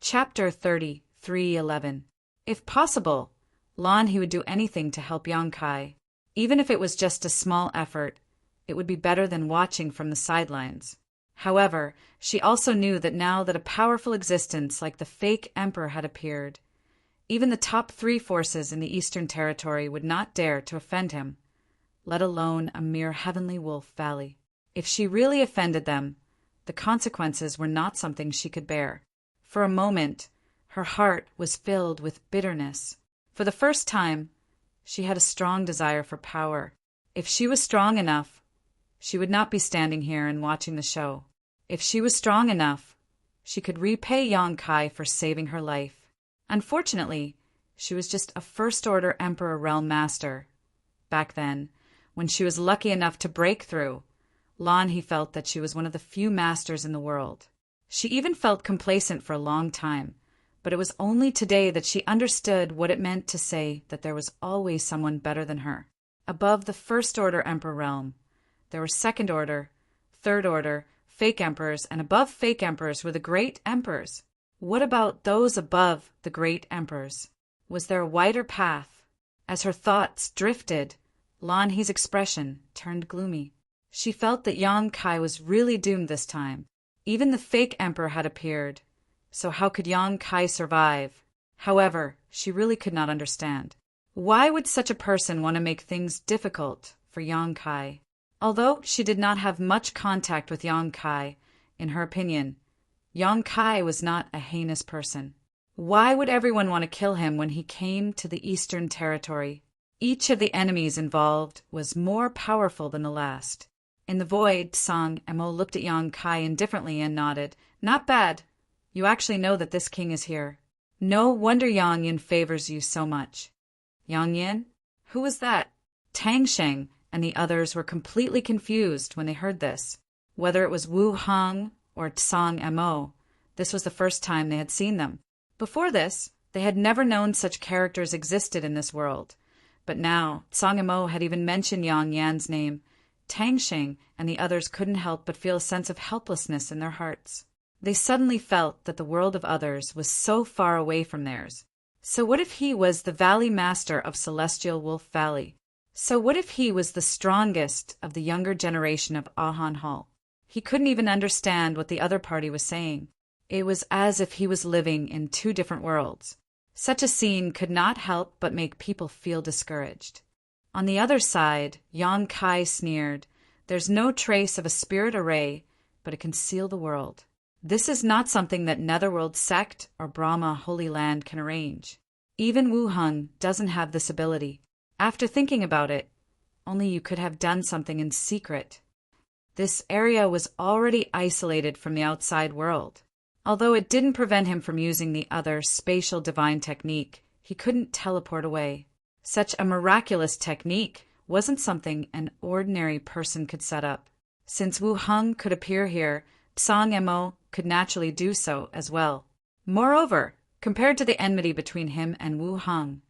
Chapter 33:11. If possible, Lan he would do anything to help Yang Kai. Even if it was just a small effort, it would be better than watching from the sidelines. However, she also knew that now that a powerful existence like the fake emperor had appeared, even the top 3 forces in the Eastern Territory would not dare to offend him, let alone a mere heavenly wolf valley. If she really offended them, the consequences were not something she could bear. For a moment, her heart was filled with bitterness. For the first time, she had a strong desire for power. If she was strong enough, she would not be standing here and watching the show. If she was strong enough, she could repay Yang Kai for saving her life. Unfortunately, she was just a first-order Emperor Realm Master. Back then, when she was lucky enough to break through, Lan he felt that she was one of the few masters in the world. She even felt complacent for a long time, but it was only today that she understood what it meant to say that there was always someone better than her. Above the first-order Emperor realm, there were second-order, third-order, fake emperors, and above fake emperors were the great emperors. What about those above the great emperors? Was there a wider path? As her thoughts drifted, Lan He's expression turned gloomy. She felt that Yang Kai was really doomed this time. Even the fake emperor had appeared, so how could Yang Kai survive? However, she really could not understand. Why would such a person want to make things difficult for Yang Kai? Although she did not have much contact with Yang Kai, in her opinion, Yang Kai was not a heinous person. Why would everyone want to kill him when he came to the Eastern Territory? Each of the enemies involved was more powerful than the last. In the void, Song Emo looked at Yang Kai indifferently and nodded. Not bad. You actually know that this king is here. No wonder Yang Yin favors you so much. Yang Yin? Who was that? Tang Sheng and the others were completely confused when they heard this. Whether it was Wu Hong or Song Emo, this was the first time they had seen them. Before this, they had never known such characters existed in this world. But now, Song Emo had even mentioned Yang Yan's name. Tang Sheng and the others couldn't help but feel a sense of helplessness in their hearts. They suddenly felt that the world of others was so far away from theirs. So what if he was the Valley Master of Celestial Wolf Valley? So what if he was the strongest of the younger generation of Ahan Hall? He couldn't even understand what the other party was saying. It was as if he was living in 2 different worlds. Such a scene could not help but make people feel discouraged. On the other side, Yang Kai sneered, "There's no trace of a spirit array, but it can seal the world. This is not something that Netherworld Sect or Brahma Holy Land can arrange. Even Wu Hung doesn't have this ability. After thinking about it, only you could have done something in secret." This area was already isolated from the outside world. Although it didn't prevent him from using the other spatial divine technique, he couldn't teleport away. Such a miraculous technique wasn't something an ordinary person could set up. Since Wu Hung could appear here, Song Emo could naturally do so as well. Moreover, compared to the enmity between him and Wu Hung,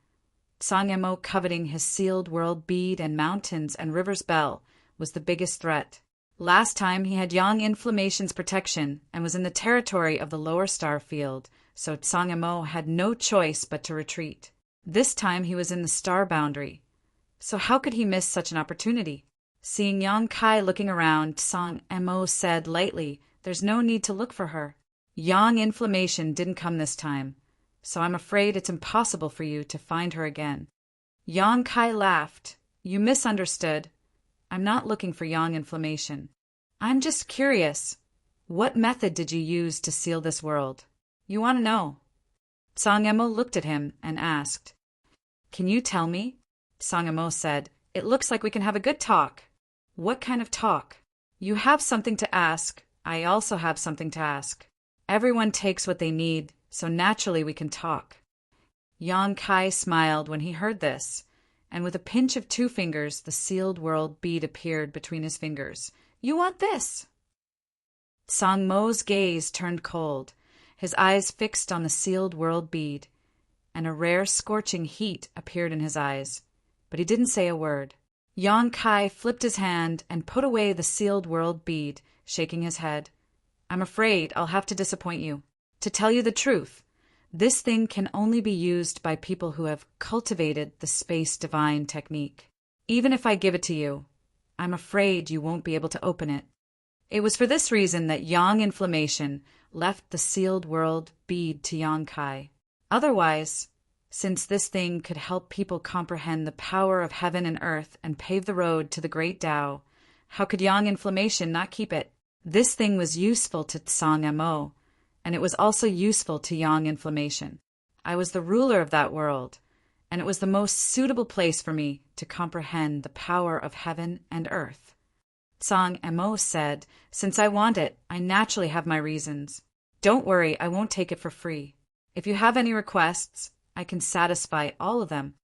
Song Emo coveting his sealed world bead and mountains and rivers bell was the biggest threat. Last time he had Yang Inflammation's protection and was in the territory of the lower star field, so Song Emo had no choice but to retreat. This time he was in the star boundary, so how could he miss such an opportunity? Seeing Yang Kai looking around, Song Emo said lightly, "There's no need to look for her. Yang Inflammation didn't come this time, so I'm afraid it's impossible for you to find her again." Yang Kai laughed. "You misunderstood. I'm not looking for Yang Inflammation. I'm just curious. What method did you use to seal this world? You want to know?" Song Emo looked at him and asked. "Can you tell me?" Song Emo said, "It looks like we can have a good talk." "What kind of talk?" "You have something to ask. I also have something to ask. Everyone takes what they need, so naturally we can talk." Yang Kai smiled when he heard this, and with a pinch of 2 fingers, the sealed world bead appeared between his fingers. "You want this?" Song Mo's gaze turned cold, his eyes fixed on the sealed world bead, and a rare scorching heat appeared in his eyes, but he didn't say a word. Yang Kai flipped his hand and put away the sealed world bead, shaking his head. "I'm afraid I'll have to disappoint you. To tell you the truth, This thing can only be used by people who have cultivated the space divine technique. Even if I give it to you, I'm afraid you won't be able to open it. It was for this reason that Yang Inflammation left the sealed world bead to Yang Kai. Otherwise, since this thing could help people comprehend the power of heaven and earth and pave the road to the great Tao, how could Yang Inflammation not keep it? This thing was useful to Tsang Mo, and it was also useful to Yang Inflammation. I was the ruler of that world, and it was the most suitable place for me to comprehend the power of heaven and earth. Tsang Mo said, "Since I want it, I naturally have my reasons. Don't worry, I won't take it for free. If you have any requests, I can satisfy all of them."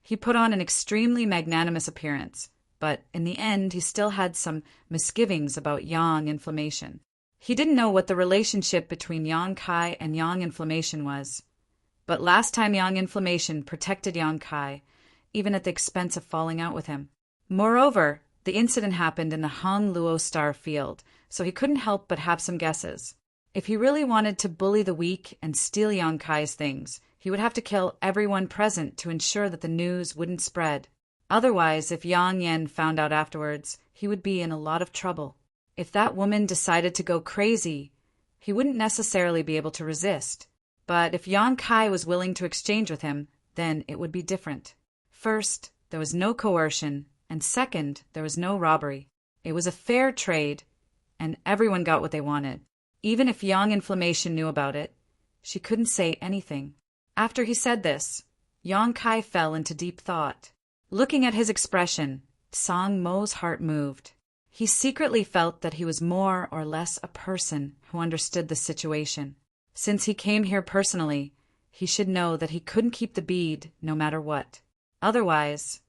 He put on an extremely magnanimous appearance, but in the end he still had some misgivings about Yang Inflammation. He didn't know what the relationship between Yang Kai and Yang Inflammation was. But last time Yang Inflammation protected Yang Kai, even at the expense of falling out with him. Moreover, the incident happened in the Han Luo star field, so he couldn't help but have some guesses. If he really wanted to bully the weak and steal Yang Kai's things, he would have to kill everyone present to ensure that the news wouldn't spread. Otherwise, if Yang Yen found out afterwards, he would be in a lot of trouble. If that woman decided to go crazy, he wouldn't necessarily be able to resist. But if Yang Kai was willing to exchange with him, then it would be different. First, there was no coercion, and second, there was no robbery. It was a fair trade, and everyone got what they wanted. Even if Yang Inflammation knew about it, she couldn't say anything. After he said this, Yang Kai fell into deep thought. Looking at his expression, Tsang Mo's heart moved. He secretly felt that he was more or less a person who understood the situation. Since he came here personally, he should know that he couldn't keep the bead no matter what. Otherwise,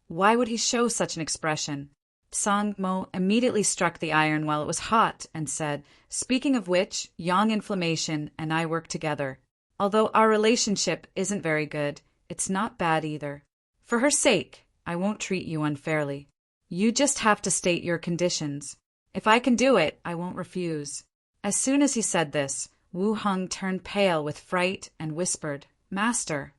why would he show such an expression? Tsang Mo immediately struck the iron while it was hot and said, "Speaking of which, Yang Inflammation and I work together. Although our relationship isn't very good, it's not bad either. For her sake, I won't treat you unfairly. You just have to state your conditions. If I can do it, I won't refuse." As soon as he said this, Wu Heng turned pale with fright and whispered, "Master."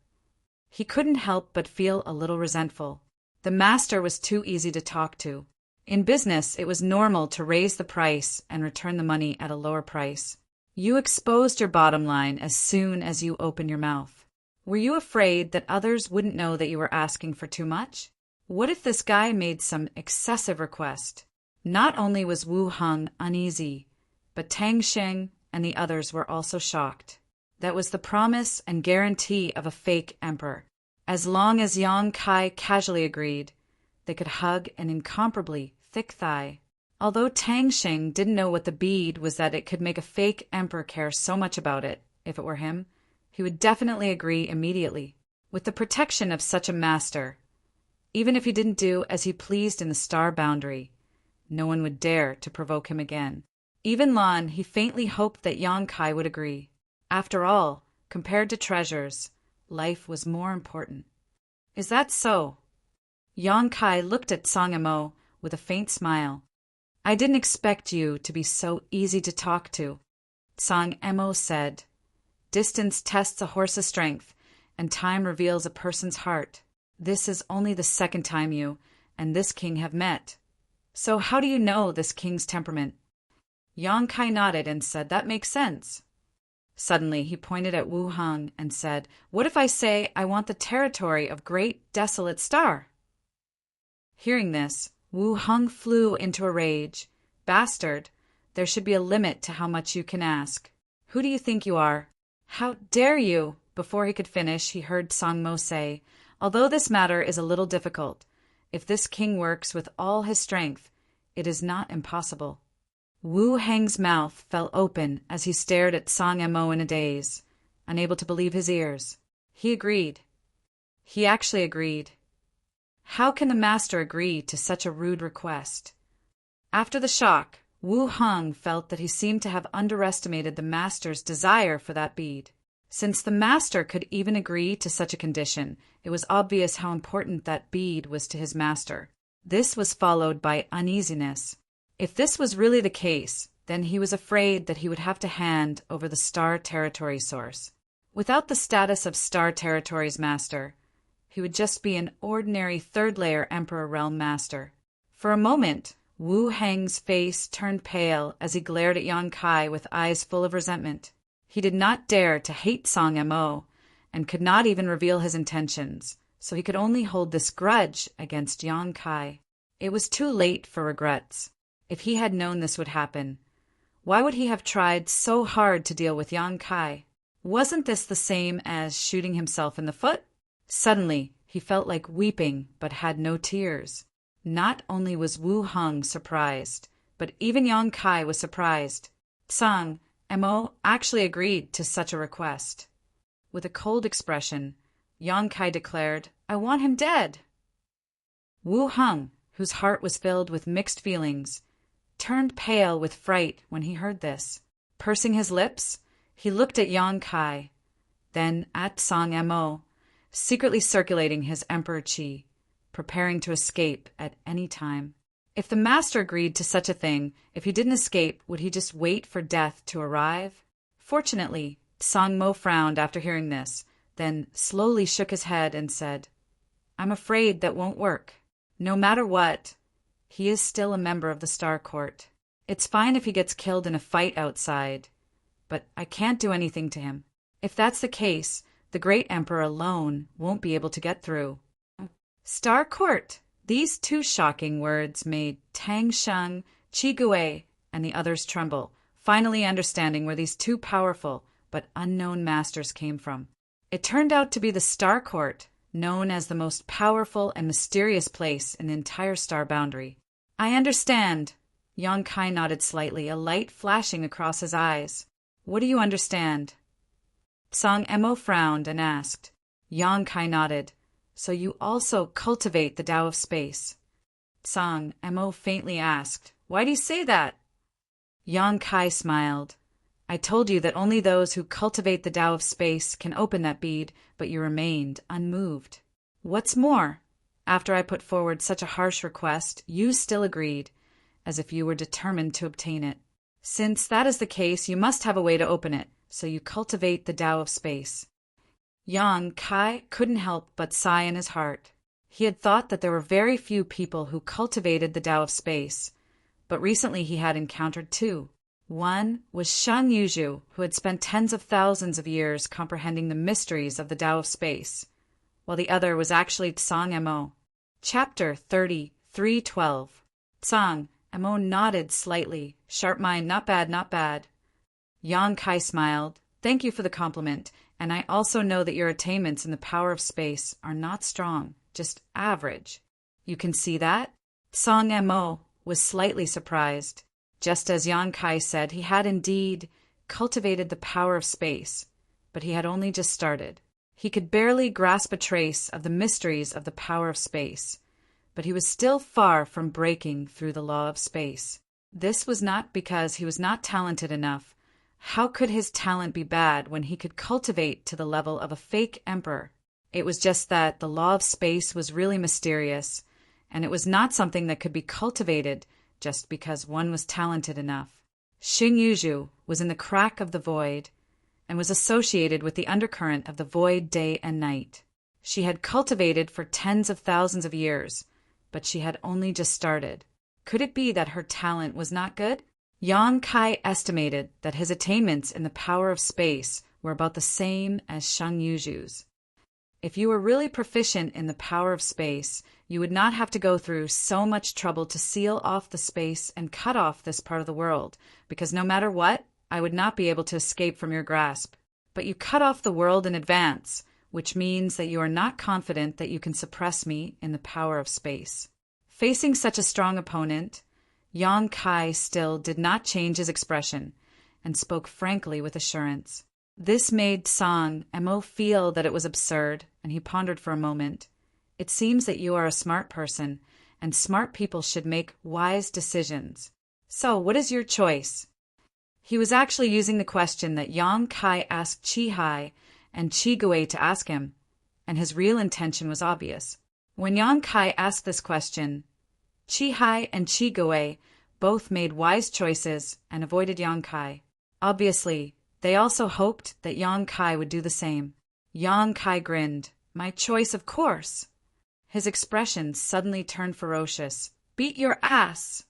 He couldn't help but feel a little resentful. The master was too easy to talk to. In business, it was normal to raise the price and return the money at a lower price. You exposed your bottom line as soon as you opened your mouth. Were you afraid that others wouldn't know that you were asking for too much? What if this guy made some excessive request? Not only was Wu Heng uneasy, but Tang Sheng and the others were also shocked. That was the promise and guarantee of a fake emperor. As long as Yang Kai casually agreed, they could hug an incomparably thick thigh. Although Tang Sheng didn't know what the bead was, that it could make a fake emperor care so much about it, if it were him, he would definitely agree immediately. With the protection of such a master, even if he didn't do as he pleased in the star boundary, no one would dare to provoke him again. Even Lan, he faintly hoped that Yang Kai would agree. After all, compared to treasures, life was more important. Is that so? Yang Kai looked at Tsang Mo with a faint smile. I didn't expect you to be so easy to talk to. Tsang Mo said, "Distance tests a horse's strength, and time reveals a person's heart. This is only the second time you and this king have met. So how do you know this king's temperament?" Yang Kai nodded and said, "That makes sense." Suddenly he pointed at Wu Heng and said, "What if I say I want the territory of Great Desolate Star?" Hearing this, Wu Heng flew into a rage. "Bastard, there should be a limit to how much you can ask. Who do you think you are? How dare you?" Before he could finish, he heard Tsang Mo say, "Although this matter is a little difficult, if this king works with all his strength, it is not impossible." Wu Heng's mouth fell open as he stared at Tsang Mo in a daze, unable to believe his ears. He agreed. He actually agreed. How can the master agree to such a rude request? After the shock, Wu Heng felt that he seemed to have underestimated the master's desire for that bead. Since the master could even agree to such a condition, it was obvious how important that bead was to his master. This was followed by uneasiness. If this was really the case, then he was afraid that he would have to hand over the star territory source. Without the status of Star Territories Master, he would just be an ordinary third-layer Emperor Realm Master. For a moment, Wu Heng's face turned pale as he glared at Yang Kai with eyes full of resentment. He did not dare to hate Song Mo, and could not even reveal his intentions, so he could only hold this grudge against Yang Kai. It was too late for regrets. If he had known this would happen, why would he have tried so hard to deal with Yang Kai? Wasn't this the same as shooting himself in the foot? Suddenly, he felt like weeping but had no tears. Not only was Wu Heng surprised, but even Yang Kai was surprised. Song Mo actually agreed to such a request. With a cold expression, Yang Kai declared, "I want him dead." Wu Heng, whose heart was filled with mixed feelings, turned pale with fright when he heard this. Pursing his lips, he looked at Yang Kai, then at Song Mo, secretly circulating his Emperor Qi, preparing to escape at any time. If the master agreed to such a thing, if he didn't escape, would he just wait for death to arrive? Fortunately, Song Mo frowned after hearing this, then slowly shook his head and said, "I'm afraid that won't work. No matter what, he is still a member of the Star Court. It's fine if he gets killed in a fight outside, but I can't do anything to him. If that's the case, the Great Emperor alone won't be able to get through." Star Court! These two shocking words made Tang Sheng, Qi Gui, and the others tremble, finally understanding where these two powerful but unknown masters came from. It turned out to be the Star Court, known as the most powerful and mysterious place in the entire star boundary. "I understand." Yang Kai nodded slightly, a light flashing across his eyes. "What do you understand?" Song Mo frowned and asked. Yang Kai nodded. "So you also cultivate the Tao of Space?" Song Mo faintly asked, "Why do you say that?" Yang Kai smiled. "I told you that only those who cultivate the Tao of Space can open that bead, but you remained unmoved. What's more, after I put forward such a harsh request, you still agreed, as if you were determined to obtain it. Since that is the case, you must have a way to open it, so you cultivate the Tao of Space." Yang Kai couldn't help but sigh in his heart. He had thought that there were very few people who cultivated the Tao of Space, but recently he had encountered two. One was Shang Yuzhu, who had spent tens of thousands of years comprehending the mysteries of the Tao of Space, while the other was actually Song Mo. Chapter 33:12. Song Mo nodded slightly. "Sharp mind, not bad, not bad." Yang Kai smiled. "Thank you for the compliment, and I also know that your attainments in the power of space are not strong, just average." "You can see that?" Song Mo was slightly surprised. Just as Yang Kai said, he had indeed cultivated the power of space, but he had only just started. He could barely grasp a trace of the mysteries of the power of space, but he was still far from breaking through the law of space. This was not because he was not talented enough. How could his talent be bad when he could cultivate to the level of a fake emperor? It was just that the law of space was really mysterious, and it was not something that could be cultivated just because one was talented enough. Xing Yuzhu was in the crack of the void and was associated with the undercurrent of the void day and night. She had cultivated for tens of thousands of years, but she had only just started. Could it be that her talent was not good? Yang Kai estimated that his attainments in the power of space were about the same as Shang Yuzhu's. If you were really proficient in the power of space, you would not have to go through so much trouble to seal off the space and cut off this part of the world, because no matter what, I would not be able to escape from your grasp. But you cut off the world in advance, which means that you are not confident that you can suppress me in the power of space. Facing such a strong opponent, Yang Kai still did not change his expression and spoke frankly with assurance. This made Song Mo feel that it was absurd, and he pondered for a moment. "It seems that you are a smart person, and smart people should make wise decisions. So, what is your choice?" He was actually using the question that Yang Kai asked Qi Hai and Qi Gui to ask him, and his real intention was obvious. When Yang Kai asked this question, Qi Hai and Qi Gui both made wise choices and avoided Yang Kai. Obviously, They also hoped that Yang Kai would do the same. Yang Kai grinned. My choice, of course. His expression suddenly turned ferocious. Beat your ass!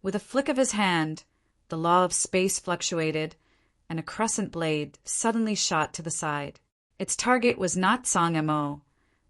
With a flick of his hand, the law of space fluctuated, and a crescent blade suddenly shot to the side. Its target was not Song Mo,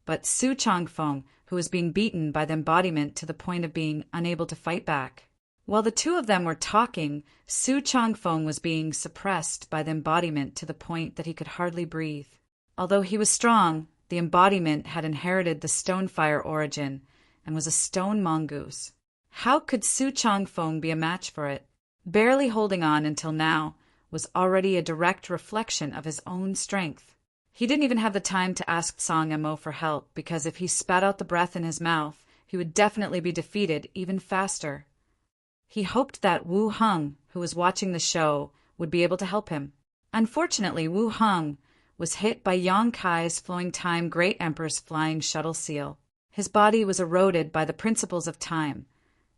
but Su Changfeng, who was being beaten by the embodiment to the point of being unable to fight back. While the two of them were talking, Su Changfeng was being suppressed by the embodiment to the point that he could hardly breathe. Although he was strong, the embodiment had inherited the Stonefire origin and was a stone mongoose. How could Su Changfeng be a match for it? Barely holding on until now was already a direct reflection of his own strength. He didn't even have the time to ask Song Mo for help, because if he spat out the breath in his mouth, he would definitely be defeated even faster. He hoped that Wu Heng, who was watching the show, would be able to help him. Unfortunately, Wu Heng was hit by Yang Kai's flowing time Great Emperor's flying shuttle seal. His body was eroded by the principles of time,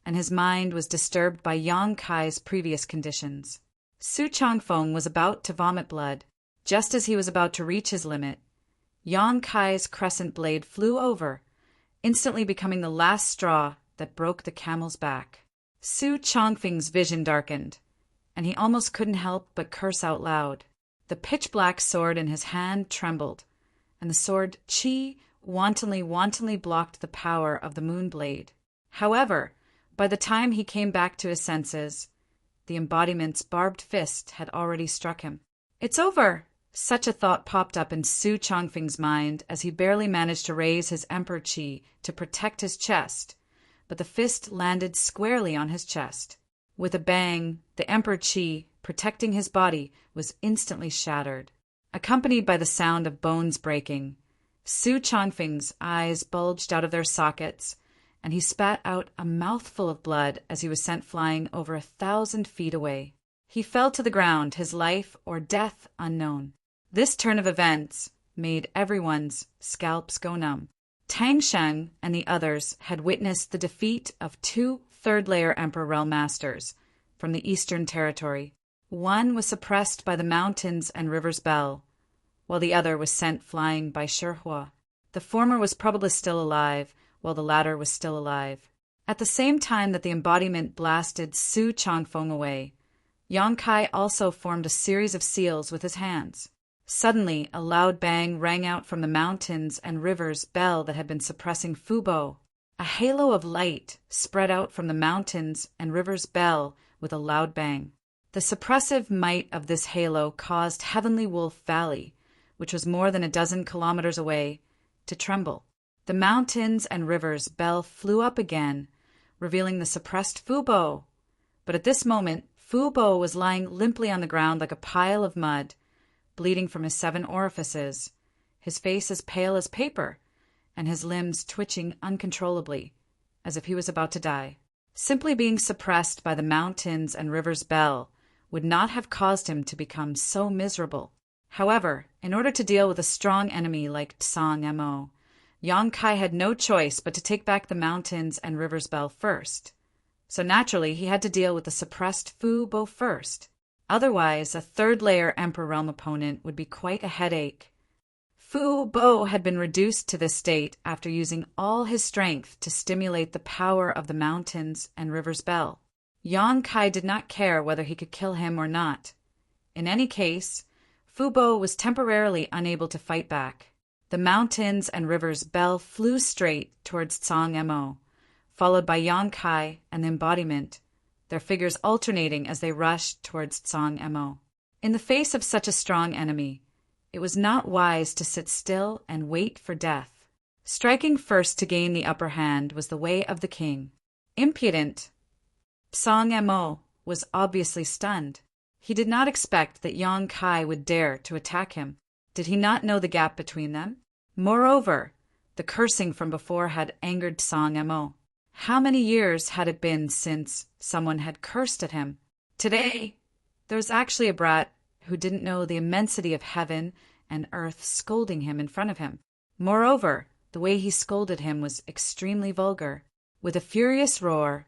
and his mind was disturbed by Yang Kai's previous conditions. Su Changfeng was about to vomit blood. Just as he was about to reach his limit, Yang Kai's crescent blade flew over, instantly becoming the last straw that broke the camel's back. Su Changfeng's vision darkened, and he almost couldn't help but curse out loud. The pitch-black sword in his hand trembled, and the sword Qi wantonly blocked the power of the moon blade. However, by the time he came back to his senses, the embodiment's barbed fist had already struck him. It's over! Such a thought popped up in Su Changfeng's mind as he barely managed to raise his Emperor Qi to protect his chest, but the fist landed squarely on his chest. With a bang, the Emperor Qi, protecting his body, was instantly shattered. Accompanied by the sound of bones breaking, Su Changfeng's eyes bulged out of their sockets, and he spat out a mouthful of blood as he was sent flying over 1,000 feet away. He fell to the ground, his life or death unknown. This turn of events made everyone's scalps go numb. Tang Sheng and the others had witnessed the defeat of 2 third-layer Emperor Realm Masters from the Eastern Territory. One was suppressed by the mountains and river's bell, while the other was sent flying by Shihua. The former was probably still alive, while the latter was still alive. At the same time that the embodiment blasted Su Changfeng away, Yang Kai also formed a series of seals with his hands. Suddenly, a loud bang rang out from the mountains and river's bell that had been suppressing Fubo. A halo of light spread out from the mountains and river's bell with a loud bang. The suppressive might of this halo caused Heavenly Wolf Valley, which was more than a dozen kilometers away, to tremble. The mountains and river's bell flew up again, revealing the suppressed Fubo. But at this moment, Fubo was lying limply on the ground like a pile of mud, bleeding from his 7 orifices, his face as pale as paper, and his limbs twitching uncontrollably, as if he was about to die. Simply being suppressed by the mountains and river's bell would not have caused him to become so miserable. However, in order to deal with a strong enemy like Song Mo, Yang Kai had no choice but to take back the mountains and river's bell first. So naturally, he had to deal with the suppressed Fu Bo first. Otherwise, a third-layer Emperor Realm opponent would be quite a headache. Fu Bo had been reduced to this state after using all his strength to stimulate the power of the mountains and river's bell. Yang Kai did not care whether he could kill him or not. In any case, Fu Bo was temporarily unable to fight back. The mountains and river's bell flew straight towards Song Mo, followed by Yang Kai and the embodiment, their figures alternating as they rushed towards Song Mo. In the face of such a strong enemy, it was not wise to sit still and wait for death. Striking first to gain the upper hand was the way of the king. Impudent, Song Mo was obviously stunned. He did not expect that Yang Kai would dare to attack him. Did he not know the gap between them? Moreover, the cursing from before had angered Song Mo. How many years had it been since someone had cursed at him? Today, there was actually a brat who didn't know the immensity of heaven and earth scolding him in front of him. Moreover, the way he scolded him was extremely vulgar. With a furious roar,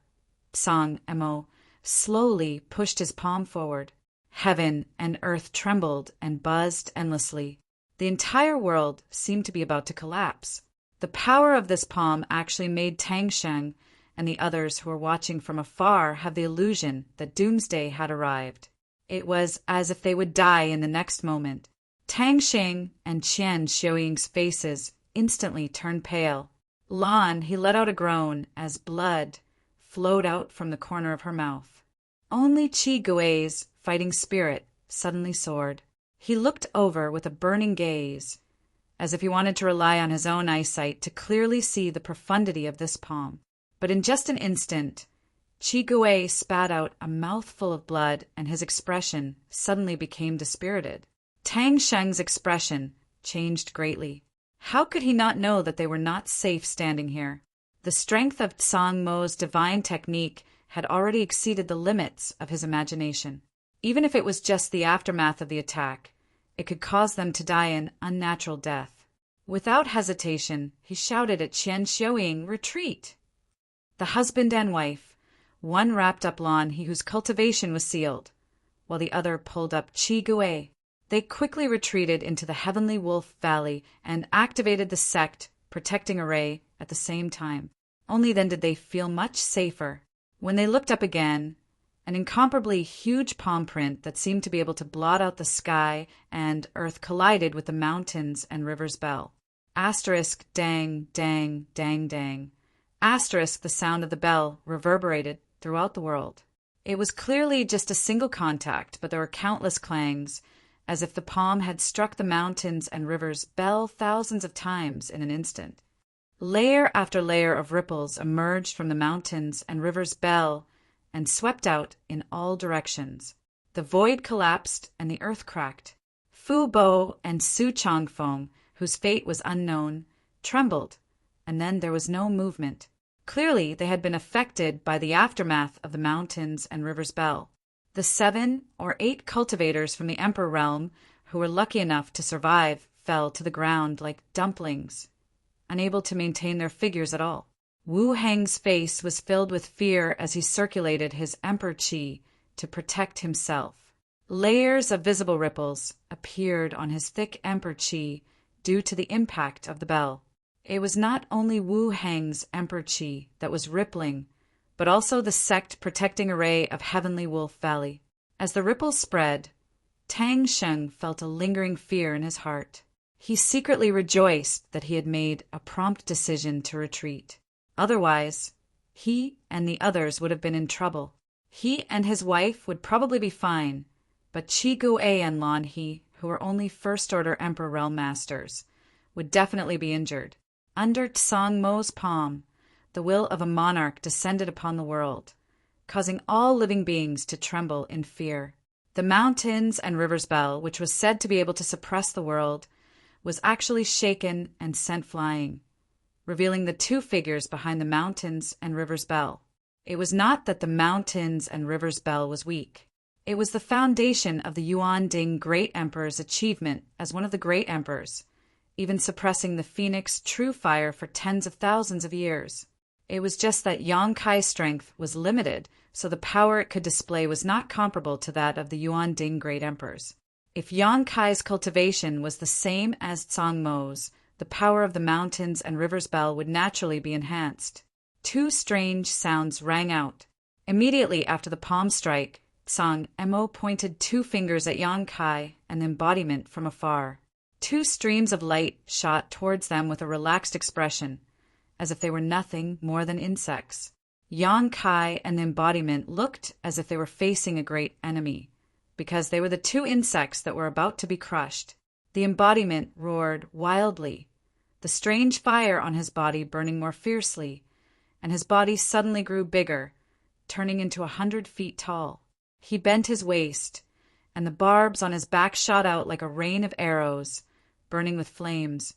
Song Mo slowly pushed his palm forward. Heaven and earth trembled and buzzed endlessly. The entire world seemed to be about to collapse. The power of this palm actually made Tang Sheng and the others who were watching from afar have the illusion that doomsday had arrived. It was as if they would die in the next moment. Tang Sheng and Qian Xiuying's faces instantly turned pale. Lan, he let out a groan as blood flowed out from the corner of her mouth. Only Qi Gui's fighting spirit suddenly soared. He looked over with a burning gaze, as if he wanted to rely on his own eyesight to clearly see the profundity of this palm. But in just an instant, Qi Gui spat out a mouthful of blood and his expression suddenly became dispirited. Tang Sheng's expression changed greatly. How could he not know that they were not safe standing here? The strength of Tsang Mo's divine technique had already exceeded the limits of his imagination. Even if it was just the aftermath of the attack, it could cause them to die an unnatural death. Without hesitation, he shouted at Qian Xiuying, "Retreat!" The husband and wife, one wrapped up Lan He whose cultivation was sealed, while the other pulled up Qi Gui. They quickly retreated into the Heavenly Wolf Valley and activated the sect protecting array at the same time. Only then did they feel much safer. When they looked up again, an incomparably huge palm print that seemed to be able to blot out the sky and earth collided with the mountains and river's bell. Asterisk dang, dang, dang, dang. Asterisk the sound of the bell reverberated throughout the world. It was clearly just a single contact, but there were countless clangs, as if the palm had struck the mountains and river's bell thousands of times in an instant. Layer after layer of ripples emerged from the mountains and river's bell and swept out in all directions. The void collapsed and the earth cracked. Fu Bo and Su Changfeng, whose fate was unknown, trembled, and then there was no movement. Clearly, they had been affected by the aftermath of the mountains and river's bell. The 7 or 8 cultivators from the Emperor realm who were lucky enough to survive fell to the ground like dumplings, unable to maintain their figures at all. Wu Heng's face was filled with fear as he circulated his Emperor Qi to protect himself. Layers of visible ripples appeared on his thick Emperor Qi due to the impact of the bell. It was not only Wu Heng's Emperor Qi that was rippling, but also the sect protecting array of Heavenly Wolf Valley. As the ripples spread, Tang Sheng felt a lingering fear in his heart. He secretly rejoiced that he had made a prompt decision to retreat. Otherwise, he and the others would have been in trouble. He and his wife would probably be fine, but Qi Gui and Lan He, who were only First-Order Emperor Realm Masters, would definitely be injured. Under Tsang Mo's palm, the will of a monarch descended upon the world, causing all living beings to tremble in fear. The mountains and river's bell, which was said to be able to suppress the world, was actually shaken and sent flying, revealing the 2 figures behind the mountains and river's bell. It was not that the mountains and river's bell was weak. It was the foundation of the Yuan Ding Great Emperor's achievement as one of the great emperors, even suppressing the Phoenix true fire for tens of thousands of years. It was just that Yang Kai's strength was limited, so the power it could display was not comparable to that of the Yuan Ding Great Emperors. If Yang Kai's cultivation was the same as Tsang Mo's, the power of the mountains and river's bell would naturally be enhanced. 2 strange sounds rang out. Immediately after the palm strike, Tsang Mo pointed 2 fingers at Yang Kai and the embodiment from afar. 2 streams of light shot towards them with a relaxed expression, as if they were nothing more than insects. Yang Kai and the embodiment looked as if they were facing a great enemy, because they were the 2 insects that were about to be crushed. The embodiment roared wildly, the strange fire on his body burning more fiercely, and his body suddenly grew bigger, turning into 100 feet tall. He bent his waist, and the barbs on his back shot out like a rain of arrows, burning with flames,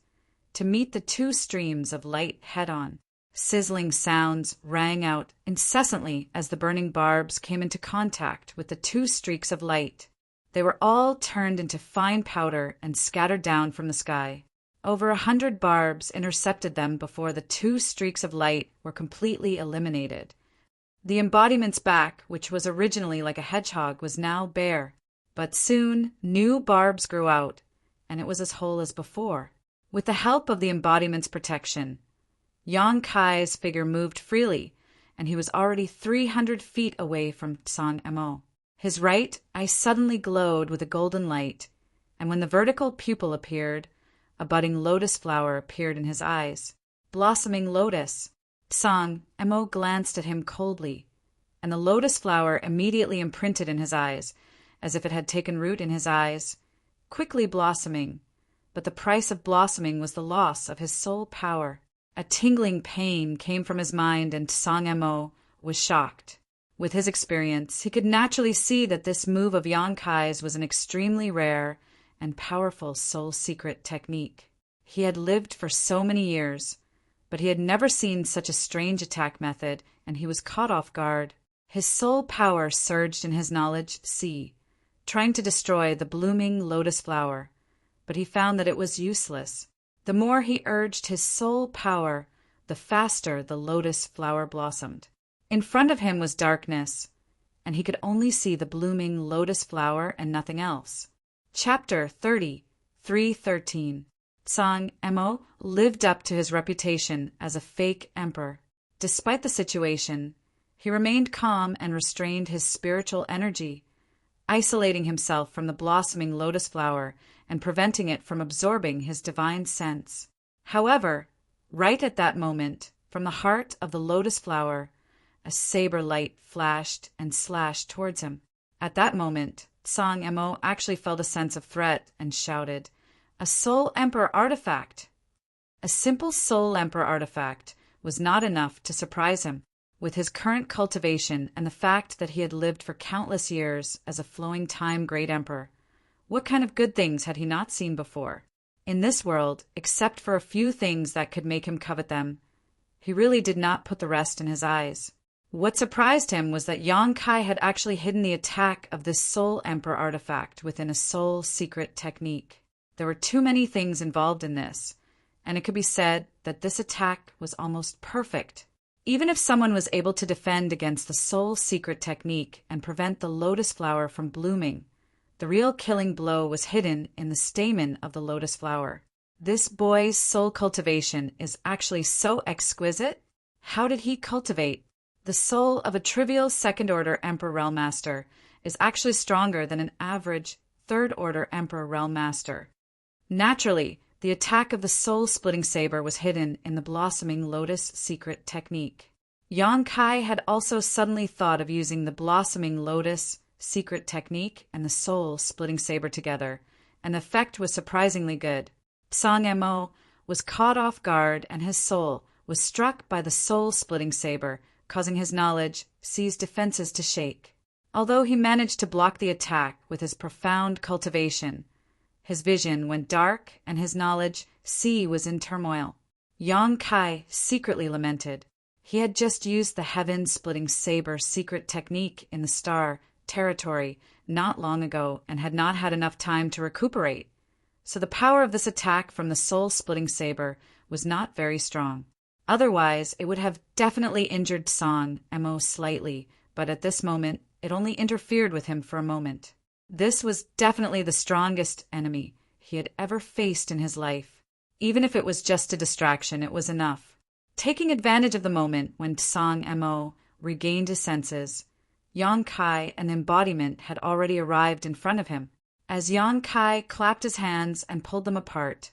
to meet the 2 streams of light head-on. Sizzling sounds rang out incessantly as the burning barbs came into contact with the 2 streaks of light. They were all turned into fine powder and scattered down from the sky. Over 100 barbs intercepted them before the 2 streaks of light were completely eliminated. The embodiment's back, which was originally like a hedgehog, was now bare, But soon, new barbs grew out, and it was as whole as before. With the help of the embodiment's protection, Yang Kai's figure moved freely, and he was already 300 feet away from Tsang Mo. His right eye suddenly glowed with a golden light, and when the vertical pupil appeared, a budding lotus flower appeared in his eyes. Blossoming lotus. Tsang Mo glanced at him coldly, and the lotus flower immediately imprinted in his eyes, as if it had taken root in his eyes, quickly blossoming. But the price of blossoming was the loss of his soul power. A tingling pain came from his mind, and Tsang Mo was shocked. With his experience, he could naturally see that this move of Yang Kai's was an extremely rare and powerful soul secret technique. He had lived for so many years, but he had never seen such a strange attack method, and he was caught off guard. His soul power surged in his knowledge sea, trying to destroy the blooming lotus flower, but he found that it was useless. The more he urged his soul power, the faster the lotus flower blossomed. In front of him was darkness, and he could only see the blooming lotus flower and nothing else. Chapter 30, 313. Tsang Mo lived up to his reputation as a fake emperor. Despite the situation, he remained calm and restrained his spiritual energy, isolating himself from the blossoming lotus flower and preventing it from absorbing his divine sense. However, right at that moment, from the heart of the lotus flower, a saber light flashed and slashed towards him. At that moment, Tsang Mo actually felt a sense of threat and shouted, "A Soul Emperor artifact!" A simple Soul Emperor artifact was not enough to surprise him. With his current cultivation and the fact that he had lived for countless years as a flowing time great emperor, what kind of good things had he not seen before? In this world, except for a few things that could make him covet them, he really did not put the rest in his eyes. What surprised him was that Yang Kai had actually hidden the attack of this Soul Emperor artifact within a soul secret technique. There were too many things involved in this, and it could be said that this attack was almost perfect. Even if someone was able to defend against the soul secret technique and prevent the lotus flower from blooming, the real killing blow was hidden in the stamen of the lotus flower. This boy's soul cultivation is actually so exquisite. How did he cultivate? The soul of a trivial second-order Emperor Realm Master is actually stronger than an average third-order Emperor Realm Master. Naturally, the attack of the soul-splitting saber was hidden in the blossoming lotus secret technique. Yang Kai had also suddenly thought of using the blossoming lotus secret technique and the soul-splitting saber together, and the effect was surprisingly good. Tsang Mo was caught off guard, and his soul was struck by the soul-splitting saber, causing his knowledge sea's defenses to shake. Although he managed to block the attack with his profound cultivation, his vision went dark and his knowledge sea was in turmoil. Yang Kai secretly lamented. He had just used the heaven-splitting saber secret technique in the star territory not long ago and had not had enough time to recuperate, so the power of this attack from the soul-splitting saber was not very strong. Otherwise, it would have definitely injured Tsang Mo slightly, but at this moment, it only interfered with him for a moment. This was definitely the strongest enemy he had ever faced in his life. Even if it was just a distraction, it was enough. Taking advantage of the moment when Tsang Mo regained his senses, Yang Kai, an embodiment, had already arrived in front of him. As Yang Kai clapped his hands and pulled them apart,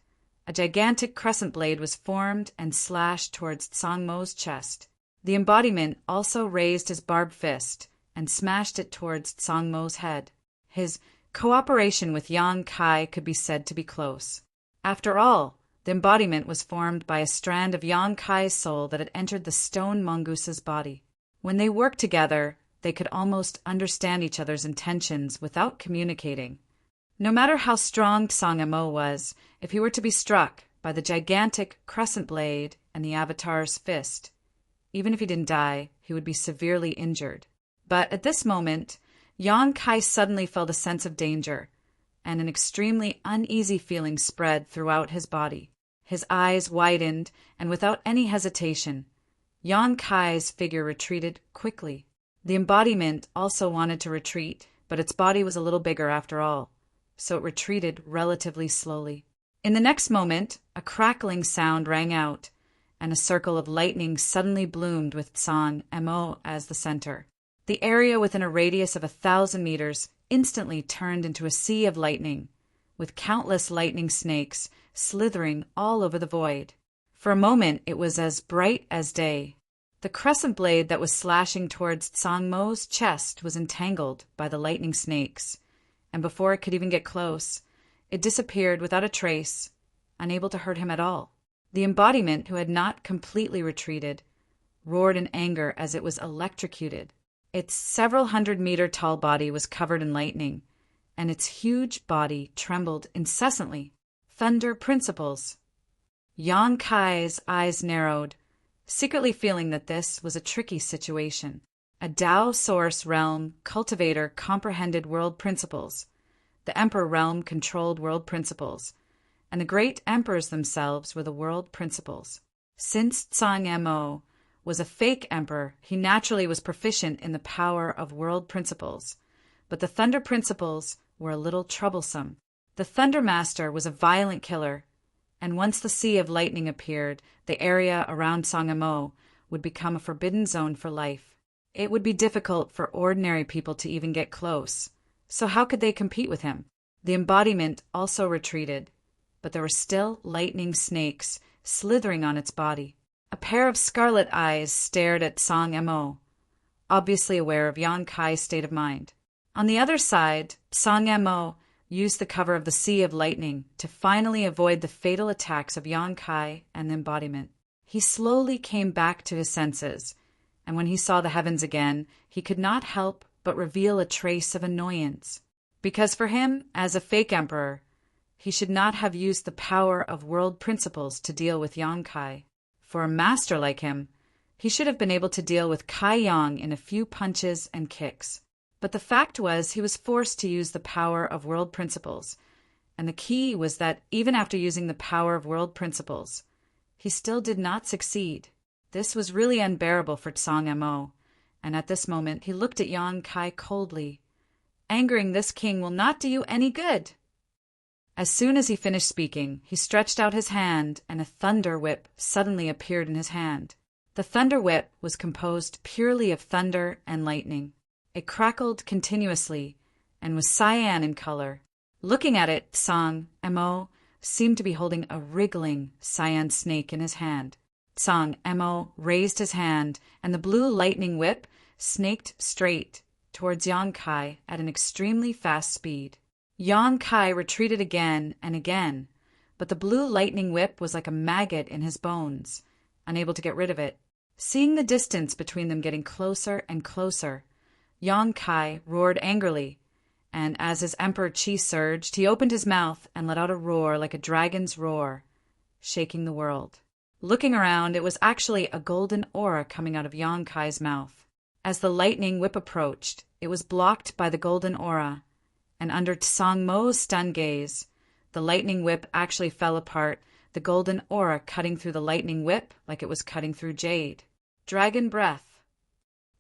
a gigantic crescent blade was formed and slashed towards Tsang Mo's chest. The embodiment also raised his barbed fist and smashed it towards Tsang Mo's head. His cooperation with Yang Kai could be said to be close. After all, the embodiment was formed by a strand of Yang Kai's soul that had entered the stone mongoose's body. When they worked together, they could almost understand each other's intentions without communicating. No matter how strong Tsang Mo was, if he were to be struck by the gigantic crescent blade and the Avatar's fist, even if he didn't die, he would be severely injured. But at this moment, Yang Kai suddenly felt a sense of danger, and an extremely uneasy feeling spread throughout his body. His eyes widened, and without any hesitation, Yang Kai's figure retreated quickly. The embodiment also wanted to retreat, but its body was a little bigger after all, so it retreated relatively slowly. In the next moment, a crackling sound rang out, and a circle of lightning suddenly bloomed with Tsang Mo as the center. The area within a radius of 1,000 meters instantly turned into a sea of lightning, with countless lightning snakes slithering all over the void. For a moment, it was as bright as day. The crescent blade that was slashing towards Tsang Mo's chest was entangled by the lightning snakes, and before it could even get close, it disappeared without a trace, unable to hurt him at all. The embodiment, who had not completely retreated, roared in anger as it was electrocuted. Its several hundred-meter tall body was covered in lightning, and its huge body trembled incessantly. Thunder principles. Yang Kai's eyes narrowed, secretly feeling that this was a tricky situation. A Tao Source realm cultivator comprehended world principles. The Emperor realm controlled world principles, and the great emperors themselves were the world principles. Since Tsang Mo was a fake emperor, he naturally was proficient in the power of world principles, but the Thunder principles were a little troublesome. The Thunder Master was a violent killer, and once the sea of lightning appeared, the area around Tsang Mo would become a forbidden zone for life. It would be difficult for ordinary people to even get close, so how could they compete with him? The embodiment also retreated, but there were still lightning snakes slithering on its body. A pair of scarlet eyes stared at Tsang Mo, obviously aware of Yang Kai's state of mind. On the other side, Tsang Mo used the cover of the sea of lightning to finally avoid the fatal attacks of Yang Kai and the embodiment. He slowly came back to his senses, and when he saw the heavens again, he could not help but reveal a trace of annoyance. Because for him, as a fake emperor, he should not have used the power of world principles to deal with Yang Kai. For a master like him, he should have been able to deal with Kai Yang in a few punches and kicks. But the fact was he was forced to use the power of world principles, and the key was that even after using the power of world principles, he still did not succeed. This was really unbearable for Tsang Mo, and at this moment he looked at Yang Kai coldly. Angering this king will not do you any good. As soon as he finished speaking, he stretched out his hand, and a thunder whip suddenly appeared in his hand. The thunder whip was composed purely of thunder and lightning. It crackled continuously and was cyan in color. Looking at it, Tsang Mo seemed to be holding a wriggling cyan snake in his hand. Tsang Mo raised his hand, and the blue lightning whip snaked straight towards Yang Kai at an extremely fast speed. Yang Kai retreated again and again, but the blue lightning whip was like a maggot in his bones, unable to get rid of it. Seeing the distance between them getting closer and closer, Yang Kai roared angrily, and as his emperor qi surged, he opened his mouth and let out a roar like a dragon's roar, shaking the world. Looking around, it was actually a golden aura coming out of Yang Kai's mouth. As the lightning whip approached, it was blocked by the golden aura, and under Tsang Mo's stunned gaze, the lightning whip actually fell apart, the golden aura cutting through the lightning whip like it was cutting through jade. Dragon breath.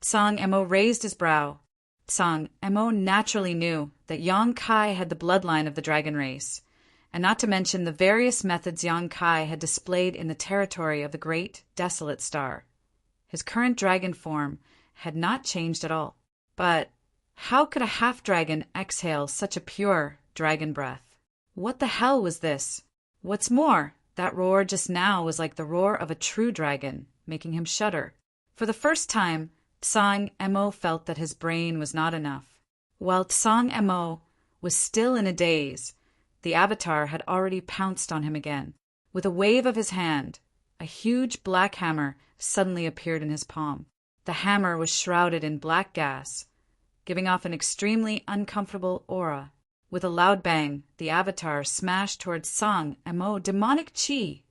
Tsang Mo raised his brow. Tsang Mo naturally knew that Yang Kai had the bloodline of the dragon race, and not to mention the various methods Yang Kai had displayed in the territory of the great desolate star. His current dragon form had not changed at all. But how could a half-dragon exhale such a pure dragon breath? What the hell was this? What's more, that roar just now was like the roar of a true dragon, making him shudder. For the first time, Tsang Mo felt that his brain was not enough. While Tsang Mo was still in a daze, the avatar had already pounced on him again. With a wave of his hand, a huge black hammer suddenly appeared in his palm. The hammer was shrouded in black gas, giving off an extremely uncomfortable aura. With a loud bang, the avatar smashed towards Tsang Mo demonic qi.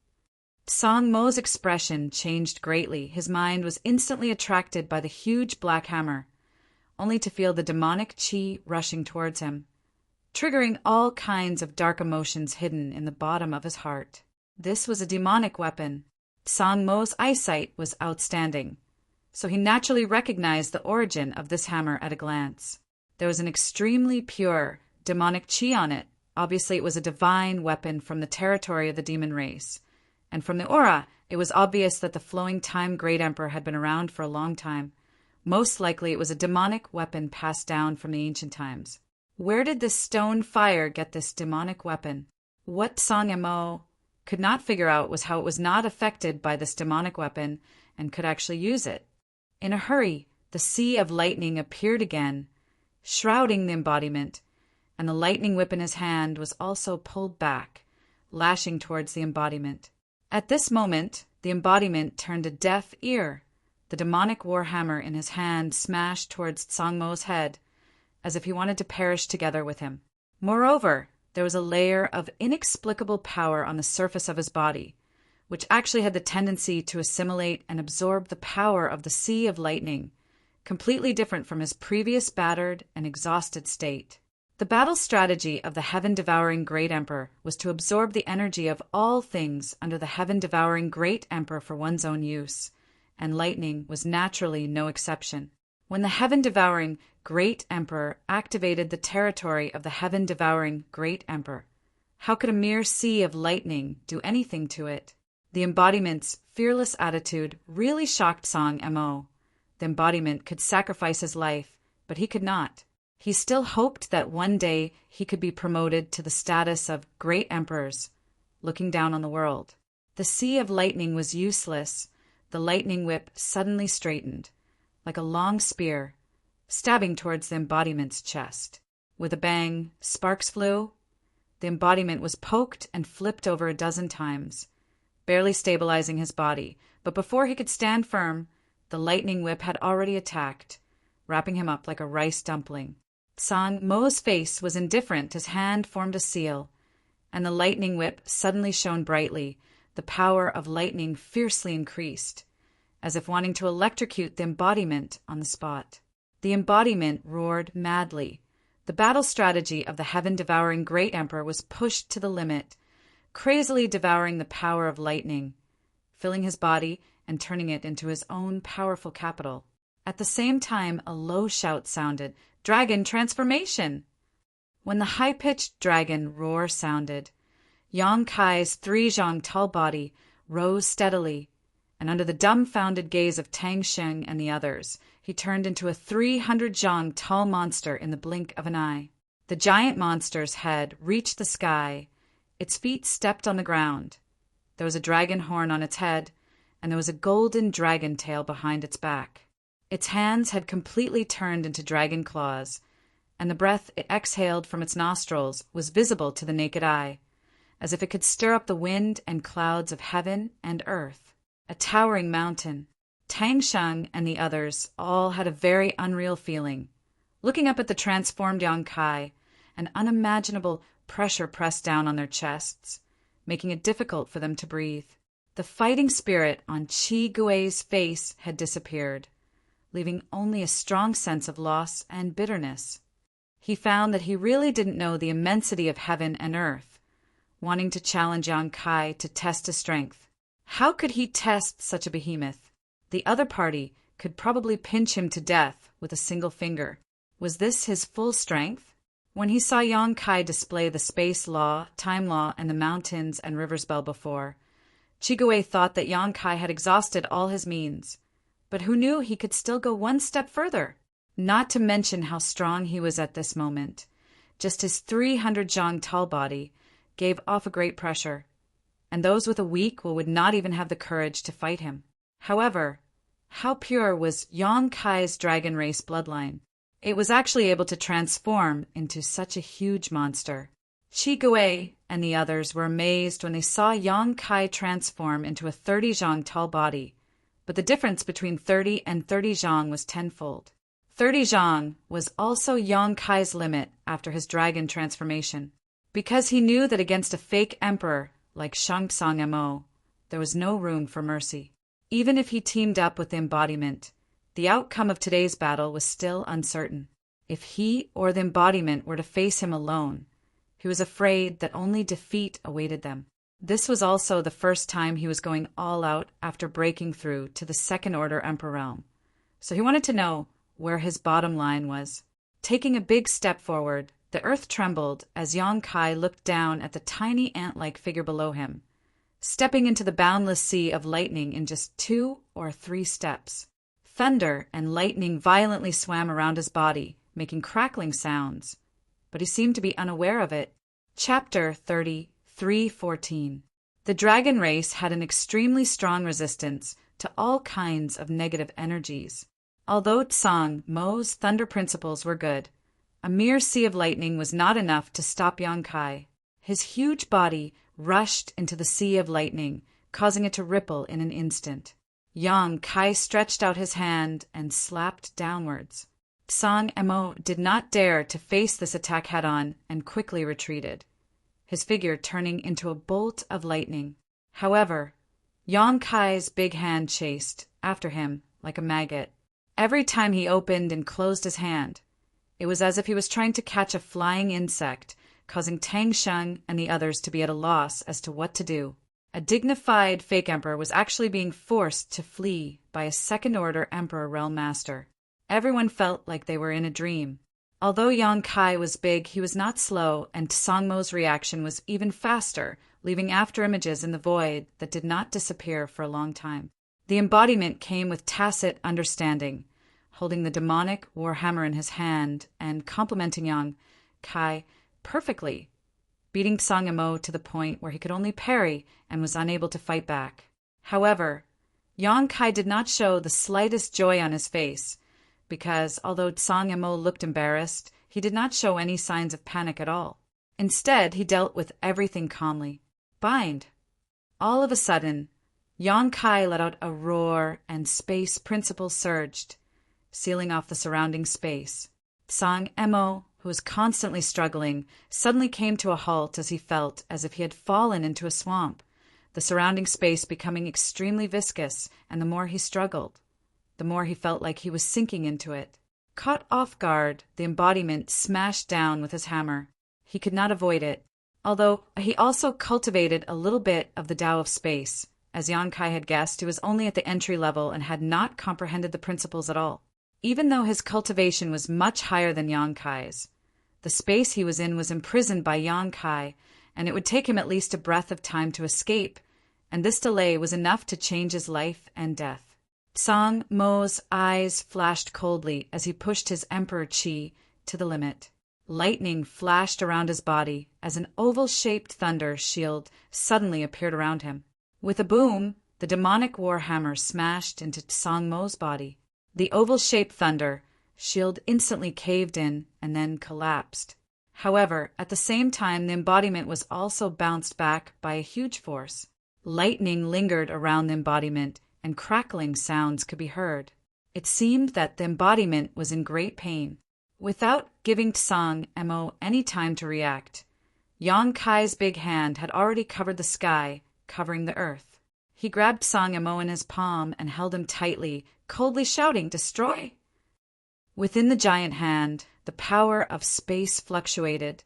Tsang Mo's expression changed greatly. His mind was instantly attracted by the huge black hammer, only to feel the demonic qi rushing towards him, triggering all kinds of dark emotions hidden in the bottom of his heart. This was a demonic weapon. Tsang Mo's eyesight was outstanding, so he naturally recognized the origin of this hammer at a glance. There was an extremely pure, demonic chi on it. Obviously, it was a divine weapon from the territory of the demon race. And from the aura, it was obvious that the flowing time Great Emperor had been around for a long time. Most likely, it was a demonic weapon passed down from the ancient times. Where did this stone fire get this demonic weapon? What Song Mo could not figure out was how it was not affected by this demonic weapon and could actually use it. In a hurry, the sea of lightning appeared again, shrouding the embodiment, and the lightning whip in his hand was also pulled back, lashing towards the embodiment. At this moment, the embodiment turned a deaf ear. The demonic warhammer in his hand smashed towards Sangmo's head, as if he wanted to perish together with him. Moreover, there was a layer of inexplicable power on the surface of his body, which actually had the tendency to assimilate and absorb the power of the sea of lightning, completely different from his previous battered and exhausted state. The battle strategy of the heaven-devouring Great Emperor was to absorb the energy of all things under the heaven-devouring Great Emperor for one's own use, and lightning was naturally no exception. When the heaven-devouring Great Emperor activated the territory of the heaven-devouring Great Emperor, how could a mere sea of lightning do anything to it? The embodiment's fearless attitude really shocked Song Mo. The embodiment could sacrifice his life, but he could not. He still hoped that one day he could be promoted to the status of great emperors, looking down on the world. The sea of lightning was useless. The lightning whip suddenly straightened, like a long spear, stabbing towards the embodiment's chest. With a bang, sparks flew. The embodiment was poked and flipped over a dozen times, barely stabilizing his body, but before he could stand firm, the lightning whip had already attacked, wrapping him up like a rice dumpling. Song Mo's face was indifferent. His hand formed a seal, and the lightning whip suddenly shone brightly. The power of lightning fiercely increased, as if wanting to electrocute the embodiment on the spot. The embodiment roared madly. The battle strategy of the heaven-devouring Great Emperor was pushed to the limit, crazily devouring the power of lightning, filling his body and turning it into his own powerful capital. At the same time, a low shout sounded, "Dragon transformation!" When the high-pitched dragon roar sounded, Yang Kai's 3 zhang tall body rose steadily, and under the dumbfounded gaze of Tang Sheng and the others, he turned into a 300 zhang tall monster in the blink of an eye. The giant monster's head reached the sky. Its feet stepped on the ground. There was a dragon horn on its head, and there was a golden dragon tail behind its back. Its hands had completely turned into dragon claws, and the breath it exhaled from its nostrils was visible to the naked eye, as if it could stir up the wind and clouds of heaven and earth. A towering mountain. Tang Sheng and the others all had a very unreal feeling. Looking up at the transformed Yang Kai, an unimaginable pressure pressed down on their chests, making it difficult for them to breathe. The fighting spirit on Qi Gui's face had disappeared, leaving only a strong sense of loss and bitterness. He found that he really didn't know the immensity of heaven and earth, wanting to challenge Yang Kai to test his strength. How could he test such a behemoth? The other party could probably pinch him to death with a single finger. Was this his full strength? When he saw Yang Kai display the space law, time law, and the mountains and rivers spell before, Qi Gui thought that Yang Kai had exhausted all his means. But who knew he could still go one step further? Not to mention how strong he was at this moment. Just his 300 zhang tall body gave off a great pressure, and those with a weak will would not even have the courage to fight him. However, how pure was Yang Kai's dragon race bloodline? It was actually able to transform into such a huge monster. Qi Gui and the others were amazed when they saw Yang Kai transform into a 30 zhang tall body, but the difference between 30 and 30 zhang was tenfold. 30 zhang was also Yang Kai's limit after his dragon transformation, because he knew that against a fake emperor like Shang Tsung Mo, there was no room for mercy. Even if he teamed up with the embodiment, the outcome of today's battle was still uncertain. If he or the embodiment were to face him alone, he was afraid that only defeat awaited them. This was also the first time he was going all out after breaking through to the Second Order Emperor realm, so he wanted to know where his bottom line was. Taking a big step forward, the earth trembled as Yang Kai looked down at the tiny ant-like figure below him, stepping into the boundless sea of lightning in just 2 or 3 steps. Thunder and lightning violently swam around his body, making crackling sounds, but he seemed to be unaware of it. Chapter 33:14. The dragon race had an extremely strong resistance to all kinds of negative energies. Although Tsang Mo's thunder principles were good, a mere sea of lightning was not enough to stop Yang Kai. His huge body rushed into the sea of lightning, causing it to ripple in an instant. Yang Kai stretched out his hand and slapped downwards. Tsang Mo did not dare to face this attack head-on and quickly retreated, his figure turning into a bolt of lightning. However, Yang Kai's big hand chased after him like a maggot. Every time he opened and closed his hand, it was as if he was trying to catch a flying insect, causing Tang Sheng and the others to be at a loss as to what to do. A dignified fake emperor was actually being forced to flee by a second-order emperor realm master. Everyone felt like they were in a dream. Although Yang Kai was big, he was not slow, and Tsang Mo's reaction was even faster, leaving after images in the void that did not disappear for a long time. The embodiment came with tacit understanding, holding the demonic warhammer in his hand and complimenting Yang Kai perfectly, beating Tsang Mo to the point where he could only parry and was unable to fight back. However, Yang Kai did not show the slightest joy on his face, because although Tsang Mo looked embarrassed, he did not show any signs of panic at all. Instead, he dealt with everything calmly. Bind. All of a sudden, Yang Kai let out a roar and space principle surged, sealing off the surrounding space. Tsang Mo, who was constantly struggling, suddenly came to a halt as he felt as if he had fallen into a swamp, the surrounding space becoming extremely viscous, and the more he struggled, the more he felt like he was sinking into it. Caught off guard, the embodiment smashed down with his hammer. He could not avoid it, although he also cultivated a little bit of the Tao of space. As Yang Kai had guessed, he was only at the entry level and had not comprehended the principles at all. Even though his cultivation was much higher than Yang Kai's, the space he was in was imprisoned by Yang Kai, and it would take him at least a breath of time to escape, and this delay was enough to change his life and death. Tsang Mo's eyes flashed coldly as he pushed his Emperor Qi to the limit. Lightning flashed around his body as an oval-shaped thunder shield suddenly appeared around him. With a boom, the demonic warhammer smashed into Tsang Mo's body. The oval-shaped thunder shield instantly caved in and then collapsed. However, at the same time, the embodiment was also bounced back by a huge force. Lightning lingered around the embodiment, and crackling sounds could be heard. It seemed that the embodiment was in great pain. Without giving Tsang Mo any time to react, Yang Kai's big hand had already covered the sky, covering the earth. He grabbed Tsang Mo in his palm and held him tightly, coldly shouting, "Destroy!" Within the giant hand, the power of space fluctuated,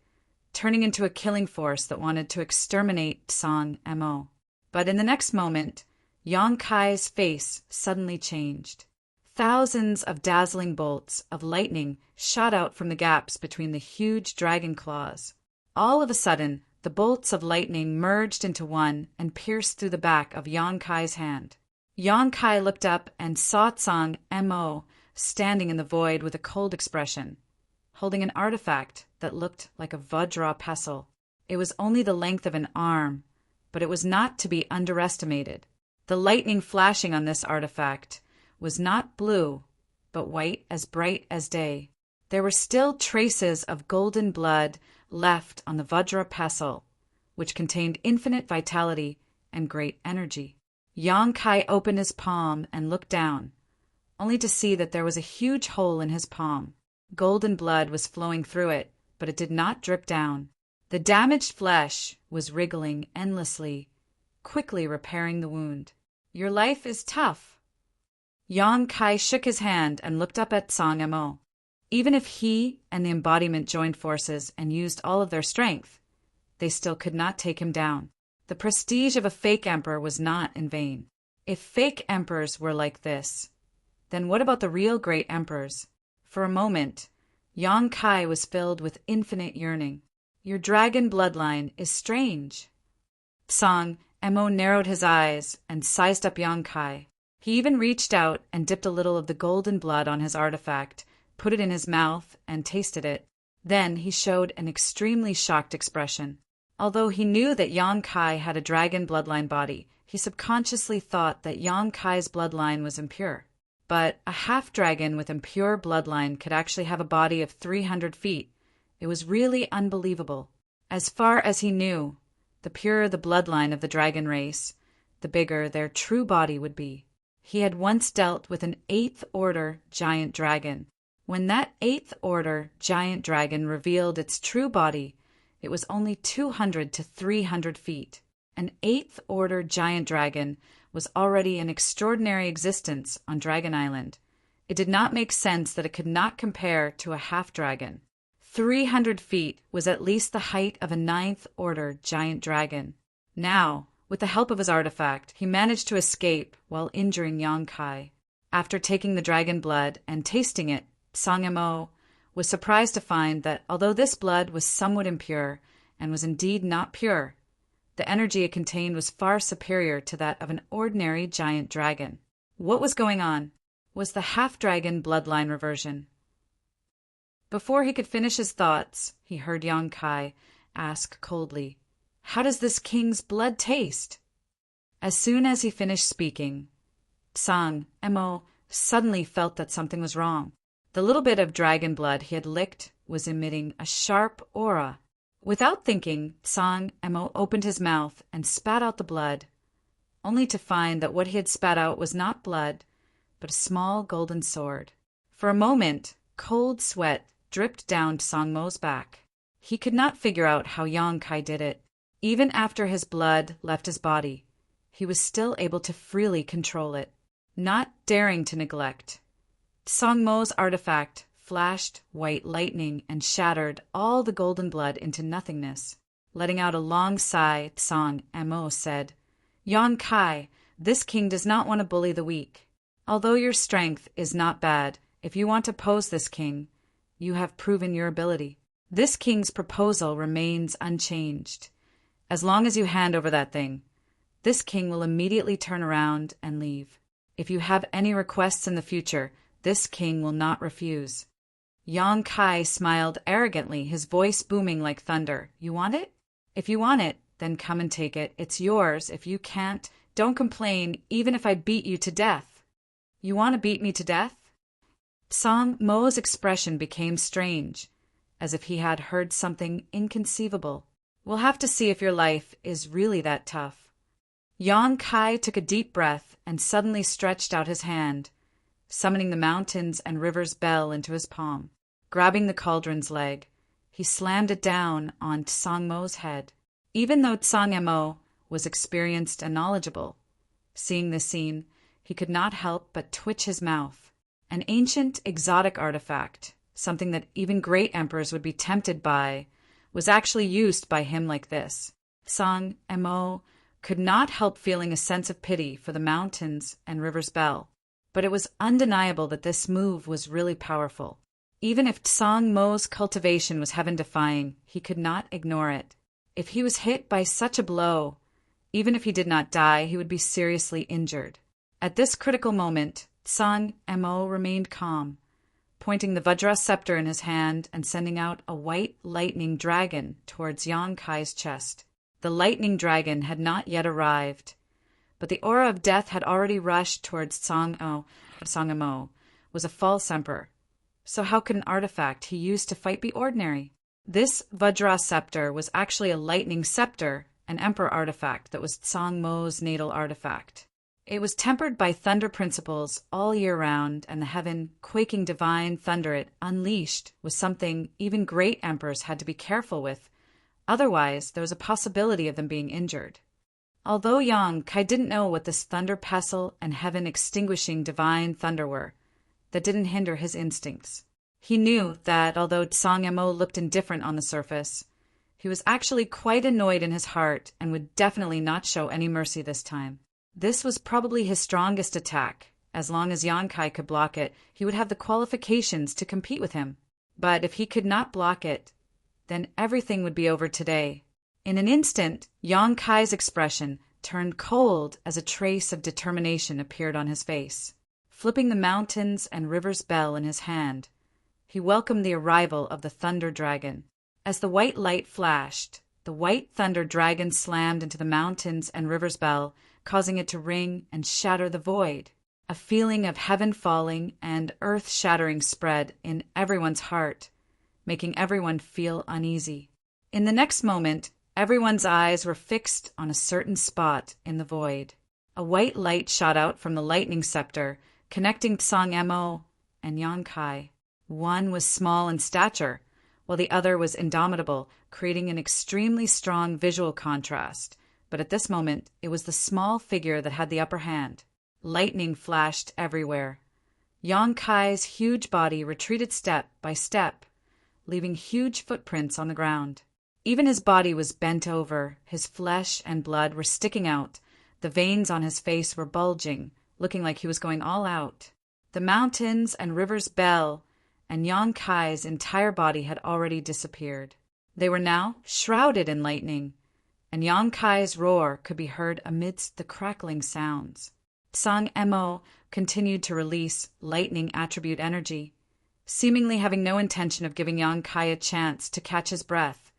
turning into a killing force that wanted to exterminate Tsang Mo. But in the next moment, Yang Kai's face suddenly changed. Thousands of dazzling bolts of lightning shot out from the gaps between the huge dragon claws. All of a sudden, the bolts of lightning merged into one and pierced through the back of Yang Kai's hand. Yang Kai looked up and saw Tsang Mo standing in the void with a cold expression, holding an artifact that looked like a Vajra pestle. It was only the length of an arm, but it was not to be underestimated. The lightning flashing on this artifact was not blue, but white as bright as day. There were still traces of golden blood left on the Vajra pestle, which contained infinite vitality and great energy. Yang Kai opened his palm and looked down, only to see that there was a huge hole in his palm. Golden blood was flowing through it, but it did not drip down. The damaged flesh was wriggling endlessly, quickly repairing the wound. "Your life is tough." Yang Kai shook his hand and looked up at Tsang Mo. Even if he and the embodiment joined forces and used all of their strength, they still could not take him down. The prestige of a fake emperor was not in vain. If fake emperors were like this, then what about the real great emperors? For a moment, Yang Kai was filled with infinite yearning. Your dragon bloodline is strange. Song Mo narrowed his eyes and sized up Yang Kai. He even reached out and dipped a little of the golden blood on his artifact, put it in his mouth, and tasted it. Then he showed an extremely shocked expression. Although he knew that Yang Kai had a dragon bloodline body, he subconsciously thought that Yang Kai's bloodline was impure. But a half-dragon with impure bloodline could actually have a body of 300 feet. It was really unbelievable. As far as he knew, the purer the bloodline of the dragon race, the bigger their true body would be. He had once dealt with an 8th Order giant dragon. When that 8th Order giant dragon revealed its true body, it was only 200 to 300 feet. An 8th Order giant dragon was already an extraordinary existence on Dragon Island. It did not make sense that it could not compare to a half-dragon. 300 feet was at least the height of a 9th Order giant dragon. Now, with the help of his artifact, he managed to escape while injuring Yang Kai. After taking the dragon blood and tasting it, Song Mo was surprised to find that although this blood was somewhat impure and was indeed not pure, the energy it contained was far superior to that of an ordinary giant dragon. What was going on? Was the half-dragon bloodline reversion? Before he could finish his thoughts, he heard Yang Kai ask coldly, "How does this king's blood taste?" As soon as he finished speaking, Song Mo suddenly felt that something was wrong. The little bit of dragon blood he had licked was emitting a sharp aura. Without thinking, Song Mo opened his mouth and spat out the blood, only to find that what he had spat out was not blood, but a small golden sword. For a moment, cold sweat dripped down Song Mo's back. He could not figure out how Yang Kai did it. Even after his blood left his body, he was still able to freely control it, not daring to neglect. Song Mo's artifact flashed white lightning and shattered all the golden blood into nothingness. Letting out a long sigh, Song Mo said, "Yang Kai, this king does not want to bully the weak. Although your strength is not bad, if you want to pose this king, you have proven your ability. This king's proposal remains unchanged. As long as you hand over that thing, this king will immediately turn around and leave. If you have any requests in the future, this king will not refuse." Yang Kai smiled arrogantly, his voice booming like thunder. "You want it? If you want it, then come and take it. It's yours. If you can't, don't complain, even if I beat you to death." "You want to beat me to death?" Song Mo's expression became strange, as if he had heard something inconceivable. "We'll have to see if your life is really that tough." Yang Kai took a deep breath and suddenly stretched out his hand, summoning the mountains and rivers bell into his palm. Grabbing the cauldron's leg, he slammed it down on Song Mo's head. Even though Song Mo was experienced and knowledgeable, seeing this scene, he could not help but twitch his mouth. An ancient exotic artifact, something that even great emperors would be tempted by, was actually used by him like this. Song Mo could not help feeling a sense of pity for the mountains and rivers bell. But it was undeniable that this move was really powerful. Even if Song Mo's cultivation was heaven-defying, he could not ignore it. If he was hit by such a blow, even if he did not die, he would be seriously injured. At this critical moment, Song Mo remained calm, pointing the Vajra scepter in his hand and sending out a white lightning dragon towards Yang Kai's chest. The lightning dragon had not yet arrived, but the aura of death had already rushed towards Song Mo was a false emperor. So how could an artifact he used to fight be ordinary? This Vajra scepter was actually a lightning scepter, an emperor artifact that was Song Mo's natal artifact. It was tempered by thunder principles all year round, and the heaven-quaking divine thunder it unleashed was something even great emperors had to be careful with. Otherwise, there was a possibility of them being injured. Although Yang Kai didn't know what this thunder pestle and heaven-extinguishing divine thunder were, that didn't hinder his instincts. He knew that although Song Mo looked indifferent on the surface, he was actually quite annoyed in his heart and would definitely not show any mercy this time. This was probably his strongest attack. As long as Yang Kai could block it, he would have the qualifications to compete with him. But if he could not block it, then everything would be over today. In an instant, Yang Kai's expression turned cold as a trace of determination appeared on his face. Flipping the mountains and river's bell in his hand, he welcomed the arrival of the Thunder Dragon. As the white light flashed, the white Thunder Dragon slammed into the mountains and river's bell, causing it to ring and shatter the void. A feeling of heaven falling and earth shattering spread in everyone's heart, making everyone feel uneasy. In the next moment, everyone's eyes were fixed on a certain spot in the void. A white light shot out from the lightning scepter, connecting Tsang Mo and Yang Kai. One was small in stature, while the other was indomitable, creating an extremely strong visual contrast. But at this moment, it was the small figure that had the upper hand. Lightning flashed everywhere. Yang Kai's huge body retreated step by step, leaving huge footprints on the ground. Even his body was bent over, his flesh and blood were sticking out, the veins on his face were bulging, looking like he was going all out. The mountains and river's bell and Yang Kai's entire body had already disappeared. They were now shrouded in lightning, and Yang Kai's roar could be heard amidst the crackling sounds. Tsang Mo continued to release lightning attribute energy, seemingly having no intention of giving Yang Kai a chance to catch his breath,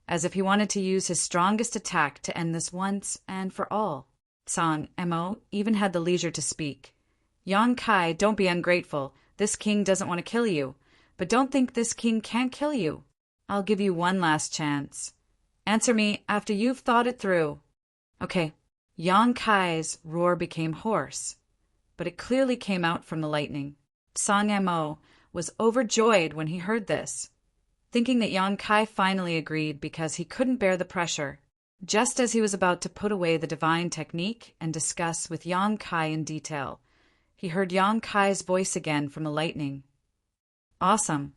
as if he wanted to use his strongest attack to end this once and for all. Tsang Mo even had the leisure to speak. Yang Kai, don't be ungrateful. This king doesn't want to kill you, but don't think this king can't kill you. I'll give you one last chance. Answer me after you've thought it through. Okay. Yang Kai's roar became hoarse, but it clearly came out from the lightning. Tsang Mo was overjoyed when he heard this, thinking that Yang Kai finally agreed because he couldn't bear the pressure. Just as he was about to put away the divine technique and discuss with Yang Kai in detail, he heard Yang Kai's voice again from the lightning. Awesome.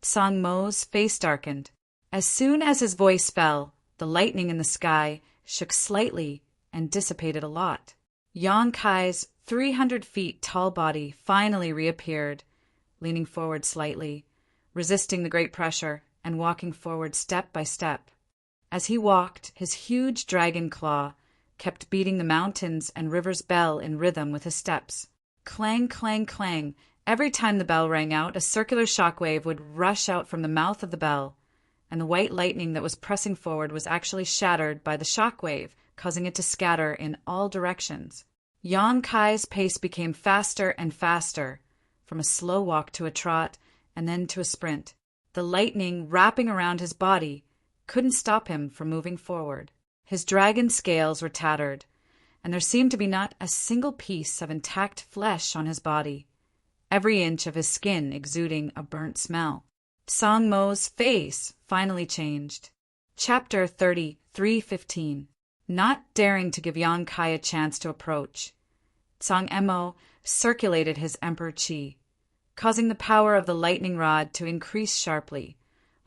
Tsang Mo's face darkened. As soon as his voice fell, the lightning in the sky shook slightly and dissipated a lot. Yang Kai's 300 feet tall body finally reappeared, leaning forward slightly, resisting the great pressure, and walking forward step by step. As he walked, his huge dragon claw kept beating the mountains and river's bell in rhythm with his steps. Clang, clang, clang. Every time the bell rang out, a circular shockwave would rush out from the mouth of the bell, and the white lightning that was pressing forward was actually shattered by the shockwave, causing it to scatter in all directions. Yang Kai's pace became faster and faster, from a slow walk to a trot, and then to a sprint. The lightning wrapping around his body couldn't stop him from moving forward. His dragon scales were tattered, and there seemed to be not a single piece of intact flesh on his body, every inch of his skin exuding a burnt smell. Tsang Mo's face finally changed. Chapter 33:15. Not daring to give Yang Kai a chance to approach, Tsang Mo circulated his Emperor Qi, causing the power of the lightning rod to increase sharply,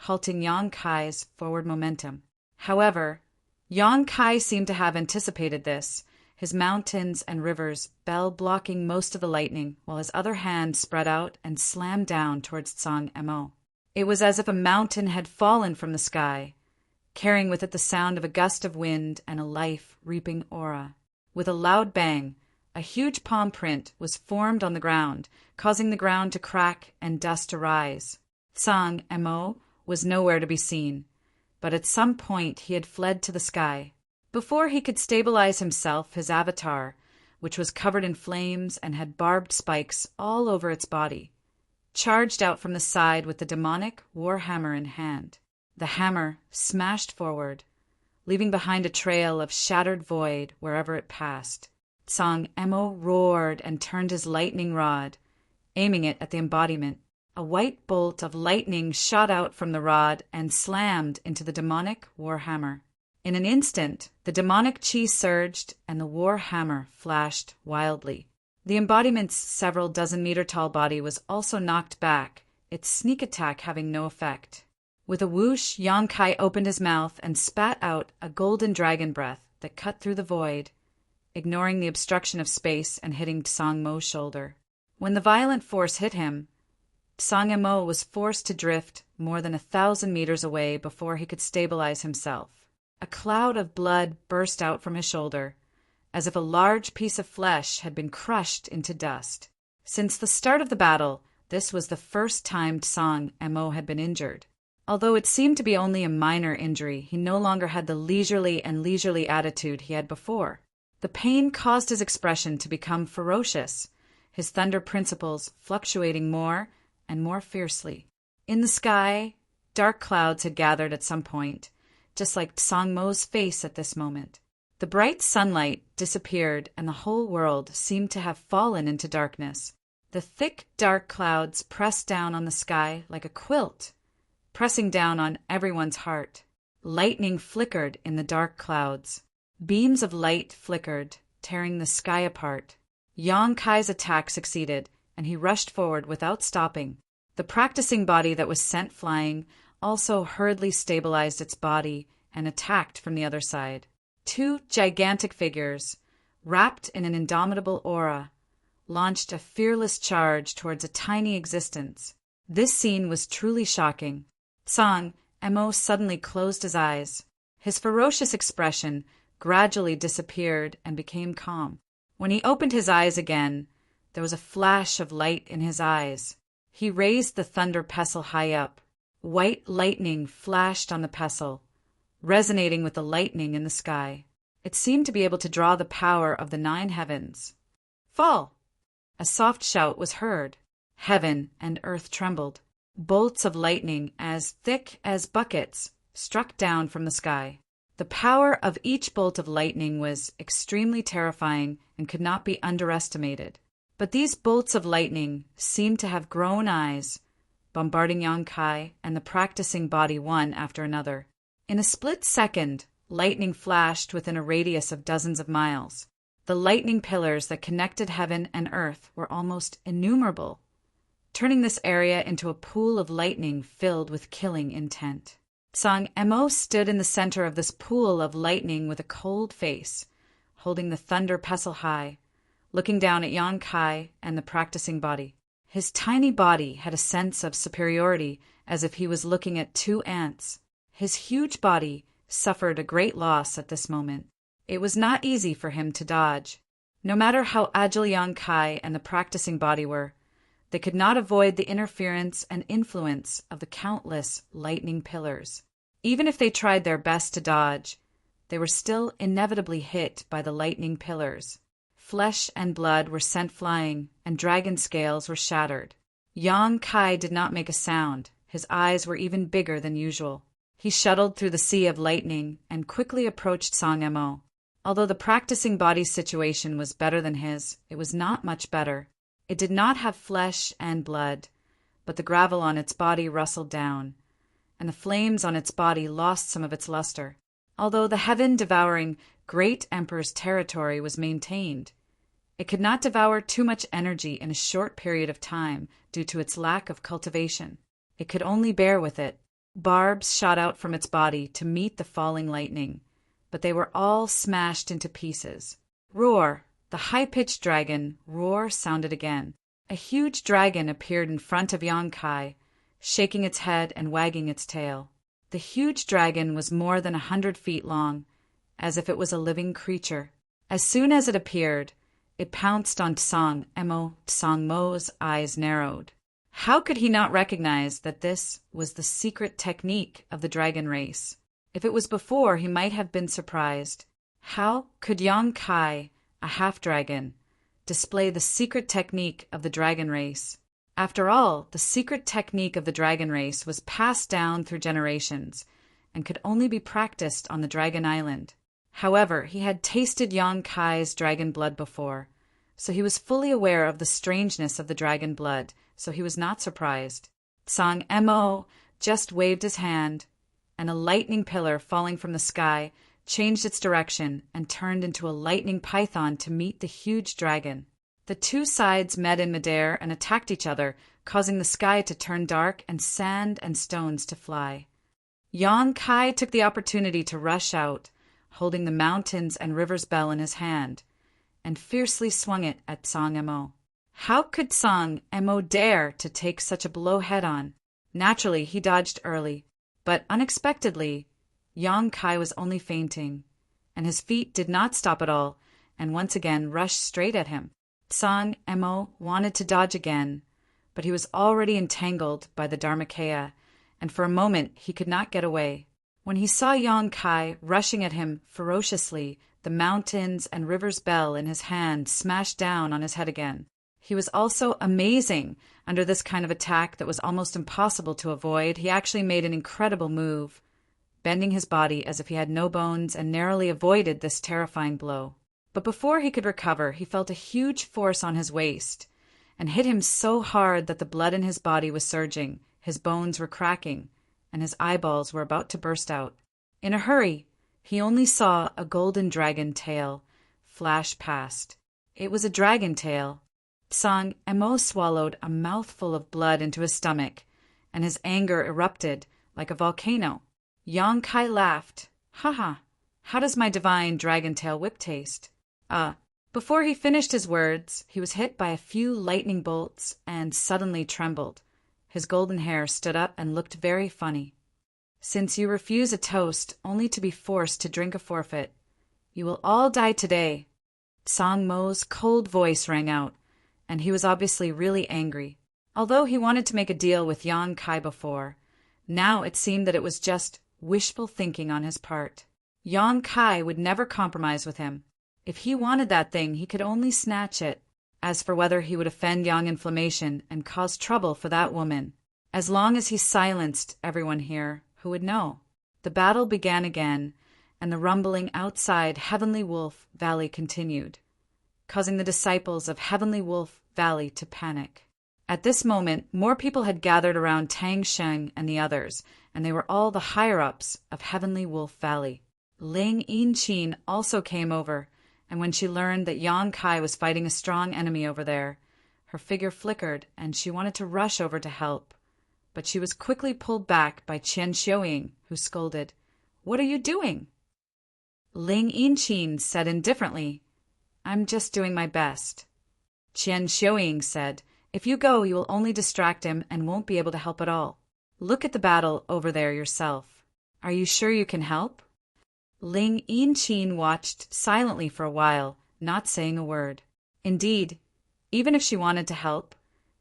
halting Yang Kai's forward momentum. However, Yang Kai seemed to have anticipated this, his mountains and rivers bell blocking most of the lightning, while his other hand spread out and slammed down towards Tsang Mo. It was as if a mountain had fallen from the sky, carrying with it the sound of a gust of wind and a life-reaping aura. With a loud bang, a huge palm print was formed on the ground, causing the ground to crack and dust to rise. Tsang Mo was nowhere to be seen, but at some point he had fled to the sky. Before he could stabilize himself, his avatar, which was covered in flames and had barbed spikes all over its body, charged out from the side with the demonic war hammer in hand. The hammer smashed forward, leaving behind a trail of shattered void wherever it passed. Tsang Mo roared and turned his lightning rod, aiming it at the embodiment. A white bolt of lightning shot out from the rod and slammed into the demonic war hammer. In an instant, the demonic chi surged and the war hammer flashed wildly. The embodiment's several dozen-meter-tall body was also knocked back, its sneak attack having no effect. With a whoosh, Yang Kai opened his mouth and spat out a golden dragon breath that cut through the void, ignoring the obstruction of space and hitting Tsang Mo's shoulder. When the violent force hit him, Sang Mo was forced to drift more than 1,000 meters away before he could stabilize himself. A cloud of blood burst out from his shoulder, as if a large piece of flesh had been crushed into dust. Since the start of the battle, this was the first time Sang Mo had been injured. Although it seemed to be only a minor injury, he no longer had the leisurely attitude he had before. The pain caused his expression to become ferocious, his thunder principles fluctuating more and more fiercely. In the sky, dark clouds had gathered at some point, just like Sang Mo's face at this moment. The bright sunlight disappeared and the whole world seemed to have fallen into darkness. The thick, dark clouds pressed down on the sky like a quilt, pressing down on everyone's heart. Lightning flickered in the dark clouds. Beams of light flickered, tearing the sky apart. Yang Kai's attack succeeded, and he rushed forward without stopping. The practicing body that was sent flying also hurriedly stabilized its body and attacked from the other side. Two gigantic figures, wrapped in an indomitable aura, launched a fearless charge towards a tiny existence. This scene was truly shocking. Sang Mo suddenly closed his eyes. His ferocious expression gradually disappeared and became calm. When he opened his eyes again, there was a flash of light in his eyes. He raised the thunder pestle high up. White lightning flashed on the pestle, resonating with the lightning in the sky. It seemed to be able to draw the power of the 9 heavens. "Fall!" A soft shout was heard. Heaven and earth trembled. Bolts of lightning, as thick as buckets, struck down from the sky. The power of each bolt of lightning was extremely terrifying and could not be underestimated. But these bolts of lightning seemed to have grown eyes, bombarding Yang Kai and the practicing body one after another. In a split second, lightning flashed within a radius of dozens of miles. The lightning pillars that connected heaven and earth were almost innumerable, turning this area into a pool of lightning filled with killing intent. Sang Mo stood in the center of this pool of lightning with a cold face, holding the thunder pestle high, looking down at Yang Kai and the practicing body. His tiny body had a sense of superiority, as if he was looking at 2 ants. His huge body suffered a great loss at this moment. It was not easy for him to dodge. No matter how agile Yang Kai and the practicing body were, they could not avoid the interference and influence of the countless lightning pillars. Even if they tried their best to dodge, they were still inevitably hit by the lightning pillars. Flesh and blood were sent flying, and dragon scales were shattered. Yang Kai did not make a sound. His eyes were even bigger than usual. He shuttled through the sea of lightning and quickly approached Sang Mo. Although the practicing body's situation was better than his, it was not much better. It did not have flesh and blood, but the gravel on its body rustled down, and the flames on its body lost some of its luster. Although the heaven-devouring great emperor's territory was maintained, it could not devour too much energy in a short period of time due to its lack of cultivation. It could only bear with it. Barbs shot out from its body to meet the falling lightning, but they were all smashed into pieces. Roar! The high-pitched dragon roar sounded again. A huge dragon appeared in front of Yang Kai, shaking its head and wagging its tail. The huge dragon was more than 100 feet long, as if it was a living creature. As soon as it appeared, it pounced on Sang Mo. Sang Mo's eyes narrowed. How could he not recognize that this was the secret technique of the dragon race? If it was before, he might have been surprised. How could Yang Kai, a half-dragon, display the secret technique of the dragon race? After all, the secret technique of the dragon race was passed down through generations and could only be practiced on the Dragon Island. However, he had tasted Yang Kai's dragon blood before, so he was fully aware of the strangeness of the dragon blood, so he was not surprised. Sang Mo just waved his hand, and a lightning pillar falling from the sky changed its direction and turned into a lightning python to meet the huge dragon. The two sides met in midair and attacked each other, causing the sky to turn dark and sand and stones to fly. Yang Kai took the opportunity to rush out, holding the mountains and river's bell in his hand, and fiercely swung it at Sang Mo. How could Song Mo dare to take such a blow head-on? Naturally, he dodged early, but unexpectedly, Yang Kai was only feinting, and his feet did not stop at all, and once again rushed straight at him. Song Mo wanted to dodge again, but he was already entangled by the Dharmakaya, and for a moment he could not get away. When he saw Yang Kai rushing at him ferociously, the mountains and rivers bell in his hand smashed down on his head again. He was also amazing. Under this kind of attack that was almost impossible to avoid, he actually made an incredible move, bending his body as if he had no bones, and narrowly avoided this terrifying blow. But before he could recover, he felt a huge force on his waist, and hit him so hard that the blood in his body was surging, his bones were cracking, and his eyeballs were about to burst out. In a hurry, he only saw a golden dragon tail flash past. It was a dragon tail. Song Mo swallowed a mouthful of blood into his stomach, and his anger erupted like a volcano. Yang Kai laughed. "Ha! How does my divine dragon tail whip taste?" Before he finished his words, he was hit by a few lightning bolts and suddenly trembled. His golden hair stood up and looked very funny. "Since you refuse a toast only to be forced to drink a forfeit, you will all die today." Song Mo's cold voice rang out, and he was obviously really angry. Although he wanted to make a deal with Yang Kai before, now it seemed that it was just wishful thinking on his part. Yang Kai would never compromise with him. If he wanted that thing, he could only snatch it. As for whether he would offend Yang Inflammation and cause trouble for that woman, as long as he silenced everyone here, who would know? The battle began again, and the rumbling outside Heavenly Wolf Valley continued, causing the disciples of Heavenly Wolf Valley to panic. At this moment, more people had gathered around Tang Sheng and the others, and they were all the higher-ups of Heavenly Wolf Valley. Ling Yinchin also came over, and when she learned that Yang Kai was fighting a strong enemy over there, her figure flickered and she wanted to rush over to help. But she was quickly pulled back by Qian Xiuying, who scolded, "What are you doing?" Ling Yinchin said indifferently, "I'm just doing my best." Qian Xiuying said, "If you go, you will only distract him and won't be able to help at all. Look at the battle over there yourself. Are you sure you can help?" Ling Yinchin watched silently for a while, not saying a word. Indeed, even if she wanted to help,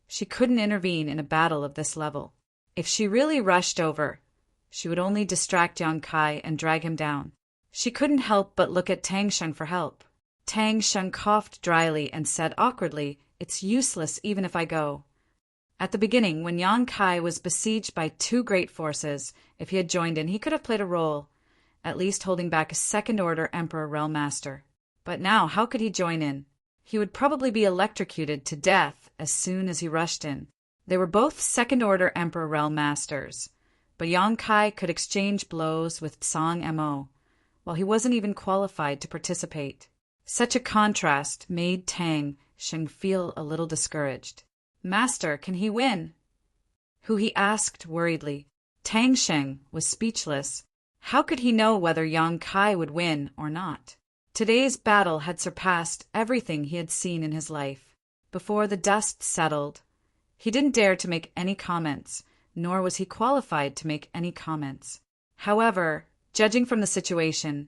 she couldn't intervene in a battle of this level. If she really rushed over, she would only distract Yang Kai and drag him down. She couldn't help but look at Tang Sheng for help. Tang Sheng coughed dryly and said awkwardly, "It's useless even if I go." At the beginning, when Yang Kai was besieged by two great forces, if he had joined in, he could have played a role, at least holding back a second-order Emperor Realm Master. But now, how could he join in? He would probably be electrocuted to death as soon as he rushed in. They were both second-order Emperor Realm Masters, but Yang Kai could exchange blows with Song Mo, while he wasn't even qualified to participate. Such a contrast made Tang Sheng feel a little discouraged. "Master, can he win?" Who he asked worriedly. Tang Sheng was speechless. How could he know whether Yang Kai would win or not? Today's battle had surpassed everything he had seen in his life. Before the dust settled, he didn't dare to make any comments, nor was he qualified to make any comments. However, judging from the situation,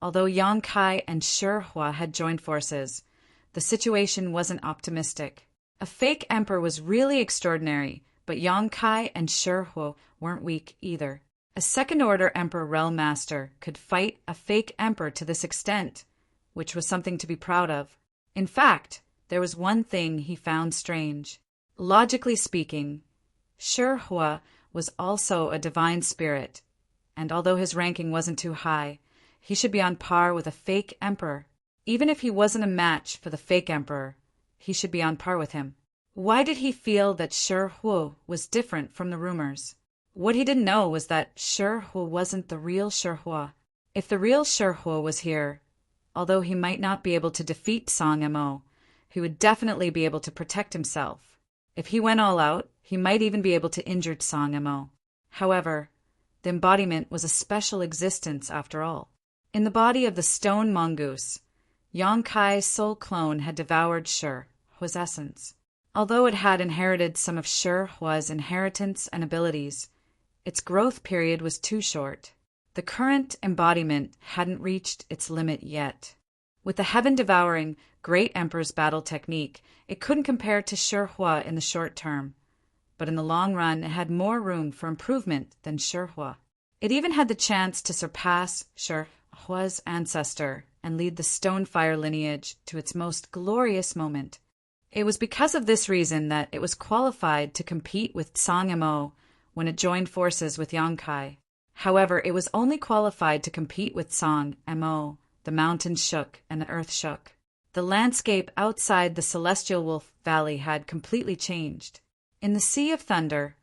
although Yang Kai and Shihua had joined forces, the situation wasn't optimistic. A fake emperor was really extraordinary, but Yang Kai and Shihua weren't weak either. A second-order Emperor Realm Master could fight a fake emperor to this extent, which was something to be proud of. In fact, there was one thing he found strange. Logically speaking, Shihua was also a divine spirit, and although his ranking wasn't too high, he should be on par with a fake emperor. Even if he wasn't a match for the fake emperor, he should be on par with him. Why did he feel that Shihua was different from the rumors? What he didn't know was that Shihua wasn't the real Shihua. If the real Shihua was here, although he might not be able to defeat Song Mo, he would definitely be able to protect himself. If he went all out, he might even be able to injure Song Mo. However, the embodiment was a special existence after all. In the body of the stone mongoose, Yang Kai's soul clone had devoured Shihua's essence. Although it had inherited some of Shi Hua's inheritance and abilities, its growth period was too short. The current embodiment hadn't reached its limit yet. With the heaven-devouring Great Emperor's battle technique, it couldn't compare to Shi Hua in the short term, but in the long run it had more room for improvement than Shi Hua. It even had the chance to surpass Shi Hua's ancestor and lead the Stonefire lineage to its most glorious moment. It was because of this reason that it was qualified to compete with Tsang Mo when it joined forces with Yangkai. However, it was only qualified to compete with Tsang Mo. The mountains shook and the earth shook. The landscape outside the Celestial Wolf Valley had completely changed. In the Sea of Thunder,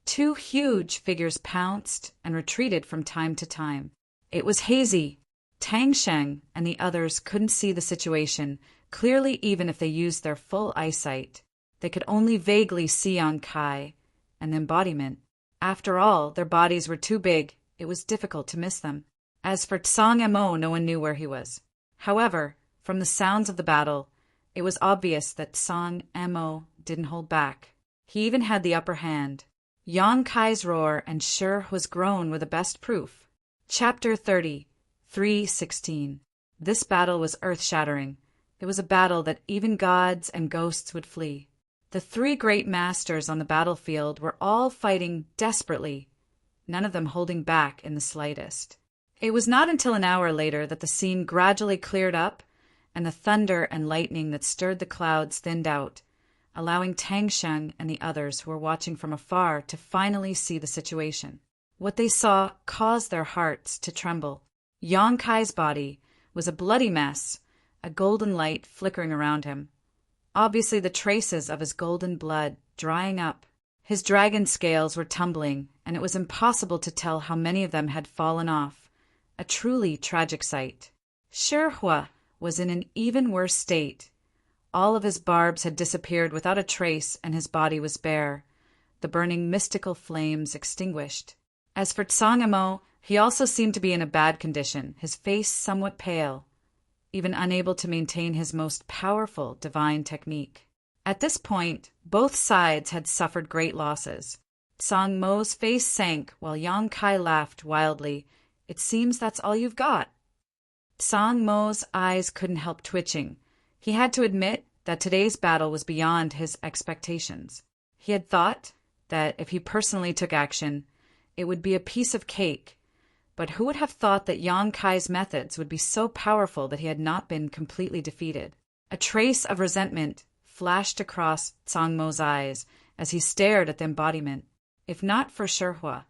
two huge figures pounced and retreated from time to time. It was hazy. Tang Sheng and the others couldn't see the situation clearly even if they used their full eyesight. They could only vaguely see Yangkai and the embodiment. After all, their bodies were too big. It was difficult to miss them. As for Tsang Mo, no one knew where he was. However, from the sounds of the battle, it was obvious that Tsang Mo didn't hold back. He even had the upper hand. Yangkai's roar and Shi Hua's groan were the best proof. Chapter 30, 3:16. This battle was earth-shattering. It was a battle that even gods and ghosts would flee. The three great masters on the battlefield were all fighting desperately, none of them holding back in the slightest. It was not until an hour later that the scene gradually cleared up and the thunder and lightning that stirred the clouds thinned out, allowing Tang Sheng and the others who were watching from afar to finally see the situation. What they saw caused their hearts to tremble. Yangkai's body was a bloody mess, a golden light flickering around him. Obviously the traces of his golden blood drying up. His dragon scales were tumbling, and it was impossible to tell how many of them had fallen off. A truly tragic sight. Shi Hua was in an even worse state. All of his barbs had disappeared without a trace, and his body was bare, the burning mystical flames extinguished. As for Tsang Mo, he also seemed to be in a bad condition, his face somewhat pale, even unable to maintain his most powerful divine technique. At this point, both sides had suffered great losses. Tsang Mo's face sank while Yangkai laughed wildly. "It seems that's all you've got." Tsang Mo's eyes couldn't help twitching. He had to admit that today's battle was beyond his expectations. He had thought that if he personally took action, it would be a piece of cake. But who would have thought that Yangkai's methods would be so powerful that he had not been completely defeated? A trace of resentment flashed across Tsang Mo's eyes as he stared at the embodiment. If not for Shi Hua,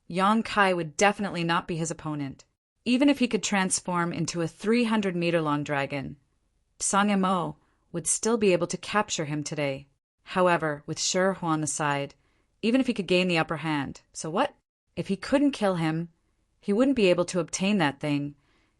Yangkai would definitely not be his opponent. Even if he could transform into a 300-meter-long dragon, Tsang Mo would still be able to capture him today. However, with Shi Hua on the side, even if he could gain the upper hand, so what? If he couldn't kill him, he wouldn't be able to obtain that thing,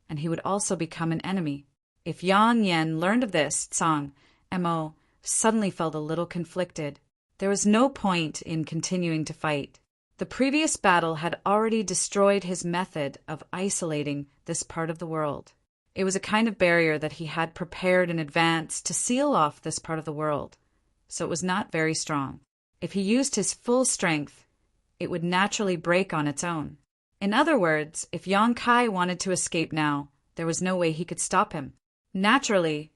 and he would also become an enemy. If Yang Yan learned of this, Tsang Mo suddenly felt a little conflicted. There was no point in continuing to fight. The previous battle had already destroyed his method of isolating this part of the world. It was a kind of barrier that he had prepared in advance to seal off this part of the world, so it was not very strong. If he used his full strength, it would naturally break on its own. In other words, if Yangkai wanted to escape now, there was no way he could stop him. Naturally,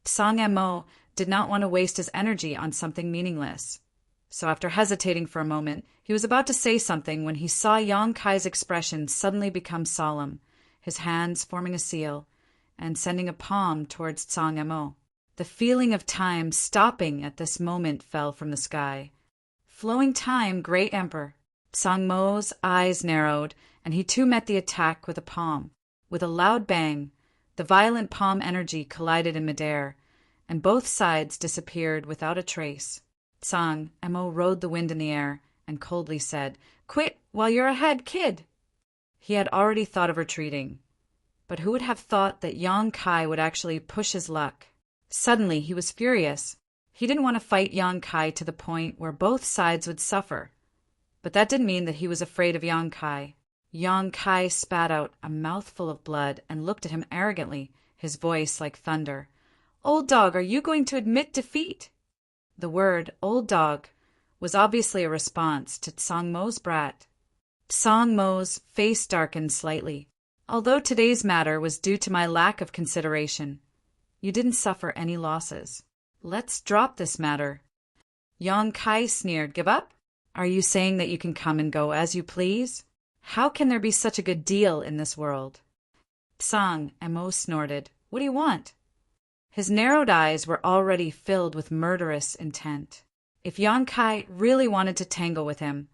Tsang Mo did not want to waste his energy on something meaningless. So after hesitating for a moment, he was about to say something when he saw Yangkai's expression suddenly become solemn, his hands forming a seal, and sending a palm towards Tsang Mo. The feeling of time stopping at this moment fell from the sky. Flowing time, Great Emperor. Tsang Mo's eyes narrowed, and he too met the attack with a palm. With a loud bang, the violent palm energy collided in midair, and both sides disappeared without a trace. Tsang Mo rode the wind in the air and coldly said, "Quit while you're ahead, kid." He had already thought of retreating, but who would have thought that Yangkai would actually push his luck? Suddenly he was furious. He didn't want to fight Yangkai to the point where both sides would suffer. But that didn't mean that he was afraid of Yangkai. Yangkai spat out a mouthful of blood and looked at him arrogantly, his voice like thunder. "Old dog, are you going to admit defeat?" The word old dog was obviously a response to Tsang Mo's brat. Tsang Mo's face darkened slightly. Although today's matter was due to my lack of consideration, you didn't suffer any losses. Let's drop this matter. Yang Kai sneered. Give up? Are you saying that you can come and go as you please? How can there be such a good deal in this world? Tsang Mo snorted. What do you want? His narrowed eyes were already filled with murderous intent. If Yang Kai really wanted to tangle with him,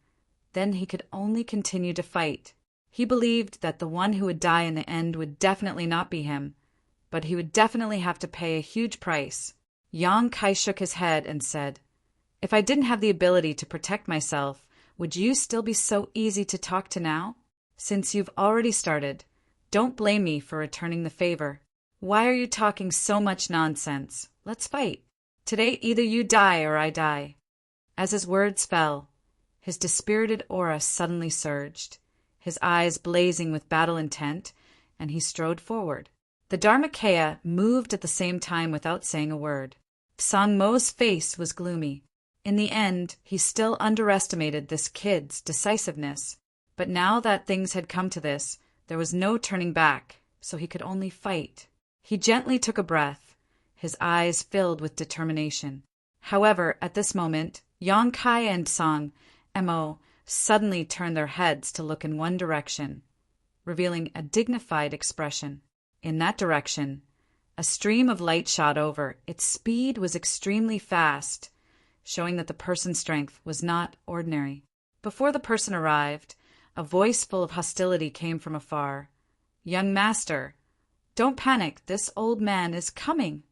then he could only continue to fight. He believed that the one who would die in the end would definitely not be him, but he would definitely have to pay a huge price. Yang Kai shook his head and said, If I didn't have the ability to protect myself, would you still be so easy to talk to now? Since you've already started, don't blame me for returning the favor. Why are you talking so much nonsense? Let's fight. Today either you die or I die. As his words fell, his dispirited aura suddenly surged, his eyes blazing with battle intent, and he strode forward. The Dharmakaya moved at the same time without saying a word. Tsang Mo's face was gloomy. In the end, he still underestimated this kid's decisiveness. But now that things had come to this, there was no turning back, so he could only fight. He gently took a breath, his eyes filled with determination. However, at this moment, Yang Kai and Tsang Mo suddenly turned their heads to look in one direction, revealing a dignified expression. In that direction, a stream of light shot over. Its speed was extremely fast, showing that the person's strength was not ordinary. Before the person arrived, a voice full of hostility came from afar. Young master, don't panic, this old man is coming.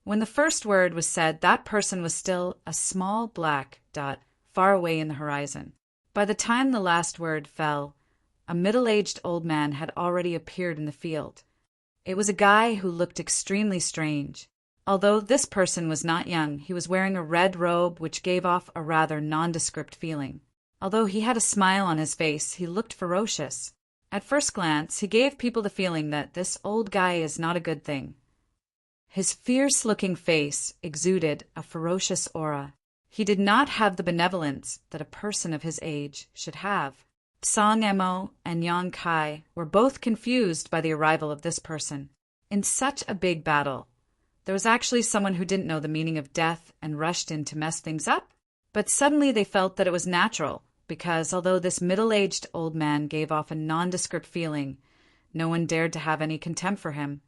When the first word was said, that person was still a small black dot far away in the horizon. By the time the last word fell, a middle-aged old man had already appeared in the field. It was a guy who looked extremely strange. Although this person was not young, he was wearing a red robe which gave off a rather nondescript feeling. Although he had a smile on his face, he looked ferocious. At first glance, he gave people the feeling that this old guy is not a good thing. His fierce-looking face exuded a ferocious aura. He did not have the benevolence that a person of his age should have. Tsang Mo and Yang Kai were both confused by the arrival of this person. In such a big battle, there was actually someone who didn't know the meaning of death and rushed in to mess things up. But suddenly they felt that it was natural, because although this middle-aged old man gave off a nondescript feeling, no one dared to have any contempt for him.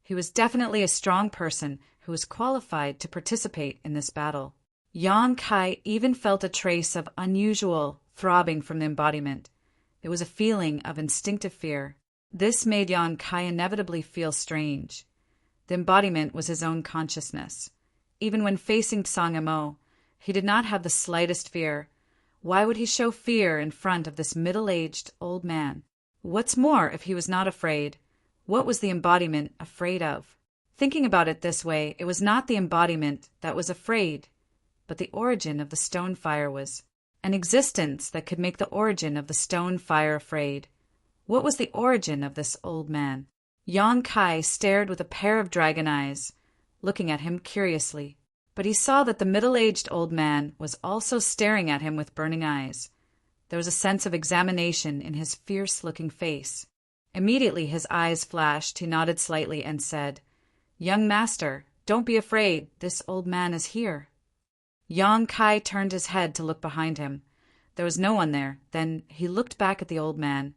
He was definitely a strong person who was qualified to participate in this battle. Yang Kai even felt a trace of unusual throbbing from the embodiment. It was a feeling of instinctive fear. This made Yang Kai inevitably feel strange. The embodiment was his own consciousness. Even when facing Tsang Mo, he did not have the slightest fear. Why would he show fear in front of this middle-aged old man? What's more, if he was not afraid, what was the embodiment afraid of? Thinking about it this way, it was not the embodiment that was afraid, but the origin of the stone fire was. An existence that could make the origin of the stone fire afraid. What was the origin of this old man? Yang Kai stared with a pair of dragon eyes, looking at him curiously. But he saw that the middle-aged old man was also staring at him with burning eyes. There was a sense of examination in his fierce-looking face. Immediately his eyes flashed, he nodded slightly and said, "Young master, don't be afraid, this old man is here." Yang Kai turned his head to look behind him. There was no one there. Then he looked back at the old man,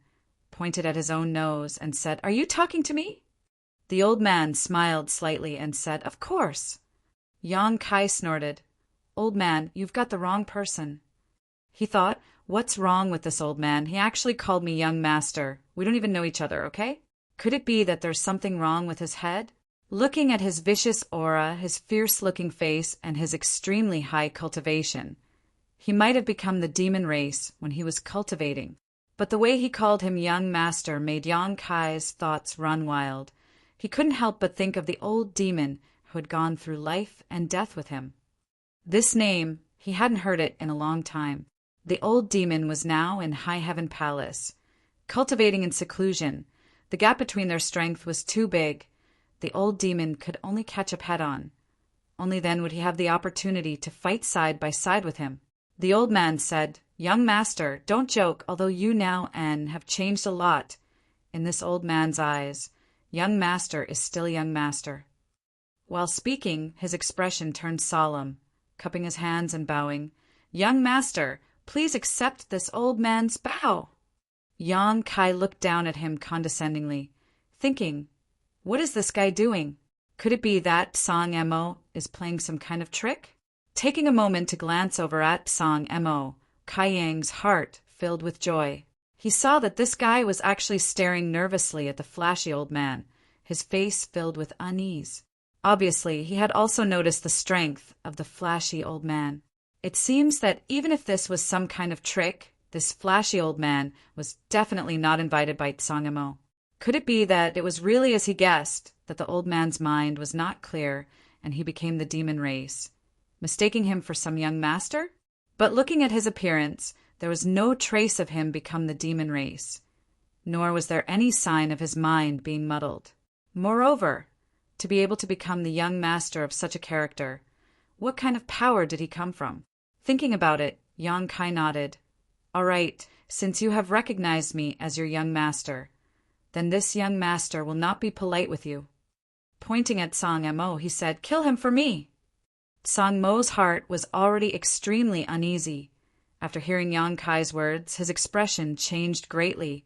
pointed at his own nose, and said, "Are you talking to me?" The old man smiled slightly and said, "Of course." Yang Kai snorted. "Old man, you've got the wrong person." He thought, what's wrong with this old man? He actually called me young master. We don't even know each other, okay? Could it be that there's something wrong with his head? Looking at his vicious aura, his fierce-looking face, and his extremely high cultivation, he might have become the demon race when he was cultivating. But the way he called him young master made Yang Kai's thoughts run wild. He couldn't help but think of the old demon who had gone through life and death with him. This name, he hadn't heard it in a long time. The old demon was now in High Heaven Palace, cultivating in seclusion. The gap between their strength was too big. The old demon could only catch up head-on. Only then would he have the opportunity to fight side by side with him. The old man said, "Young master, don't joke, although you now, have changed a lot." In this old man's eyes, young master is still young master. While speaking, his expression turned solemn, cupping his hands and bowing. "Young master, please accept this old man's bow." Yang Kai looked down at him condescendingly, thinking, what is this guy doing? Could it be that Song Mo is playing some kind of trick? Taking a moment to glance over at Song Mo, Kai Yang's heart filled with joy. He saw that this guy was actually staring nervously at the flashy old man, his face filled with unease. Obviously, he had also noticed the strength of the flashy old man. It seems that even if this was some kind of trick, this flashy old man was definitely not invited by Song Mo. Could it be that it was really as he guessed, that the old man's mind was not clear and he became the demon race, mistaking him for some young master? But looking at his appearance, there was no trace of him become the demon race, nor was there any sign of his mind being muddled. Moreover, to be able to become the young master of such a character, what kind of power did he come from? Thinking about it, Yang Kai nodded. "All right, since you have recognized me as your young master, then this young master will not be polite with you." Pointing at Song Mo, he said, "Kill him for me." Song Mo's heart was already extremely uneasy. After hearing Yang Kai's words, his expression changed greatly,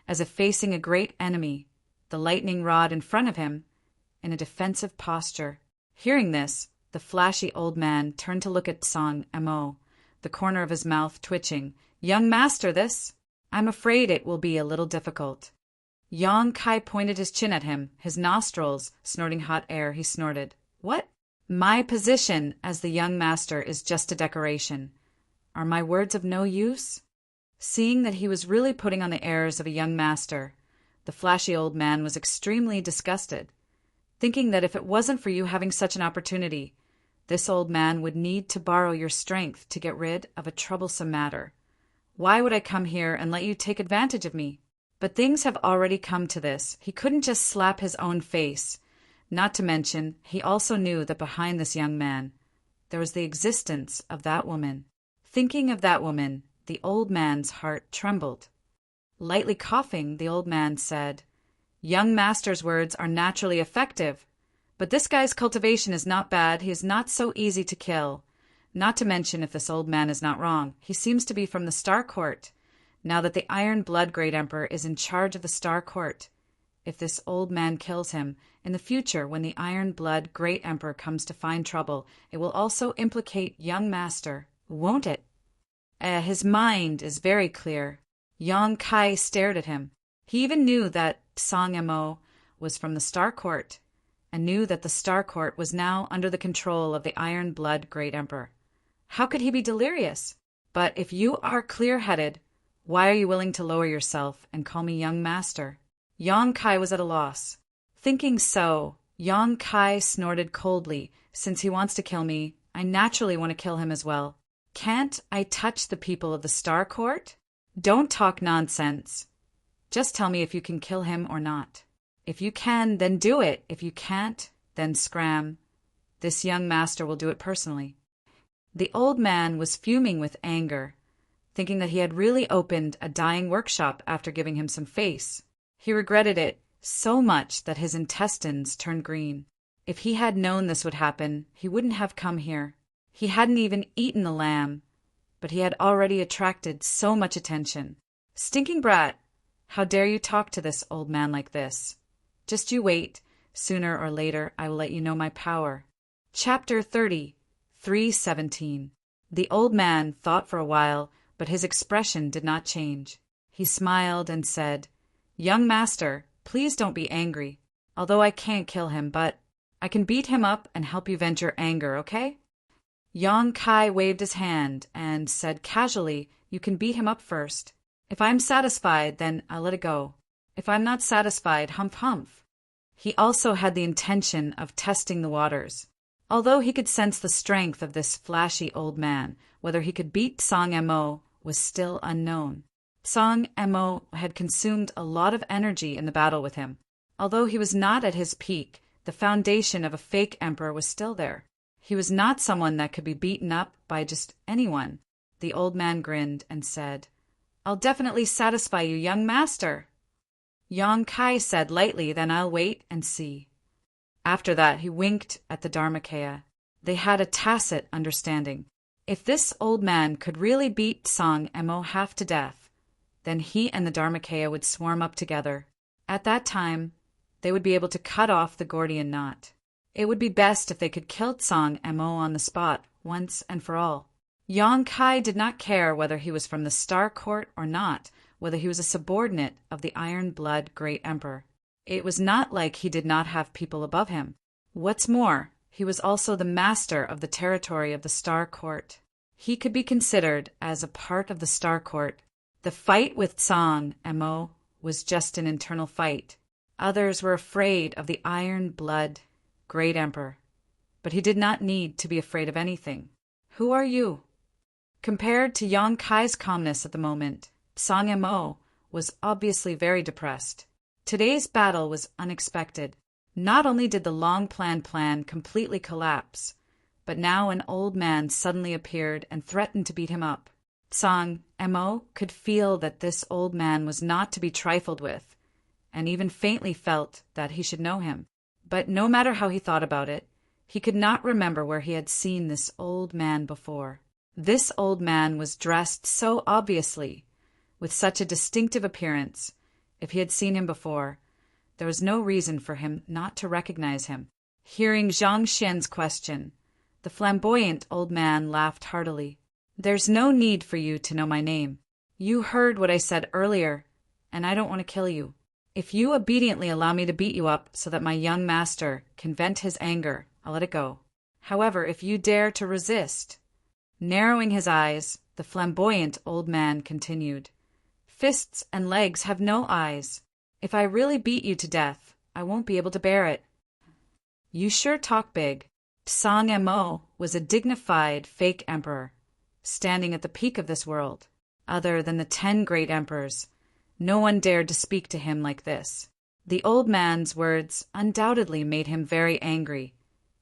as if facing a great enemy, the lightning rod in front of him, in a defensive posture. Hearing this, the flashy old man turned to look at Song Mo, the corner of his mouth twitching. "Young master, this? I'm afraid it will be a little difficult." Yang Kai pointed his chin at him, his nostrils snorting hot air. He snorted, "What? My position as the young master is just a decoration. Are my words of no use?" Seeing that he was really putting on the airs of a young master, the flashy old man was extremely disgusted, thinking that if it wasn't for you having such an opportunity, this old man would need to borrow your strength to get rid of a troublesome matter. Why would I come here and let you take advantage of me? But things have already come to this. He couldn't just slap his own face. Not to mention, he also knew that behind this young man, there was the existence of that woman. Thinking of that woman, the old man's heart trembled. Lightly coughing, the old man said, "Young master's words are naturally effective, but this guy's cultivation is not bad. He is not so easy to kill. Not to mention, if this old man is not wrong, he seems to be from the Star Court. Now that the Iron Blood Great Emperor is in charge of the Star Court, if this old man kills him, in the future when the Iron Blood Great Emperor comes to find trouble, it will also implicate young master, won't it?" His mind is very clear. Yang Kai stared at him. He even knew that Song Mo was from the Star Court, and knew that the Star Court was now under the control of the Iron Blood Great Emperor. How could he be delirious? But if you are clear-headed, why are you willing to lower yourself and call me young master? Yang Kai was at a loss. Thinking so, Yang Kai snorted coldly. Since he wants to kill me, I naturally want to kill him as well. Can't I touch the people of the Star Court? Don't talk nonsense. Just tell me if you can kill him or not. If you can, then do it. If you can't, then scram. This young master will do it personally. The old man was fuming with anger, thinking that he had really opened a dying workshop after giving him some face. He regretted it so much that his intestines turned green. If he had known this would happen, he wouldn't have come here. He hadn't even eaten the lamb, but he had already attracted so much attention. "Stinking brat, how dare you talk to this old man like this? Just you wait. Sooner or later I will let you know my power." Chapter 30, 3:17. The old man thought for a while, but his expression did not change. He smiled and said, "Young master, please don't be angry. Although I can't kill him, but I can beat him up and help you vent your anger, okay?" Yang Kai waved his hand and said casually, "You can beat him up first. If I'm satisfied, then I'll let it go. If I'm not satisfied, humph humph." He also had the intention of testing the waters. Although he could sense the strength of this flashy old man, whether he could beat Song Mo was still unknown. Song Mo had consumed a lot of energy in the battle with him. Although he was not at his peak, the foundation of a fake emperor was still there. He was not someone that could be beaten up by just anyone. The old man grinned and said, "I'll definitely satisfy you, young master." Yang Kai said lightly, "Then I'll wait and see." After that, he winked at the Dharmakaya. They had a tacit understanding. If this old man could really beat Song Mo half to death, then he and the Dharmakaya would swarm up together. At that time, they would be able to cut off the Gordian knot. It would be best if they could kill Song Mo on the spot, once and for all. Yang Kai did not care whether he was from the Star Court or not, whether he was a subordinate of the Iron Blood Great Emperor. It was not like he did not have people above him. What's more, he was also the master of the territory of the Star Court. He could be considered as a part of the Star Court. The fight with Song Mo was just an internal fight. Others were afraid of the Iron Blood Great Emperor. But he did not need to be afraid of anything. Who are you? Compared to Yang Kai's calmness at the moment, Song Mo was obviously very depressed. Today's battle was unexpected. Not only did the long-planned plan completely collapse, but now an old man suddenly appeared and threatened to beat him up. Song Mo could feel that this old man was not to be trifled with, and even faintly felt that he should know him. But no matter how he thought about it, he could not remember where he had seen this old man before. This old man was dressed so obviously, with such a distinctive appearance. If he had seen him before, there was no reason for him not to recognize him. Hearing Zhang Xian's question, the flamboyant old man laughed heartily. "There's no need for you to know my name. You heard what I said earlier, and I don't want to kill you. If you obediently allow me to beat you up so that my young master can vent his anger, I'll let it go. However, if you dare to resist..." Narrowing his eyes, the flamboyant old man continued, "Fists and legs have no eyes. If I really beat you to death, I won't be able to bear it." "You sure talk big." Song Mo was a dignified fake emperor, standing at the peak of this world. Other than the 10 great emperors, no one dared to speak to him like this. The old man's words undoubtedly made him very angry,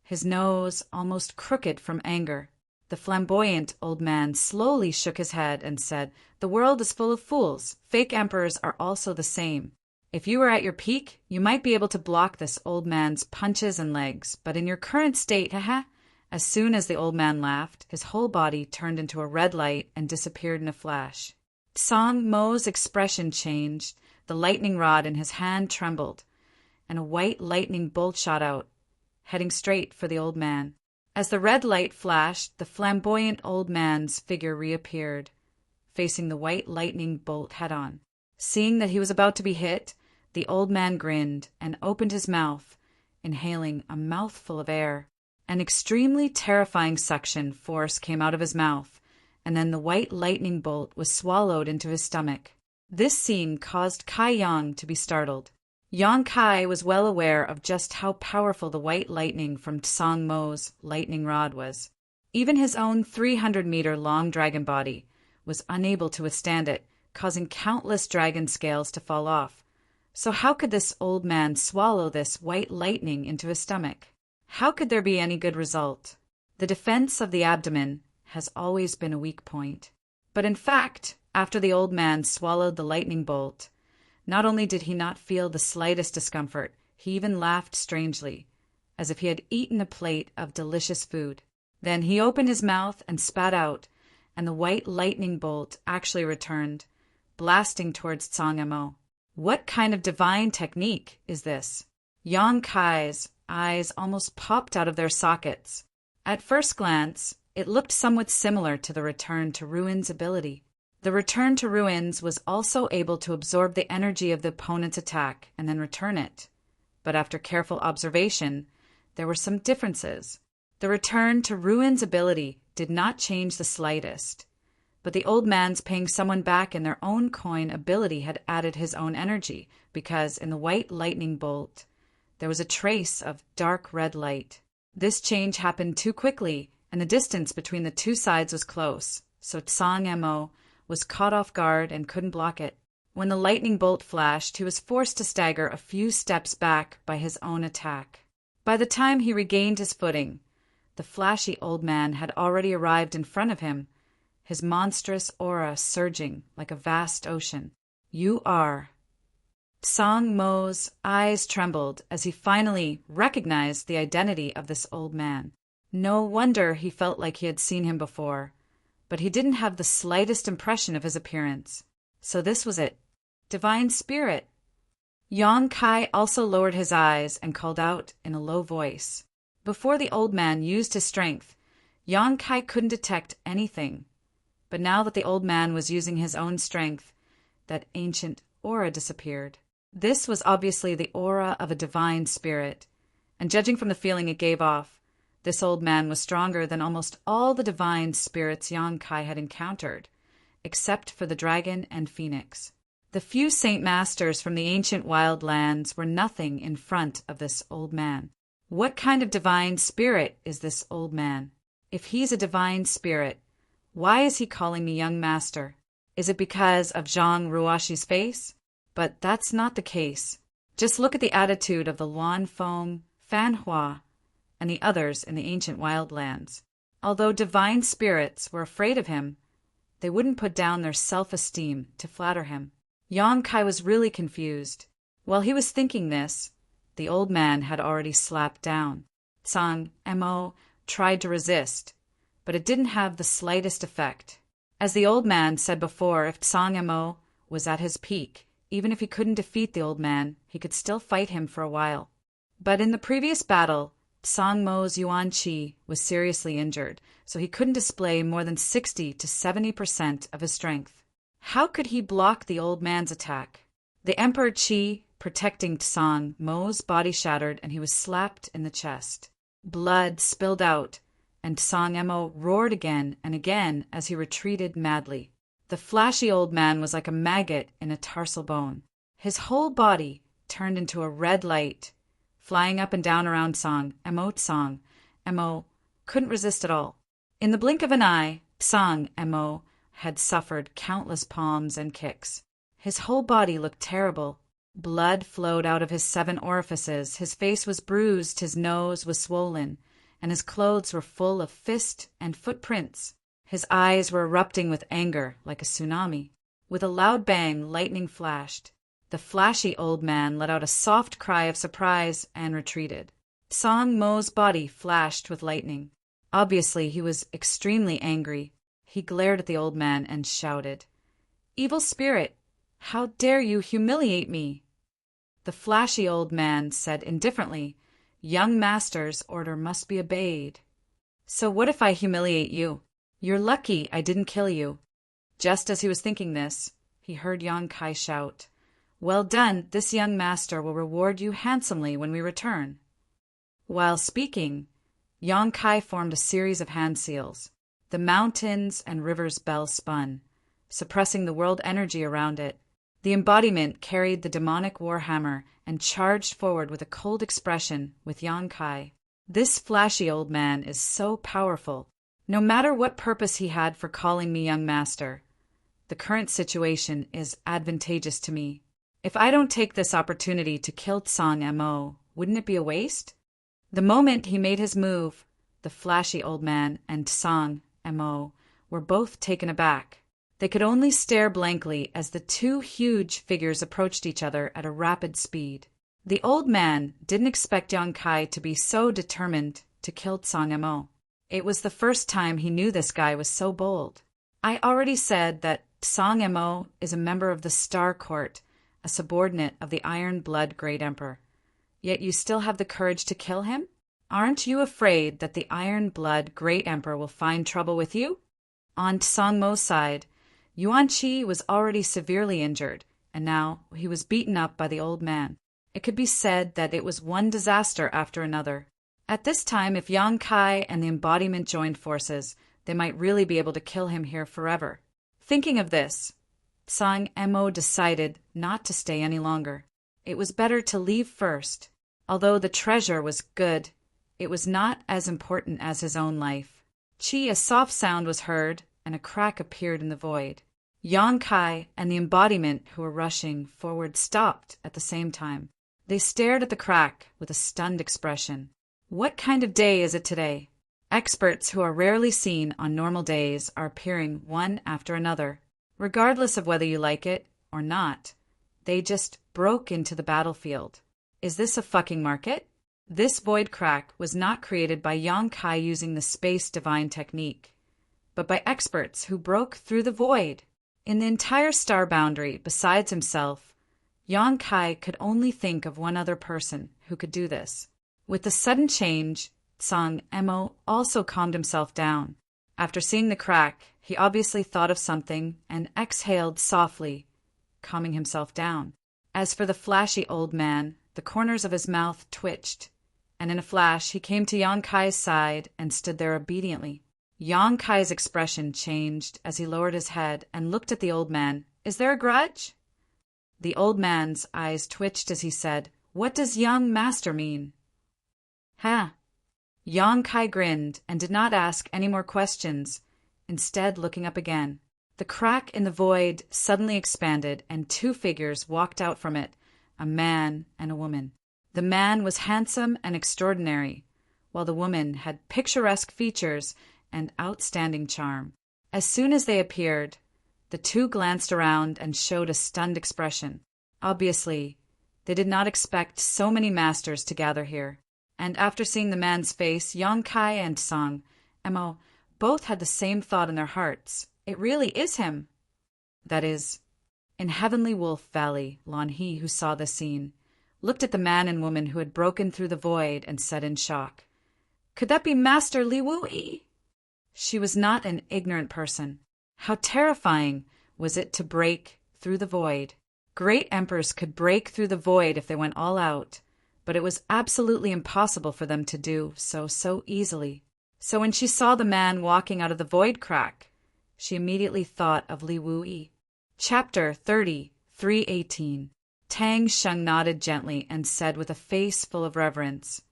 his nose almost crooked from anger. The flamboyant old man slowly shook his head and said, "The world is full of fools. Fake emperors are also the same. If you were at your peak, you might be able to block this old man's punches and legs, but in your current state, haha." As soon as the old man laughed, his whole body turned into a red light and disappeared in a flash. Song Mo's expression changed, the lightning rod in his hand trembled, and a white lightning bolt shot out, heading straight for the old man. As the red light flashed, the flamboyant old man's figure reappeared, facing the white lightning bolt head-on. Seeing that he was about to be hit, the old man grinned and opened his mouth, inhaling a mouthful of air. An extremely terrifying suction force came out of his mouth, and then the white lightning bolt was swallowed into his stomach. This scene caused Kai Yang to be startled. Yang Kai was well aware of just how powerful the white lightning from Song Mo's lightning rod was. Even his own 300-meter-long dragon body was unable to withstand it, causing countless dragon scales to fall off. So how could this old man swallow this white lightning into his stomach? How could there be any good result? The defense of the abdomen has always been a weak point. But in fact, after the old man swallowed the lightning bolt, not only did he not feel the slightest discomfort, he even laughed strangely, as if he had eaten a plate of delicious food. Then he opened his mouth and spat out, and the white lightning bolt actually returned, blasting towards Song Mo. What kind of divine technique is this? Yang Kai's eyes almost popped out of their sockets. At first glance, it looked somewhat similar to the Return to Ruins ability. The Return to Ruins was also able to absorb the energy of the opponent's attack and then return it. But after careful observation, there were some differences. The Return to Ruins ability did not change the slightest, but the old man's paying someone back in their own coin ability had added his own energy, because in the white lightning bolt, there was a trace of dark red light. This change happened too quickly, and the distance between the two sides was close, so Song Mo was caught off guard and couldn't block it. When the lightning bolt flashed, he was forced to stagger a few steps back by his own attack. By the time he regained his footing, The flashy old man had already arrived in front of him, his monstrous aura surging like a vast ocean. "You are." Song Mo's eyes trembled as he finally recognized the identity of this old man. No wonder he felt like he had seen him before, but he didn't have the slightest impression of his appearance. So this was it. Divine Spirit. Yang Kai also lowered his eyes and called out in a low voice. Before the old man used his strength, Yang Kai couldn't detect anything. But now that the old man was using his own strength, that ancient aura disappeared. This was obviously the aura of a divine spirit, and judging from the feeling it gave off, this old man was stronger than almost all the divine spirits Yang Kai had encountered, except for the dragon and phoenix. The few saint masters from the ancient wild lands were nothing in front of this old man. What kind of divine spirit is this old man? If he's a divine spirit, why is he calling me young master? Is it because of Zhang Ruoshi's face? But that's not the case. Just look at the attitude of the Luan Feng, Fan Hua, and the others in the ancient wildlands. Although divine spirits were afraid of him, they wouldn't put down their self-esteem to flatter him. Yang Kai was really confused. While he was thinking this, the old man had already slapped down. Tsang Mo tried to resist, but it didn't have the slightest effect. As the old man said before, if Tsang Mo was at his peak, even if he couldn't defeat the old man, he could still fight him for a while. But in the previous battle, Tsang Mo's Yuan Qi was seriously injured, so he couldn't display more than 60 to 70% of his strength. How could he block the old man's attack? The Emperor Qi protecting Tsang Mo's body shattered and he was slapped in the chest. Blood spilled out, and Tsang Mo roared again and again as he retreated madly. The flashy old man was like a maggot in a tarsal bone. His whole body turned into a red light, flying up and down around Tsang Mo couldn't resist at all. In the blink of an eye, Tsang Mo had suffered countless palms and kicks. His whole body looked terrible. Blood flowed out of his 7 orifices, his face was bruised, his nose was swollen, and his clothes were full of fist and footprints. His eyes were erupting with anger like a tsunami. With a loud bang, lightning flashed. The flashy old man let out a soft cry of surprise and retreated. Tsang Mo's body flashed with lightning. Obviously, he was extremely angry. He glared at the old man and shouted, "Evil spirit, how dare you humiliate me?" The flashy old man said indifferently, "Young master's order must be obeyed." "So what if I humiliate you? You're lucky I didn't kill you." Just as he was thinking this, he heard Yang Kai shout, "Well done, this young master will reward you handsomely when we return." While speaking, Yang Kai formed a series of hand seals. The mountains and rivers bell spun, suppressing the world energy around it. The embodiment carried the demonic warhammer and charged forward with a cold expression with Yang Kai. This flashy old man is so powerful. No matter what purpose he had for calling me young master, the current situation is advantageous to me. If I don't take this opportunity to kill Tsang Mo, wouldn't it be a waste? The moment he made his move, the flashy old man and Tsang Mo were both taken aback. They could only stare blankly as the 2 huge figures approached each other at a rapid speed. The old man didn't expect Yang Kai to be so determined to kill Tsang Mo. It was the first time he knew this guy was so bold. I already said that Tsang Mo is a member of the Star Court, a subordinate of the Iron Blood Great Emperor. Yet you still have the courage to kill him? Aren't you afraid that the Iron Blood Great Emperor will find trouble with you? On Tsang Mo's side, Yuan Qi was already severely injured, and now he was beaten up by the old man. It could be said that it was one disaster after another. At this time, if Yang Kai and the embodiment joined forces, they might really be able to kill him here forever. Thinking of this, Tsang Mo decided not to stay any longer. It was better to leave first. Although the treasure was good, it was not as important as his own life. A soft sound was heard, and a crack appeared in the void. Yang Kai and the embodiment who were rushing forward stopped at the same time. They stared at the crack with a stunned expression. What kind of day is it today? Experts who are rarely seen on normal days are appearing one after another, regardless of whether you like it or not. They just broke into the battlefield. Is this a fucking market? This void crack was not created by Yang Kai using the space divine technique, but by experts who broke through the void. In the entire star boundary, besides himself, Yang Kai could only think of one other person who could do this. With the sudden change, Tsang Emo also calmed himself down. After seeing the crack, he obviously thought of something and exhaled softly, calming himself down. As for the flashy old man, the corners of his mouth twitched, and in a flash he came to Yang Kai's side and stood there obediently. Yang Kai's expression changed as he lowered his head and looked at the old man. Is there a grudge? The old man's eyes twitched as he said, What does young master mean? Ha! Yang Kai grinned and did not ask any more questions, instead looking up again. The crack in the void suddenly expanded and two figures walked out from it, a man and a woman. The man was handsome and extraordinary, while the woman had picturesque features and outstanding charm. As soon as they appeared, the two glanced around and showed a stunned expression. Obviously, they did not expect so many masters to gather here. And after seeing the man's face, Yang Kai and Tsang Emo both had the same thought in their hearts. It really is him. That is, in Heavenly Wolf Valley, Lan He, who saw the scene, looked at the man and woman who had broken through the void and said in shock, Could that be Master Li Wu-yi? She was not an ignorant person. How terrifying was it to break through the void? Great emperors could break through the void if they went all out, but it was absolutely impossible for them to do so easily. So when she saw the man walking out of the void crack, she immediately thought of Li Wu-yi. Chapter 30, 318. Tang Sheng nodded gently and said with a face full of reverence,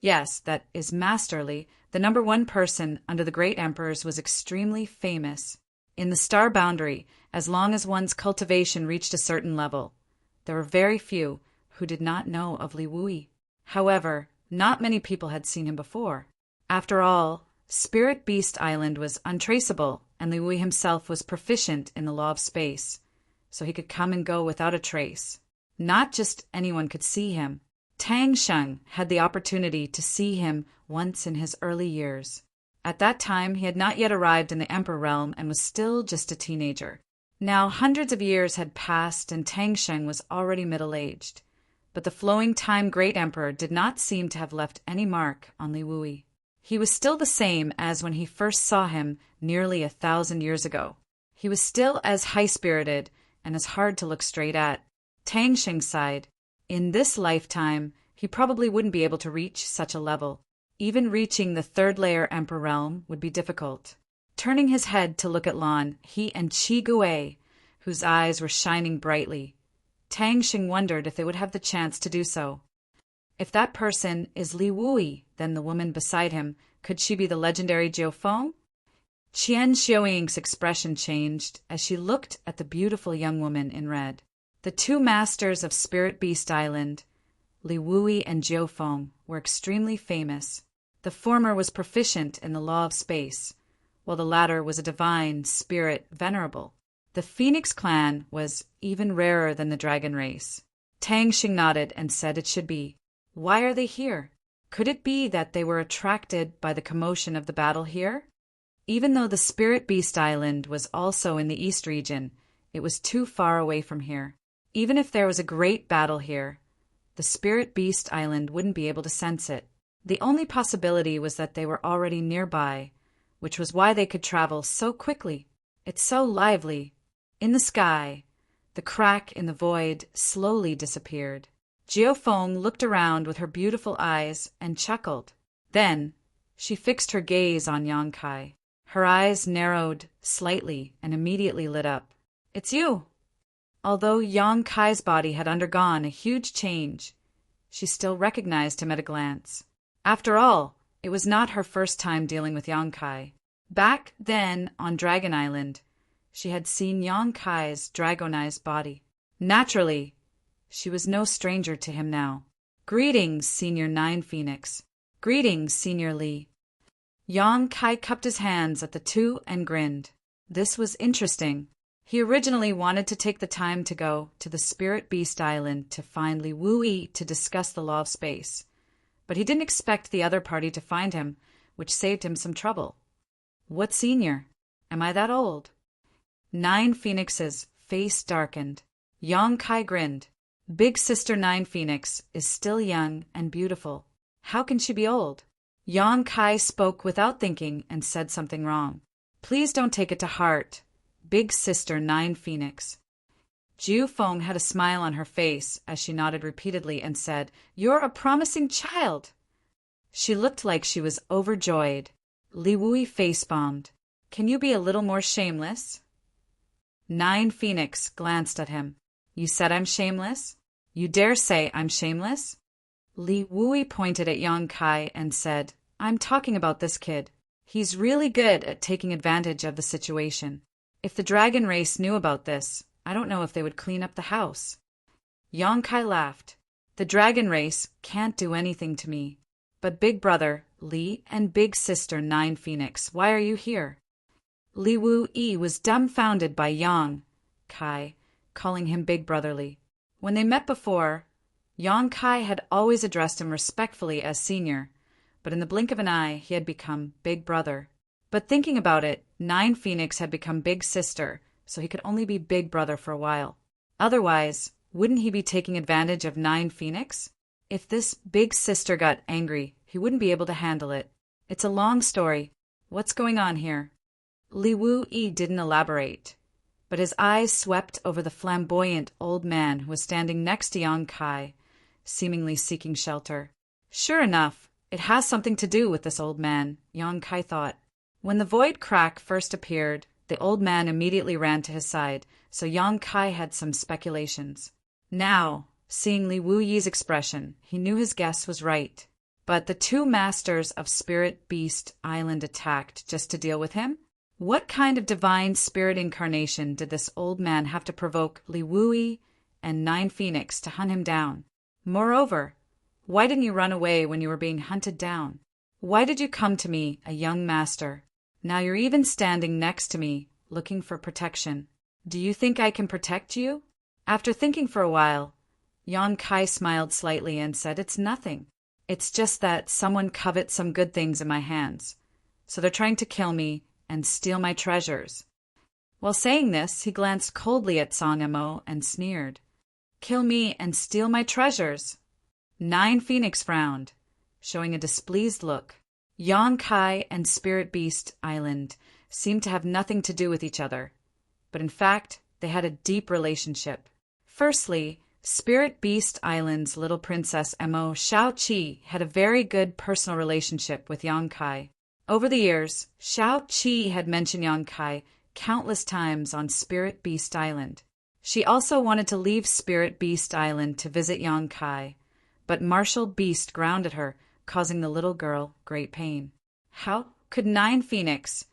Yes, that is Master Li. The number one person under the great emperors was extremely famous. In the star boundary, as long as one's cultivation reached a certain level, there were very few who did not know of Li Wu-yi. However, not many people had seen him before. After all, Spirit Beast Island was untraceable, and Li Wu-yi himself was proficient in the law of space, so he could come and go without a trace. Not just anyone could see him. Tang Sheng had the opportunity to see him once in his early years. At that time, he had not yet arrived in the Emperor realm and was still just a teenager. Now, hundreds of years had passed and Tang Sheng was already middle-aged, but the flowing time Great Emperor did not seem to have left any mark on Li Wu-yi. He was still the same as when he first saw him nearly 1,000 years ago. He was still as high-spirited and as hard to look straight at. Tang Sheng sighed. In this lifetime, he probably wouldn't be able to reach such a level. Even reaching the third-layer Emperor realm would be difficult. Turning his head to look at Lan, he and Qi Gui, whose eyes were shining brightly, Tang Sheng wondered if they would have the chance to do so. If that person is Li Wu-yi, then the woman beside him, could she be the legendary Jiu Feng? Qian Xiuying's expression changed as she looked at the beautiful young woman in red. The two masters of Spirit Beast Island, Li Wu-yi and Jiu Feng, were extremely famous. The former was proficient in the law of space, while the latter was a divine spirit venerable. The Phoenix clan was even rarer than the dragon race. Tang Sheng nodded and said it should be. Why are they here? Could it be that they were attracted by the commotion of the battle here? Even though the Spirit Beast Island was also in the East region, it was too far away from here. Even if there was a great battle here, the Spirit Beast Island wouldn't be able to sense it. The only possibility was that they were already nearby, which was why they could travel so quickly. It's so lively. In the sky, the crack in the void slowly disappeared. Jiu Feng looked around with her beautiful eyes and chuckled. Then, she fixed her gaze on Yang Kai. Her eyes narrowed slightly and immediately lit up. It's you! Although Yang Kai's body had undergone a huge change, she still recognized him at a glance. After all, it was not her first time dealing with Yang Kai. Back then, on Dragon Island, she had seen Yang Kai's dragonized body. Naturally, she was no stranger to him now. Greetings, Senior Nine Phoenix. Greetings, Senior Li. Yang Kai cupped his hands at the two and grinned. This was interesting. He originally wanted to take the time to go to the Spirit Beast Island to find Li Wuyi to discuss the law of space, but he didn't expect the other party to find him, which saved him some trouble. What senior? Am I that old? Nine Phoenix's face darkened. Yang Kai grinned. Big Sister Nine Phoenix is still young and beautiful. How can she be old? Yang Kai spoke without thinking and said something wrong. Please don't take it to heart, Big Sister Nine Phoenix. Jiu Feng had a smile on her face as she nodded repeatedly and said, "You're a promising child." She looked like she was overjoyed. Li Wuyi face-bombed. "Can you be a little more shameless?" Nine Phoenix glanced at him. "You said I'm shameless? You dare say I'm shameless?" Li Wuyi pointed at Yang Kai and said, "I'm talking about this kid. He's really good at taking advantage of the situation. If the dragon race knew about this, I don't know if they would clean up the house." Yang Kai laughed. "The dragon race can't do anything to me. But Big Brother, Li, and Big Sister Nine Phoenix, why are you here?" Li Wuyi was dumbfounded by Yang Kai calling him Big Brotherly. When they met before, Yang Kai had always addressed him respectfully as senior, but in the blink of an eye he had become Big Brother. But thinking about it, Nine Phoenix had become Big Sister, so he could only be Big Brother for a while. Otherwise, wouldn't he be taking advantage of Nine Phoenix? If this Big Sister got angry, he wouldn't be able to handle it. It's a long story. What's going on here? Li Wuyi didn't elaborate, but his eyes swept over the flamboyant old man who was standing next to Yang Kai, seemingly seeking shelter. Sure enough, it has something to do with this old man, Yang Kai thought. When the void crack first appeared, the old man immediately ran to his side, so Yang Kai had some speculations. Now, seeing Li Wuyi's expression, he knew his guess was right. But the two masters of Spirit Beast Island attacked just to deal with him? What kind of divine spirit incarnation did this old man have to provoke Li Wuyi and Nine Phoenix to hunt him down? Moreover, why didn't you run away when you were being hunted down? Why did you come to me, a young master? Now you're even standing next to me, looking for protection. Do you think I can protect you? After thinking for a while, Yang Kai smiled slightly and said, "It's nothing. It's just that someone covets some good things in my hands. So they're trying to kill me and steal my treasures." While saying this, he glanced coldly at Song Mo and sneered. "Kill me and steal my treasures?" Nine Phoenix frowned, showing a displeased look. Yang Kai and Spirit Beast Island seemed to have nothing to do with each other, but in fact, they had a deep relationship. Firstly, Spirit Beast Island's little princess Mo Shao-Chi had a very good personal relationship with Yang Kai. Over the years, Shao-Chi had mentioned Yang Kai countless times on Spirit Beast Island. She also wanted to leave Spirit Beast Island to visit Yang Kai, but Martial Beast grounded her, causing the little girl great pain. How could Nine Phoenix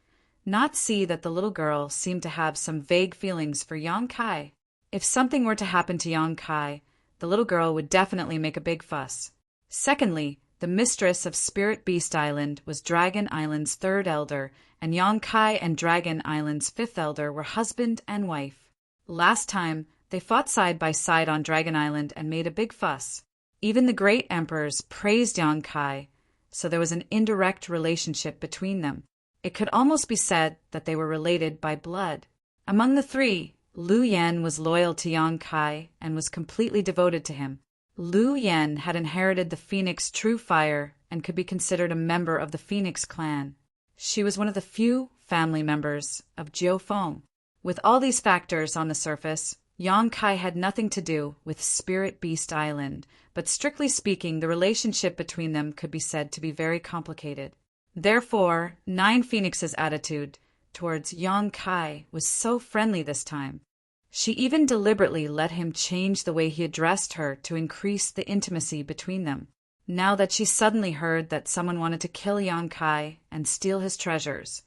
not see that the little girl seemed to have some vague feelings for Yang Kai? If something were to happen to Yang Kai, the little girl would definitely make a big fuss. Secondly, the mistress of Spirit Beast Island was Dragon Island's third elder, and Yang Kai and Dragon Island's fifth elder were husband and wife. Last time, they fought side by side on Dragon Island and made a big fuss. Even the great emperors praised Yang Kai, so there was an indirect relationship between them. It could almost be said that they were related by blood. Among the three, Lu Yan was loyal to Yang Kai and was completely devoted to him. Lu Yan had inherited the Phoenix True Fire and could be considered a member of the Phoenix clan. She was one of the few family members of Jiu Feng. With all these factors on the surface, Yang Kai had nothing to do with Spirit Beast Island, but strictly speaking, the relationship between them could be said to be very complicated. Therefore, Nine Phoenix's attitude towards Yang Kai was so friendly this time. She even deliberately let him change the way he addressed her to increase the intimacy between them. Now that she suddenly heard that someone wanted to kill Yang Kai and steal his treasures,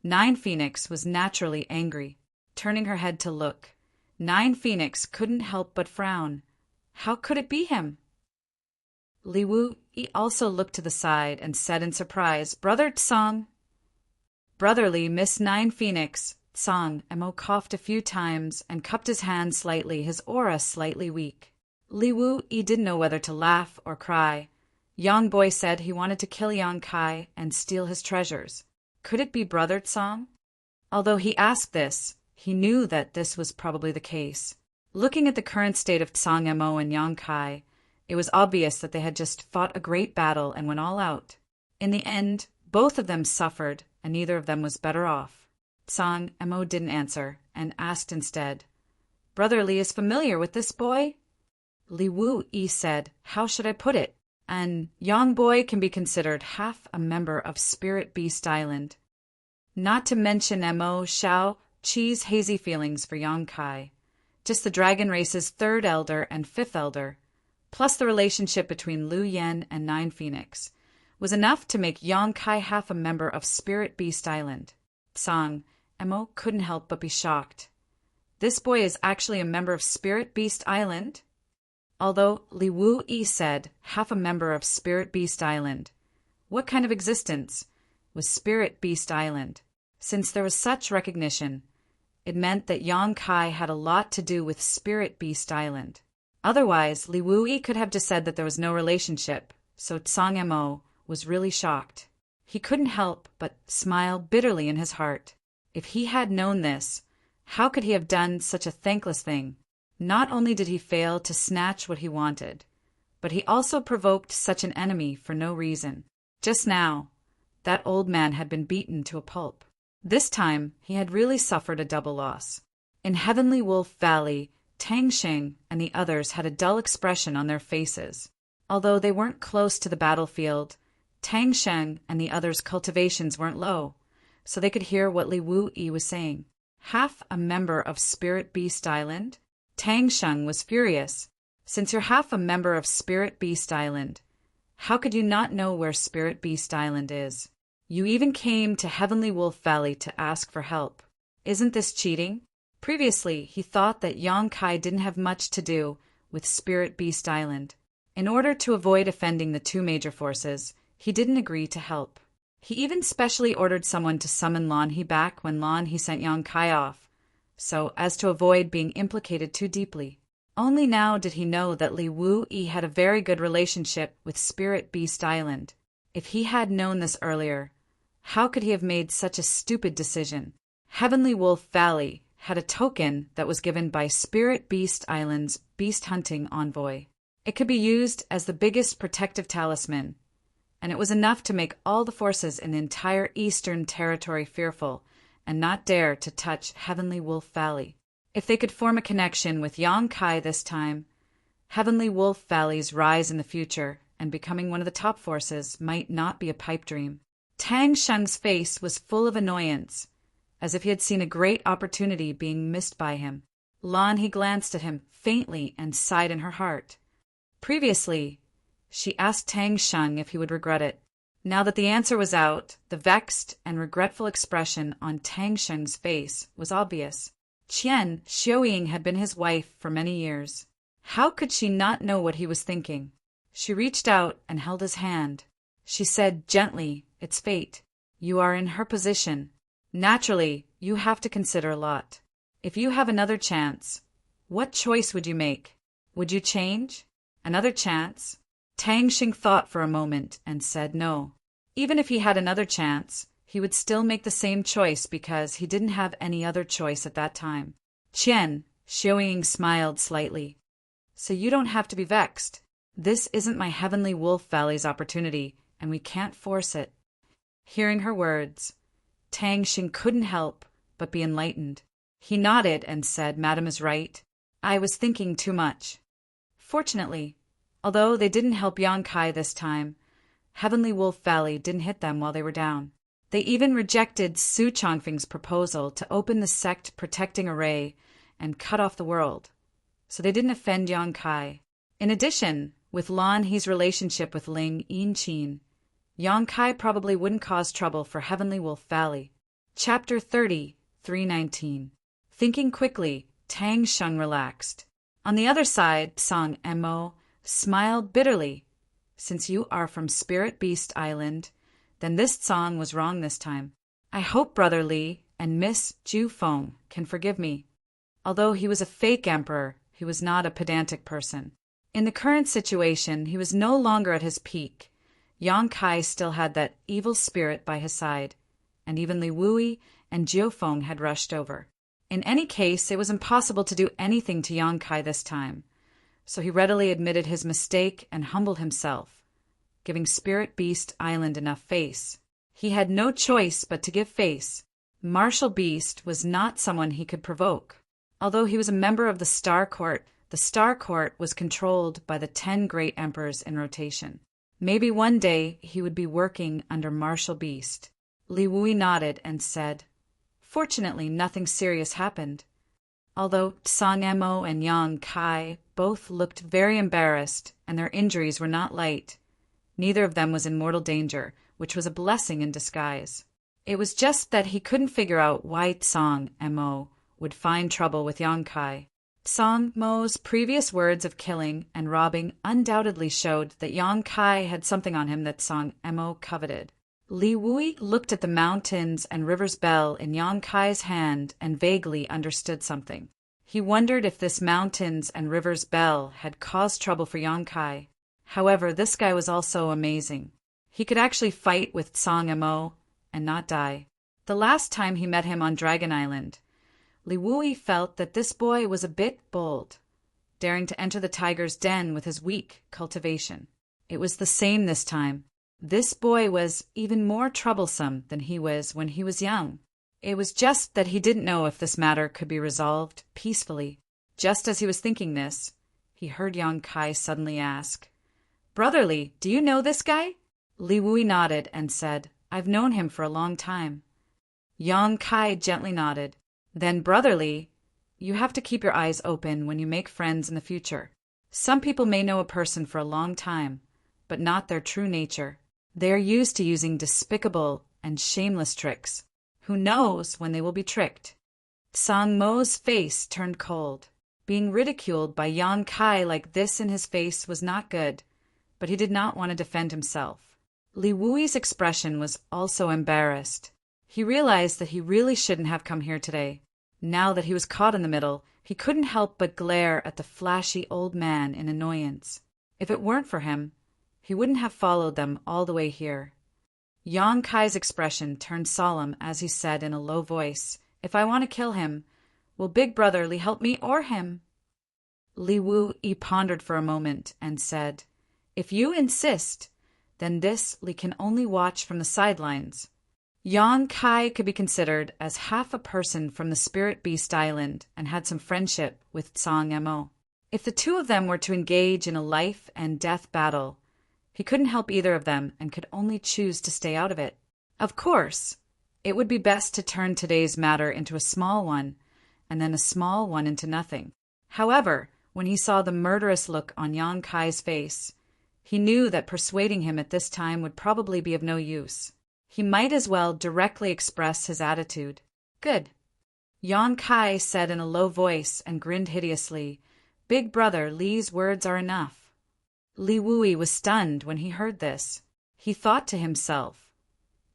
Nine Phoenix was naturally angry. Turning her head to look, Nine Phoenix couldn't help but frown. How could it be him? Li He also looked to the side and said in surprise, "Brother Tsang." "Brotherly Miss Nine Phoenix." Tsang Mo coughed a few times and cupped his hand slightly, his aura slightly weak. Li Wu Yi didn't know whether to laugh or cry. Yang Boy said he wanted to kill Yang Kai and steal his treasures. Could it be Brother Tsang? Although he asked this, he knew that this was probably the case. Looking at the current state of Tsang Mo and Yang Kai, it was obvious that they had just fought a great battle and went all out. In the end, both of them suffered, and neither of them was better off. Tsang Mo didn't answer, and asked instead, "Brother Li is familiar with this boy?" Li Wu Yi said, "How should I put it? An Yang Boy can be considered half a member of Spirit Beast Island. Not to mention Mo Xiao Chi's hazy feelings for Yang Kai. Just the dragon race's third elder and fifth elder, plus the relationship between Lu Yen and Nine Phoenix, was enough to make Yang Kai half a member of Spirit Beast Island." Tsang Mo couldn't help but be shocked. This boy is actually a member of Spirit Beast Island? Although Li Wu Yi said half a member of Spirit Beast Island, what kind of existence was Spirit Beast Island? Since there was such recognition, it meant that Yang Kai had a lot to do with Spirit Beast Island. Otherwise, Li Wu Yi could have just said that there was no relationship, so Tsang Mo was really shocked. He couldn't help but smile bitterly in his heart. If he had known this, how could he have done such a thankless thing? Not only did he fail to snatch what he wanted, but he also provoked such an enemy for no reason. Just now, that old man had been beaten to a pulp. This time, he had really suffered a double loss. In Heavenly Wolf Valley, Tang Xing and the others had a dull expression on their faces. Although they weren't close to the battlefield, Tang Xing and the others' cultivations weren't low, so they could hear what Li Wu Yi was saying. Half a member of Spirit Beast Island? Tang Xing was furious. Since you're half a member of Spirit Beast Island, how could you not know where Spirit Beast Island is? You even came to Heavenly Wolf Valley to ask for help. Isn't this cheating? Previously, he thought that Yang Kai didn't have much to do with Spirit Beast Island. In order to avoid offending the two major forces, he didn't agree to help. He even specially ordered someone to summon Lan He back when Lan He sent Yang Kai off, so as to avoid being implicated too deeply. Only now did he know that Li Wu Yi had a very good relationship with Spirit Beast Island. If he had known this earlier, how could he have made such a stupid decision? Heavenly Wolf Valley had a token that was given by Spirit Beast Island's beast hunting envoy. It could be used as the biggest protective talisman, and it was enough to make all the forces in the entire Eastern Territory fearful and not dare to touch Heavenly Wolf Valley. If they could form a connection with Yang Kai this time, Heavenly Wolf Valley's rise in the future and becoming one of the top forces might not be a pipe dream. Tang Sheng's face was full of annoyance, as if he had seen a great opportunity being missed by him. Lan He glanced at him faintly and sighed in her heart. Previously, she asked Tang Sheng if he would regret it. Now that the answer was out, the vexed and regretful expression on Tang Sheng's face was obvious. Qian Xiuying had been his wife for many years. How could she not know what he was thinking? She reached out and held his hand. She said gently, "It's fate. You are in her position. Naturally, you have to consider a lot. If you have another chance, what choice would you make? Would you change? Another chance?" Tang Xing thought for a moment and said no. Even if he had another chance, he would still make the same choice because he didn't have any other choice at that time. Qian Xiuying smiled slightly. "So you don't have to be vexed. This isn't my Heavenly Wolf Valley's opportunity, and we can't force it." Hearing her words, Tang Xing couldn't help but be enlightened. He nodded and said, "Madam is right. I was thinking too much." Fortunately, although they didn't help Yang Kai this time, Heavenly Wolf Valley didn't hit them while they were down. They even rejected Su Chongfeng's proposal to open the sect protecting array and cut off the world, so they didn't offend Yang Kai. In addition, with Lan He's relationship with Ling Yinqin, Yang Kai probably wouldn't cause trouble for Heavenly Wolf Valley. Chapter 30, 319. Thinking quickly, Tang Sheng relaxed. On the other side, Tsang Mo smiled bitterly. since you are from Spirit Beast Island, then this song was wrong this time. I hope Brother Li and Miss Ju Feng can forgive me. Although he was a fake emperor, he was not a pedantic person. In the current situation, he was no longer at his peak. Yang Kai still had that evil spirit by his side, and even Li Wui and Jiu Feng had rushed over. In any case, it was impossible to do anything to Yang Kai this time, so he readily admitted his mistake and humbled himself, giving Spirit Beast Island enough face. He had no choice but to give face. Martial Beast was not someone he could provoke. Although he was a member of the Star Court was controlled by the 10 great emperors in rotation. Maybe one day he would be working under Martial Beast. Li Wui nodded and said, "Fortunately, nothing serious happened." Although Tsang Emo and Yang Kai both looked very embarrassed and their injuries were not light, neither of them was in mortal danger, which was a blessing in disguise. It was just that he couldn't figure out why Tsang Emo would find trouble with Yang Kai. Tsang Mo's previous words of killing and robbing undoubtedly showed that Yang Kai had something on him that Tsang Emo coveted. Li Wui looked at the mountains and river's bell in Yang Kai's hand and vaguely understood something. He wondered if this mountains and river's bell had caused trouble for Yang Kai. However, this guy was also amazing. He could actually fight with Tsang Emo and not die. The last time he met him on Dragon Island, Li Wui felt that this boy was a bit bold, daring to enter the tiger's den with his weak cultivation. It was the same this time. This boy was even more troublesome than he was when he was young. It was just that he didn't know if this matter could be resolved peacefully. Just as he was thinking this, he heard Yang Kai suddenly ask, "Brother Li, do you know this guy?" Li Wui nodded and said, "I've known him for a long time." Yang Kai gently nodded. "Then, Brother Li, you have to keep your eyes open when you make friends in the future. Some people may know a person for a long time, but not their true nature. They are used to using despicable and shameless tricks. Who knows when they will be tricked?" Tsang Mo's face turned cold. Being ridiculed by Yang Kai like this in his face was not good, but he did not want to defend himself. Li Wui's expression was also embarrassed. He realized that he really shouldn't have come here today. Now that he was caught in the middle, he couldn't help but glare at the flashy old man in annoyance. If it weren't for him, he wouldn't have followed them all the way here. Yang Kai's expression turned solemn as he said in a low voice, "If I want to kill him, will Big Brother Li help me or him?" Li Wui pondered for a moment and said, "If you insist, then this Li can only watch from the sidelines." Yang Kai could be considered as half a person from the Spirit Beast Island and had some friendship with Tsang Emo. If the two of them were to engage in a life and death battle, he couldn't help either of them and could only choose to stay out of it. Of course, it would be best to turn today's matter into a small one, and then a small one into nothing. However, when he saw the murderous look on Yang Kai's face, he knew that persuading him at this time would probably be of no use. He might as well directly express his attitude. "Good," Yang Kai said in a low voice and grinned hideously. "Big Brother Li's words are enough." Li Wui was stunned when he heard this. He thought to himself,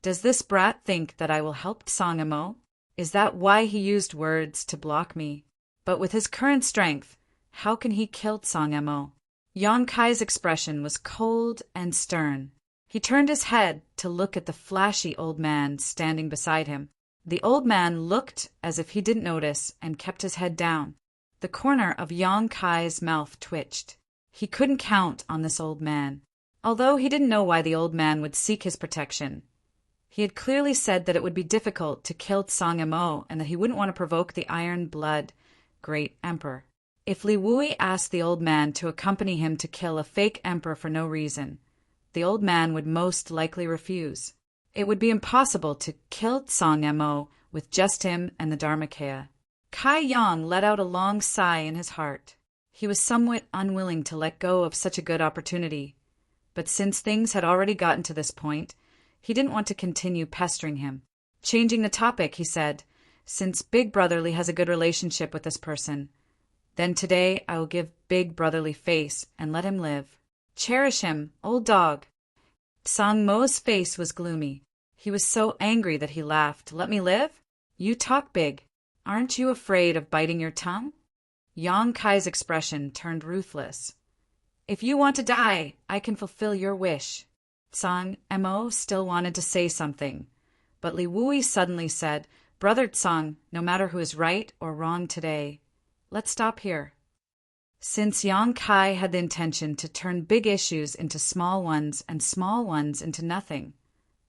"Does this brat think that I will help Tsang Emo? Is that why he used words to block me? But with his current strength, how can he kill Tsang Emo?" Yang Kai's expression was cold and stern. He turned his head to look at the flashy old man standing beside him. The old man looked as if he didn't notice and kept his head down. The corner of Yang Kai's mouth twitched. He couldn't count on this old man. Although he didn't know why the old man would seek his protection, he had clearly said that it would be difficult to kill Tsang Emo and that he wouldn't want to provoke the Iron-Blood Great Emperor. If Li Wui asked the old man to accompany him to kill a fake emperor for no reason, the old man would most likely refuse. It would be impossible to kill Tsang Emo with just him and the Dharmakaya. Kai Yang let out a long sigh in his heart. He was somewhat unwilling to let go of such a good opportunity, but since things had already gotten to this point, he didn't want to continue pestering him. Changing the topic, he said, "Since Big Brotherly has a good relationship with this person, then today I will give Big Brotherly face and let him live." Cherish him, old dog. Song Mo's face was gloomy. He was so angry that he laughed. Let me live? You talk big. Aren't you afraid of biting your tongue? Yang Kai's expression turned ruthless. If you want to die, I can fulfill your wish. Song Mo still wanted to say something, but Li Wui suddenly said, Brother Tsang, no matter who is right or wrong today, let's stop here. Since Yang Kai had the intention to turn big issues into small ones and small ones into nothing,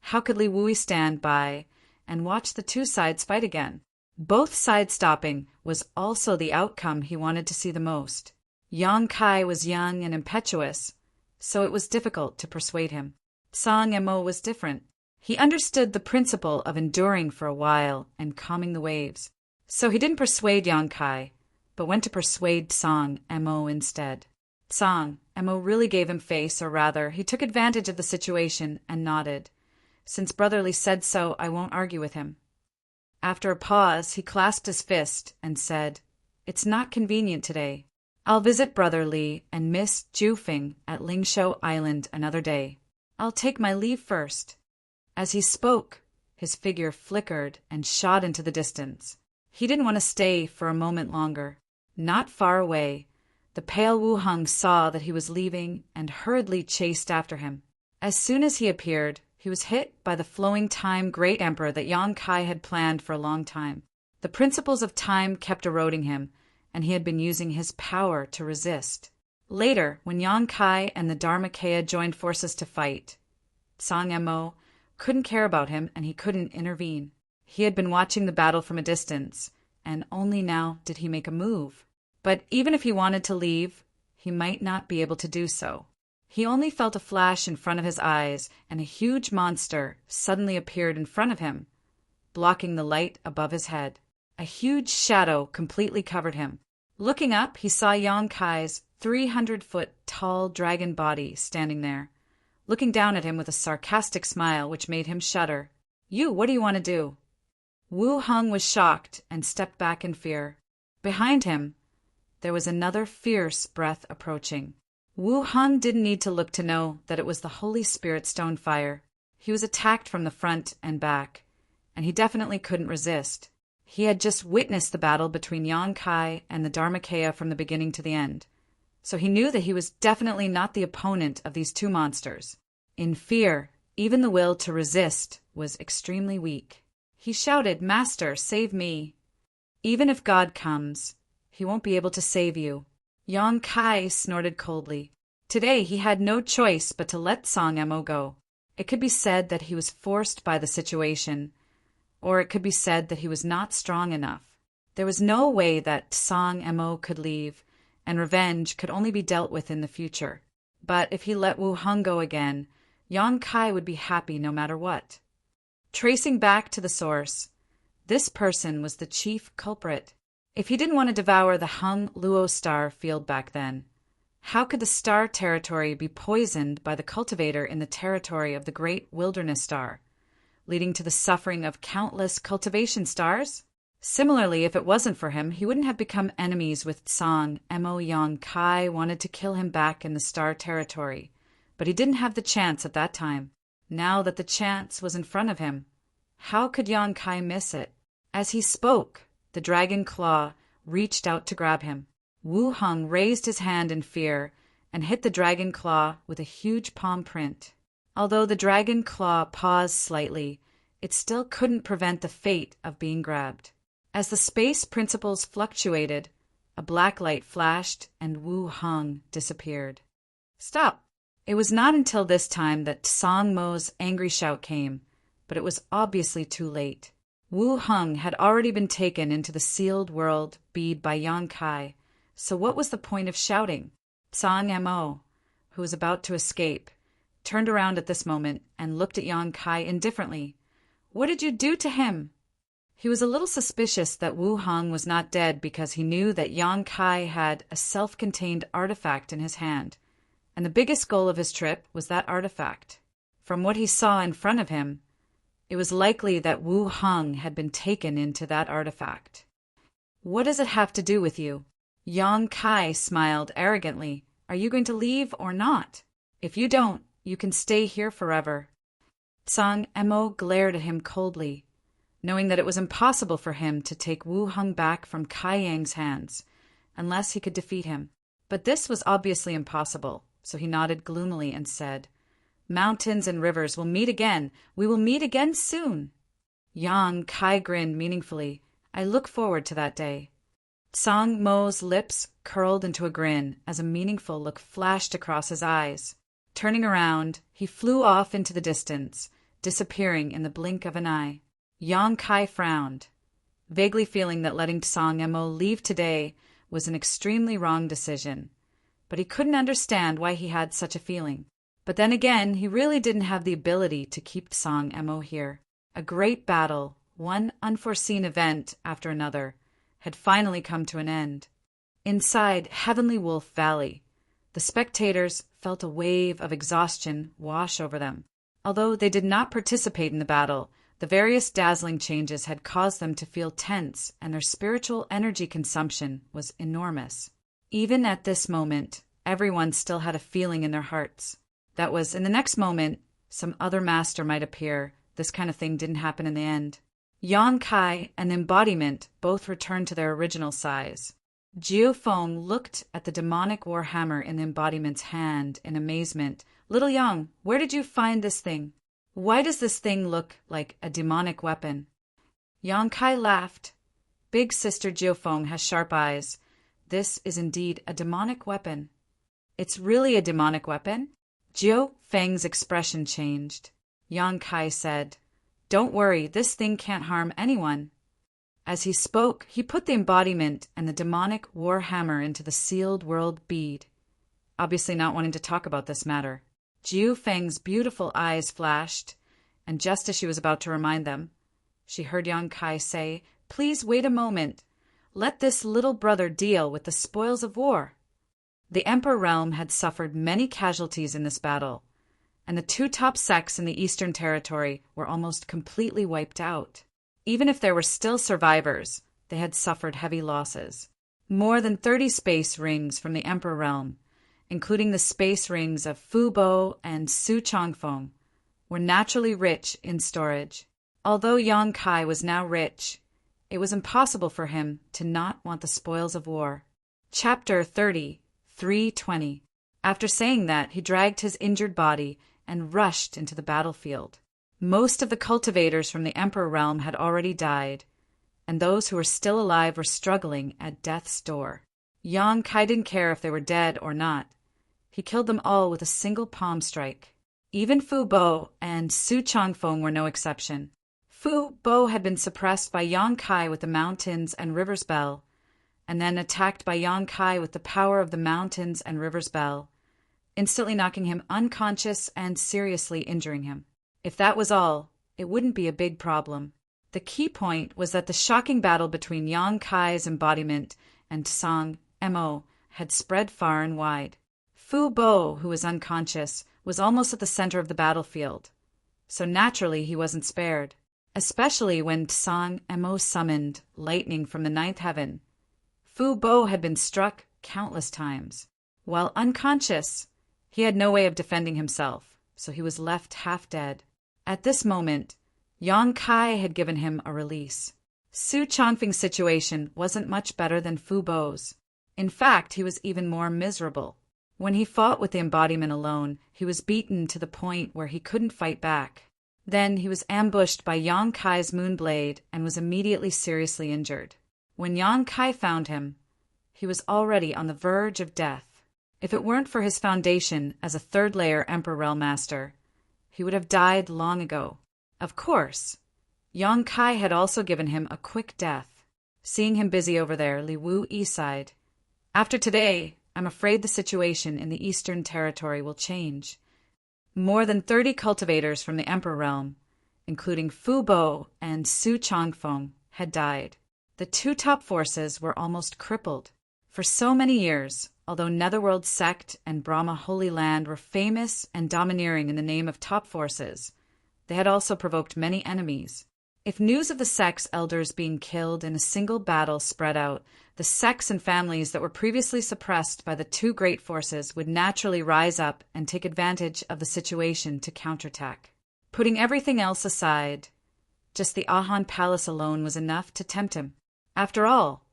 how could Li Wui stand by and watch the two sides fight again? Both sides stopping was also the outcome he wanted to see the most. Yang Kai was young and impetuous, so it was difficult to persuade him. Song Mo was different. He understood the principle of enduring for a while and calming the waves. So he didn't persuade Yang Kai, but went to persuade Song Mo instead. Song Mo really gave him face, or rather, he took advantage of the situation and nodded. Since Brother Li said so, I won't argue with him. After a pause, he clasped his fist and said, It's not convenient today. I'll visit Brother Li and Miss Jufing at Lingshou Island another day. I'll take my leave first. As he spoke, his figure flickered and shot into the distance. He didn't want to stay for a moment longer. Not far away, the pale Wu Heng saw that he was leaving and hurriedly chased after him. As soon as he appeared, he was hit by the flowing time great emperor that Yang Kai had planned for a long time. The principles of time kept eroding him, and he had been using his power to resist. Later, when Yang Kai and the Dharmakaya joined forces to fight, Song Mo couldn't care about him and he couldn't intervene. He had been watching the battle from a distance, and only now did he make a move. But even if he wanted to leave, he might not be able to do so. He only felt a flash in front of his eyes, and a huge monster suddenly appeared in front of him, blocking the light above his head. A huge shadow completely covered him. Looking up, he saw Yang Kai's 300-foot-tall dragon body standing there, looking down at him with a sarcastic smile which made him shudder. You, what do you want to do? Wu Heng was shocked and stepped back in fear. Behind him, there was another fierce breath approaching. Wu Heng didn't need to look to know that it was the Holy Spirit stone fire. He was attacked from the front and back, and he definitely couldn't resist. He had just witnessed the battle between Yang Kai and the Dharmakaya from the beginning to the end, so he knew that he was definitely not the opponent of these two monsters. In fear, even the will to resist was extremely weak. He shouted, Master, save me. Even if God comes, he won't be able to save you. Yang Kai snorted coldly. Today he had no choice but to let Song Mo go. It could be said that he was forced by the situation, or it could be said that he was not strong enough. There was no way that Song Mo could leave, and revenge could only be dealt with in the future. But if he let Wu Heng go again, Yang Kai would be happy no matter what. Tracing back to the source, this person was the chief culprit. If he didn't want to devour the Hung Luo star field back then, how could the star territory be poisoned by the cultivator in the territory of the great wilderness star, leading to the suffering of countless cultivation stars? Similarly, if it wasn't for him, he wouldn't have become enemies with Song Mo. Yang Kai wanted to kill him back in the star territory, but he didn't have the chance at that time. Now that the chance was in front of him, how could Yang Kai miss it? As he spoke, the dragon claw reached out to grab him. Wu Heng raised his hand in fear and hit the dragon claw with a huge palm print. Although the dragon claw paused slightly, it still couldn't prevent the fate of being grabbed. As the space principles fluctuated, a black light flashed and Wu Heng disappeared. Stop! It was not until this time that Song Mo's angry shout came, but it was obviously too late. Wu Heng had already been taken into the sealed world bead by Yang Kai, so what was the point of shouting? Song Mo, who was about to escape, turned around at this moment and looked at Yang Kai indifferently. What did you do to him? He was a little suspicious that Wu Heng was not dead because he knew that Yang Kai had a self-contained artifact in his hand, and the biggest goal of his trip was that artifact. From what he saw in front of him, it was likely that Wu Heng had been taken into that artifact. What does it have to do with you? Yang Kai smiled arrogantly. Are you going to leave or not? If you don't, you can stay here forever." Tsang Emo glared at him coldly, knowing that it was impossible for him to take Wu Hung back from Kai Yang's hands unless he could defeat him. But this was obviously impossible, so he nodded gloomily and said, "Mountains and rivers will meet again. We will meet again soon." Yang Kai grinned meaningfully. "I look forward to that day." Tsang Mo's lips curled into a grin as a meaningful look flashed across his eyes. Turning around, he flew off into the distance, disappearing in the blink of an eye. Yang Kai frowned, vaguely feeling that letting Tsang Emo leave today was an extremely wrong decision, but he couldn't understand why he had such a feeling. But then again, he really didn't have the ability to keep Tsang Emo here. A great battle, one unforeseen event after another, had finally come to an end. Inside Heavenly Wolf Valley, the spectators felt a wave of exhaustion wash over them. Although they did not participate in the battle, the various dazzling changes had caused them to feel tense, and their spiritual energy consumption was enormous. Even at this moment, everyone still had a feeling in their hearts. That was, in the next moment, some other master might appear. This kind of thing didn't happen in the end. Yang Kai and the embodiment both returned to their original size. Jiu Feng looked at the demonic war hammer in the embodiment's hand in amazement. "Little Yang, where did you find this thing? Why does this thing look like a demonic weapon?" Yang Kai laughed. "Big sister Jiu Feng has sharp eyes. This is indeed a demonic weapon." "It's really a demonic weapon?" Jiu Feng's expression changed. Yang Kai said, "Don't worry, this thing can't harm anyone." As he spoke, he put the embodiment and the demonic war hammer into the sealed world bead, obviously not wanting to talk about this matter. Jiu Feng's beautiful eyes flashed, and just as she was about to remind them, she heard Yang Kai say, "Please wait a moment. Let this little brother deal with the spoils of war." The Emperor realm had suffered many casualties in this battle, and the two top sects in the Eastern Territory were almost completely wiped out. Even if there were still survivors, they had suffered heavy losses. More than 30 space rings from the Emperor realm, including the space rings of Fu Bo and Su Changfeng, were naturally rich in storage. Although Yang Kai was now rich, it was impossible for him to not want the spoils of war. Chapter 30, 320. After saying that, he dragged his injured body and rushed into the battlefield. Most of the cultivators from the Emperor realm had already died, and those who were still alive were struggling at death's door. Yang Kai didn't care if they were dead or not. He killed them all with a single palm strike. Even Fu Bo and Su Changfeng were no exception. Fu Bo had been suppressed by Yang Kai with the Mountains and Rivers Bell, and then attacked by Yang Kai with the power of the Mountains and Rivers Bell, instantly knocking him unconscious and seriously injuring him. If that was all, it wouldn't be a big problem. The key point was that the shocking battle between Yang Kai's embodiment and Tsang Emo had spread far and wide. Fu Bo, who was unconscious, was almost at the center of the battlefield, so naturally he wasn't spared, especially when Tsang Emo summoned lightning from the ninth heaven. Fu Bo had been struck countless times. While unconscious, he had no way of defending himself, so he was left half dead. At this moment, Yang Kai had given him a release. Su Changfeng's situation wasn't much better than Fu Bo's. In fact, he was even more miserable. When he fought with the embodiment alone, he was beaten to the point where he couldn't fight back. Then he was ambushed by Yang Kai's moonblade and was immediately seriously injured. When Yang Kai found him, he was already on the verge of death. If it weren't for his foundation as a third-layer Emperor Realm Master, he would have died long ago. Of course, Yang Kai had also given him a quick death. Seeing him busy over there, Li Wu sighed. "After today, I'm afraid the situation in the Eastern Territory will change. More than 30 cultivators from the Emperor Realm, including Fu Bo and Su Changfeng, had died. The two top forces were almost crippled. For so many years, although Netherworld Sect and Brahma Holy Land were famous and domineering in the name of top forces, they had also provoked many enemies. If news of the sect's elders being killed in a single battle spread out, the sects and families that were previously suppressed by the two great forces would naturally rise up and take advantage of the situation to counterattack. Putting everything else aside, just the Ahan Palace alone was enough to tempt him. After all,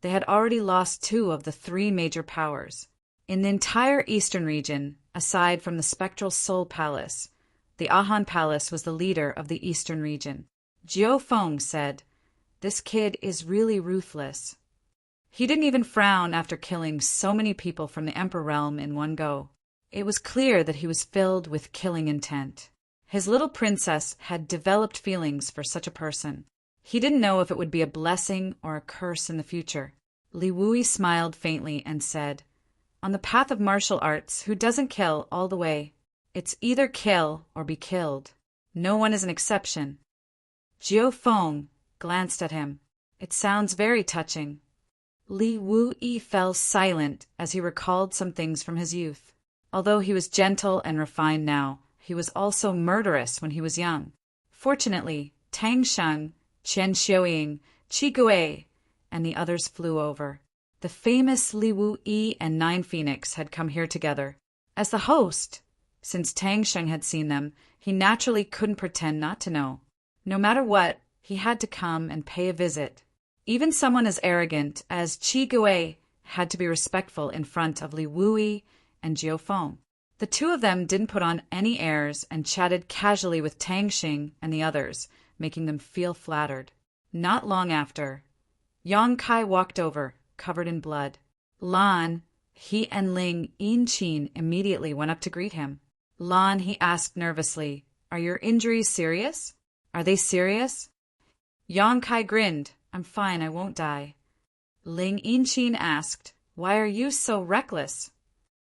they had already lost two of the three major powers. In the entire eastern region, aside from the spectral Soul Palace, the Ahan Palace was the leader of the eastern region. Jiao Feng said, "This kid is really ruthless." He didn't even frown after killing so many people from the Emperor realm in one go. It was clear that he was filled with killing intent. His little princess had developed feelings for such a person. He didn't know if it would be a blessing or a curse in the future. Li Wui smiled faintly and said, "On the path of martial arts, who doesn't kill all the way? It's either kill or be killed. No one is an exception." Jiao Feng glanced at him. "It sounds very touching." Li Wui fell silent as he recalled some things from his youth. Although he was gentle and refined now, he was also murderous when he was young. Fortunately, Tang Sheng, Chen Xiuying, Qi Gui, and the others flew over. The famous Li Wui and Nine Phoenix had come here together. As the host, since Tang Sheng had seen them, he naturally couldn't pretend not to know. No matter what, he had to come and pay a visit. Even someone as arrogant as Qi Gui had to be respectful in front of Li Wui and Jiao Feng. The two of them didn't put on any airs and chatted casually with Tang Xing and the others, making them feel flattered. Not long after, Yang Kai walked over, covered in blood. Lan, he and Ling Yinqin immediately went up to greet him. Lan, he asked nervously, "Are your injuries serious? Are they serious?" Yang Kai grinned. "I'm fine, I won't die." Ling Yinqin asked, "Why are you so reckless?"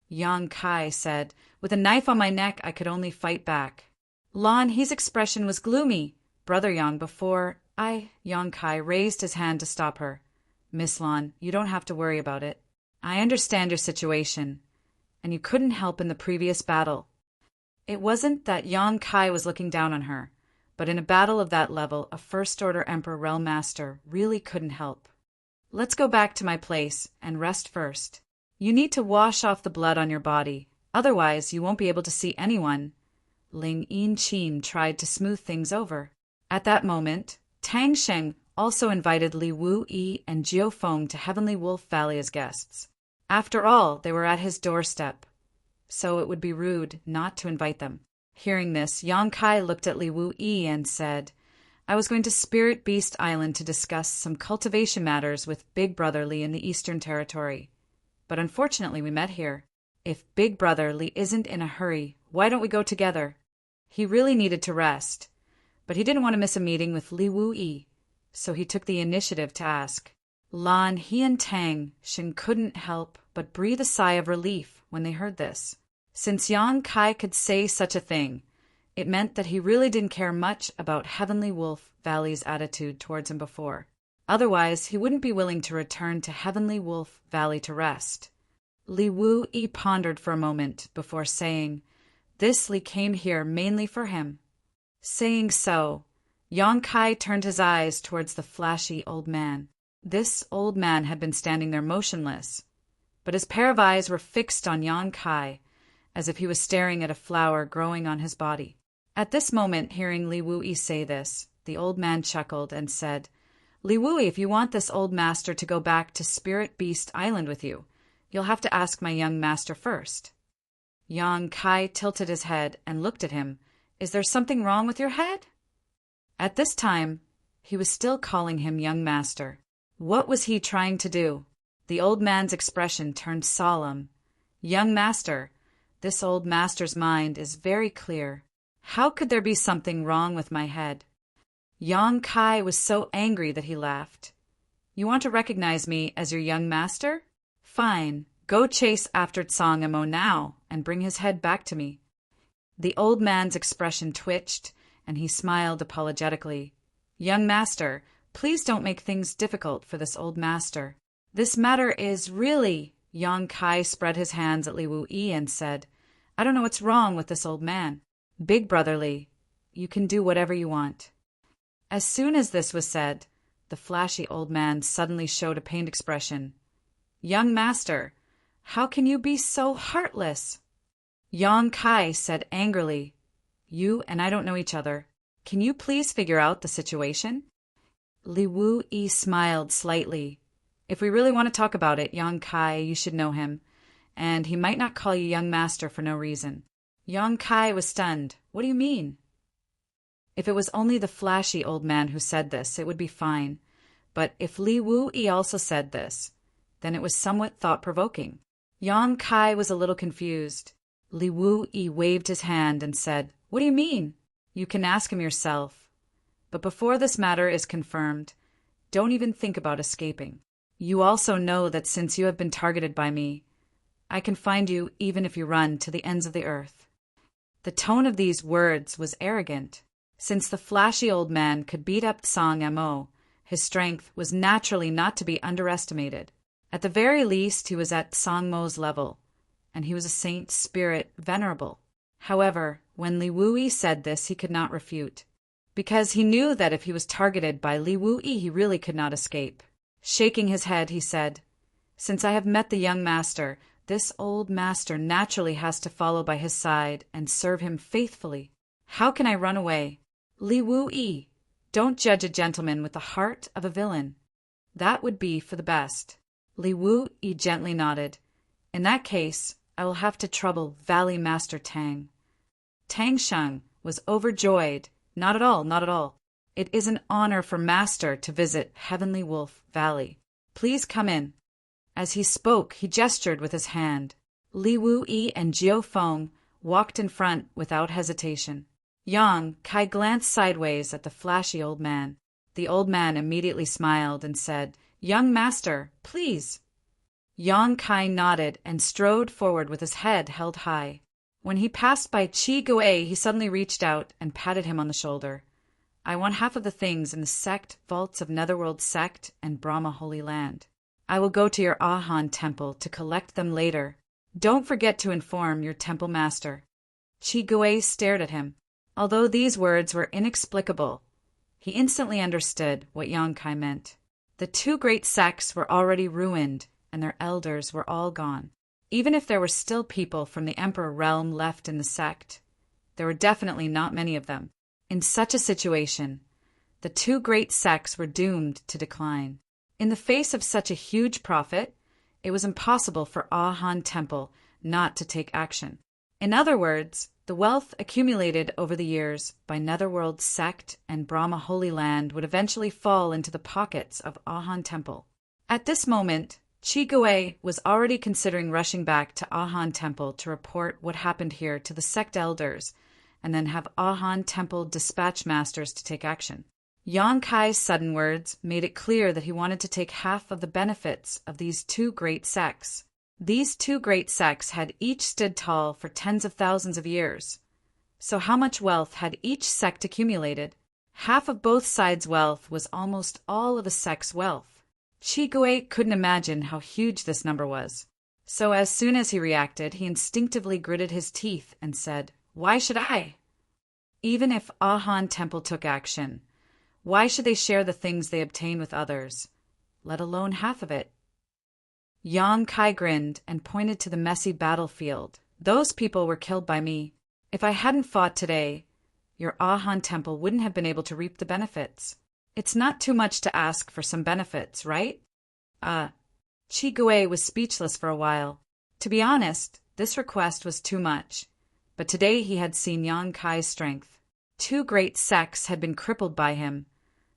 Yang Kai said, "With a knife on my neck, I could only fight back." Lan He's expression was gloomy. Brother Yang, before Yang Kai raised his hand to stop her. "Miss Lan, you don't have to worry about it. I understand your situation, and you couldn't help in the previous battle." It wasn't that Yang Kai was looking down on her, but in a battle of that level, a First-Order Emperor Realm Master really couldn't help. "Let's go back to my place and rest first. You need to wash off the blood on your body, otherwise you won't be able to see anyone." Ling Yinqin tried to smooth things over. At that moment, Tang Sheng also invited Li Wui and Jiao Feng to Heavenly Wolf Valley as guests. After all, they were at his doorstep, so it would be rude not to invite them. Hearing this, Yang Kai looked at Li Wui and said, "I was going to Spirit Beast Island to discuss some cultivation matters with Big Brother Li in the Eastern Territory. But unfortunately we met here. If Big Brother Li isn't in a hurry, why don't we go together?" He really needed to rest, but he didn't want to miss a meeting with Li Wui, so he took the initiative to ask. Lan, he and Tang Shin couldn't help but breathe a sigh of relief when they heard this. Since Yang Kai could say such a thing, it meant that he really didn't care much about Heavenly Wolf Valley's attitude towards him before. Otherwise, he wouldn't be willing to return to Heavenly Wolf Valley to rest. Li Wui pondered for a moment before saying, "This Li came here mainly for him." Saying so, Yang Kai turned his eyes towards the flashy old man. This old man had been standing there motionless, but his pair of eyes were fixed on Yang Kai, as if he was staring at a flower growing on his body. At this moment, hearing Li Wui say this, the old man chuckled and said, "Li Wui, if you want this old master to go back to Spirit Beast Island with you, you'll have to ask my young master first." Yang Kai tilted his head and looked at him. "Is there something wrong with your head?" At this time, he was still calling him young master. What was he trying to do? The old man's expression turned solemn. "Young master, this old master's mind is very clear. How could there be something wrong with my head?" Yang Kai was so angry that he laughed. "You want to recognize me as your young master? Fine, go chase after Tsang-Amo now and bring his head back to me." The old man's expression twitched, and he smiled apologetically. "Young master, please don't make things difficult for this old master. This matter is really—" Yang Kai spread his hands at Li Wui and said, "I don't know what's wrong with this old man. Big Brother Li, you can do whatever you want." As soon as this was said, the flashy old man suddenly showed a pained expression. "Young master, how can you be so heartless?" Yang Kai said angrily, "You and I don't know each other. Can you please figure out the situation?" Li Wu Yi smiled slightly. "If we really want to talk about it, Yang Kai, you should know him, and he might not call you young master for no reason." Yang Kai was stunned. "What do you mean?" If it was only the flashy old man who said this, it would be fine. But if Li Wu Yi also said this, then it was somewhat thought-provoking. Yang Kai was a little confused. Li Wu Yi waved his hand and said, "What do you mean? You can ask him yourself. But before this matter is confirmed, don't even think about escaping. You also know that since you have been targeted by me, I can find you even if you run to the ends of the earth." The tone of these words was arrogant. Since the flashy old man could beat up Song Mo, his strength was naturally not to be underestimated. At the very least, he was at Song Mo's level, and he was a saint spirit venerable. However, when Li Wu Yi said this, he could not refute, because he knew that if he was targeted by Li Wu Yi, he really could not escape. Shaking his head, he said, "Since I have met the young master, this old master naturally has to follow by his side and serve him faithfully. How can I run away? Li Wu Yi, don't judge a gentleman with the heart of a villain. That would be for the best." Li Wu Yi gently nodded. "In that case, I will have to trouble Valley Master Tang." Tang Sheng was overjoyed. "Not at all, not at all. It is an honor for Master to visit Heavenly Wolf Valley. Please come in." As he spoke, he gestured with his hand. Li Wu Yi and Jiao Feng walked in front without hesitation. Yang Kai glanced sideways at the flashy old man. The old man immediately smiled and said, "Young master, please." Yang Kai nodded and strode forward with his head held high. When he passed by Qi Gui, he suddenly reached out and patted him on the shoulder. "I want half of the things in the sect vaults of Netherworld Sect and Brahma Holy Land. I will go to your Ahan temple to collect them later. Don't forget to inform your temple master." Qi Gui stared at him. Although these words were inexplicable, he instantly understood what Yang Kai meant. The two great sects were already ruined, and their elders were all gone. Even if there were still people from the Emperor realm left in the sect, there were definitely not many of them. In such a situation, the two great sects were doomed to decline. In the face of such a huge profit, it was impossible for Ahan Temple not to take action. In other words, the wealth accumulated over the years by Netherworld Sect and Brahma Holy Land would eventually fall into the pockets of Ahan Temple. At this moment, Qi Gui was already considering rushing back to Ahan Temple to report what happened here to the sect elders, and then have Ahan Temple dispatch masters to take action. Yang Kai's sudden words made it clear that he wanted to take half of the benefits of these two great sects. These two great sects had each stood tall for tens of thousands of years. So how much wealth had each sect accumulated? Half of both sides' wealth was almost all of a sect's wealth. Qi Gui couldn't imagine how huge this number was. So as soon as he reacted, he instinctively gritted his teeth and said, "Why should I?" Even if Ahan Temple took action, why should they share the things they obtain with others, let alone half of it? Yang Kai grinned and pointed to the messy battlefield. "Those people were killed by me. If I hadn't fought today, your Ahan Temple wouldn't have been able to reap the benefits. It's not too much to ask for some benefits, right?" Qi Gui was speechless for a while. To be honest, this request was too much. But today he had seen Yang Kai's strength. Two great sects had been crippled by him,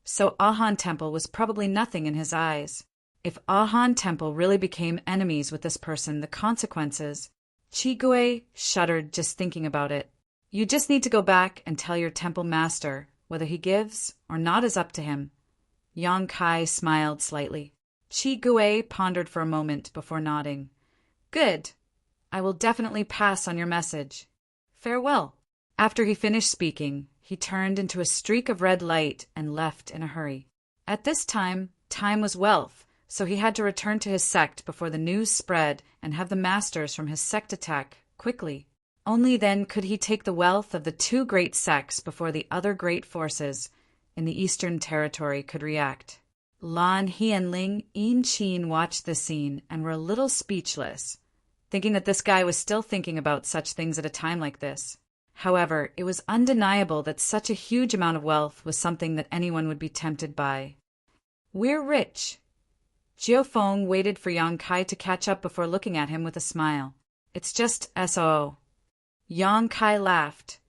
so Ahan Temple was probably nothing in his eyes. If Ahan Temple really became enemies with this person, the consequences... Qi Gui shuddered just thinking about it. "You just need to go back and tell your temple master. Whether he gives or not is up to him." Yang Kai smiled slightly. Qi Gui pondered for a moment before nodding. "Good. I will definitely pass on your message. Farewell." After he finished speaking, he turned into a streak of red light and left in a hurry. At this time was wealth, so he had to return to his sect before the news spread and have the masters from his sect attack quickly. Only then could he take the wealth of the two great sects before the other great forces in the Eastern Territory could react. Lan He and Ling Yin-chin watched this scene and were a little speechless, thinking that this guy was still thinking about such things at a time like this. However, it was undeniable that such a huge amount of wealth was something that anyone would be tempted by. "We're rich." Jiao Feng waited for Yang Kai to catch up before looking at him with a smile. "It's just SOO." Yang Kai laughed,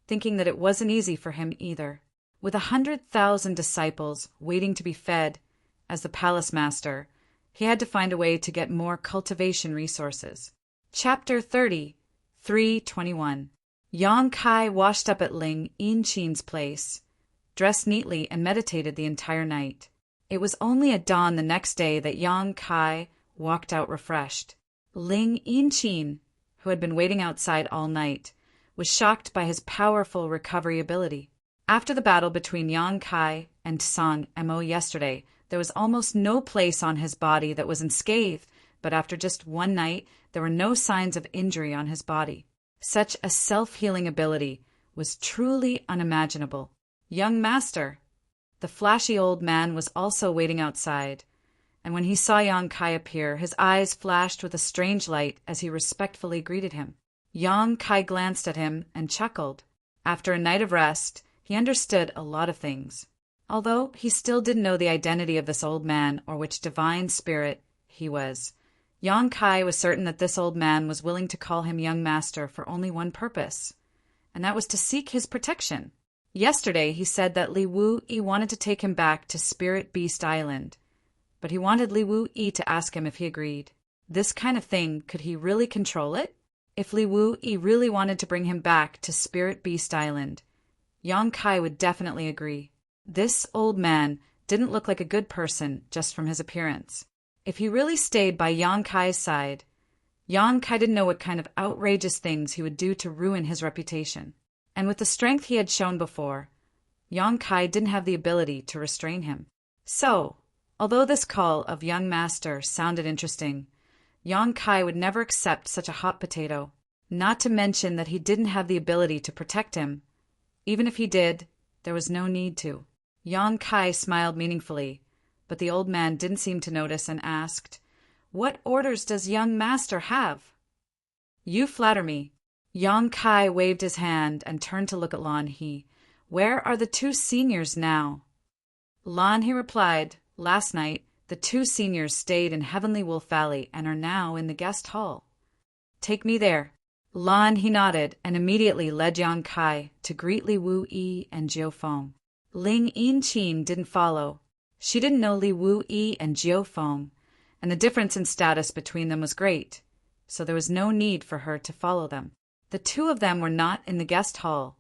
thinking that it wasn't easy for him either. With 100,000 disciples waiting to be fed as the palace master, he had to find a way to get more cultivation resources. Chapter 30, 321. Yang Kai washed up at Ling Yin-chin's place, dressed neatly, and meditated the entire night. It was only at dawn the next day that Yang Kai walked out refreshed. Ling Yin-chin, who had been waiting outside all night, was shocked by his powerful recovery ability. After the battle between Yang Kai and Song Mo yesterday, there was almost no place on his body that was unscathed, but after just one night, there were no signs of injury on his body. Such a self-healing ability was truly unimaginable. "Young master." The flashy old man was also waiting outside, and when he saw Yang Kai appear, his eyes flashed with a strange light as he respectfully greeted him. Yang Kai glanced at him and chuckled. After a night of rest, he understood a lot of things. Although he still didn't know the identity of this old man or which divine spirit he was, Yang Kai was certain that this old man was willing to call him young master for only one purpose, and that was to seek his protection. Yesterday he said that Li Wu-yi wanted to take him back to Spirit Beast Island, but he wanted Li Wu-yi to ask him if he agreed. This kind of thing, could he really control it? If Li Wu-yi really wanted to bring him back to Spirit Beast Island, Yang Kai would definitely agree. This old man didn't look like a good person just from his appearance. If he really stayed by Yang Kai's side, Yang Kai didn't know what kind of outrageous things he would do to ruin his reputation. And with the strength he had shown before, Yang Kai didn't have the ability to restrain him. So, although this call of young master sounded interesting, Yang Kai would never accept such a hot potato, not to mention that he didn't have the ability to protect him. Even if he did, there was no need to. Yang Kai smiled meaningfully, but the old man didn't seem to notice and asked, "What orders does young master have?" "You flatter me." Yang Kai waved his hand and turned to look at Lan He. "Where are the two seniors now?" Lan He replied, "Last night, the two seniors stayed in Heavenly Wolf Valley and are now in the guest hall." "Take me there." Lan He nodded and immediately led Yang Kai to greet Li Wu-yi and Jiao Feng. Ling Yin-chin didn't follow. She didn't know Li Wu-yi and Jiao Feng, and the difference in status between them was great, so there was no need for her to follow them. The two of them were not in the guest hall,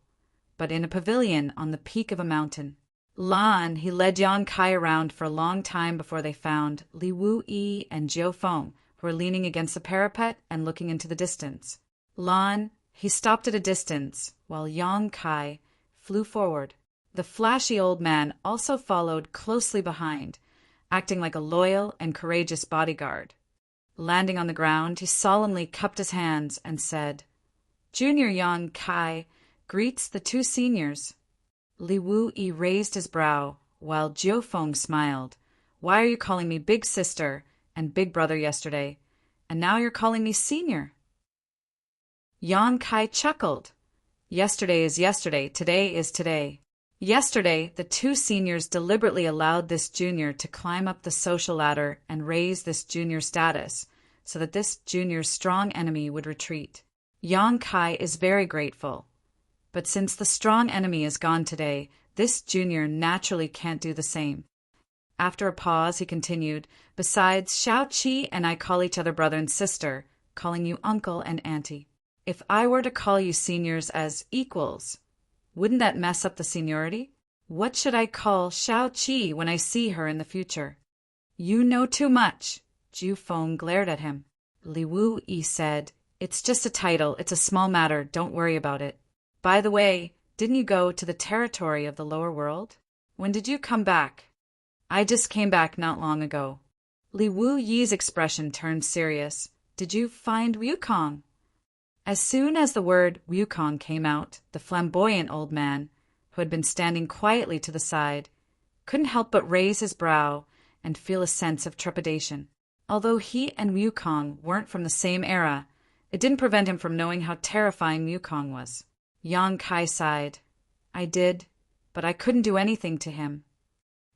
but in a pavilion on the peak of a mountain. Lan He led Yang Kai around for a long time before they found Li Wu-yi and Jiao Feng, who were leaning against the parapet and looking into the distance. Lan He stopped at a distance, while Yang Kai flew forward. The flashy old man also followed closely behind, acting like a loyal and courageous bodyguard. Landing on the ground, he solemnly cupped his hands and said, "Junior Yang Kai greets the two seniors." Li Wu-yi raised his brow, while Jiao Feng smiled. "Why are you calling me big sister and big brother yesterday, and now you're calling me senior?" Yang Kai chuckled. "Yesterday is yesterday, today is today." Yesterday, the two seniors deliberately allowed this junior to climb up the social ladder and raise this junior's status, so that this junior's strong enemy would retreat. Yang Kai is very grateful, but since the strong enemy is gone today, this junior naturally can't do the same. After a pause, he continued, "Besides, Xiao-Qi and I call each other brother and sister, calling you uncle and auntie. If I were to call you seniors as equals, wouldn't that mess up the seniority? What should I call Xiao-Qi when I see her in the future?" "You know too much." Jiao Feng glared at him. Li Wu-yi said, "It's just a title, it's a small matter, don't worry about it. By the way, didn't you go to the territory of the lower world? When did you come back?" "I just came back not long ago." Li Wu-yi's expression turned serious. "Did you find Wukong?" As soon as the word Wukong came out, the flamboyant old man, who had been standing quietly to the side, couldn't help but raise his brow and feel a sense of trepidation. Although he and Wukong weren't from the same era, it didn't prevent him from knowing how terrifying Wukong was. Yang Kai sighed. I did, but I couldn't do anything to him.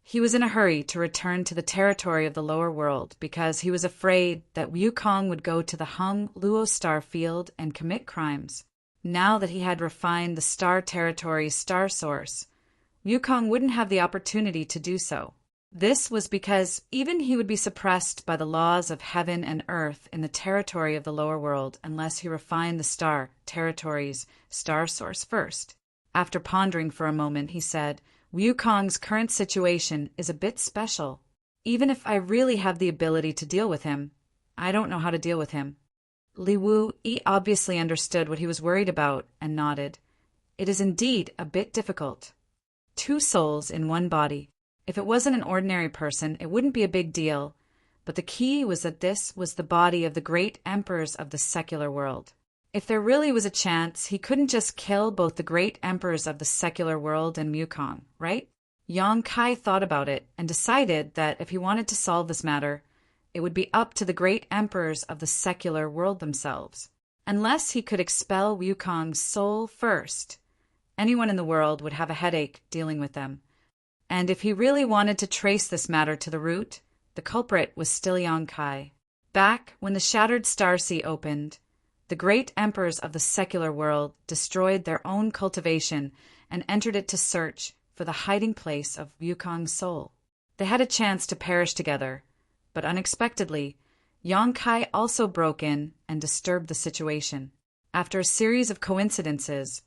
He was in a hurry to return to the territory of the lower world because he was afraid that Wukong would go to the Hung Luo star field and commit crimes. Now that he had refined the star territory's star source, Wukong wouldn't have the opportunity to do so. This was because even he would be suppressed by the laws of heaven and earth in the territory of the lower world unless he refined the star territory's star source first. After pondering for a moment, he said, Wukong's current situation is a bit special. Even if I really have the ability to deal with him, I don't know how to deal with him. Li Wu obviously understood what he was worried about and nodded. It is indeed a bit difficult. 2 souls in one body. If it wasn't an ordinary person, it wouldn't be a big deal, but the key was that this was the body of the great emperors of the secular world. If there really was a chance, he couldn't just kill both the great emperors of the secular world and Wukong, right? Yang Kai thought about it and decided that if he wanted to solve this matter, it would be up to the great emperors of the secular world themselves. Unless he could expel Wukong's soul first, anyone in the world would have a headache dealing with them. And if he really wanted to trace this matter to the root, the culprit was still Yang Kai. Back when the shattered star sea opened, the great emperors of the secular world destroyed their own cultivation and entered it to search for the hiding place of Wukong's soul. They had a chance to perish together, but unexpectedly, Yang Kai also broke in and disturbed the situation. After a series of coincidences,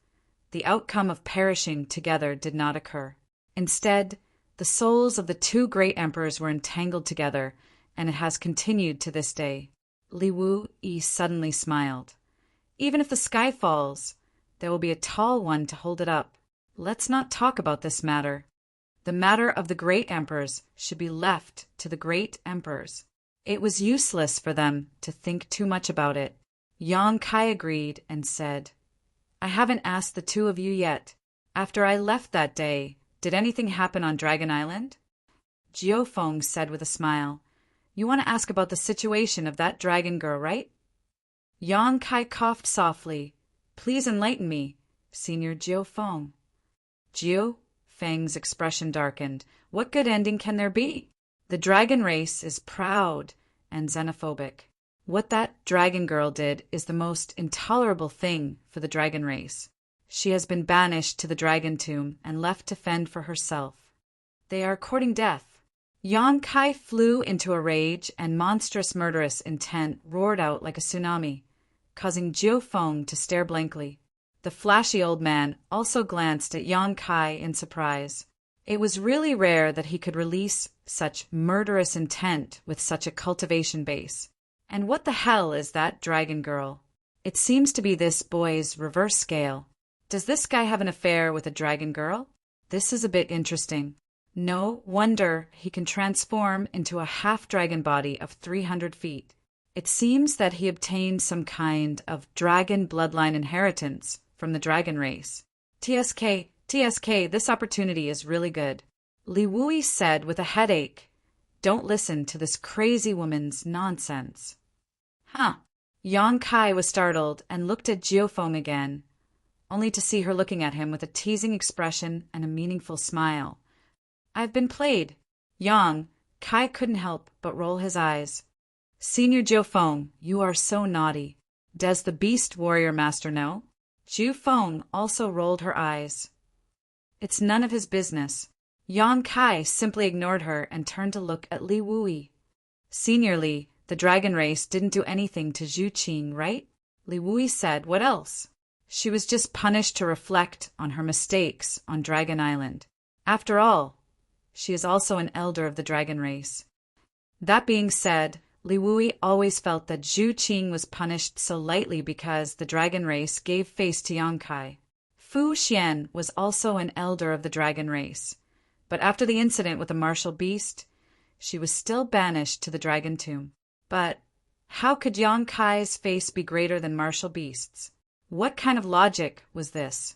the outcome of perishing together did not occur. Instead, the souls of the 2 great emperors were entangled together, and it has continued to this day. Li Wu suddenly smiled. Even if the sky falls, there will be a tall one to hold it up. Let's not talk about this matter. The matter of the great emperors should be left to the great emperors. It was useless for them to think too much about it. Yang Kai agreed and said, I haven't asked the 2 of you yet. After I left that day, did anything happen on Dragon Island? Jiufeng said with a smile, You want to ask about the situation of that dragon girl, right? Yang Kai coughed softly. Please enlighten me, Senior Jiufeng. Jiufeng's expression darkened. What good ending can there be? The dragon race is proud and xenophobic. What that dragon girl did is the most intolerable thing for the dragon race. She has been banished to the dragon tomb and left to fend for herself. They are courting death. Yang Kai flew into a rage, and monstrous murderous intent roared out like a tsunami, causing Jiufeng to stare blankly. The flashy old man also glanced at Yang Kai in surprise. It was really rare that he could release such murderous intent with such a cultivation base. And what the hell is that dragon girl? It seems to be this boy's reverse scale. Does this guy have an affair with a dragon girl? This is a bit interesting. No wonder he can transform into a half-dragon body of 300 feet. It seems that he obtained some kind of dragon bloodline inheritance from the dragon race. TSK, this opportunity is really good. Li Wu said with a headache, Don't listen to this crazy woman's nonsense. Huh. Yang Kai was startled and looked at Jiufeng again, only to see her looking at him with a teasing expression and a meaningful smile. I've been played. Yang Kai couldn't help but roll his eyes. Senior Jiufeng, you are so naughty. Does the beast warrior master know? Jiufeng also rolled her eyes. It's none of his business. Yang Kai simply ignored her and turned to look at Li Wu. Senior Li, the dragon race didn't do anything to Zhu Qing, right? Li Wu said, What else? She was just punished to reflect on her mistakes on Dragon Island. After all, she is also an elder of the dragon race. That being said, Li Wu always felt that Zhu Qing was punished so lightly because the dragon race gave face to Yang Kai. Fu Xian was also an elder of the dragon race, but after the incident with the martial beast, she was still banished to the dragon tomb. But how could Yang Kai's face be greater than martial beasts? What kind of logic was this?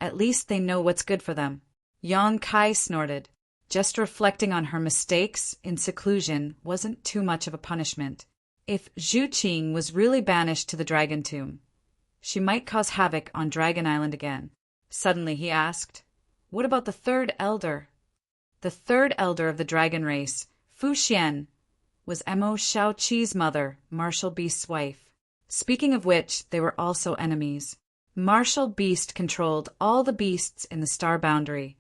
At least they know what's good for them. Yang Kai snorted. Just reflecting on her mistakes in seclusion wasn't too much of a punishment. If Zhu Qing was really banished to the Dragon Tomb, she might cause havoc on Dragon Island again. Suddenly he asked, "What about the third elder?" The third elder of the dragon race, Fu Xian, was Mo Shaoqi's mother, Martial Beast's wife. Speaking of which, they were also enemies. Martial Beast controlled all the beasts in the star boundary,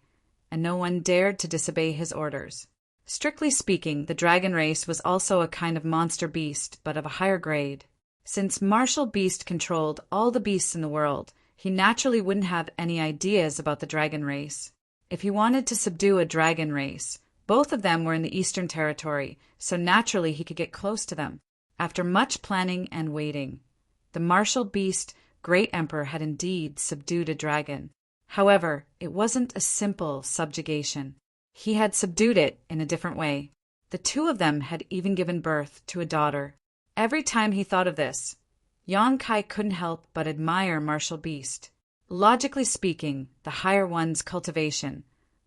and no one dared to disobey his orders. Strictly speaking, the dragon race was also a kind of monster beast, but of a higher grade. Since Martial Beast controlled all the beasts in the world, he naturally wouldn't have any ideas about the dragon race. If he wanted to subdue a dragon race, both of them were in the Eastern Territory, so naturally he could get close to them. After much planning and waiting, the Martial Beast Great Emperor had indeed subdued a dragon. However, it wasn't a simple subjugation. He had subdued it in a different way. The two of them had even given birth to a daughter. Every time he thought of this, Yang Kai couldn't help but admire Martial Beast. Logically speaking, the higher one's cultivation,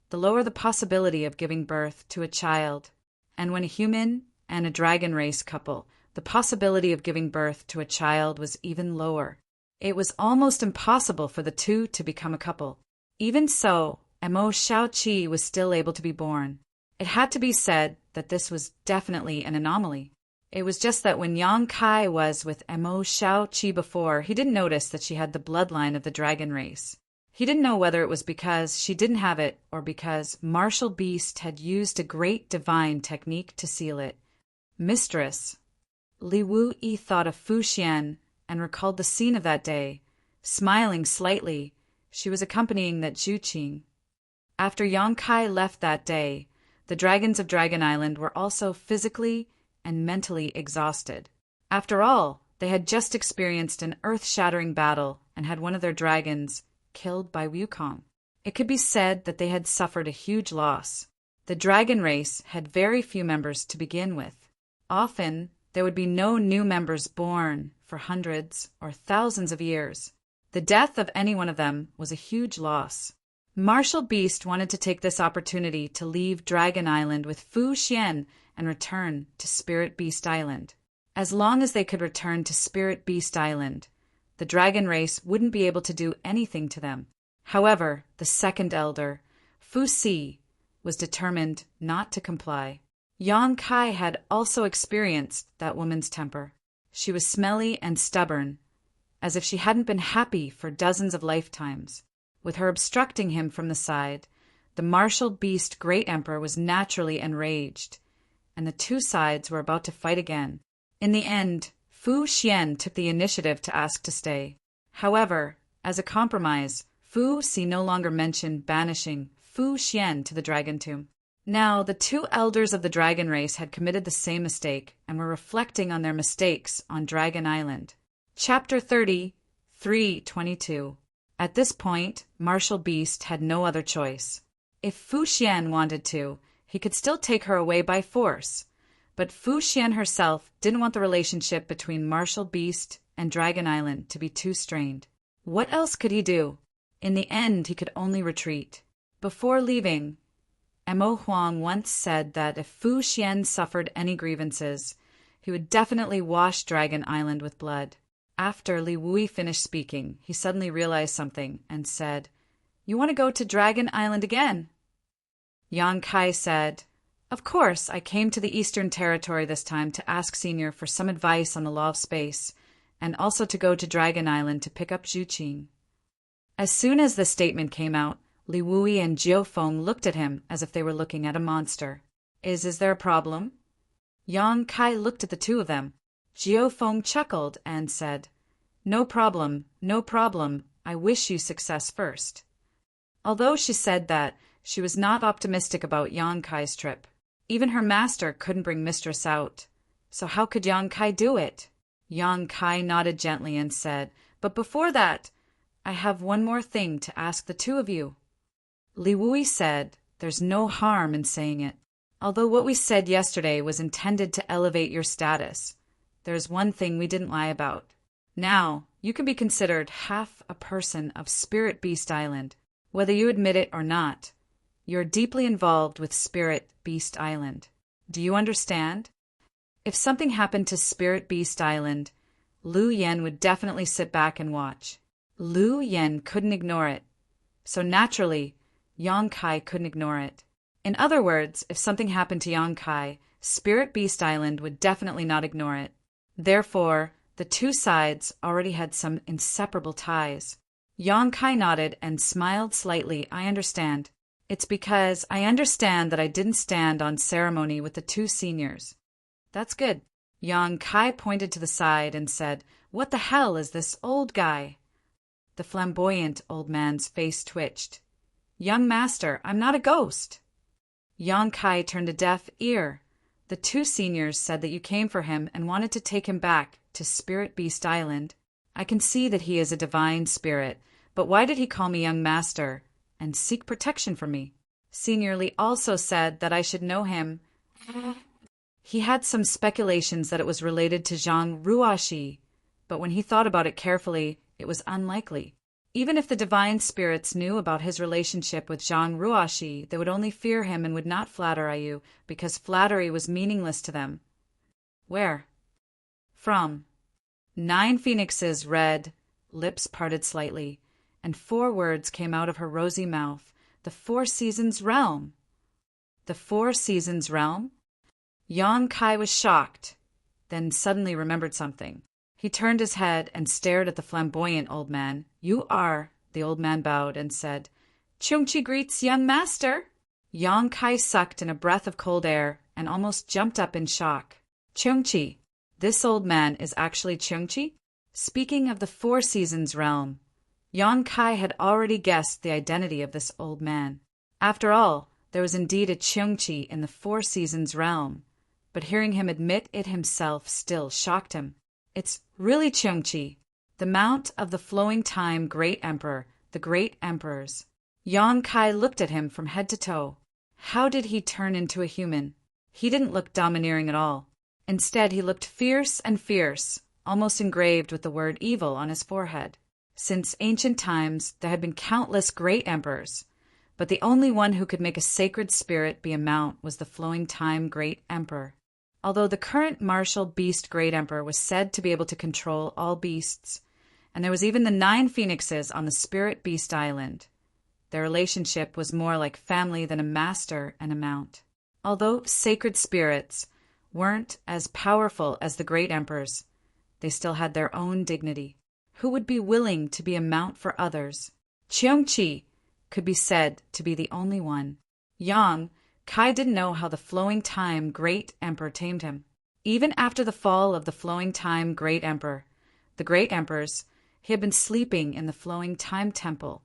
the lower the possibility of giving birth to a child. And when a human and a dragon race couple, the possibility of giving birth to a child was even lower. It was almost impossible for the two to become a couple. Even so, Mo Shaoqi was still able to be born. It had to be said that this was definitely an anomaly. It was just that when Yang Kai was with Mo Shaoqi before, he didn't notice that she had the bloodline of the dragon race. He didn't know whether it was because she didn't have it or because Martial Beast had used a great divine technique to seal it. Mistress. Li Wuyi thought of Fu Xian and recalled the scene of that day. Smiling slightly, she was accompanying that Zhu Qing. After Yang Kai left that day, the dragons of Dragon Island were also physically and mentally exhausted. After all, they had just experienced an earth-shattering battle and had one of their dragons killed by Wukong. It could be said that they had suffered a huge loss. The dragon race had very few members to begin with. Often, there would be no new members born for hundreds or thousands of years. The death of any one of them was a huge loss. Martial Beast wanted to take this opportunity to leave Dragon Island with Fu Xian and return to Spirit Beast Island. As long as they could return to Spirit Beast Island, the dragon race wouldn't be able to do anything to them. However, the second elder, Fu Si, was determined not to comply. Yang Kai had also experienced that woman's temper. She was smelly and stubborn, as if she hadn't been happy for dozens of lifetimes. With her obstructing him from the side, the Martial Beast Great Emperor was naturally enraged, and the two sides were about to fight again. In the end, Fu Xian took the initiative to ask to stay. However, as a compromise, Fu Si no longer mentioned banishing Fu Xian to the Dragon Tomb. Now, the two elders of the dragon race had committed the same mistake and were reflecting on their mistakes on Dragon Island. Chapter 30, 322. At this point, Martial Beast had no other choice. If Fu Xian wanted to, he could still take her away by force. But Fu Xian herself didn't want the relationship between Martial Beast and Dragon Island to be too strained. What else could he do? In the end, he could only retreat. Before leaving, Mo Huang once said that if Fu Xian suffered any grievances, he would definitely wash Dragon Island with blood. After Li Wui finished speaking, he suddenly realized something and said, "You want to go to Dragon Island again?" Yang Kai said, "Of course, I came to the Eastern Territory this time to ask Senior for some advice on the law of space, and also to go to Dragon Island to pick up Zhu Qing." As soon as the statement came out, Li Wui and Jiufeng looked at him as if they were looking at a monster. Is there a problem?" Yang Kai looked at the two of them. Jiufeng chuckled and said, no problem, I wish you success first." Although she said that, she was not optimistic about Yang Kai's trip. Even her master couldn't bring Mistress out. So how could Yang Kai do it? Yang Kai nodded gently and said, "But before that, I have one more thing to ask the two of you." Li Wui said, "There's no harm in saying it. Although what we said yesterday was intended to elevate your status, there's one thing we didn't lie about. Now, you can be considered half a person of Spirit Beast Island. Whether you admit it or not, you're deeply involved with Spirit Beast Island. Do you understand? If something happened to Spirit Beast Island, Lu Yen would definitely sit back and watch. Lu Yen couldn't ignore it. So naturally, Yang Kai couldn't ignore it. In other words, if something happened to Yang Kai, Spirit Beast Island would definitely not ignore it. Therefore, the two sides already had some inseparable ties. Yang Kai nodded and smiled slightly. I understand. It's because I understand that I didn't stand on ceremony with the two seniors. That's good. Yang Kai pointed to the side and said, "What the hell is this old guy?" The flamboyant old man's face twitched. "Young master, I'm not a ghost." Yang Kai turned a deaf ear. The two seniors said that you came for him and wanted to take him back to Spirit Beast Island. I can see that he is a divine spirit, but why did he call me young master and seek protection from me? Senior Li also said that I should know him. He had some speculations that it was related to Zhang Ruoxi, but when he thought about it carefully, it was unlikely. Even if the divine spirits knew about his relationship with Zhang Ruoxi, they would only fear him and would not flatter you, because flattery was meaningless to them. Where? From. 9 phoenixes read, lips parted slightly, and 4 words came out of her rosy mouth. The 4 Seasons Realm. The 4 Seasons Realm? Yang Kai was shocked, then suddenly remembered something. He turned his head and stared at the flamboyant old man. "You are," the old man bowed and said. "Chungchi greets young master." Yang Kai sucked in a breath of cold air and almost jumped up in shock. "Chungchi? This old man is actually Chungchi?" Speaking of the 4 Seasons Realm, Yang Kai had already guessed the identity of this old man. After all, there was indeed a Chungchi in the 4 Seasons Realm, but hearing him admit it himself still shocked him. "It's really Chungchi, the Mount of the Flowing Time Great Emperor, the Great Emperors." Yang Kai looked at him from head to toe. How did he turn into a human? He didn't look domineering at all. Instead, he looked fierce and fierce, almost engraved with the word evil on his forehead. Since ancient times, there had been countless great emperors, but the only one who could make a sacred spirit be a mount was the Flowing Time Great Emperor. Although the current martial beast Great Emperor was said to be able to control all beasts, and there was even the 9 phoenixes on the Spirit Beast Island, their relationship was more like family than a master and a mount. Although sacred spirits weren't as powerful as the great emperors, they still had their own dignity. Who would be willing to be a mount for others? Chungchi could be said to be the only one. Yang Kai didn't know how the Flowing Time Great Emperor tamed him. Even after the fall of the Flowing Time Great Emperor, the great emperors, he had been sleeping in the Flowing Time Temple,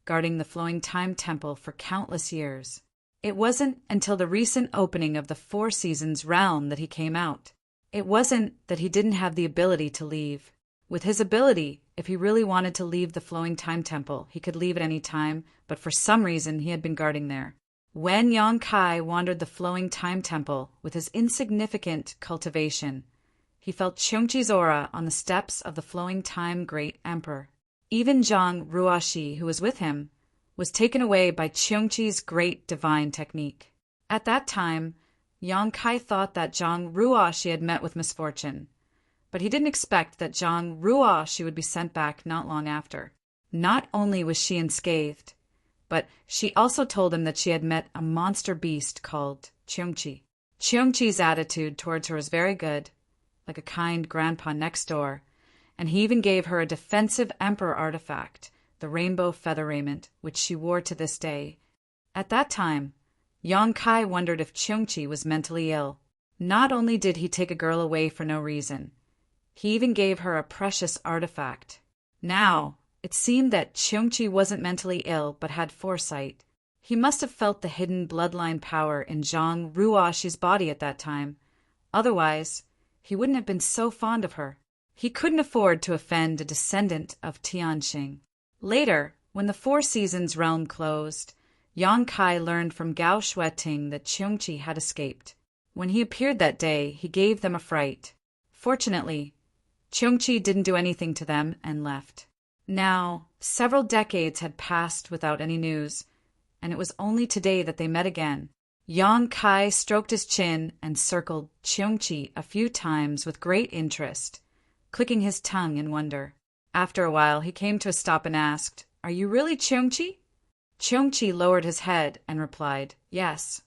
guarding the Flowing Time Temple for countless years. It wasn't until the recent opening of the 4 Seasons Realm that he came out. It wasn't that he didn't have the ability to leave. With his ability, if he really wanted to leave the Flowing Time Temple, he could leave at any time, but for some reason he had been guarding there. When Yang Kai wandered the Flowing Time Temple with his insignificant cultivation, he felt Chungchi's aura on the steps of the Flowing Time Great Emperor. Even Zhang Ruoxi, who was with him, was taken away by Chungchi's great divine technique. At that time, Yang Kai thought that Zhang Ruoxi had met with misfortune, but he didn't expect that Zhang Ruoxi would be sent back not long after. Not only was she unscathed, but she also told him that she had met a monster beast called Chungchi. Chungchi's attitude towards her was very good, like a kind grandpa next door, and he even gave her a defensive emperor artifact, the rainbow feather raiment, which she wore to this day. At that time, Yang Kai wondered if Chungchi was mentally ill. Not only did he take a girl away for no reason, he even gave her a precious artifact. Now, it seemed that Chungchi wasn't mentally ill but had foresight. He must have felt the hidden bloodline power in Zhang Ruoxi's body at that time. Otherwise, he wouldn't have been so fond of her. He couldn't afford to offend a descendant of Tianxing. Later, when the 4 Seasons Realm closed, Yang Kai learned from Gao Shueting that Chungchi had escaped. When he appeared that day, he gave them a fright. Fortunately, Chungchi didn't do anything to them and left. Now, Several decades had passed without any news, and it was only today that they met again. Yang Kai stroked his chin and circled Cheongchi a few times with great interest, clicking his tongue in wonder. After a while, he came to a stop and asked, "Are you really Cheongchi?" Cheongchi lowered his head and replied, "Yes."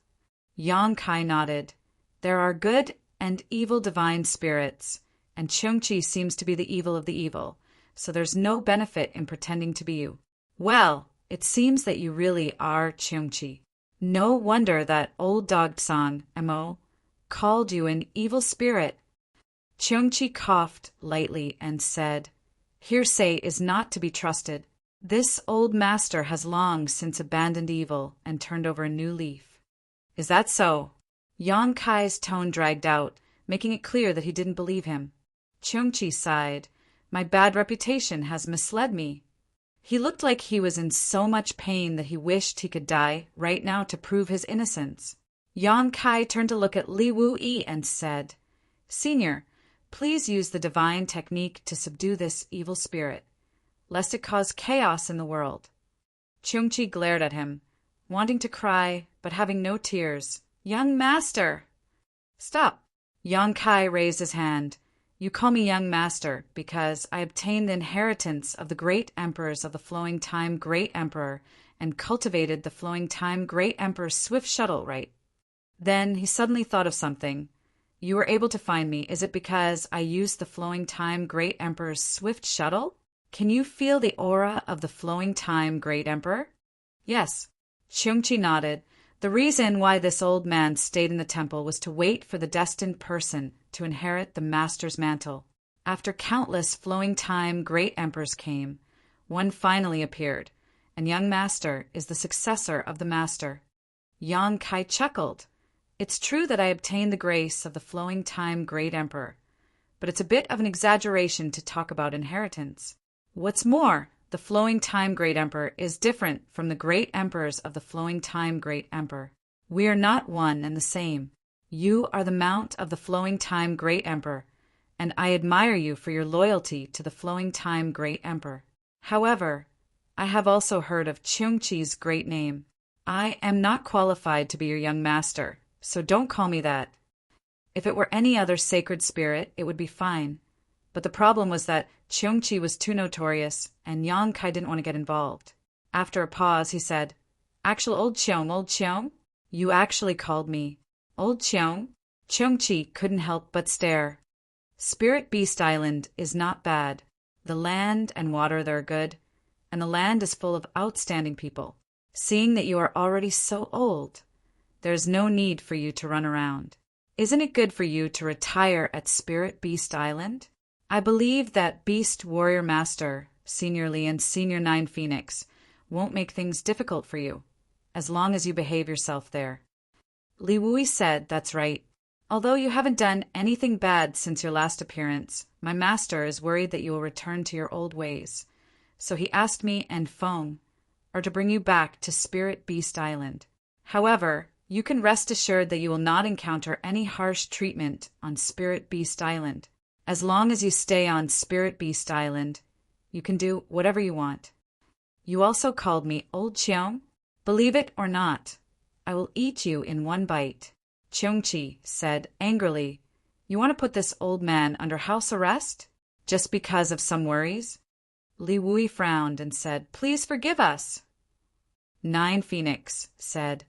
Yang Kai nodded. "There are good and evil divine spirits, and Cheongchi seems to be the evil of the evil, so there's no benefit in pretending to be you." "Well, it seems that you really are Cheongchi. No wonder that old dog song, Mo, called you an evil spirit." Cheongchi coughed lightly and said, "Hearsay is not to be trusted. This old master has long since abandoned evil and turned over a new leaf." "Is that so?" Yang Kai's tone dragged out, making it clear that he didn't believe him. Cheongchi sighed. "My bad reputation has misled me." He looked like he was in so much pain that he wished he could die right now to prove his innocence. Yang Kai turned to look at Li Wu-yi and said, "Senior, please use the divine technique to subdue this evil spirit, lest it cause chaos in the world." Cheongchi glared at him, wanting to cry, but having no tears. "Young master!" "Stop!" Yang Kai raised his hand. "You call me young master because I obtained the inheritance of the great emperors of the Flowing Time Great Emperor and cultivated the Flowing Time Great Emperor's swift shuttle, right?" Then he suddenly thought of something. "You were able to find me. Is it because I used the Flowing Time Great Emperor's swift shuttle? Can you feel the aura of the Flowing Time Great Emperor?" "Yes." Cheongchi nodded. The reason why this old man stayed in the temple was to wait for the destined person to inherit the master's mantle. After countless Flowing Time Great Emperors came, one finally appeared, and young master is the successor of the master. Yang Kai chuckled. "It's true that I obtained the grace of the Flowing Time Great Emperor, but it's a bit of an exaggeration to talk about inheritance. What's more, the Flowing Time Great Emperor is different from the great emperors of the Flowing Time Great Emperor. We are not one and the same. You are the mount of the Flowing Time Great Emperor, and I admire you for your loyalty to the Flowing Time Great Emperor. However, I have also heard of Cheongchi's great name. I am not qualified to be your young master, so don't call me that. If it were any other sacred spirit, it would be fine. But the problem was that Cheongchi was too notorious, and Yang Kai didn't want to get involved." After a pause, he said, "Actual old Cheong, you actually called me Old Cheong?" Cheongchi couldn't help but stare. "Spirit Beast Island is not bad. The land and water there are good, and the land is full of outstanding people. Seeing that you are already so old, there is no need for you to run around. Isn't it good for you to retire at Spirit Beast Island? I believe that Beast Warrior Master, Senior Lee and Senior 9 Phoenix won't make things difficult for you, as long as you behave yourself there." Li Wui said, "That's right. Although you haven't done anything bad since your last appearance, my master is worried that you will return to your old ways. So he asked me and Feng to bring you back to Spirit Beast Island. However, you can rest assured that you will not encounter any harsh treatment on Spirit Beast Island. As long as you stay on Spirit Beast Island, you can do whatever you want. You also called me Old Cheong? Believe it or not, I will eat you in one bite." Cheongchi said angrily, "You want to put this old man under house arrest? Just because of some worries?" Li Wui frowned and said, "Please forgive us." 9 Phoenix said,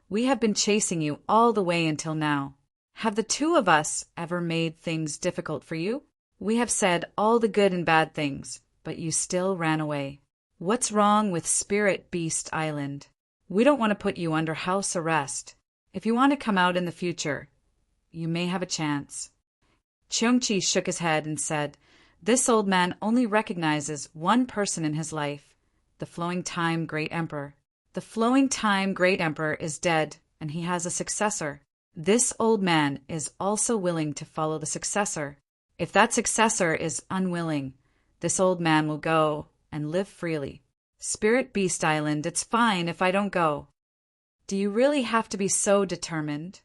"We have been chasing you all the way until now. Have the two of us ever made things difficult for you? We have said all the good and bad things, but you still ran away. What's wrong with Spirit Beast Island? We don't want to put you under house arrest. If you want to come out in the future, you may have a chance." Cheongchi shook his head and said, "This old man only recognizes one person in his life, the Flowing Time Great Emperor. The Flowing Time Great Emperor is dead, and he has a successor. This old man is also willing to follow the successor. If that successor is unwilling, this old man will go and live freely. Spirit Beast Island, it's fine if I don't go." "Do you really have to be so determined?"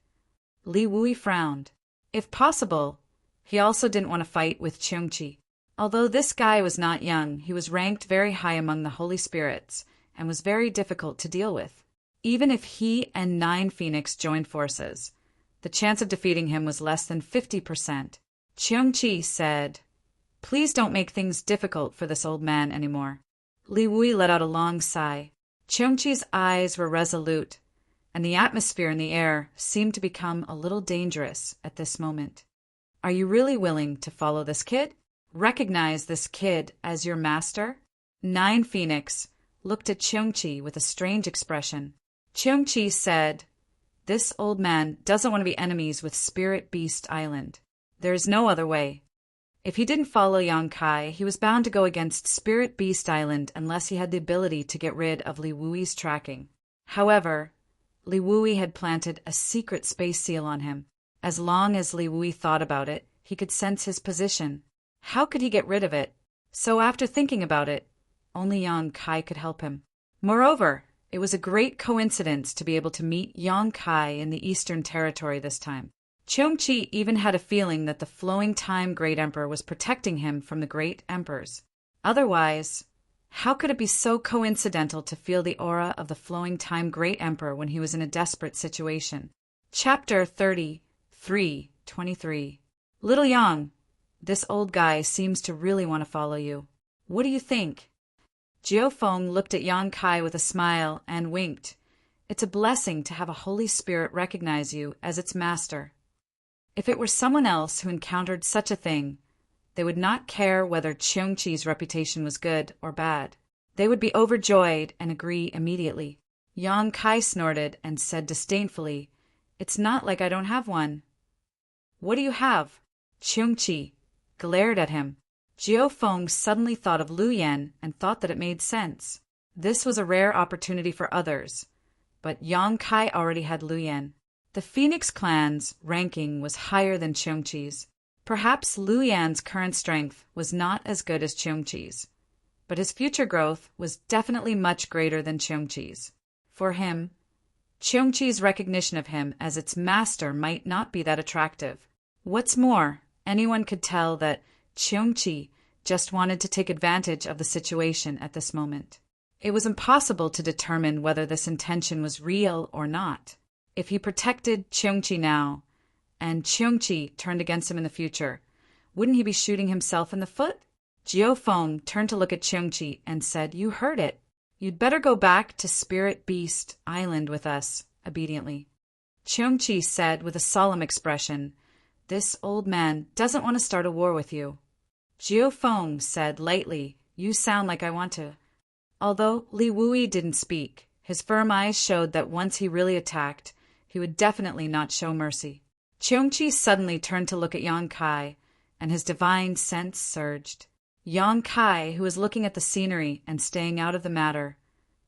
Li Wui frowned. If possible, he also didn't want to fight with Cheongchi. Although this guy was not young, he was ranked very high among the Holy Spirits and was very difficult to deal with. Even if he and 9 Phoenix joined forces, the chance of defeating him was less than 50%. Cheongchi said, "Please don't make things difficult for this old man anymore." Li Wui let out a long sigh. Cheongchi's eyes were resolute, and the atmosphere in the air seemed to become a little dangerous at this moment. "Are you really willing to follow this kid? Recognize this kid as your master?" 9 Phoenix looked at Cheongchi with a strange expression. Cheongchi said, "This old man doesn't want to be enemies with Spirit Beast Island. There is no other way. If he didn't follow Yang Kai, he was bound to go against Spirit Beast Island unless he had the ability to get rid of Li Wui's tracking. However, Li Wui had planted a secret space seal on him. As long as Li Wui thought about it, he could sense his position. How could he get rid of it? So after thinking about it, only Yang Kai could help him. Moreover, it was a great coincidence to be able to meet Yang Kai in the Eastern Territory this time. Cheongchi even had a feeling that the Flowing Time Great Emperor was protecting him from the Great Emperors. Otherwise, how could it be so coincidental to feel the aura of the Flowing Time Great Emperor when he was in a desperate situation? Chapter 33:23. Little Yang, this old guy seems to really want to follow you. What do you think? Jiufeng looked at Yang Kai with a smile and winked. It's a blessing to have a Holy Spirit recognize you as its master. If it were someone else who encountered such a thing, they would not care whether Cheongchi's reputation was good or bad. They would be overjoyed and agree immediately. Yang Kai snorted and said disdainfully, "It's not like I don't have one." "What do you have?" Cheongchi glared at him. Jiufeng suddenly thought of Lu Yan and thought that it made sense. This was a rare opportunity for others, but Yang Kai already had Lu Yan. The Phoenix clan's ranking was higher than Cheongchi's. Perhaps Lu Yan's current strength was not as good as Cheongchi's, but his future growth was definitely much greater than Cheongchi's. For him, Cheongchi's recognition of him as its master might not be that attractive. What's more, anyone could tell that Cheongchi just wanted to take advantage of the situation at this moment. It was impossible to determine whether this intention was real or not. If he protected Cheongchi now, and Cheongchi turned against him in the future, wouldn't he be shooting himself in the foot? Jiufeng turned to look at Cheongchi and said, "You heard it. You'd better go back to Spirit Beast Island with us," obediently. Cheongchi said with a solemn expression, "This old man doesn't want to start a war with you." Jiufeng said lightly, "You sound like I want to." Although Li Wui didn't speak, his firm eyes showed that once he really attacked, he would definitely not show mercy. Cheongchi suddenly turned to look at Yang Kai, and his divine sense surged. Yang Kai, who was looking at the scenery and staying out of the matter,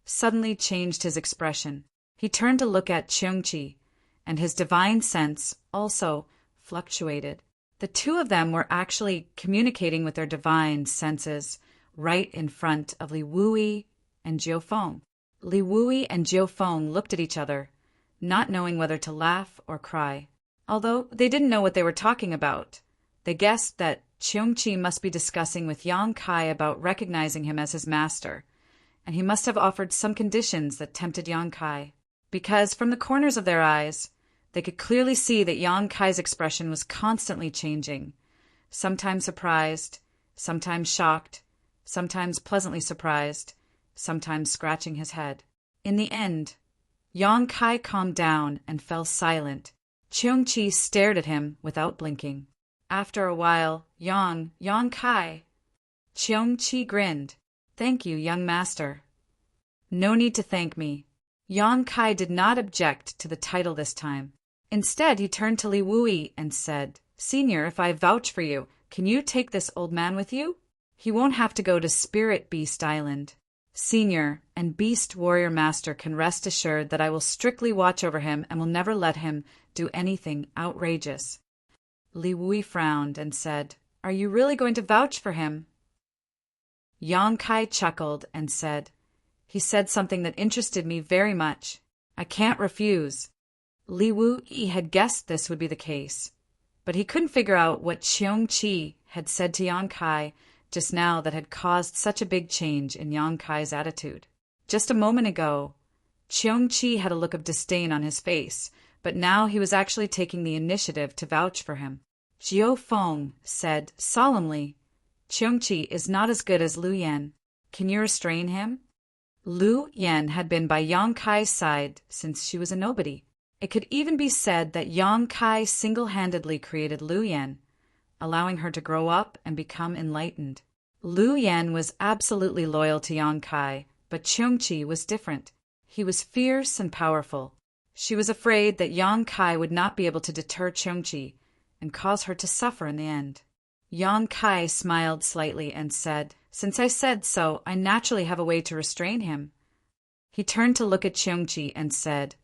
suddenly changed his expression. He turned to look at Cheongchi, and his divine sense also fluctuated. The two of them were actually communicating with their divine senses right in front of Li Wui and Jiufeng. Li Wui and Jiufeng looked at each other, not knowing whether to laugh or cry. Although they didn't know what they were talking about, they guessed that Cheongchi must be discussing with Yang Kai about recognizing him as his master, and he must have offered some conditions that tempted Yang Kai. Because from the corners of their eyes, they could clearly see that Yang Kai's expression was constantly changing, sometimes surprised, sometimes shocked, sometimes pleasantly surprised, sometimes scratching his head. In the end, Yang Kai calmed down and fell silent. Cheongchi stared at him without blinking. After a while, Yang Kai. Cheongchi grinned. "Thank you, young master." "No need to thank me." Yang Kai did not object to the title this time. Instead, he turned to Li Wui and said, "Senior, if I vouch for you, can you take this old man with you? He won't have to go to Spirit Beast Island. Senior and Beast Warrior Master can rest assured that I will strictly watch over him and will never let him do anything outrageous." Li Wui frowned and said, "Are you really going to vouch for him?" Yang Kai chuckled and said, "He said something that interested me very much. I can't refuse." Li Wui had guessed this would be the case, but he couldn't figure out what Cheongchi had said to Yang Kai just now that had caused such a big change in Yang Kai's attitude. Just a moment ago, Cheong-chi had a look of disdain on his face, but now he was actually taking the initiative to vouch for him. Jiao Feng said solemnly, "Cheong-chi is not as good as Liu Yan. Can you restrain him?" Liu Yan had been by Yang Kai's side since she was a nobody. It could even be said that Yang Kai single-handedly created Liu Yan, allowing her to grow up and become enlightened. Liu Yan was absolutely loyal to Yang Kai, but Cheong-chi was different. He was fierce and powerful. She was afraid that Yang Kai would not be able to deter Cheong-chi and cause her to suffer in the end. Yang Kai smiled slightly and said, "Since I said so, I naturally have a way to restrain him." He turned to look at Cheong-chi and said,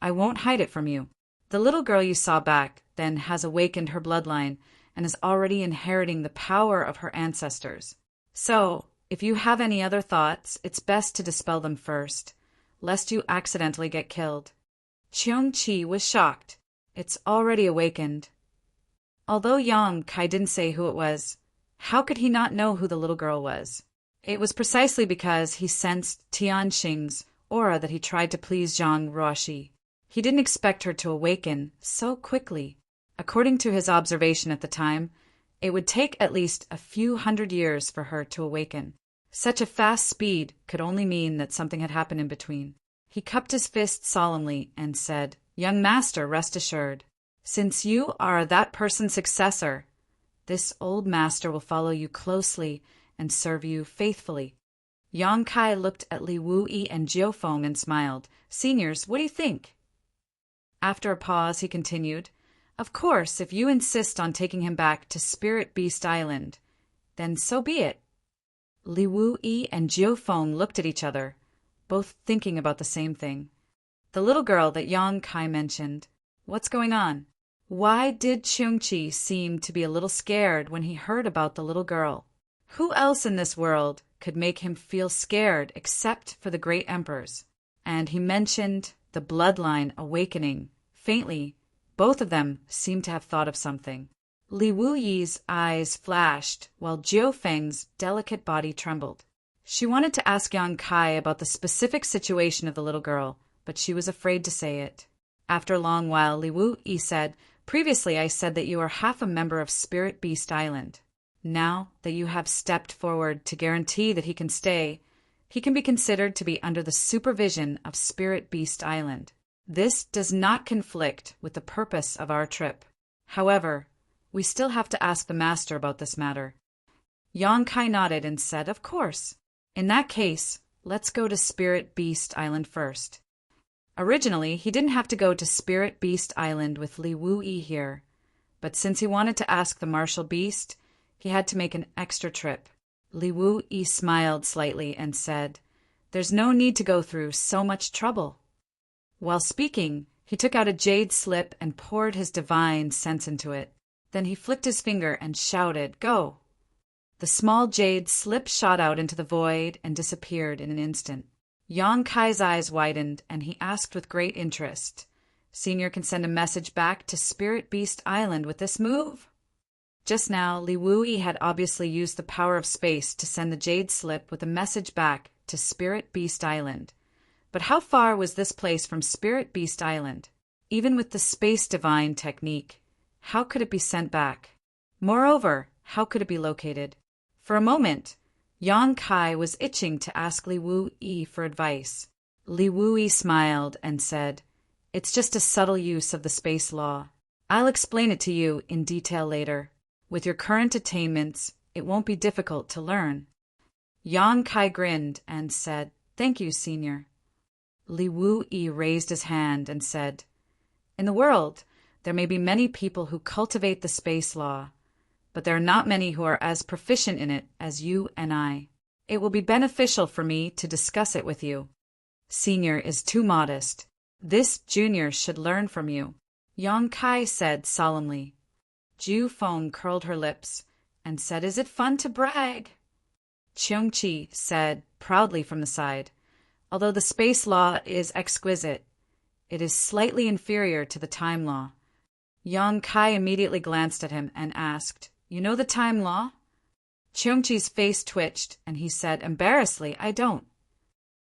"I won't hide it from you. The little girl you saw back then has awakened her bloodline and is already inheriting the power of her ancestors. So, if you have any other thoughts, it's best to dispel them first, lest you accidentally get killed." Cheong-chi was shocked. It's already awakened. Although Yang Kai didn't say who it was, how could he not know who the little girl was? It was precisely because he sensed Tianxing's aura that he tried to please Zhang Ruoxi. He didn't expect her to awaken so quickly. According to his observation at the time, it would take at least a few hundred years for her to awaken. Such a fast speed could only mean that something had happened in between. He cupped his fist solemnly and said, "Young master, rest assured. Since you are that person's successor, this old master will follow you closely and serve you faithfully." Yang Kai looked at Li Wuyi and Jiao Feng and smiled. "Seniors, what do you think?" After a pause, he continued, "Of course, if you insist on taking him back to Spirit Beast Island, then so be it." Li Wuyi and Jiao Feng looked at each other, both thinking about the same thing. The little girl that Yang Kai mentioned. What's going on? Why did Cheong-chi seem to be a little scared when he heard about the little girl? Who else in this world could make him feel scared except for the great emperors? And he mentioned the bloodline awakening. Faintly, both of them seemed to have thought of something. Li Wuyi's eyes flashed, while Jiao Feng's delicate body trembled. She wanted to ask Yang Kai about the specific situation of the little girl, but she was afraid to say it. After a long while, Li Wuyi said, "Previously I said that you are half a member of Spirit Beast Island. Now that you have stepped forward to guarantee that he can stay, he can be considered to be under the supervision of Spirit Beast Island. This does not conflict with the purpose of our trip. However, we still have to ask the master about this matter." Yang Kai nodded and said, "Of course. In that case, let's go to Spirit Beast Island first." Originally, he didn't have to go to Spirit Beast Island with Li Wuyi here, but since he wanted to ask the martial beast, he had to make an extra trip. Li Wuyi smiled slightly and said, "There's no need to go through so much trouble." While speaking, he took out a jade slip and poured his divine sense into it. Then he flicked his finger and shouted, "Go!" The small jade slip shot out into the void and disappeared in an instant. Yang Kai's eyes widened, and he asked with great interest, "Senior can send a message back to Spirit Beast Island with this move?" Just now, Li Wuyi had obviously used the power of space to send the jade slip with a message back to Spirit Beast Island. But how far was this place from Spirit Beast Island? Even with the space divine technique, how could it be sent back? Moreover, how could it be located? For a moment, Yang Kai was itching to ask Li Wuyi for advice. Li Wuyi smiled and said, "It's just a subtle use of the space law. I'll explain it to you in detail later. With your current attainments, it won't be difficult to learn." Yang Kai grinned and said, "Thank you, Senior." Li Wuyi raised his hand and said, "In the world, there may be many people who cultivate the space law, but there are not many who are as proficient in it as you and I. It will be beneficial for me to discuss it with you. Senior is too modest. This junior should learn from you," Yang Kai said solemnly. Jiao Feng curled her lips and said, "Is it fun to brag?" Cheong-chi said proudly from the side, "Although the space law is exquisite, it is slightly inferior to the time law." Yang Kai immediately glanced at him and asked, "You know the time law?" Cheongchi's face twitched, and he said embarrassedly, I don't.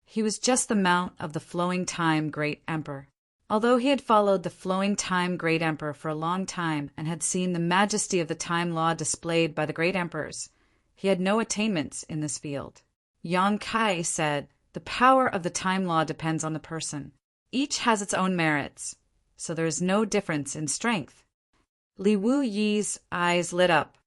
He was just the mount of the flowing time great emperor. Although he had followed the flowing time great emperor for a long time and had seen the majesty of the time law displayed by the great emperors, he had no attainments in this field. Yang Kai said, the power of the time law depends on the person. Each has its own merits, so there is no difference in strength. Li Wu Yi's eyes lit up.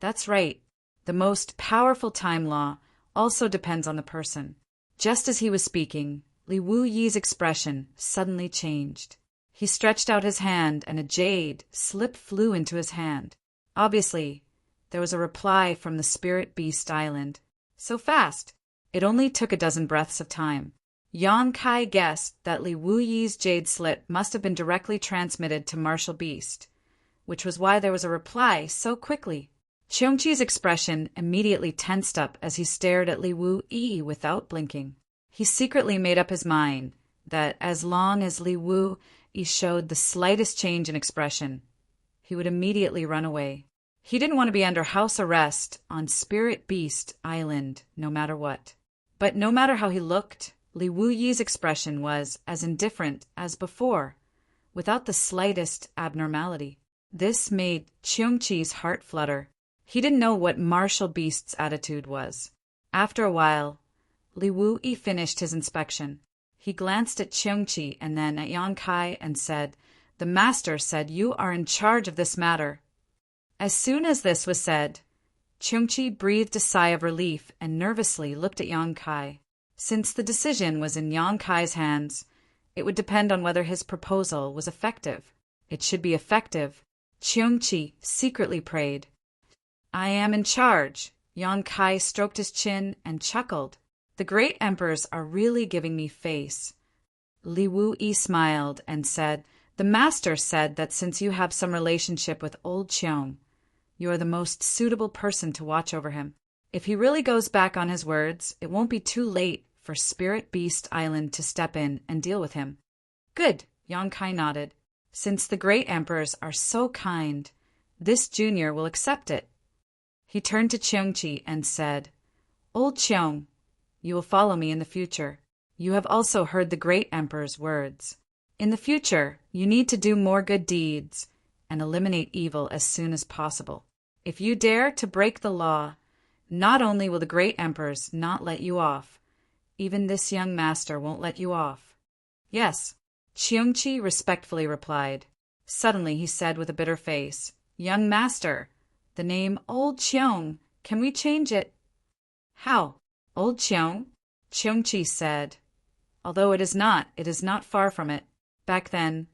That's right. The most powerful time law also depends on the person. Just as he was speaking, Li Wu Yi's expression suddenly changed. He stretched out his hand, and a jade slip flew into his hand. Obviously, there was a reply from the Spirit Beast Island. So fast! It only took a dozen breaths of time. Yang Kai guessed that Li Wu Yi's jade slip must have been directly transmitted to Martial Beast, which was why there was a reply so quickly. Cheongchi's expression immediately tensed up as he stared at Li Wu Yi without blinking. He secretly made up his mind that as long as Li Wu Yi showed the slightest change in expression, he would immediately run away. He didn't want to be under house arrest on Spirit Beast Island, no matter what. But no matter how he looked, Li Wu Yi's expression was as indifferent as before, without the slightest abnormality. This made Cheongchi's heart flutter. He didn't know what Martial Beast's attitude was. After a while, Li Wu Yi finished his inspection. He glanced at Cheongchi and then at Yang Kai and said, The master said you are in charge of this matter. As soon as this was said, Cheongchi breathed a sigh of relief and nervously looked at Yang Kai. Since the decision was in Yang Kai's hands, it would depend on whether his proposal was effective. It should be effective. Cheongchi secretly prayed. I am in charge. Yang Kai stroked his chin and chuckled. The great emperors are really giving me face. Li Wu Yi smiled and said, The master said that since you have some relationship with old Cheong, you are the most suitable person to watch over him. If he really goes back on his words, it won't be too late for Spirit Beast Island to step in and deal with him. Good, Yang Kai nodded. Since the great emperors are so kind, this junior will accept it. He turned to Cheongchi and said, Old Cheong, you will follow me in the future. You have also heard the great emperor's words. In the future, you need to do more good deeds and eliminate evil as soon as possible. If you dare to break the law, not only will the great emperors not let you off, even this young master won't let you off. Yes, Cheongchi respectfully replied. Suddenly he said with a bitter face, Young master, the name Old Cheong, can we change it? How? Old Cheong? Cheongchi said. Although it is not far from it. Back then,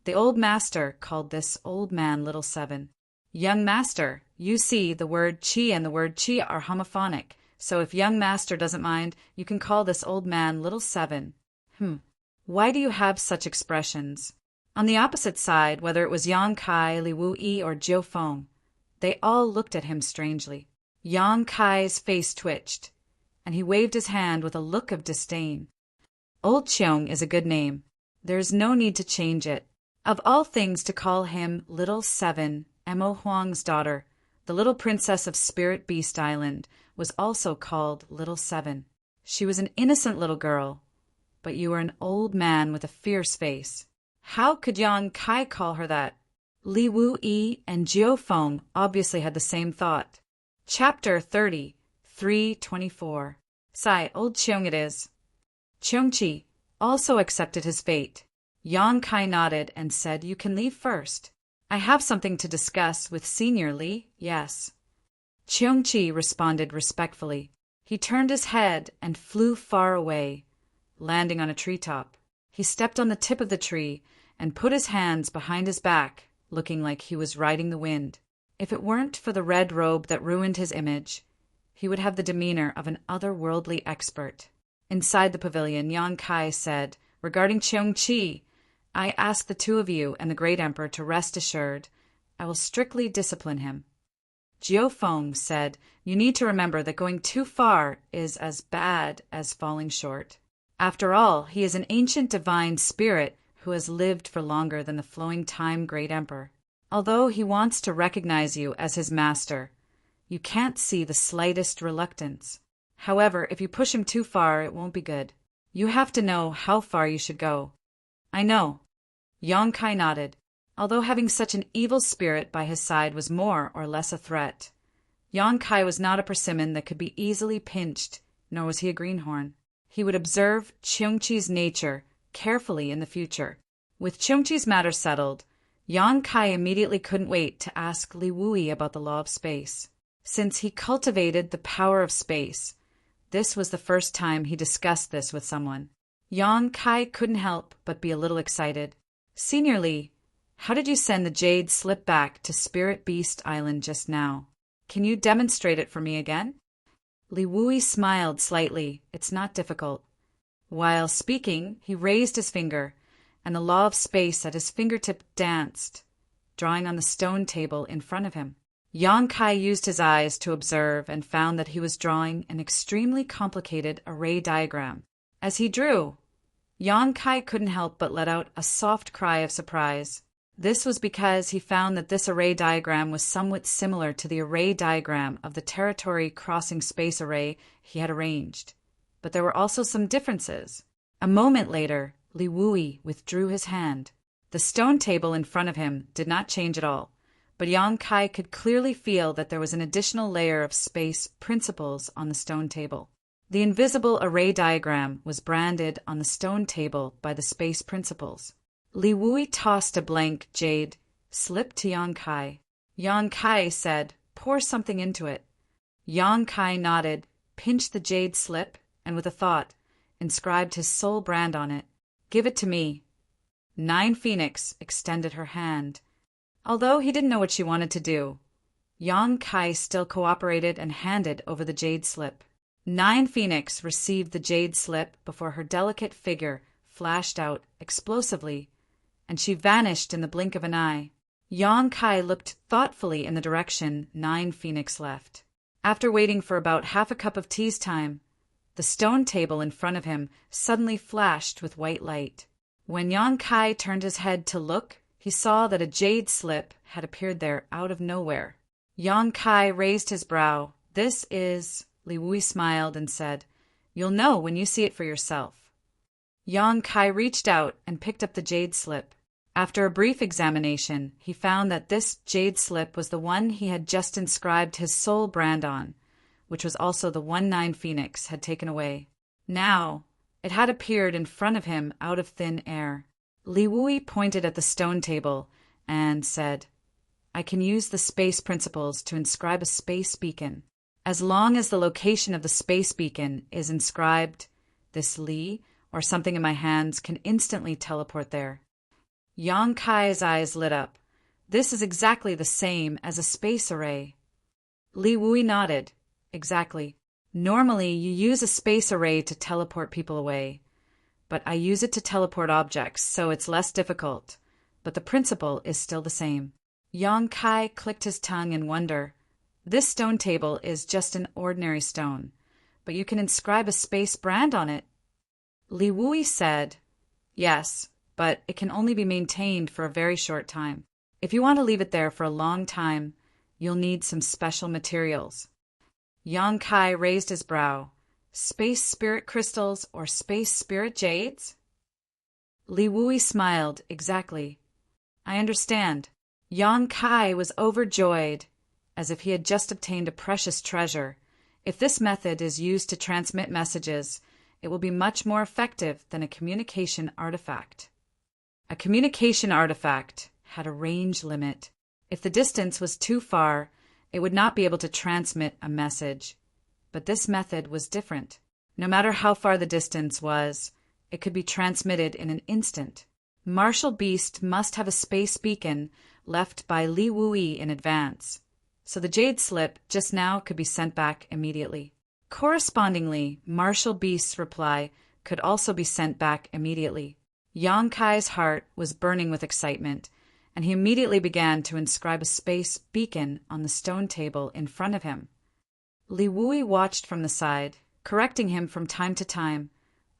the old master called this old man Little Seven. Young master, you see, the word chi and the word chi are homophonic, so if young master doesn't mind, you can call this old man Little Seven. Why do you have such expressions? On the opposite side, whether it was Yang Kai, Li Wu Yi, or Jiu Feng, they all looked at him strangely. Yang Kai's face twitched, and he waved his hand with a look of disdain. Old Cheong is a good name. There is no need to change it. Of all things to call him Little Seven, Emo Huang's daughter, the little princess of Spirit Beast Island, was also called Little Seven. She was an innocent little girl, but you were an old man with a fierce face. How could Yang Kai call her that? Li Wu Yi and Jiu Feng obviously had the same thought. Chapter 30, 324. Sigh, Old Cheong it is. Cheongchi also accepted his fate. Yang Kai nodded and said, You can leave first. I have something to discuss with Senior Li, yes. Cheongchi responded respectfully. He turned his head and flew far away, landing on a treetop. He stepped on the tip of the tree and put his hands behind his back, looking like he was riding the wind. If it weren't for the red robe that ruined his image, he would have the demeanor of an otherworldly expert. Inside the pavilion, Yang Kai said, Regarding Cheongchi, I ask the two of you and the great emperor to rest assured. I will strictly discipline him. Jiu Feng said, You need to remember that going too far is as bad as falling short. After all, he is an ancient divine spirit who has lived for longer than the flowing time great emperor. Although he wants to recognize you as his master, You can't see the slightest reluctance. However, if you push him too far, it won't be good. You have to know how far you should go. I know. Yong-kai nodded. Although having such an evil spirit by his side was more or less a threat, Yong-kai was not a persimmon that could be easily pinched, nor was he a greenhorn. He would observe Cheongchi's nature carefully in the future. With Cheongchi's matter settled, Yong-kai immediately couldn't wait to ask Li Wui about the law of space. Since he cultivated the power of space, this was the first time he discussed this with someone. Yong-kai couldn't help but be a little excited. Senior Li, how did you send the jade slip back to Spirit Beast Island just now? Can you demonstrate it for me again? Li Wui smiled slightly. It's not difficult. While speaking, he raised his finger, and the law of space at his fingertip danced, drawing on the stone table in front of him. Yong-kai used his eyes to observe and found that he was drawing an extremely complicated array diagram. As he drew, Yong-kai couldn't help but let out a soft cry of surprise. This was because he found that this array diagram was somewhat similar to the array diagram of the territory crossing space array he had arranged. But there were also some differences. A moment later, Li Wui withdrew his hand. The stone table in front of him did not change at all, but Yong-kai could clearly feel that there was an additional layer of space principles on the stone table. The invisible array diagram was branded on the stone table by the space principles. Li Wui tossed a blank jade slip to Yong-kai. Yong-kai said, "Pour something into it." Yong-kai nodded, pinched the jade slip, and with a thought, inscribed his soul brand on it. "Give it to me." Nine Phoenix extended her hand. Although he didn't know what she wanted to do, Yong-kai still cooperated and handed over the jade slip. Nine Phoenix received the jade slip before her delicate figure flashed out explosively, and she vanished in the blink of an eye. Yong-kai looked thoughtfully in the direction Nine Phoenix left. After waiting for about half a cup of tea's time, the stone table in front of him suddenly flashed with white light. When Yong-kai turned his head to look, he saw that a jade slip had appeared there out of nowhere. Yong-kai raised his brow. "This is—" Li Wui smiled and said, "You'll know when you see it for yourself." Yong-kai reached out and picked up the jade slip. After a brief examination, he found that this jade slip was the one he had just inscribed his soul brand on, which was also the one Nine Phoenix had taken away. Now, it had appeared in front of him out of thin air. Li Wui pointed at the stone table and said, "I can use the space principles to inscribe a space beacon. As long as the location of the space beacon is inscribed, this Li, or something in my hands, can instantly teleport there." Yong-kai's eyes lit up. "This is exactly the same as a space array." Li Wui nodded. "Exactly. Normally, you use a space array to teleport people away, but I use it to teleport objects, so it's less difficult, but the principle is still the same." Yong-kai clicked his tongue in wonder. This stone table is just an ordinary stone, but you can inscribe a space brand on it. Li Wui said, "Yes, but it can only be maintained for a very short time. If you want to leave it there for a long time, you'll need some special materials." Yong-kai raised his brow. "Space spirit crystals or space spirit jades?" Li Wui smiled. "Exactly. I understand." Yong-kai was overjoyed, as if he had just obtained a precious treasure. If this method is used to transmit messages, it will be much more effective than a communication artifact. A communication artifact had a range limit. If the distance was too far, it would not be able to transmit a message. But this method was different. No matter how far the distance was, it could be transmitted in an instant. Martial Beast must have a space beacon left by Li Wui in advance, so the jade slip just now could be sent back immediately. Correspondingly, Martial Beast's reply could also be sent back immediately. Yong-kai's heart was burning with excitement, and he immediately began to inscribe a space beacon on the stone table in front of him. Li Wui watched from the side, correcting him from time to time,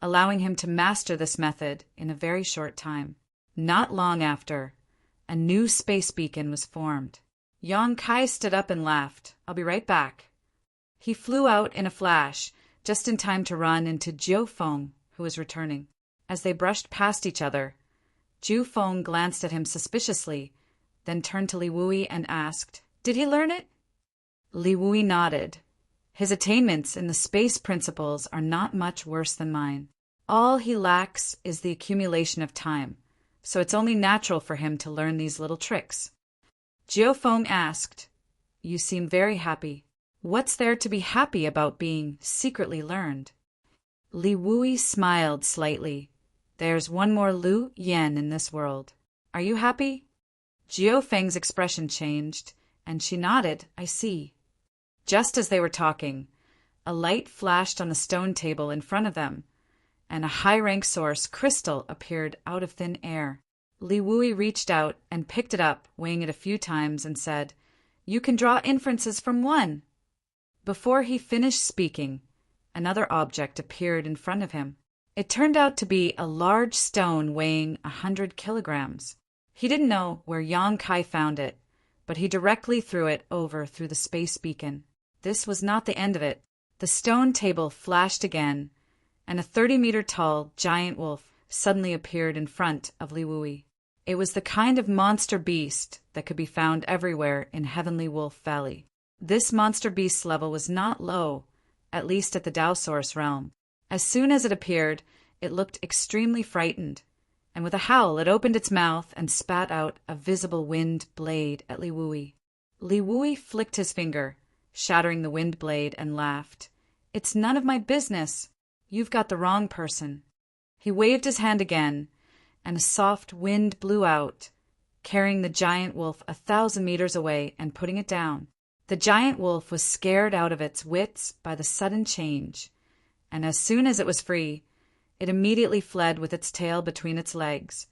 allowing him to master this method in a very short time. Not long after, a new space beacon was formed. Yang Kai stood up and laughed. I'll be right back. He flew out in a flash, just in time to run into Jiu Feng, who was returning. As they brushed past each other, Jiu Feng glanced at him suspiciously, then turned to Li Wui and asked, "Did he learn it?" Li Wui nodded. "His attainments in the space principles are not much worse than mine. All he lacks is the accumulation of time, so it's only natural for him to learn these little tricks." Jiu Feng asked, "You seem very happy. What's there to be happy about being secretly learned?" Li Wui smiled slightly. "There's one more Lu Yen in this world. Are you happy?" Jiu Feng's expression changed, and she nodded. "I see." Just as they were talking, a light flashed on the stone table in front of them, and a high-rank source crystal appeared out of thin air. Li Wui reached out and picked it up, weighing it a few times, and said, "You can draw inferences from one." Before he finished speaking, another object appeared in front of him. It turned out to be a large stone weighing 100 kilograms. He didn't know where Yang Kai found it, but he directly threw it over through the space beacon. This was not the end of it. The stone table flashed again, and a 30-meter-tall giant wolf suddenly appeared in front of Li Wui. It was the kind of monster beast that could be found everywhere in Heavenly Wolf Valley. This monster beast's level was not low, at least at the Tao Source realm. As soon as it appeared, it looked extremely frightened, and with a howl it opened its mouth and spat out a visible wind blade at Li Wui. Li Wui flicked his finger, shattering the wind blade, and laughed. "It's none of my business. You've got the wrong person." He waved his hand again, and a soft wind blew out, carrying the giant wolf 1,000 meters away and putting it down. The giant wolf was scared out of its wits by the sudden change, and as soon as it was free, it immediately fled with its tail between its legs,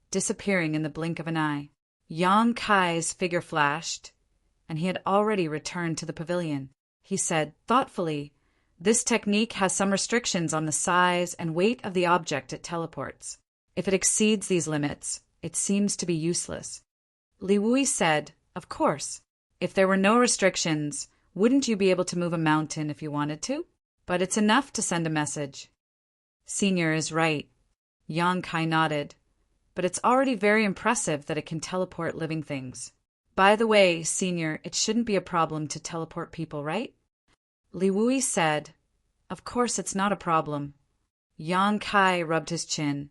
disappearing in the blink of an eye. Yang Kai's figure flashed, and he had already returned to the pavilion. He said thoughtfully, "This technique has some restrictions on the size and weight of the object it teleports. If it exceeds these limits, it seems to be useless." Li Wui said, "Of course. If there were no restrictions, wouldn't you be able to move a mountain if you wanted to? But it's enough to send a message." "Senior is right." Yang Kai nodded. "But it's already very impressive that it can teleport living things. By the way, Senior, it shouldn't be a problem to teleport people, right?" Li Wui said, "Of course it's not a problem." Yang Kai rubbed his chin.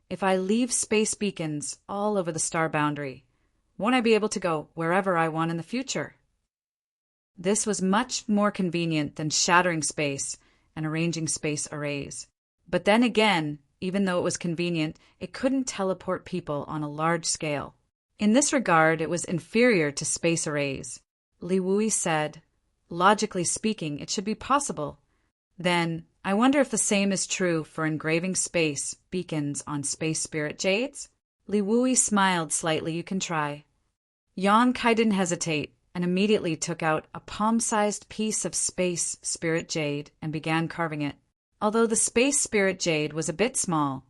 "If I leave space beacons all over the star boundary, won't I be able to go wherever I want in the future?" This was much more convenient than shattering space and arranging space arrays. But then again, even though it was convenient, it couldn't teleport people on a large scale. In this regard, it was inferior to space arrays. Li Wui said, "Logically speaking, it should be possible. Then, I wonder if the same is true for engraving space beacons on space spirit jades?" Li Wui smiled slightly. "You can try." Yang Kai didn't hesitate and immediately took out a palm-sized piece of space spirit jade and began carving it. Although the space spirit jade was a bit small,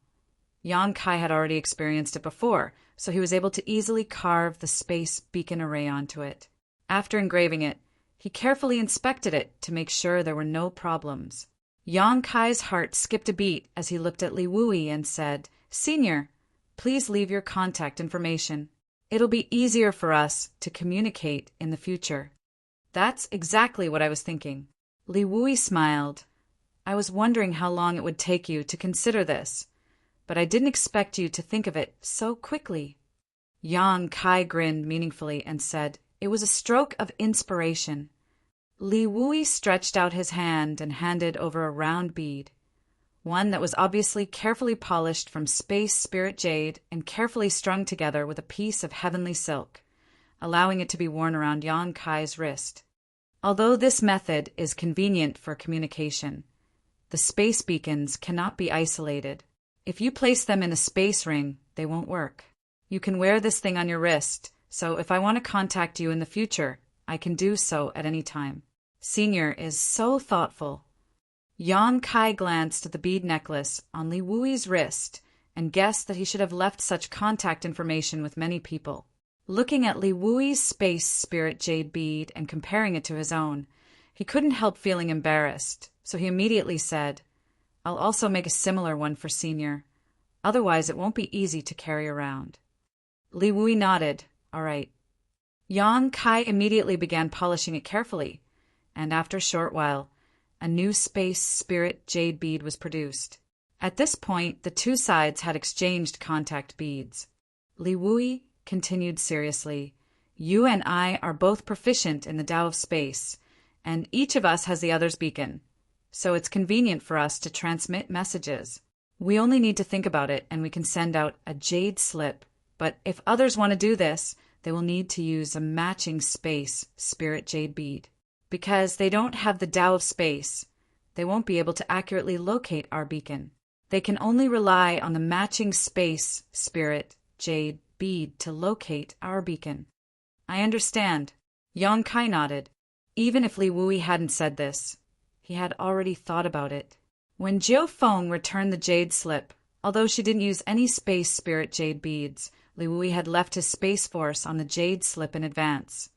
Yang Kai had already experienced it before, so he was able to easily carve the space beacon array onto it. After engraving it, he carefully inspected it to make sure there were no problems. Yang Kai's heart skipped a beat as he looked at Li Wui and said, "Senior, please leave your contact information. It'll be easier for us to communicate in the future." "That's exactly what I was thinking." Li Wui smiled. "I was wondering how long it would take you to consider this, but I didn't expect you to think of it so quickly." Yang Kai grinned meaningfully and said, "It was a stroke of inspiration." Li Wui stretched out his hand and handed over a round bead, one that was obviously carefully polished from space spirit jade and carefully strung together with a piece of heavenly silk, allowing it to be worn around Yang Kai's wrist. Although this method is convenient for communication, the space beacons cannot be isolated. If you place them in a space ring, they won't work. You can wear this thing on your wrist, so if I want to contact you in the future, I can do so at any time. Senior is so thoughtful. Yang Kai glanced at the bead necklace on Li Wui's wrist and guessed that he should have left such contact information with many people. Looking at Li Wui's space spirit jade bead and comparing it to his own, he couldn't help feeling embarrassed, so he immediately said, "I'll also make a similar one for Senior. Otherwise it won't be easy to carry around." Li Wui nodded. "All right." Yang Kai immediately began polishing it carefully, and after a short while, a new space spirit jade bead was produced. At this point, the two sides had exchanged contact beads. Li Wui continued seriously, "You and I are both proficient in the Tao of space, and each of us has the other's beacon, so it's convenient for us to transmit messages. We only need to think about it and we can send out a jade slip, but if others want to do this, they will need to use a matching space spirit jade bead. Because they don't have the Tao of space, they won't be able to accurately locate our beacon. They can only rely on the matching space spirit jade bead to locate our beacon." "I understand." Yang Kai nodded. Even if Li Wui hadn't said this, he had already thought about it. When Jiu Feng returned the jade slip, although she didn't use any space spirit jade beads, Li Wui had left his space force on the jade slip in advance.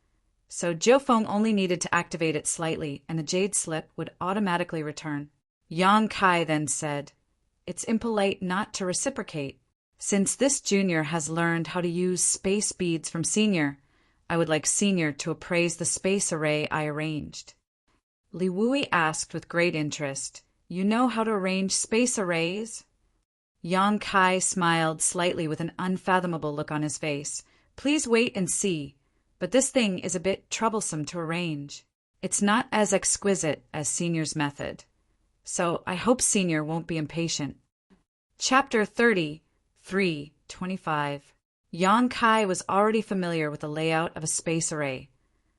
So Jiu Feng only needed to activate it slightly, and the jade slip would automatically return. Yang Kai then said, "It's impolite not to reciprocate. Since this junior has learned how to use space beads from Senior, I would like Senior to appraise the space array I arranged." Li Wui asked with great interest, "You know how to arrange space arrays?" Yang Kai smiled slightly with an unfathomable look on his face. "Please wait and see, but this thing is a bit troublesome to arrange. It's not as exquisite as Senior's method, so I hope Senior won't be impatient." Chapter 33:25. Yang Kai was already familiar with the layout of a space array,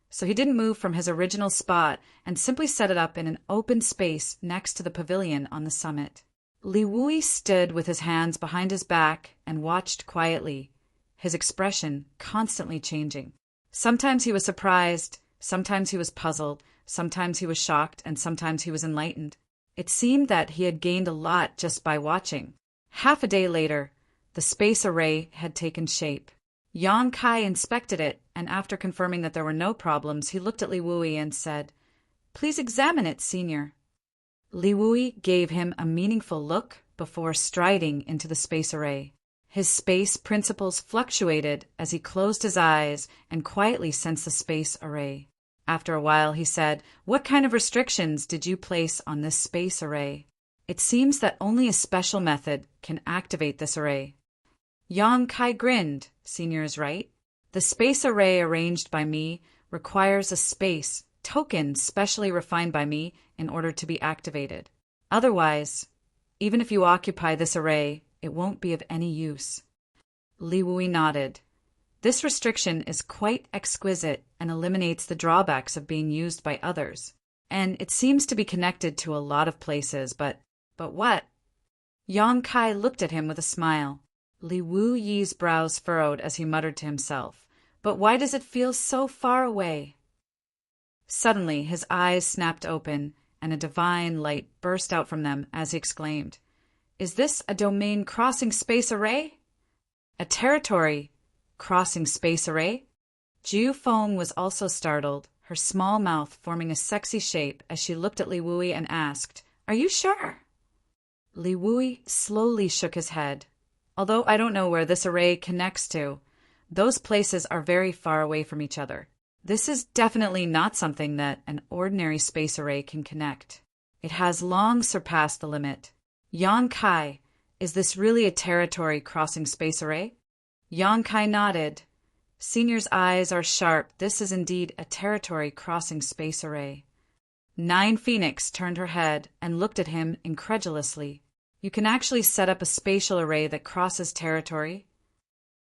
so he didn't move from his original spot and simply set it up in an open space next to the pavilion on the summit. Li Wui stood with his hands behind his back and watched quietly, his expression constantly changing. Sometimes he was surprised, sometimes he was puzzled, sometimes he was shocked, and sometimes he was enlightened. It seemed that he had gained a lot just by watching. Half a day later, the space array had taken shape. Yang Kai inspected it, and after confirming that there were no problems, he looked at Li Wui and said, "Please examine it, Senior." Li Wui gave him a meaningful look before striding into the space array. His space principles fluctuated as he closed his eyes and quietly sensed the space array. After a while, he said, "What kind of restrictions did you place on this space array?" "It seems that only a special method can activate this array." Yang Kai grinned. "Senior is right. The space array arranged by me requires a space token specially refined by me in order to be activated. Otherwise, even if you occupy this array, it won't be of any use." Li Wui nodded. "This restriction is quite exquisite and eliminates the drawbacks of being used by others. And it seems to be connected to a lot of places, but what?" Yang Kai looked at him with a smile. Li Wuyi's brows furrowed as he muttered to himself, "But why does it feel so far away?" Suddenly his eyes snapped open, and a divine light burst out from them as he exclaimed, "Is this a domain crossing space array? A territory crossing space array?" Jiu Feng was also startled, her small mouth forming a sexy shape as she looked at Li Wui and asked, "Are you sure?" Li Wui slowly shook his head. "Although I don't know where this array connects to, those places are very far away from each other. This is definitely not something that an ordinary space array can connect. It has long surpassed the limit. Yang Kai, is this really a territory crossing space array?" Yang Kai nodded. "Senior's eyes are sharp. This is indeed a territory crossing space array." Nine Phoenix turned her head and looked at him incredulously. "You can actually set up a spatial array that crosses territory?"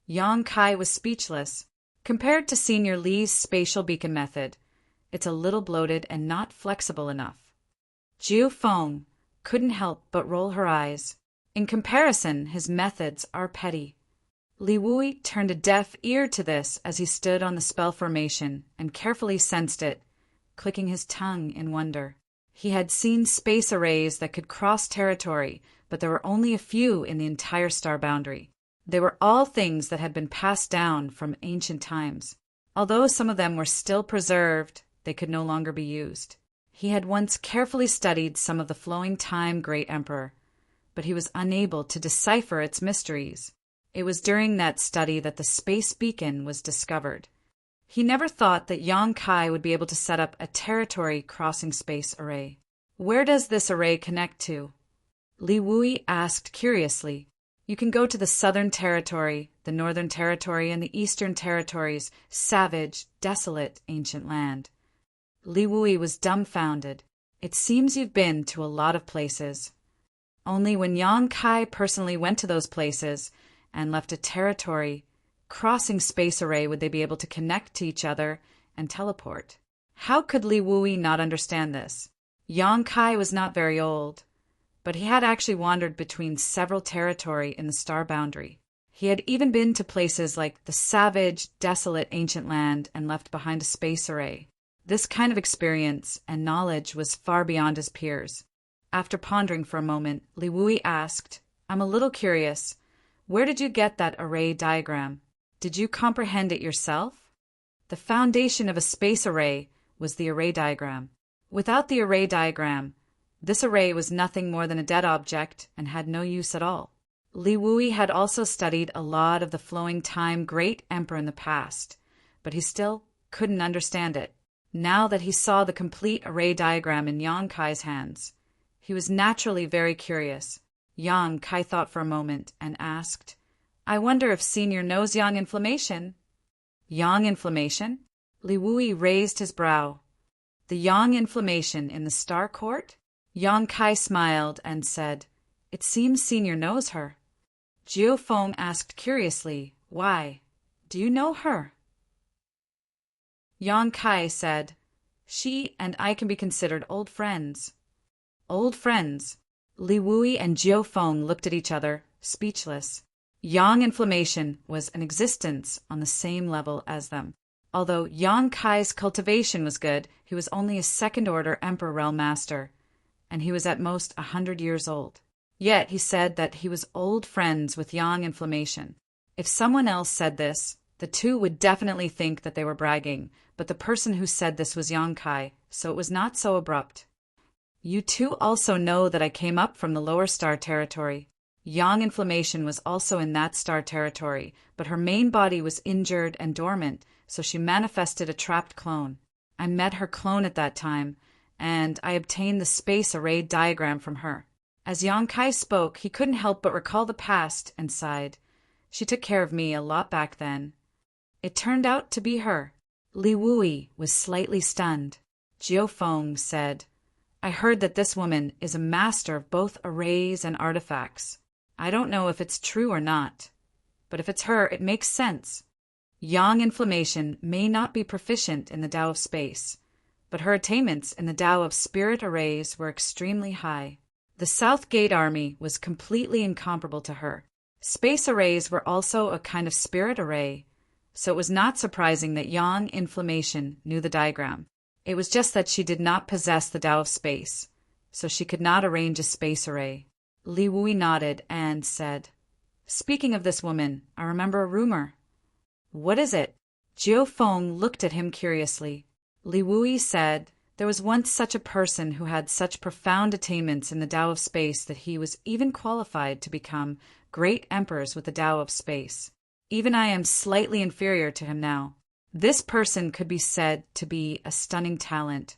Yang Kai was speechless. Compared to Senior Li's spatial beacon method, it's a little bloated and not flexible enough. Jiu Feng couldn't help but roll her eyes. In comparison, his methods are petty. Li Wui turned a deaf ear to this as he stood on the spell formation and carefully sensed it, clicking his tongue in wonder. He had seen space arrays that could cross territory, but there were only a few in the entire star boundary. They were all things that had been passed down from ancient times. Although some of them were still preserved, they could no longer be used. He had once carefully studied some of the flowing time great emperor, but he was unable to decipher its mysteries. It was during that study that the space beacon was discovered. He never thought that Yang Kai would be able to set up a territory crossing space array. Where does this array connect to? Li Wui asked curiously. You can go to the Southern Territory, the Northern Territory, and the Eastern Territory's savage, desolate ancient land. Li Wui was dumbfounded. It seems you've been to a lot of places. Only when Yang Kai personally went to those places and left a territory crossing space array would they be able to connect to each other and teleport. How could Li Wui not understand this? Yang Kai was not very old, but he had actually wandered between several territory in the star boundary. He had even been to places like the savage, desolate ancient land and left behind a space array. This kind of experience and knowledge was far beyond his peers. After pondering for a moment, Li Wui asked, I'm a little curious. Where did you get that array diagram? Did you comprehend it yourself? The foundation of a space array was the array diagram. Without the array diagram, this array was nothing more than a dead object and had no use at all. Li Wui had also studied a lot of the flowing time great emperor in the past, but he still couldn't understand it. Now that he saw the complete array diagram in Yang Kai's hands, he was naturally very curious. Yang Kai thought for a moment and asked, I wonder if Senior knows yang inflammation. Yang inflammation? Li Wui raised his brow. The yang inflammation in the Star Court? Yang Kai smiled and said, It seems Senior knows her. Jiu Feng asked curiously, Why? Do you know her? Yang Kai said, She and I can be considered old friends. Old friends? Li Wui and Jiu Feng looked at each other, speechless. Yang inflammation was an existence on the same level as them. Although Yang Kai's cultivation was good, he was only a second-order Emperor Realm Master, and he was at most 100 years old. Yet he said that he was old friends with Yang inflammation. If someone else said this, the two would definitely think that they were bragging, but the person who said this was Yang Kai, so it was not so abrupt. You two also know that I came up from the lower star territory. Yang inflammation was also in that star territory, but her main body was injured and dormant, so she manifested a trapped clone. I met her clone at that time, and I obtained the space array diagram from her. As Yang Kai spoke, he couldn't help but recall the past and sighed. She took care of me a lot back then. It turned out to be her. Li Wui was slightly stunned. Jiu Feng said, I heard that this woman is a master of both arrays and artifacts. I don't know if it's true or not, but if it's her, it makes sense. Yang inflammation may not be proficient in the Tao of space, but her attainments in the Tao of spirit arrays were extremely high. The South Gate Army was completely incomparable to her. Space arrays were also a kind of spirit array, so it was not surprising that Yang inflammation knew the diagram. It was just that she did not possess the Tao of space, so she could not arrange a space array. Li Wui nodded and said, Speaking of this woman, I remember a rumor. What is it? Jiu Feng looked at him curiously. Li Wui said, There was once such a person who had such profound attainments in the Tao of space that he was even qualified to become great emperors with the Tao of space. Even I am slightly inferior to him now. This person could be said to be a stunning talent,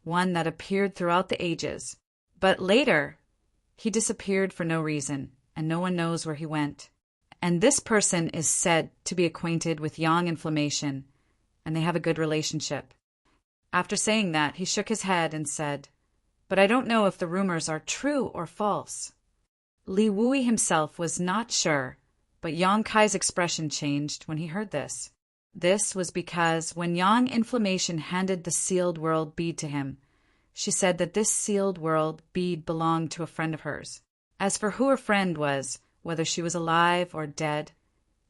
one that appeared throughout the ages. But later, he disappeared for no reason, and no one knows where he went. And this person is said to be acquainted with Yang inflammation, and they have a good relationship. After saying that, he shook his head and said, But I don't know if the rumors are true or false. Li Wui himself was not sure, but Yang Kai's expression changed when he heard this. This was because when Yang inflammation handed the sealed world bead to him, she said that this sealed world bead belonged to a friend of hers. As for who her friend was, whether she was alive or dead,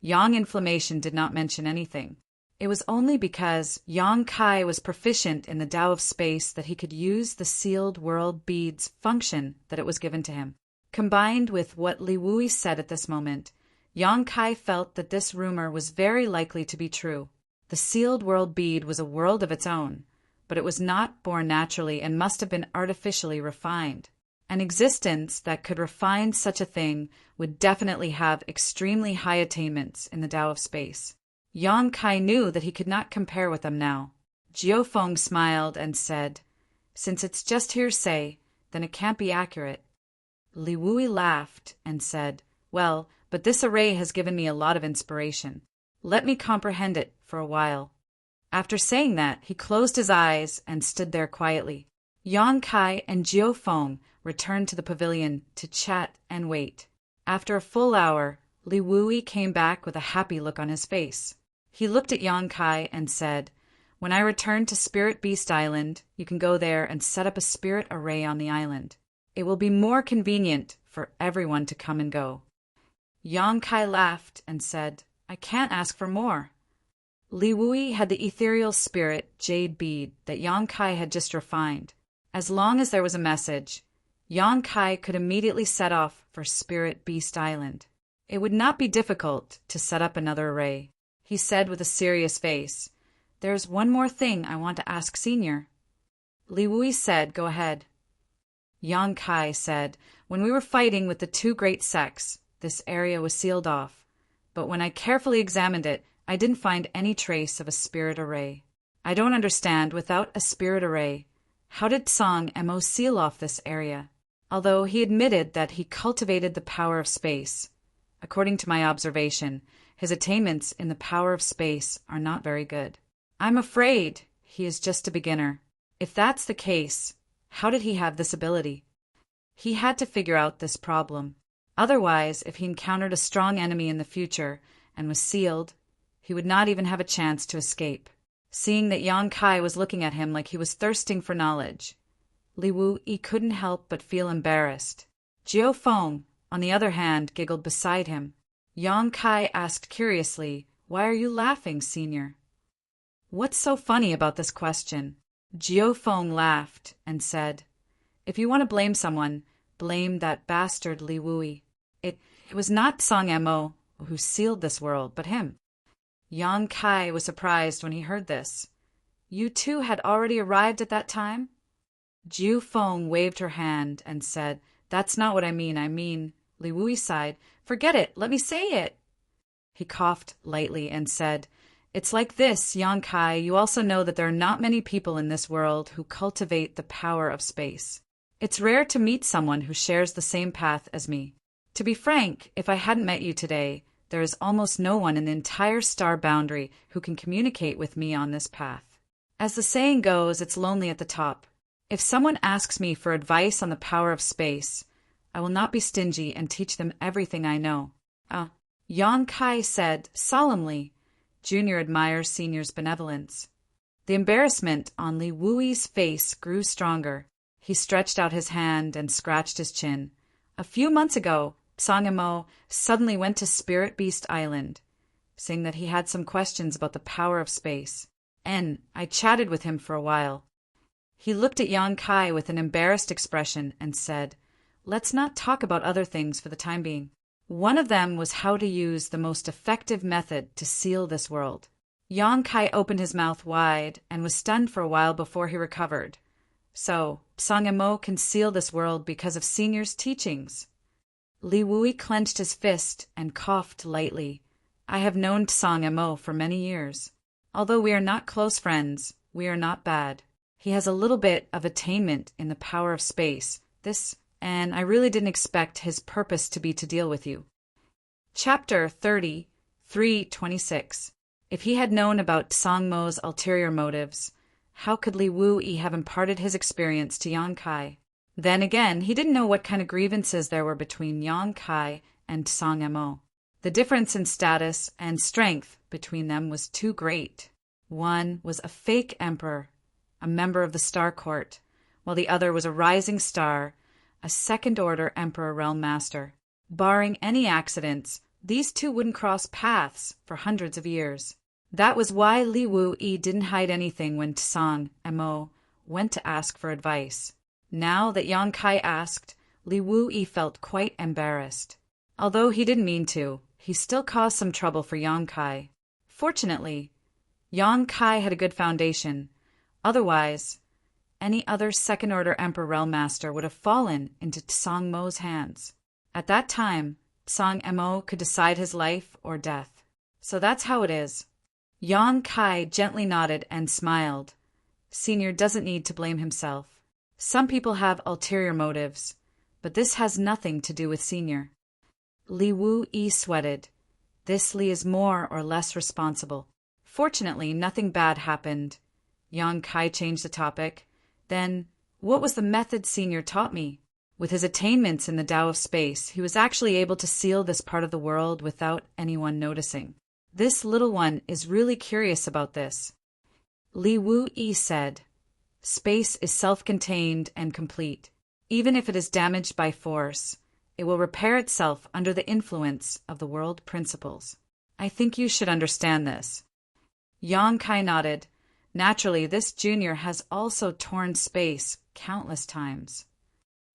Yang inflammation did not mention anything. It was only because Yang Kai was proficient in the Tao of space that he could use the sealed world bead's function that it was given to him. Combined with what Li Wui said at this moment, Yang Kai felt that this rumor was very likely to be true. The sealed world bead was a world of its own, but it was not born naturally and must have been artificially refined. An existence that could refine such a thing would definitely have extremely high attainments in the Tao of space. Yang Kai knew that he could not compare with them now. Jiufeng smiled and said, "Since it's just hearsay, then it can't be accurate." Li Wui laughed and said, "Well, but this array has given me a lot of inspiration. Let me comprehend it for a while." After saying that, he closed his eyes and stood there quietly. Yang Kai and Jiufeng returned to the pavilion to chat and wait. After a full hour, Li Wui came back with a happy look on his face. He looked at Yang Kai and said, "When I return to Spirit Beast Island, you can go there and set up a spirit array on the island. It will be more convenient for everyone to come and go." Yang Kai laughed and said, "I can't ask for more." Li Wui had the ethereal spirit jade bead that Yang Kai had just refined. As long as there was a message, Yang Kai could immediately set off for Spirit Beast Island. It would not be difficult to set up another array. He said with a serious face, "There's one more thing I want to ask Senior." Li Wui said, "Go ahead." Yang Kai said, "When we were fighting with the two great sects, this area was sealed off. But when I carefully examined it, I didn't find any trace of a spirit array. I don't understand, without a spirit array, how did Song Mo seal off this area?" Although he admitted that he cultivated the power of space, according to my observation, his attainments in the power of space are not very good. I'm afraid he is just a beginner. If that's the case, how did he have this ability? He had to figure out this problem. Otherwise, if he encountered a strong enemy in the future and was sealed, he would not even have a chance to escape. Seeing that Yang Kai was looking at him like he was thirsting for knowledge, Li Wui couldn't help but feel embarrassed. Jiufeng, on the other hand, giggled beside him. Yang Kai asked curiously, "Why are you laughing, Senior?" "What's so funny about this question?" Jiufeng laughed and said, "If you want to blame someone, blame that bastard Li Wui. It was not Song Mo who sealed this world, but him." Yang Kai was surprised when he heard this. "You two had already arrived at that time?" Jiufeng waved her hand and said, "That's not what I mean, Li Wui sighed, "Forget it, let me say it." He coughed lightly and said, "It's like this, Yang Kai, you also know that there are not many people in this world who cultivate the power of space. It's rare to meet someone who shares the same path as me. To be frank, if I hadn't met you today, there is almost no one in the entire star boundary who can communicate with me on this path. As the saying goes, it's lonely at the top. If someone asks me for advice on the power of space, I will not be stingy and teach them everything I know." Yang Kai said solemnly, "Junior admires Senior's benevolence." The embarrassment on Li Wui's face grew stronger. He stretched out his hand and scratched his chin. "A few months ago, Song Mo suddenly went to Spirit Beast Island, saying that he had some questions about the power of space, and I chatted with him for a while. He looked at Yang Kai with an embarrassed expression and said, 'Let's not talk about other things for the time being.' One of them was how to use the most effective method to seal this world." Yang Kai opened his mouth wide and was stunned for a while before he recovered. "So, Song Mo can seal this world because of Senior's teachings?" Li Wui clenched his fist and coughed lightly. "I have known Song Mo for many years. Although we are not close friends, we are not bad. He has a little bit of attainment in the power of space, and I really didn't expect his purpose to be to deal with you." Chapter 30, 326. If he had known about Song Mo's ulterior motives, how could Li Wui have imparted his experience to Yang Kai? Then again, he didn't know what kind of grievances there were between Yang Kai and Song Mo. The difference in status and strength between them was too great. One was a fake emperor, a member of the Star Court, while the other was a rising star, a second-order Emperor Realm Master. Barring any accidents, these two wouldn't cross paths for hundreds of years. That was why Li Wui didn't hide anything when Song Mo went to ask for advice. Now that Yang Kai asked, Li Wui felt quite embarrassed. Although he didn't mean to, he still caused some trouble for Yang Kai. Fortunately, Yang Kai had a good foundation. Otherwise, any other second-order Emperor Realm Master would have fallen into Tsang Mo's hands. At that time, Tsang Mo could decide his life or death. So that's how it is. Yang Kai gently nodded and smiled. Senior doesn't need to blame himself. Some people have ulterior motives, but this has nothing to do with Senior. Li Wu Yi sweated. This Li is more or less responsible. Fortunately, nothing bad happened. Yang Kai changed the topic. Then, what was the method Senior taught me? With his attainments in the Tao of Space, he was actually able to seal this part of the world without anyone noticing. This little one is really curious about this. Li Wu Yi said, "Space is self-contained and complete. Even if it is damaged by force, it will repair itself under the influence of the world principles. I think you should understand this." Yang Kai nodded. Naturally, this junior has also torn space countless times.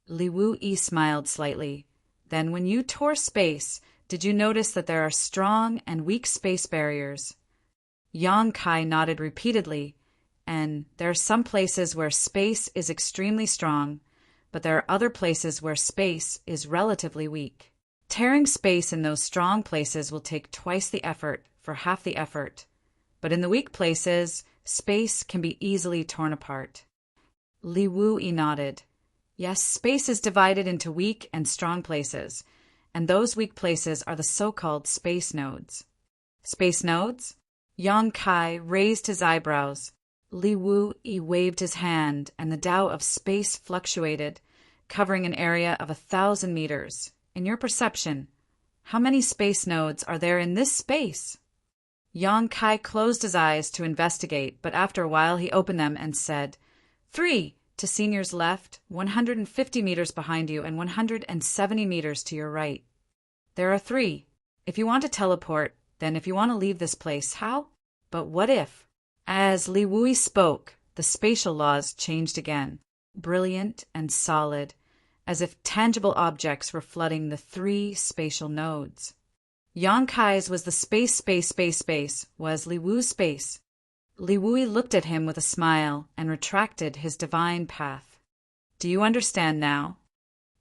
Li Wu Yi smiled slightly. Then when you tore space, did you notice that there are strong and weak space barriers? Yang Kai nodded repeatedly, and there are some places where space is extremely strong, but there are other places where space is relatively weak. Tearing space in those strong places will take twice the effort for half the effort, but in the weak places, space can be easily torn apart. Li Wu Yi nodded. Yes, space is divided into weak and strong places, and those weak places are the so-called space nodes. Space nodes? Yang Kai raised his eyebrows. Li Wu Yi waved his hand, and the Tao of Space fluctuated, covering an area of 1,000 meters. In your perception, how many space nodes are there in this space? Yang Kai closed his eyes to investigate, but after a while he opened them and said, 3 to Senior's left, 150 meters behind you, and 170 meters to your right. There are 3. If you want to teleport, then if you want to leave this place, how? But what if? As Li Wu Yi spoke, the spatial laws changed again, brilliant and solid, as if tangible objects were flooding the 3 spatial nodes. Yang Kai's was the space, was Li Wu's space. Li Wu Yi looked at him with a smile and retracted his divine path. Do you understand now?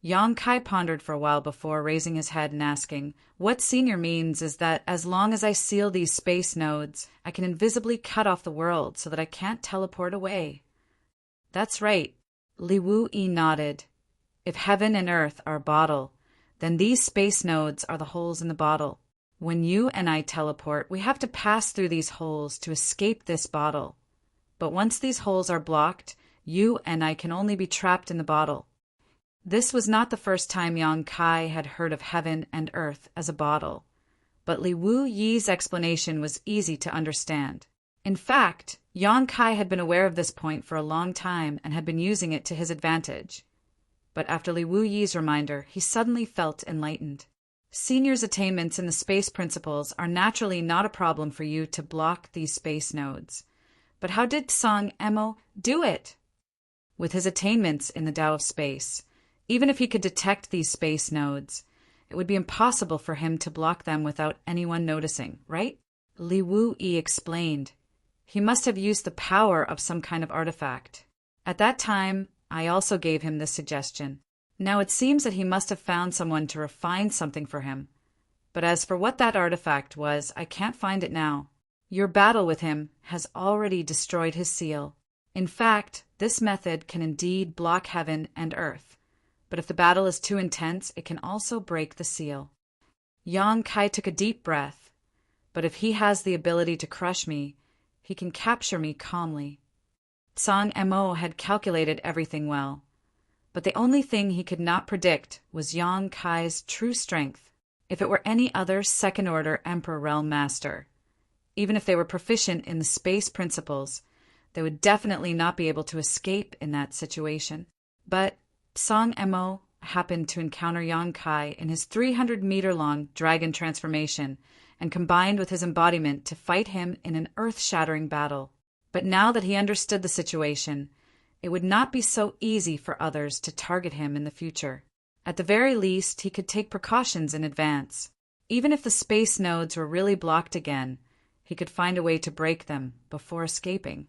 Yang Kai pondered for a while before raising his head and asking, what Senior means is that as long as I seal these space nodes, I can invisibly cut off the world so that I can't teleport away. That's right. Li Wu Yi nodded. If heaven and earth are a bottle, then these space nodes are the holes in the bottle. When you and I teleport, we have to pass through these holes to escape this bottle. But once these holes are blocked, you and I can only be trapped in the bottle. This was not the first time Yang Kai had heard of heaven and earth as a bottle, but Li Wu Yi's explanation was easy to understand. In fact, Yang Kai had been aware of this point for a long time and had been using it to his advantage. But after Li Wu Yi's reminder, he suddenly felt enlightened. Senior's attainments in the space principles are naturally not a problem for you to block these space nodes. But how did Tsang Mo do it? With his attainments in the Tao of Space, even if he could detect these space nodes, it would be impossible for him to block them without anyone noticing, right? Li Wu Yi explained. He must have used the power of some kind of artifact. At that time, I also gave him this suggestion. Now it seems that he must have found someone to refine something for him. But as for what that artifact was, I can't find it now. Your battle with him has already destroyed his seal. In fact, this method can indeed block heaven and earth. But if the battle is too intense, it can also break the seal. Yang Kai took a deep breath. But if he has the ability to crush me, he can capture me calmly. Tsang Mo had calculated everything well. But the only thing he could not predict was Yang Kai's true strength. If it were any other second-order Emperor Realm Master, even if they were proficient in the space principles, they would definitely not be able to escape in that situation. But Tsang Mo happened to encounter Yang Kai in his 300-meter-long dragon transformation and combined with his embodiment to fight him in an earth-shattering battle. But now that he understood the situation, it would not be so easy for others to target him in the future. At the very least, he could take precautions in advance. Even if the space nodes were really blocked again, he could find a way to break them before escaping.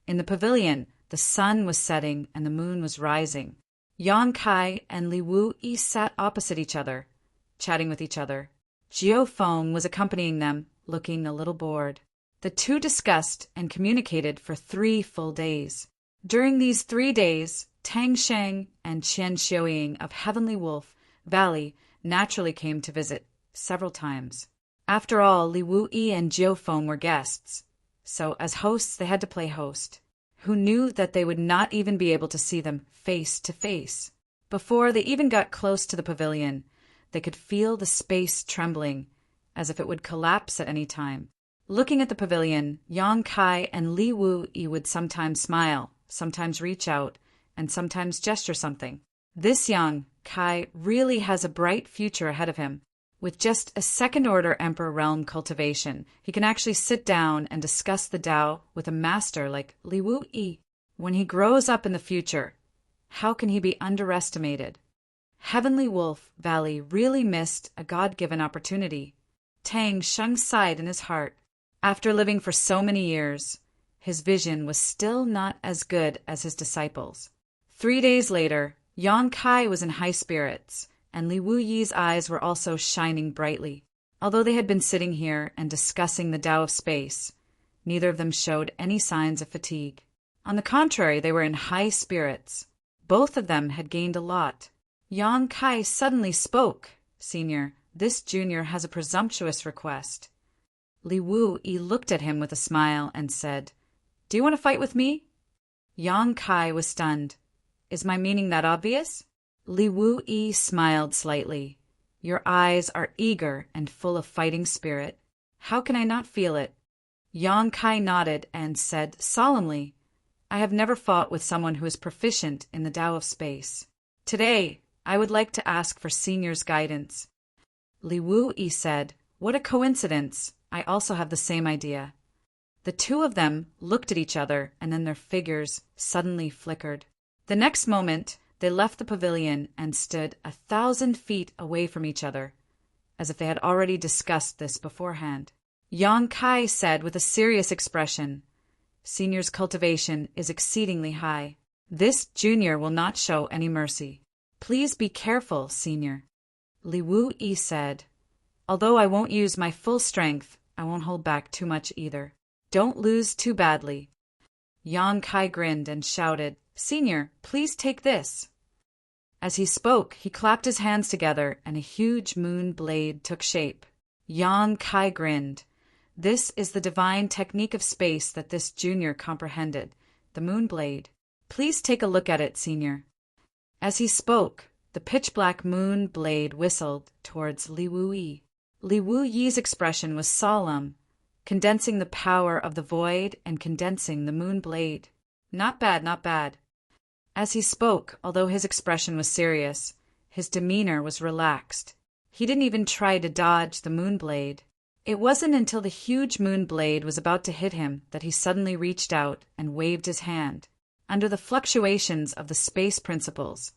In the pavilion, the sun was setting and the moon was rising. Yang Kai and Li Wu-yi sat opposite each other, chatting with each other. Jiu Feng was accompanying them, looking a little bored. The two discussed and communicated for 3 full days. During these 3 days, Tang Sheng and Qian Xiuying of Heavenly Wolf Valley naturally came to visit several times. After all, Li Wu-yi and Jiu Feng were guests, so as hosts they had to play host. Who knew that they would not even be able to see them face to face? Before they even got close to the pavilion, they could feel the space trembling, as if it would collapse at any time. Looking at the pavilion, Yang Kai and Li Wu-yi would sometimes smile, sometimes reach out, and sometimes gesture something. This Yang Kai really has a bright future ahead of him. With just a second-order Emperor Realm cultivation, he can actually sit down and discuss the Tao with a master like Li Wu-yi. When he grows up in the future, how can he be underestimated? Heavenly Wolf Valley really missed a God-given opportunity. Tang Sheng sighed in his heart. After living for so many years, his vision was still not as good as his disciples. 3 days later, Yang Kai was in high spirits, and Li Wu-yi's eyes were also shining brightly. Although they had been sitting here and discussing the Tao of space, neither of them showed any signs of fatigue. On the contrary, they were in high spirits. Both of them had gained a lot. Yang Kai suddenly spoke. "Senior, this junior has a presumptuous request." Li Wu-yi looked at him with a smile and said, "Do you want to fight with me?" Yang Kai was stunned. "Is my meaning that obvious?" Li Wu-yi smiled slightly. "Your eyes are eager and full of fighting spirit. How can I not feel it?" Yang Kai nodded and said solemnly, "I have never fought with someone who is proficient in the Tao of space. Today, I would like to ask for Senior's guidance." Li Wu-yi said, "What a coincidence. I also have the same idea." The two of them looked at each other, and then their figures suddenly flickered. The next moment, they left the pavilion and stood 1,000 feet away from each other, as if they had already discussed this beforehand. Yang Kai said with a serious expression, "Senior's cultivation is exceedingly high. This junior will not show any mercy. Please be careful, Senior." Li Wu-yi said, "Although I won't use my full strength, I won't hold back too much either. Don't lose too badly." Yang Kai grinned and shouted, "Senior, please take this." As he spoke, he clapped his hands together and a huge moon blade took shape. Yang Kai grinned. This is the divine technique of space that this junior comprehended, the moon blade. "Please take a look at it, Senior." As he spoke, the pitch-black moon blade whistled towards Li Wu-yi. Li Wu-yi's expression was solemn, condensing the power of the void and condensing the moon blade. "Not bad, not bad." As he spoke, although his expression was serious, his demeanor was relaxed. He didn't even try to dodge the moon blade. It wasn't until the huge moon blade was about to hit him that he suddenly reached out and waved his hand. Under the fluctuations of the space principles,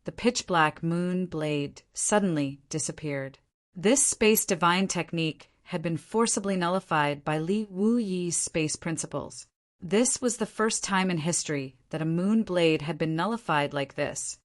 the pitch-black moon blade suddenly disappeared. This space divine technique had been forcibly nullified by Li Wu-yi's space principles. This was the first time in history that a moon blade had been nullified like this.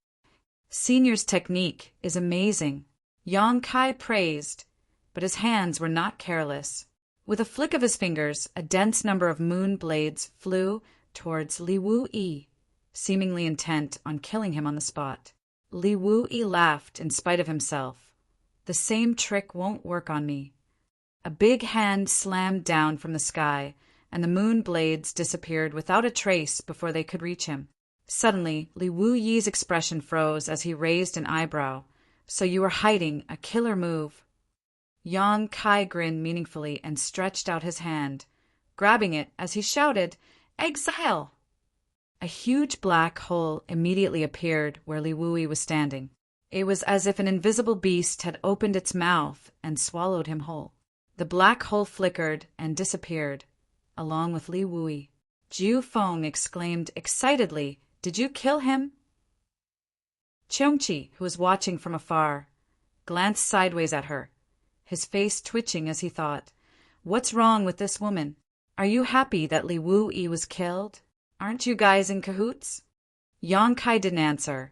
Senior's technique is amazing, Yang Kai praised, but his hands were not careless. With a flick of his fingers, a dense number of moon blades flew towards Li Wu-yi, seemingly intent on killing him on the spot. Li Wu-yi laughed in spite of himself. "The same trick won't work on me." A big hand slammed down from the sky, and the moon blades disappeared without a trace before they could reach him. Suddenly, Li Wu-yi's expression froze as he raised an eyebrow. "So you were hiding a killer move." Yang Kai grinned meaningfully and stretched out his hand, grabbing it as he shouted, "Exile!" A huge black hole immediately appeared where Li Wu-yi was standing. It was as if an invisible beast had opened its mouth and swallowed him whole. The black hole flickered and disappeared, along with Li Wu-yi. Jiu Feng exclaimed excitedly, "Did you kill him?" Cheongqi, who was watching from afar, glanced sideways at her. his face twitching as he thought, "What's wrong with this woman? Are you happy that Li Wu-yi was killed? Aren't you guys in cahoots?" Yang Kai didn't answer,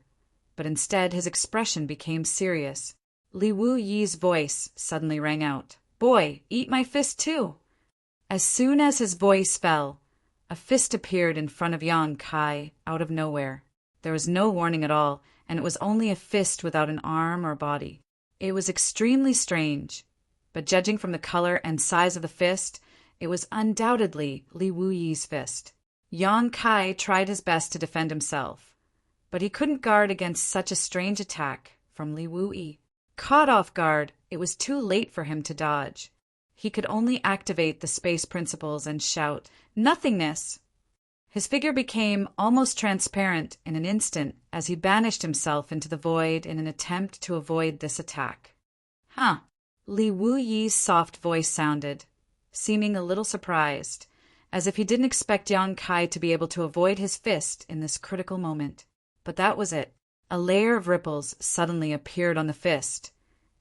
but instead his expression became serious. Li Wu-yi's voice suddenly rang out, "Boy, eat my fist too!" As soon as his voice fell, a fist appeared in front of Yang Kai out of nowhere. There was no warning at all, and it was only a fist without an arm or body. It was extremely strange, but judging from the color and size of the fist, it was undoubtedly Li Wu-yi's fist. Yang Kai tried his best to defend himself, but he couldn't guard against such a strange attack from Li Wu-yi. Caught off guard, it was too late for him to dodge. He could only activate the space principles and shout, "Nothingness!" His figure became almost transparent in an instant as he banished himself into the void in an attempt to avoid this attack. "Huh," Li Wu-yi's soft voice sounded, seeming a little surprised, as if he didn't expect Yang Kai to be able to avoid his fist in this critical moment. But that was it. A layer of ripples suddenly appeared on the fist,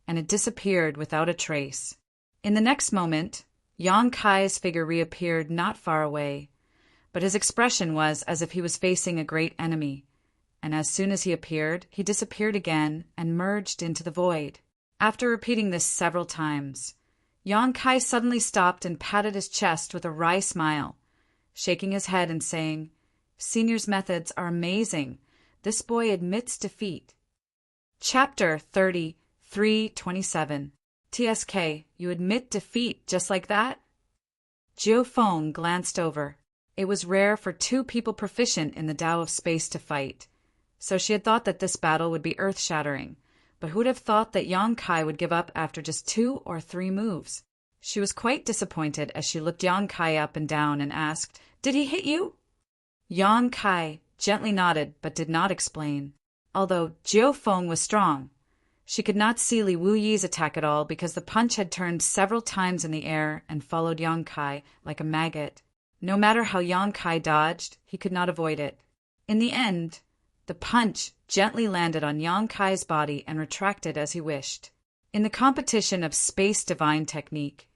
and it disappeared without a trace. In the next moment, Yang Kai's figure reappeared not far away, but his expression was as if he was facing a great enemy, and as soon as he appeared, he disappeared again and merged into the void. After repeating this several times, Yang Kai suddenly stopped and patted his chest with a wry smile, shaking his head and saying, "Senior's methods are amazing. This boy admits defeat." Chapter 33:27. TSK, you admit defeat just like that? Jiu Feng glanced over. It was rare for two people proficient in the Tao of space to fight, so she had thought that this battle would be earth-shattering, but who would have thought that Yang Kai would give up after just 2 or 3 moves? She was quite disappointed as she looked Yang Kai up and down and asked, "Did he hit you?" Yang Kai gently nodded but did not explain. Although Jiu Feng was strong, she could not see Li Wu-yi's attack at all because the punch had turned several times in the air and followed Yang Kai like a maggot. No matter how Yang Kai dodged, he could not avoid it. In the end, the punch gently landed on Yang Kai's body and retracted as he wished. In the competition of space divine technique,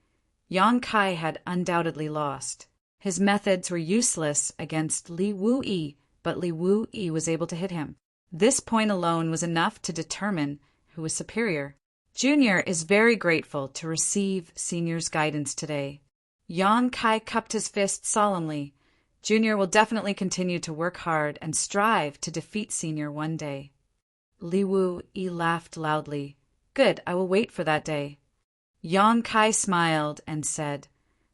Yang Kai had undoubtedly lost. His methods were useless against Li Wu-yi, but Li Wu-yi was able to hit him. This point alone was enough to determine who was superior. Junior is very grateful to receive Senior's guidance today. Yang Kai cupped his fist solemnly. Junior will definitely continue to work hard and strive to defeat Senior one day. Li Wu-yi laughed loudly. Good, I will wait for that day. Yang Kai smiled and said,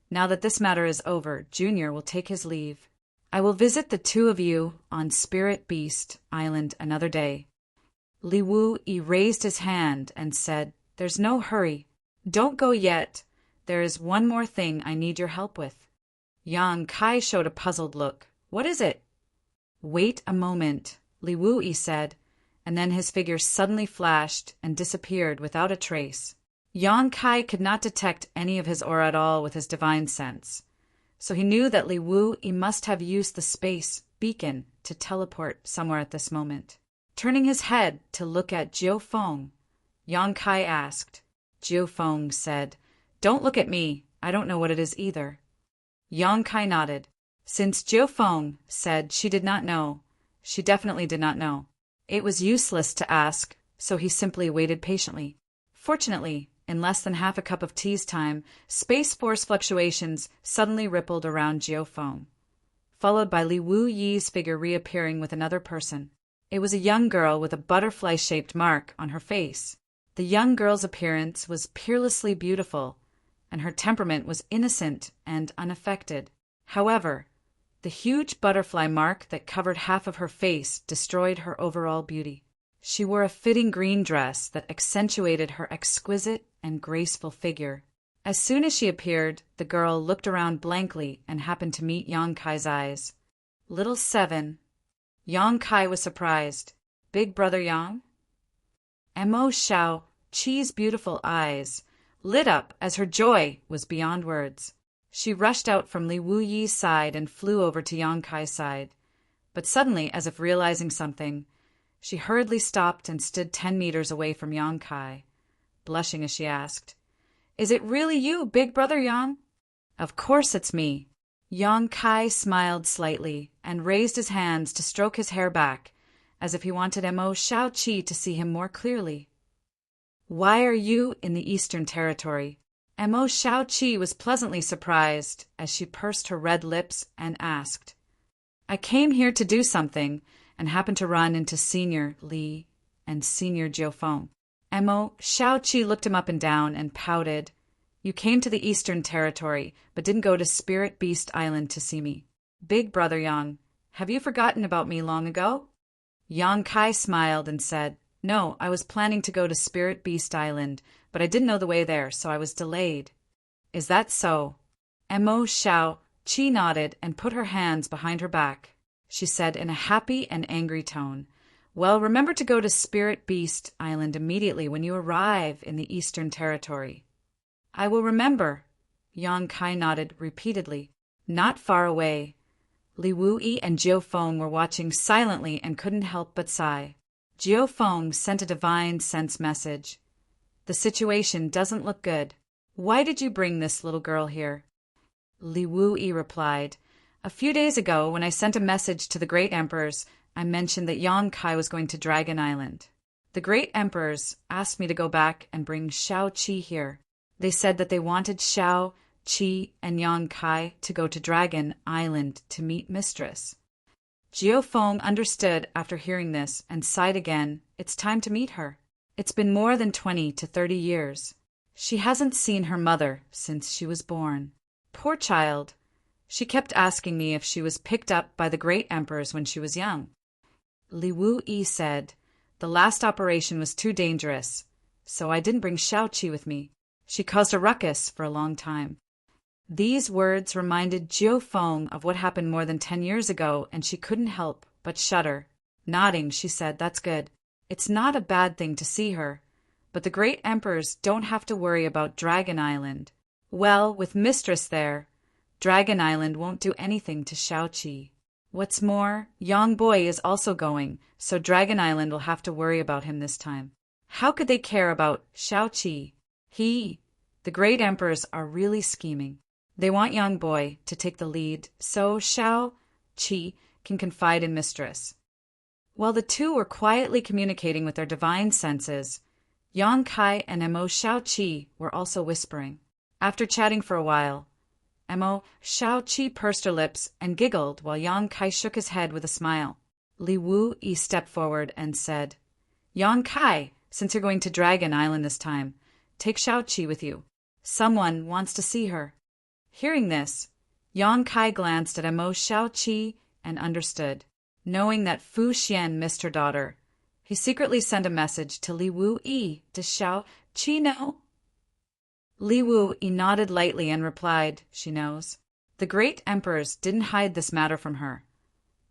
"Now that this matter is over, Junior will take his leave. I will visit the two of you on Spirit Beast Island another day." Li Wu-yi raised his hand and said, "There's no hurry. Don't go yet. There is one more thing I need your help with." Yang Kai showed a puzzled look. "What is it?" "Wait a moment," Li Wu-yi said, and then his figure suddenly flashed and disappeared without a trace. Yang Kai could not detect any of his aura at all with his divine sense, so he knew that Li Wu-yi must have used the space beacon to teleport somewhere at this moment. Turning his head to look at Jiu Feng, Yang Kai asked. Jiu Feng said, "Don't look at me. I don't know what it is either." Yang Kai nodded. Since Jiu Feng said she did not know, she definitely did not know. It was useless to ask, so he simply waited patiently. Fortunately, in less than half a cup of tea's time, space force fluctuations suddenly rippled around Jiu Feng, followed by Li Wu-yi's figure reappearing with another person. It was a young girl with a butterfly-shaped mark on her face. The young girl's appearance was peerlessly beautiful, and her temperament was innocent and unaffected. However, the huge butterfly mark that covered half of her face destroyed her overall beauty. She wore a fitting green dress that accentuated her exquisite and graceful figure. As soon as she appeared, the girl looked around blankly and happened to meet Yang Kai's eyes. "Little Seven." Yang Kai was surprised. "Big brother Yang?" Mo Xiao Chi's beautiful eyes lit up as her joy was beyond words. She rushed out from Li Wu-yi's side and flew over to Yang Kai's side. But suddenly, as if realizing something, she hurriedly stopped and stood 10 meters away from Yang Kai, blushing as she asked, Is it really you, big brother Yang? Of course it's me. Yang Kai smiled slightly and raised his hands to stroke his hair back, as if he wanted Mo Xiaoqi to see him more clearly. Why are you in the Eastern Territory? Mo Xiaoqi was pleasantly surprised as she pursed her red lips and asked. I came here to do something and happened to run into Senior Li and Senior Jiufeng. Mo Xiaoqi looked him up and down and pouted. You came to the Eastern Territory, but didn't go to Spirit Beast Island to see me. Big brother Yang, have you forgotten about me long ago? Yang Kai smiled and said, No, I was planning to go to Spirit Beast Island, but I didn't know the way there, so I was delayed. Is that so? Mo Xiaoqi nodded and put her hands behind her back. She said in a happy and angry tone, Well, remember to go to Spirit Beast Island immediately when you arrive in the Eastern Territory. I will remember. Yang Kai nodded repeatedly. Not far away, Li Wuyi and Jiufeng were watching silently and couldn't help but sigh. Jiufeng sent a divine sense message. The situation doesn't look good. Why did you bring this little girl here? Li Wuyi replied, A few days ago, when I sent a message to the great emperors, I mentioned that Yang Kai was going to Dragon Island. The great emperors asked me to go back and bring Xiaoqi here. They said that they wanted Xiaoqi and Yang Kai to go to Dragon Island to meet Mistress. Jiufeng understood after hearing this and sighed again. It's time to meet her. It's been more than 20 to 30 years. She hasn't seen her mother since she was born. Poor child. She kept asking me if she was picked up by the great emperors when she was young. Li Wuyi said, The last operation was too dangerous, so I didn't bring Xiaoqi with me. She caused a ruckus for a long time. These words reminded Jiufeng of what happened more than 10 years ago, and she couldn't help but shudder. Nodding, she said, That's good. It's not a bad thing to see her, but the great emperors don't have to worry about Dragon Island. Well, with Mistress there, Dragon Island won't do anything to Xiaoqi. What's more, Yang Boy is also going, so Dragon Island will have to worry about him this time. How could they care about Xiaoqi? The great emperors are really scheming. They want Young Boy to take the lead so Xiaoqi can confide in Mistress. While the two were quietly communicating with their divine senses, Yang Kai and Mo Xiaoqi were also whispering. After chatting for a while, Mo Xiaoqi pursed her lips and giggled while Yang Kai shook his head with a smile. Li Wuyi stepped forward and said, Yang Kai, since you're going to Dragon Island this time, take Xiaoqi with you. Someone wants to see her. Hearing this, Yang Kai glanced at Mo Xiaoqi and understood. Knowing that Fu Xian missed her daughter, he secretly sent a message to Li Wuyi. Does Xiaoqi know? Li Wuyi nodded lightly and replied, She knows. The great emperors didn't hide this matter from her,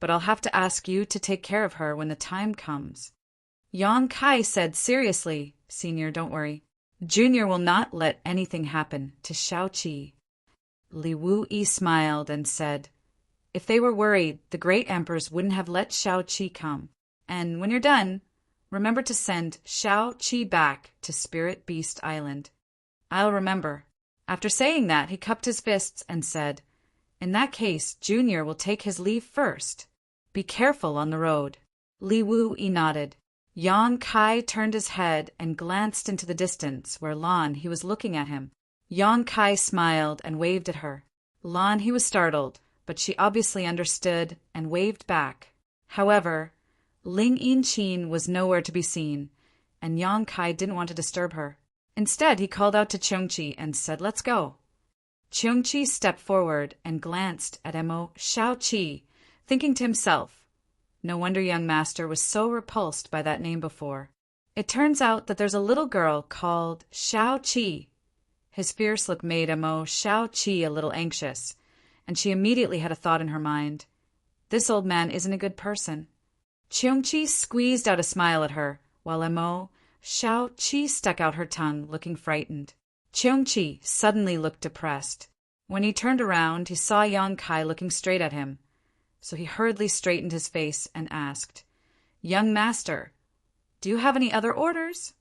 but I'll have to ask you to take care of her when the time comes. Yang Kai said seriously, Senior, don't worry. Junior will not let anything happen to Xiaoqi. Li Wuyi smiled and said, If they were worried, the great emperors wouldn't have let Xiaoqi come. And when you're done, remember to send Xiaoqi back to Spirit Beast Island. I'll remember. After saying that, he cupped his fists and said, In that case, Junior will take his leave first. Be careful on the road. Li Wuyi nodded. Yang Kai turned his head and glanced into the distance where Lan he was looking at him. Yang Kai smiled and waved at her. Lan he was startled, but she obviously understood and waved back. However, Ling Yinchin was nowhere to be seen, and Yang Kai didn't want to disturb her. Instead, he called out to Cheongqi and said, Let's go. Cheongqi stepped forward and glanced at Mo Xiaoqi, thinking to himself, No wonder young master was so repulsed by that name before. It turns out that there's a little girl called Xiaoqi. His fierce look made Mo Xiaoqi a little anxious, and she immediately had a thought in her mind. This old man isn't a good person. Cheongqi squeezed out a smile at her, while Mo Xiaoqi stuck out her tongue, looking frightened. Cheongqi suddenly looked depressed. When he turned around, he saw Yang Kai looking straight at him. So he hurriedly straightened his face and asked, Young master, do you have any other orders?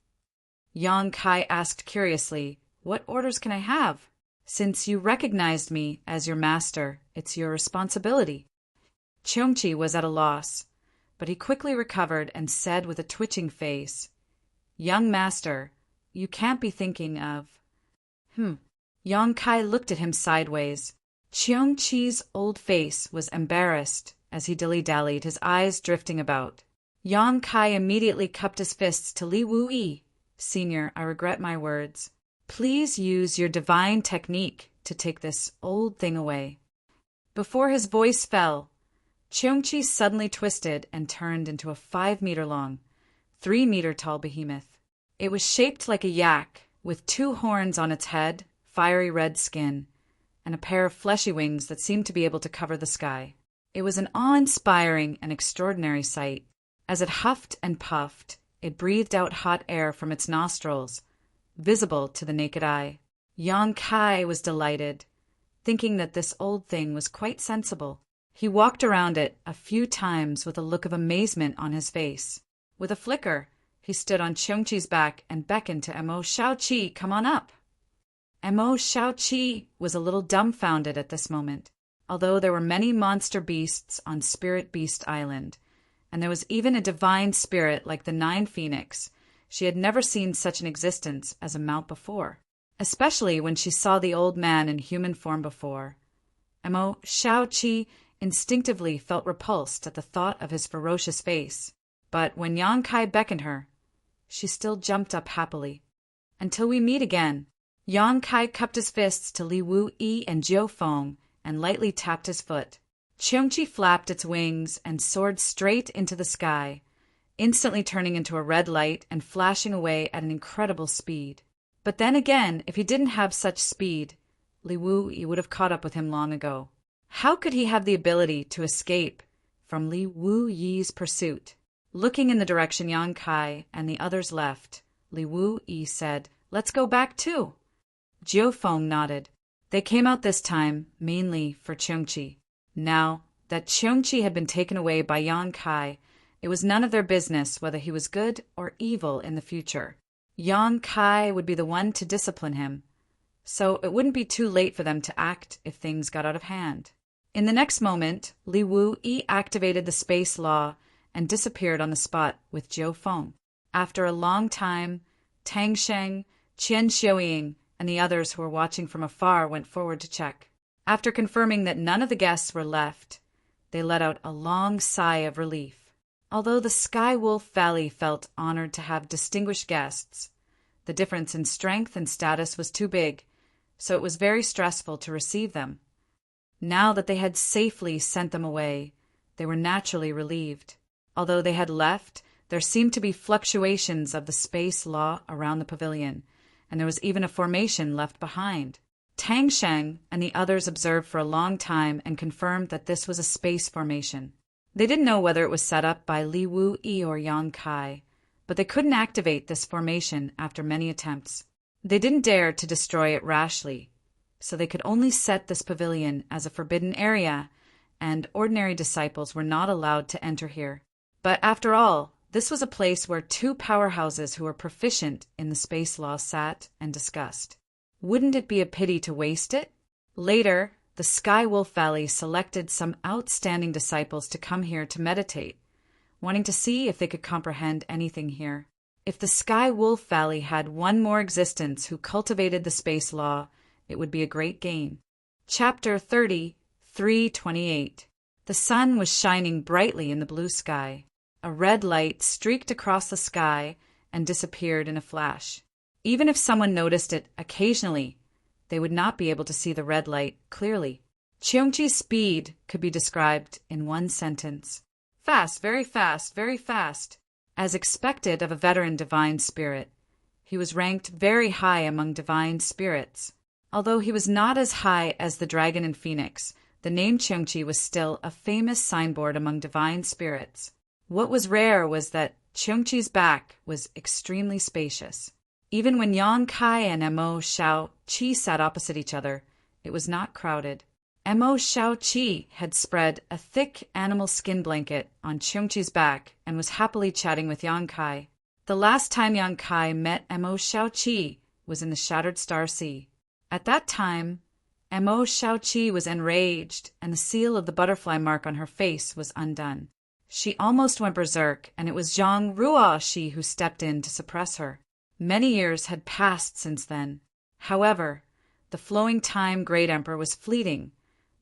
Yang Kai asked curiously, What orders can I have? Since you recognized me as your master, it's your responsibility. Cheongchi was at a loss, but he quickly recovered and said with a twitching face, Young master, you can't be thinking of… Yang Kai looked at him sideways. Cheongchi's old face was embarrassed as he dilly-dallied, his eyes drifting about. Yang Kai immediately cupped his fists to Li Wu-yi. Senior, I regret my words. Please use your divine technique to take this old thing away. Before his voice fell, Cheongchi suddenly twisted and turned into a 5-meter-long, 3-meter-tall behemoth. It was shaped like a yak, with 2 horns on its head, fiery red skin, and a pair of fleshy wings that seemed to be able to cover the sky. It was an awe-inspiring and extraordinary sight. As it huffed and puffed, it breathed out hot air from its nostrils, visible to the naked eye. Yang Kai was delighted, thinking that this old thing was quite sensible. He walked around it a few times with a look of amazement on his face. With a flicker, he stood on Cheongchi's back and beckoned to Mo Xiaoqi, come on up. Mo Xiaoqi was a little dumbfounded at this moment, although there were many monster beasts on Spirit Beast Island, and there was even a divine spirit like the 9 Phoenix. She had never seen such an existence as a mount before, especially when she saw the old man in human form before. Mo Xiaoqi instinctively felt repulsed at the thought of his ferocious face, but when Yang Kai beckoned her, she still jumped up happily. Until we meet again. Yang Kai cupped his fists to Li Wu-yi and Jiu Feng and lightly tapped his foot. Cheongchi flapped its wings and soared straight into the sky, instantly turning into a red light and flashing away at an incredible speed. But then again, if he didn't have such speed, Li Wu-yi would have caught up with him long ago. How could he have the ability to escape from Li Wu-yi's pursuit? Looking in the direction Yang Kai and the others left, Li Wu-yi said, Let's go back too. Jiu Feng nodded. They came out this time mainly for Cheongchi. Now that Cheongchi had been taken away by Yang Kai, it was none of their business whether he was good or evil in the future. Yang Kai would be the one to discipline him, so it wouldn't be too late for them to act if things got out of hand. In the next moment, Li Wu-yi activated the space law and disappeared on the spot with Jiu Feng. After a long time, Tang Sheng, Qian Xiuying, and the others who were watching from afar went forward to check. After confirming that none of the guests were left, they let out a long sigh of relief. Although the Sky Wolf Valley felt honored to have distinguished guests, the difference in strength and status was too big, so it was very stressful to receive them. Now that they had safely sent them away, they were naturally relieved. Although they had left, there seemed to be fluctuations of the space law around the pavilion, and there was even a formation left behind. Tang Sheng and the others observed for a long time and confirmed that this was a space formation. They didn't know whether it was set up by Li Wu-yi or Yang Kai, but they couldn't activate this formation after many attempts. They didn't dare to destroy it rashly, so they could only set this pavilion as a forbidden area, and ordinary disciples were not allowed to enter here. But after all, this was a place where 2 powerhouses who were proficient in the space law sat and discussed. Wouldn't it be a pity to waste it? Later, the Sky Wolf Valley selected some outstanding disciples to come here to meditate, wanting to see if they could comprehend anything here. If the Sky Wolf Valley had one more existence who cultivated the space law, it would be a great gain. Chapter 30, 328. The sun was shining brightly in the blue sky. A red light streaked across the sky and disappeared in a flash. Even if someone noticed it occasionally, they would not be able to see the red light clearly. Cheongchi's speed could be described in one sentence. Fast, very fast, very fast. As expected of a veteran divine spirit, he was ranked very high among divine spirits. Although he was not as high as the dragon and phoenix, the name Cheongchi was still a famous signboard among divine spirits. What was rare was that Cheongchi's back was extremely spacious. Even when Yang Kai and Mo Xiaoqi sat opposite each other, it was not crowded. Mo Xiaoqi had spread a thick animal skin blanket on Cheongchi's back and was happily chatting with Yang Kai. The last time Yang Kai met Mo Xiaoqi, was in the Shattered Star Sea. At that time, Mo Xiaoqi was enraged, and the seal of the butterfly mark on her face was undone. She almost went berserk, and it was Zhang Ruoxi who stepped in to suppress her. Many years had passed since then. However, the flowing time Great Emperor was fleeting,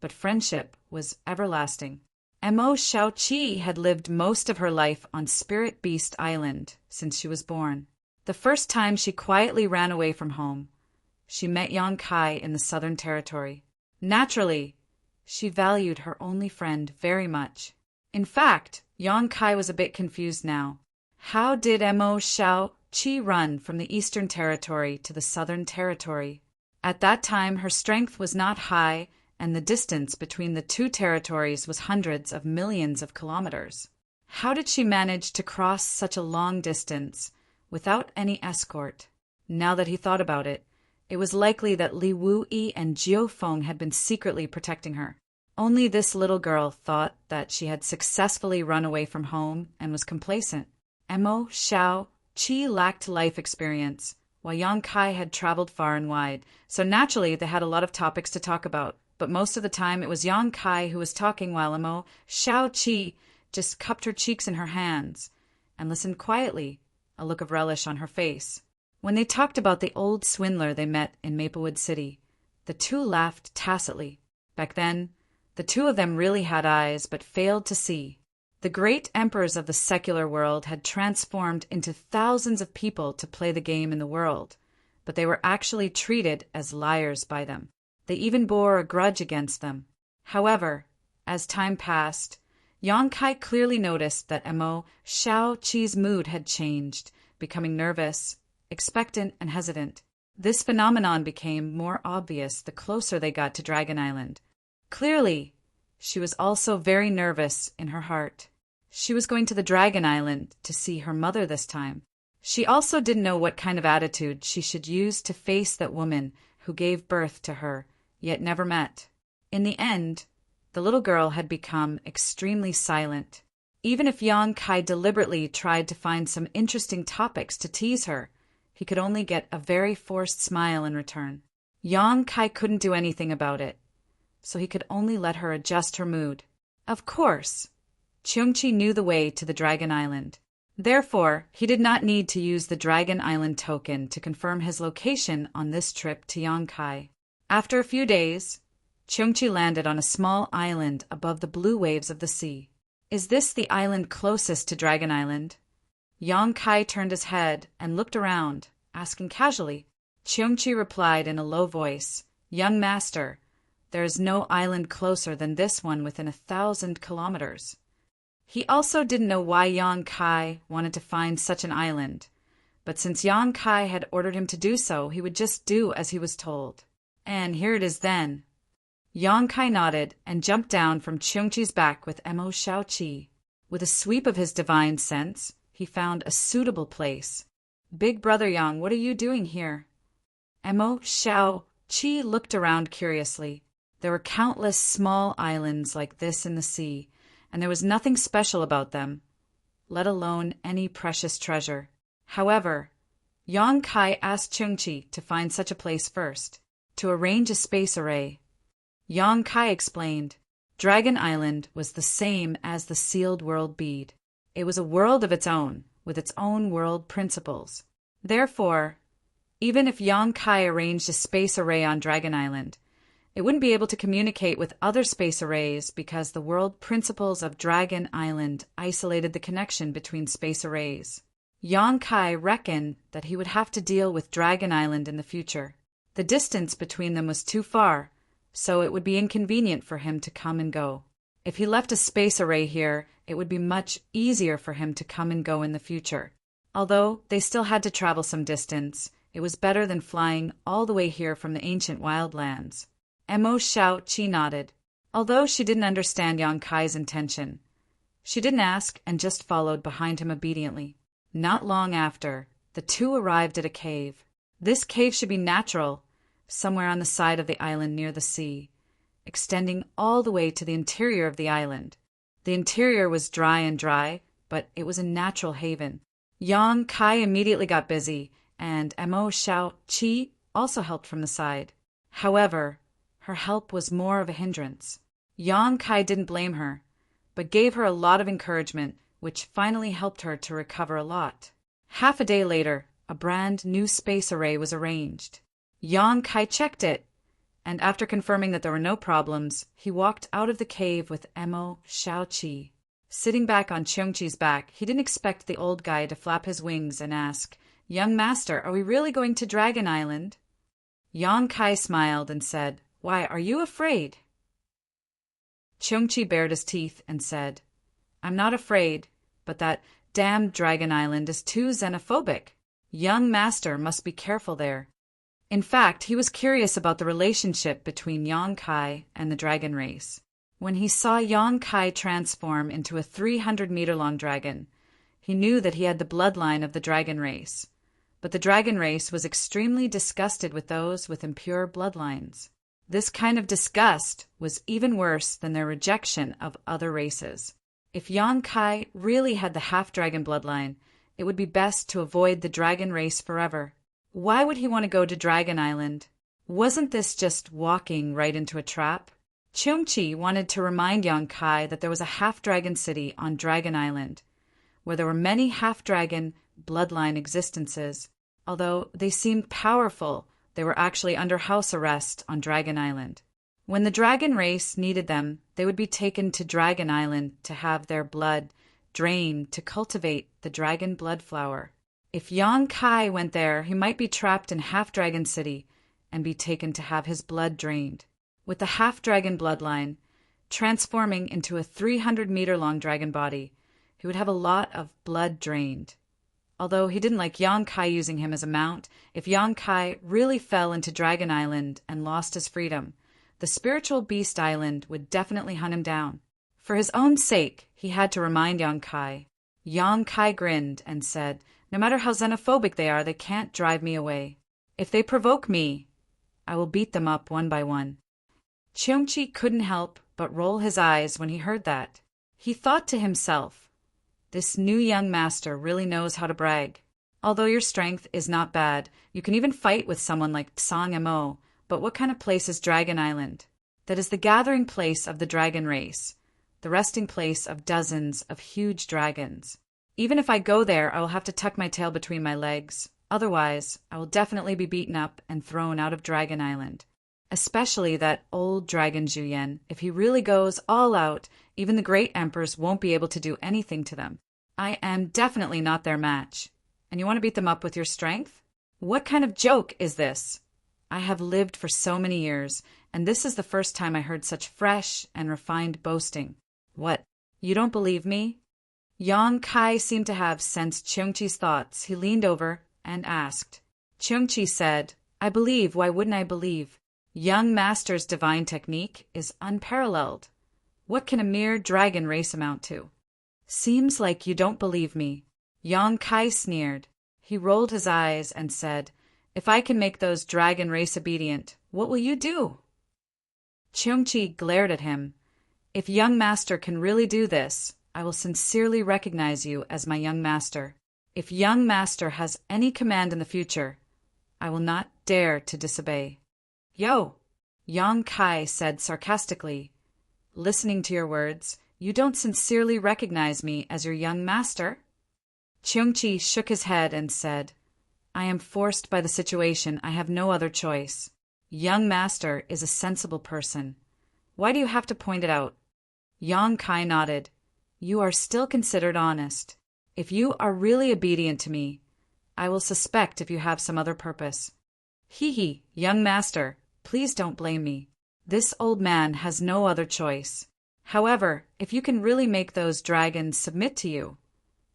but friendship was everlasting. Mo Xiaoqi had lived most of her life on Spirit Beast Island since she was born. The first time she quietly ran away from home, she met Yang Kai in the Southern Territory. Naturally, she valued her only friend very much. In fact, Yang Kai was a bit confused now. How did Mo Xiaoqi run from the Eastern Territory to the Southern Territory? At that time, her strength was not high, and the distance between the two territories was hundreds of millions of kilometers. How did she manage to cross such a long distance without any escort? Now that he thought about it, it was likely that Li Wuyi and Jiu Feng had been secretly protecting her. Only this little girl thought that she had successfully run away from home and was complacent. Mo Xiaoqi lacked life experience, while Yang Kai had traveled far and wide, so naturally they had a lot of topics to talk about. But most of the time it was Yang Kai who was talking while Mo Xiaoqi just cupped her cheeks in her hands and listened quietly, a look of relish on her face. When they talked about the old swindler they met in Maplewood City, the two laughed tacitly. Back then, the two of them really had eyes but failed to see. The great emperors of the secular world had transformed into thousands of people to play the game in the world, but they were actually treated as liars by them. They even bore a grudge against them. However, as time passed, Yang Kai clearly noticed that Mo Xiaoqi's mood had changed, becoming nervous, expectant, and hesitant. This phenomenon became more obvious the closer they got to Dragon Island. Clearly, she was also very nervous in her heart. She was going to the Dragon Island to see her mother this time. She also didn't know what kind of attitude she should use to face that woman who gave birth to her, yet never met. In the end, the little girl had become extremely silent. Even if Yang Kai deliberately tried to find some interesting topics to tease her, he could only get a very forced smile in return. Yang Kai couldn't do anything about it, so he could only let her adjust her mood. Of course, Cheongqi knew the way to the Dragon Island. Therefore, he did not need to use the Dragon Island token to confirm his location on this trip to Yang Kai. After a few days, Cheongqi landed on a small island above the blue waves of the sea. Is this the island closest to Dragon Island? Yang Kai turned his head and looked around, asking casually. Cheongqi replied in a low voice, "Young master, there is no island closer than this one within 1,000 kilometers." He also didn't know why Yang Kai wanted to find such an island, but since Yang Kai had ordered him to do so, he would just do as he was told. And here it is then. Yang Kai nodded and jumped down from Cheongqi's back with Mo Xiaoqi. With a sweep of his divine sense, he found a suitable place. "Big brother Yang, what are you doing here?" Mo Xiaoqi looked around curiously. There were countless small islands like this in the sea, and there was nothing special about them, let alone any precious treasure. However, Yang Kai asked Cheongqi to find such a place first, to arrange a space array. Yang Kai explained, Dragon Island was the same as the sealed world bead. It was a world of its own, with its own world principles. Therefore, even if Yang Kai arranged a space array on Dragon Island, it wouldn't be able to communicate with other space arrays because the world principles of Dragon Island isolated the connection between space arrays. Yang Kai reckoned that he would have to deal with Dragon Island in the future. The distance between them was too far, so it would be inconvenient for him to come and go. If he left a space array here, it would be much easier for him to come and go in the future. Although they still had to travel some distance, it was better than flying all the way here from the ancient wildlands. Mo Xiaoqi nodded. Although she didn't understand Yang Kai's intention, she didn't ask and just followed behind him obediently. Not long after, the two arrived at a cave. This cave should be natural, somewhere on the side of the island near the sea, extending all the way to the interior of the island. The interior was dry, but it was a natural haven. Yang Kai immediately got busy and Mo Xiao Qi also helped from the side. However, her help was more of a hindrance. Yang Kai didn't blame her, but gave her a lot of encouragement, which finally helped her to recover a lot. Half a day later, a brand new space array was arranged. Yang Kai checked it, and after confirming that there were no problems, he walked out of the cave with Mo Xiaoqi. Sitting back on Qi's back, he didn't expect the old guy to flap his wings and ask, "Young master, are we really going to Dragon Island?" Yang Kai smiled and said, "Why, are you afraid?" Qi bared his teeth and said, "I'm not afraid, but that damned Dragon Island is too xenophobic. Young master must be careful there." In fact, he was curious about the relationship between Yang Kai and the dragon race. When he saw Yang Kai transform into a 300-meter-long dragon, he knew that he had the bloodline of the dragon race. But the dragon race was extremely disgusted with those with impure bloodlines. This kind of disgust was even worse than their rejection of other races. If Yang Kai really had the half-dragon bloodline, it would be best to avoid the dragon race forever. Why would he want to go to Dragon Island? Wasn't this just walking right into a trap? Qi wanted to remind Yang Kai that there was a half-dragon city on Dragon Island, where there were many half-dragon bloodline existences. Although they seemed powerful, they were actually under house arrest on Dragon Island. When the dragon race needed them, they would be taken to Dragon Island to have their blood drained to cultivate the dragon blood flower. If Yang Kai went there, he might be trapped in Half-Dragon City and be taken to have his blood drained. With the half-dragon bloodline, transforming into a 300-meter-long dragon body, he would have a lot of blood drained. Although he didn't like Yang Kai using him as a mount, if Yang Kai really fell into Dragon Island and lost his freedom, the spiritual beast island would definitely hunt him down. For his own sake, he had to remind Yang Kai. Yang Kai grinned and said, "No matter how xenophobic they are, they can't drive me away. If they provoke me, I will beat them up one by one." Qi couldn't help but roll his eyes when he heard that. He thought to himself, "This new young master really knows how to brag. Although your strength is not bad, you can even fight with someone like Psang Mo, but what kind of place is Dragon Island? That is the gathering place of the dragon race, the resting place of dozens of huge dragons. Even if I go there, I will have to tuck my tail between my legs. Otherwise, I will definitely be beaten up and thrown out of Dragon Island. Especially that old dragon Zhuyan. If he really goes all out, even the great emperors won't be able to do anything to them. I am definitely not their match. And you want to beat them up with your strength? What kind of joke is this? I have lived for so many years, and this is the first time I heard such fresh and refined boasting. What, you don't believe me?" Yang Kai seemed to have sensed Qi's thoughts. He leaned over and asked. Qi said, "I believe, why wouldn't I believe? Young master's divine technique is unparalleled. What can a mere dragon race amount to?" "Seems like you don't believe me." Yang Kai sneered. He rolled his eyes and said, "If I can make those dragon race obedient, what will you do?" Qi glared at him. "If young master can really do this, I will sincerely recognize you as my young master. If young master has any command in the future, I will not dare to disobey." "Yo!" Yang Kai said sarcastically. "Listening to your words, you don't sincerely recognize me as your young master?" Qi shook his head and said, "I am forced by the situation. I have no other choice. Young master is a sensible person. Why do you have to point it out?" Yang Kai nodded. "You are still considered honest. If you are really obedient to me, I will suspect if you have some other purpose." "Hee, young master, please don't blame me. This old man has no other choice. However, if you can really make those dragons submit to you,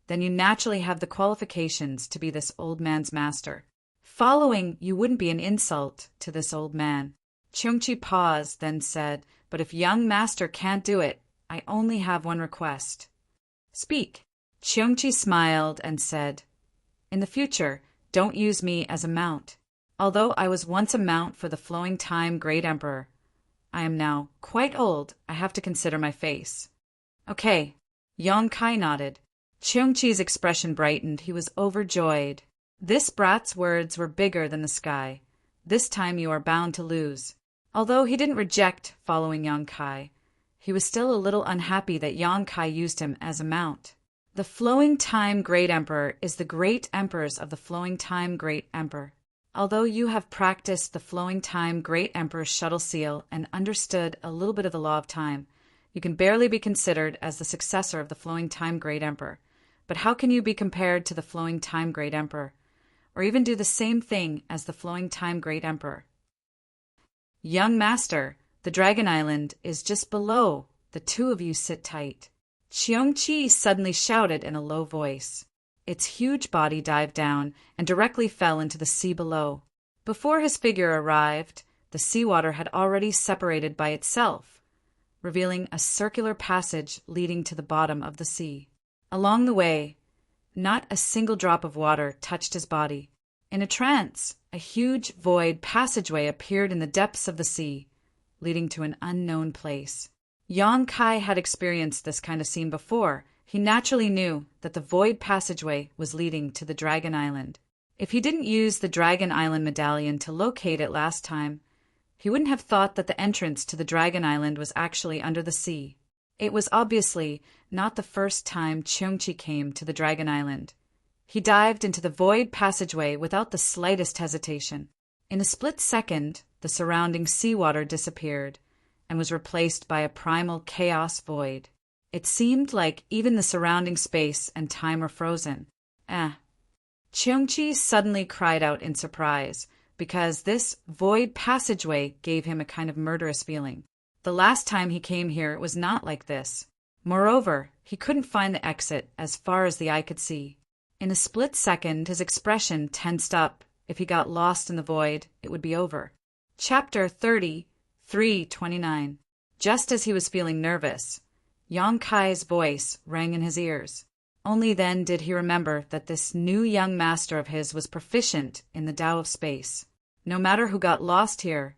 then you naturally have the qualifications to be this old man's master. Following you wouldn't be an insult to this old man." Qi paused, then said, "But if young master can't do it, I only have one request." "Speak." Qi smiled and said, "In the future, don't use me as a mount. Although I was once a mount for the flowing time great emperor, I am now quite old. I have to consider my face." "Okay." Yang Kai nodded. Qi's expression brightened. He was overjoyed. This brat's words were bigger than the sky. This time you are bound to lose. Although he didn't reject following Yang Kai, he was still a little unhappy that Yang Kai used him as a mount. The Flowing Time Great Emperor is the great emperors of the Flowing Time Great Emperor. Although you have practiced the Flowing Time Great Emperor's shuttle seal and understood a little bit of the law of time, you can barely be considered as the successor of the Flowing Time Great Emperor. But how can you be compared to the Flowing Time Great Emperor, or even do the same thing as the Flowing Time Great Emperor? Young Master, the Dragon Island is just below. The two of you sit tight. Cheongchi suddenly shouted in a low voice. Its huge body dived down and directly fell into the sea below. Before his figure arrived, the seawater had already separated by itself, revealing a circular passage leading to the bottom of the sea. Along the way, not a single drop of water touched his body. In a trance, a huge void passageway appeared in the depths of the sea, leading to an unknown place. Yang Kai had experienced this kind of scene before. He naturally knew that the void passageway was leading to the Dragon Island. If he didn't use the Dragon Island medallion to locate it last time, he wouldn't have thought that the entrance to the Dragon Island was actually under the sea. It was obviously not the first time Cheongchi came to the Dragon Island. He dived into the void passageway without the slightest hesitation. In a split second, the surrounding seawater disappeared and was replaced by a primal chaos void. It seemed like even the surrounding space and time were frozen. Cheongchi suddenly cried out in surprise, because this void passageway gave him a kind of murderous feeling. The last time he came here it was not like this. Moreover, he couldn't find the exit as far as the eye could see. In a split second, his expression tensed up. If he got lost in the void, it would be over. Chapter 30:329. Just as he was feeling nervous, Yang Kai's voice rang in his ears. Only then did he remember that this new young master of his was proficient in the Tao of space. No matter who got lost here,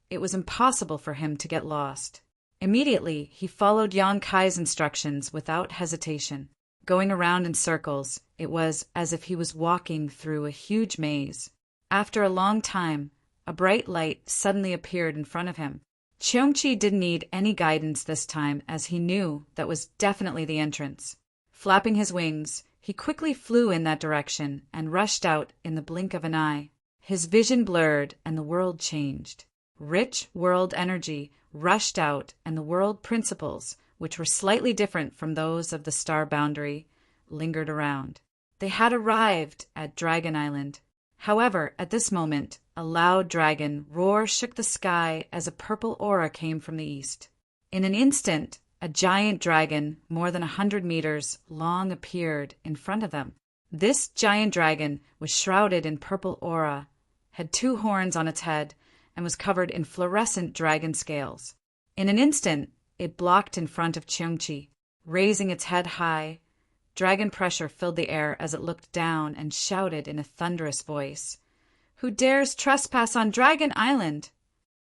it was impossible for him to get lost. Immediately, he followed Yang Kai's instructions without hesitation. Going around in circles, it was as if he was walking through a huge maze. After a long time, a bright light suddenly appeared in front of him. Cheongchi didn't need any guidance this time, as he knew that was definitely the entrance. Flapping his wings, he quickly flew in that direction and rushed out in the blink of an eye. His vision blurred and the world changed. Rich world energy rushed out, and the world principles, which were slightly different from those of the star boundary, lingered around. They had arrived at Dragon Island. However, at this moment, a loud dragon roar shook the sky as a purple aura came from the east. In an instant, a giant dragon, more than 100 meters long, appeared in front of them. This giant dragon was shrouded in purple aura, had 2 horns on its head, and was covered in fluorescent dragon scales. In an instant, it blocked in front of Cheongchi. Raising its head high, dragon pressure filled the air as it looked down and shouted in a thunderous voice, "Who dares trespass on Dragon Island?"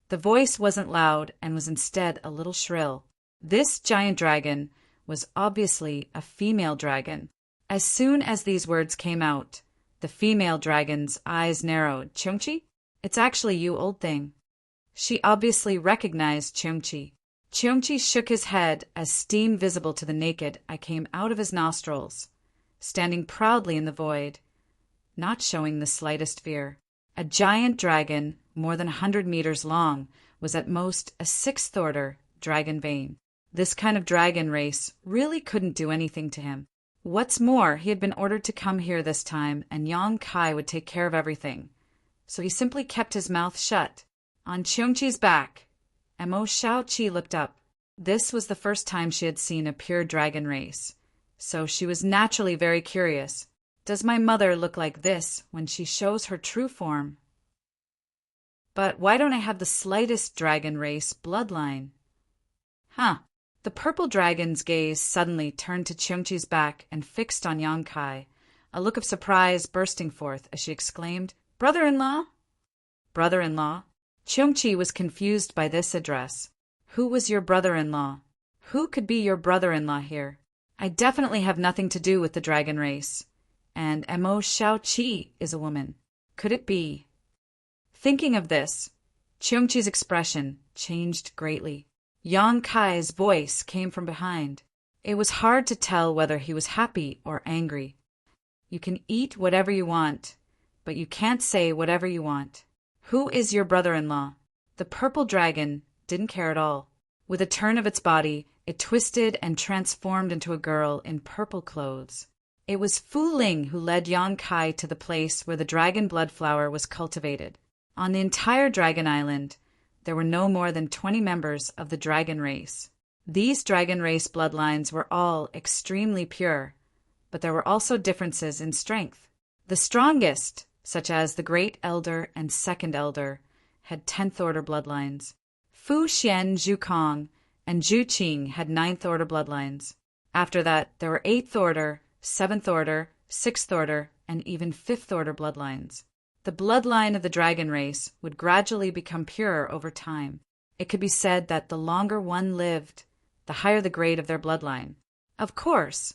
The voice wasn't loud and was instead a little shrill. This giant dragon was obviously a female dragon. As soon as these words came out, the female dragon's eyes narrowed. "Cheongchi? It's actually you, old thing." She obviously recognized Cheongchi. Cheongchi shook his head as steam visible to the naked eye came out of his nostrils, standing proudly in the void, not showing the slightest fear. A giant dragon, more than 100 meters long, was at most a 6th order dragon vein. This kind of dragon race really couldn't do anything to him. What's more, he had been ordered to come here this time, and Yang Kai would take care of everything. So he simply kept his mouth shut. On Cheongchi's back, Mo Xiaoqi looked up. This was the first time she had seen a pure dragon race, so she was naturally very curious. Does my mother look like this when she shows her true form? But why don't I have the slightest dragon race bloodline? The purple dragon's gaze suddenly turned to Cheongchi's back and fixed on Yang Kai, a look of surprise bursting forth as she exclaimed, "Brother-in-law?" Brother-in-law? Cheongchi was confused by this address. Who was your brother-in-law? Who could be your brother-in-law here? I definitely have nothing to do with the dragon race. and Mo Xiaoqi is a woman. Could it be? Thinking of this, Qiongqi's expression changed greatly. Yang Kai's voice came from behind. It was hard to tell whether he was happy or angry. You can eat whatever you want, but you can't say whatever you want. Who is your brother-in-law? The purple dragon didn't care at all. With a turn of its body, it twisted and transformed into a girl in purple clothes. It was Fu Ling who led Yang Kai to the place where the dragon blood flower was cultivated. On the entire Dragon Island, there were no more than 20 members of the dragon race. These dragon race bloodlines were all extremely pure, but there were also differences in strength. The strongest, such as the Great Elder and Second Elder, had 10th order bloodlines. Fu Xian, Zhu Kong, and Zhu Qing had 9th order bloodlines. After that, there were 8th order, 7th order, 6th order, and even 5th order bloodlines. The bloodline of the dragon race would gradually become purer over time. It could be said that the longer one lived, the higher the grade of their bloodline. Of course,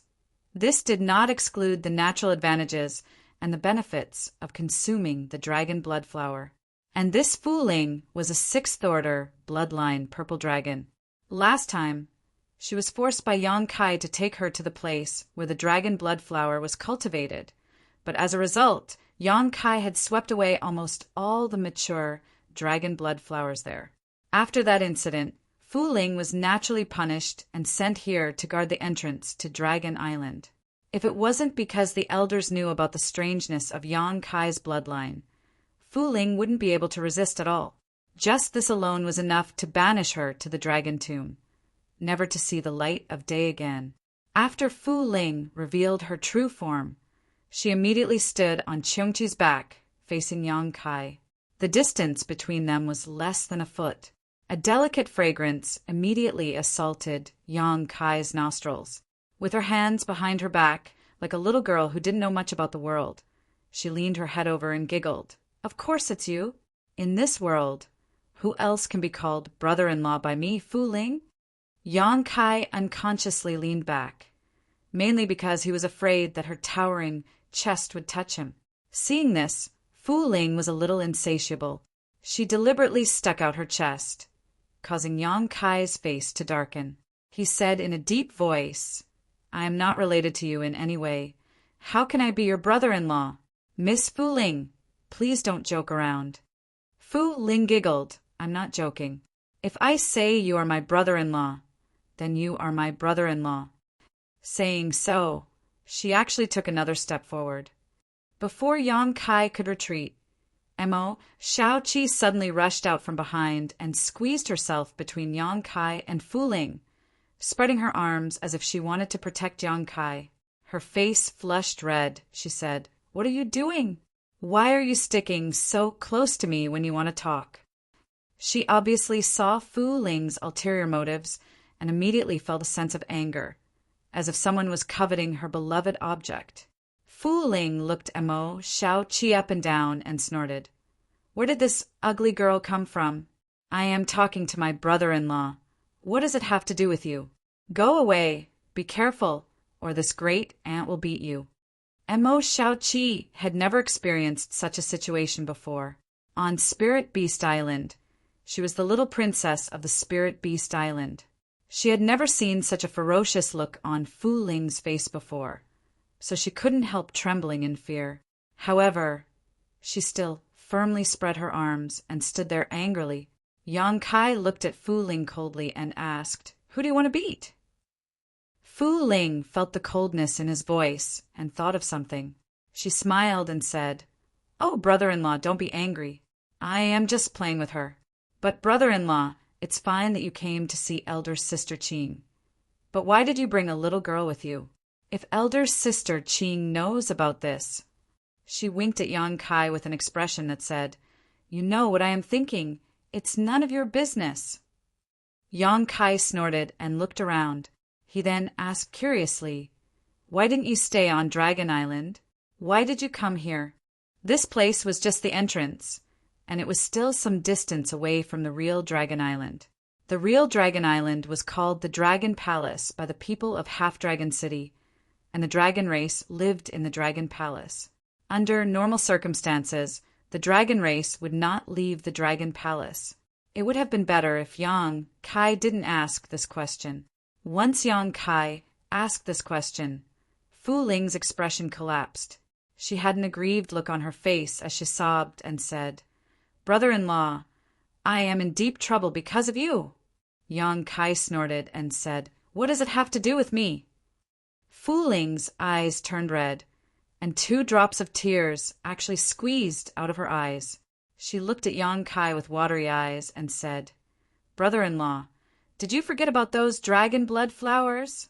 this did not exclude the natural advantages and the benefits of consuming the dragon blood flower. And this Fu Ling was a 6th order bloodline purple dragon. Last time, she was forced by Yang Kai to take her to the place where the dragon blood flower was cultivated, but as a result, Yang Kai had swept away almost all the mature dragon blood flowers there. After that incident, Fu Ling was naturally punished and sent here to guard the entrance to Dragon Island. If it wasn't because the elders knew about the strangeness of Yang Kai's bloodline, Fu Ling wouldn't be able to resist at all. Just this alone was enough to banish her to the dragon tomb, never to see the light of day again. After Fu Ling revealed her true form, she immediately stood on Qiongqi's back, facing Yang Kai. The distance between them was less than a foot. A delicate fragrance immediately assaulted Yang Kai's nostrils. With her hands behind her back, like a little girl who didn't know much about the world, she leaned her head over and giggled. Of course it's you. In this world, who else can be called brother-in-law by me, Fu Ling? Yang Kai unconsciously leaned back, mainly because he was afraid that her towering chest would touch him. Seeing this, Fu Ling was a little insatiable. She deliberately stuck out her chest, causing Yang Kai's face to darken. He said in a deep voice, I am not related to you in any way. How can I be your brother-in-law? Miss Fu Ling, please don't joke around. Fu Ling giggled. I'm not joking. If I say you are my brother-in-law, then you are my brother-in-law. Saying so, she actually took another step forward. Before Yang Kai could retreat, Mo Xiaoqi suddenly rushed out from behind and squeezed herself between Yang Kai and Fu Ling, spreading her arms as if she wanted to protect Yang Kai. Her face flushed red. She said, What are you doing? Why are you sticking so close to me when you want to talk? She obviously saw Fu Ling's ulterior motives and immediately felt a sense of anger, as if someone was coveting her beloved object. Fu Ling looked Mo Xiaoqi up and down and snorted. Where did this ugly girl come from? I am talking to my brother-in-law. What does it have to do with you? Go away, be careful, or this great ant will beat you. Mo Xiaoqi had never experienced such a situation before. On Spirit Beast Island, she was the little princess of the Spirit Beast Island. She had never seen such a ferocious look on Fu Ling's face before, so she couldn't help trembling in fear. However, she still firmly spread her arms and stood there angrily. Yang Kai looked at Fu Ling coldly and asked, Who do you want to beat? Fu Ling felt the coldness in his voice and thought of something. She smiled and said, Oh, brother-in-law, don't be angry. I am just playing with her. But brother-in-law, it's fine that you came to see Elder Sister Qing. But why did you bring a little girl with you? If Elder Sister Qing knows about this... She winked at Yang Kai with an expression that said, You know what I am thinking. It's none of your business. Yang Kai snorted and looked around. He then asked curiously, Why didn't you stay on Dragon Island? Why did you come here? This place was just the entrance, and it was still some distance away from the real Dragon Island. The real Dragon Island was called the Dragon Palace by the people of Half Dragon City, and the dragon race lived in the dragon palace. Under normal circumstances, the dragon race would not leave the dragon palace. It would have been better if Yang Kai didn't ask this question. Once Yang Kai asked this question, Fu Ling's expression collapsed. She had an aggrieved look on her face as she sobbed and said, "Brother-in-law, I am in deep trouble because of you." Yang Kai snorted and said, "What does it have to do with me?" Fu Ling's eyes turned red, and 2 drops of tears actually squeezed out of her eyes. She looked at Yang Kai with watery eyes and said, "Brother-in-law, did you forget about those dragon blood flowers?"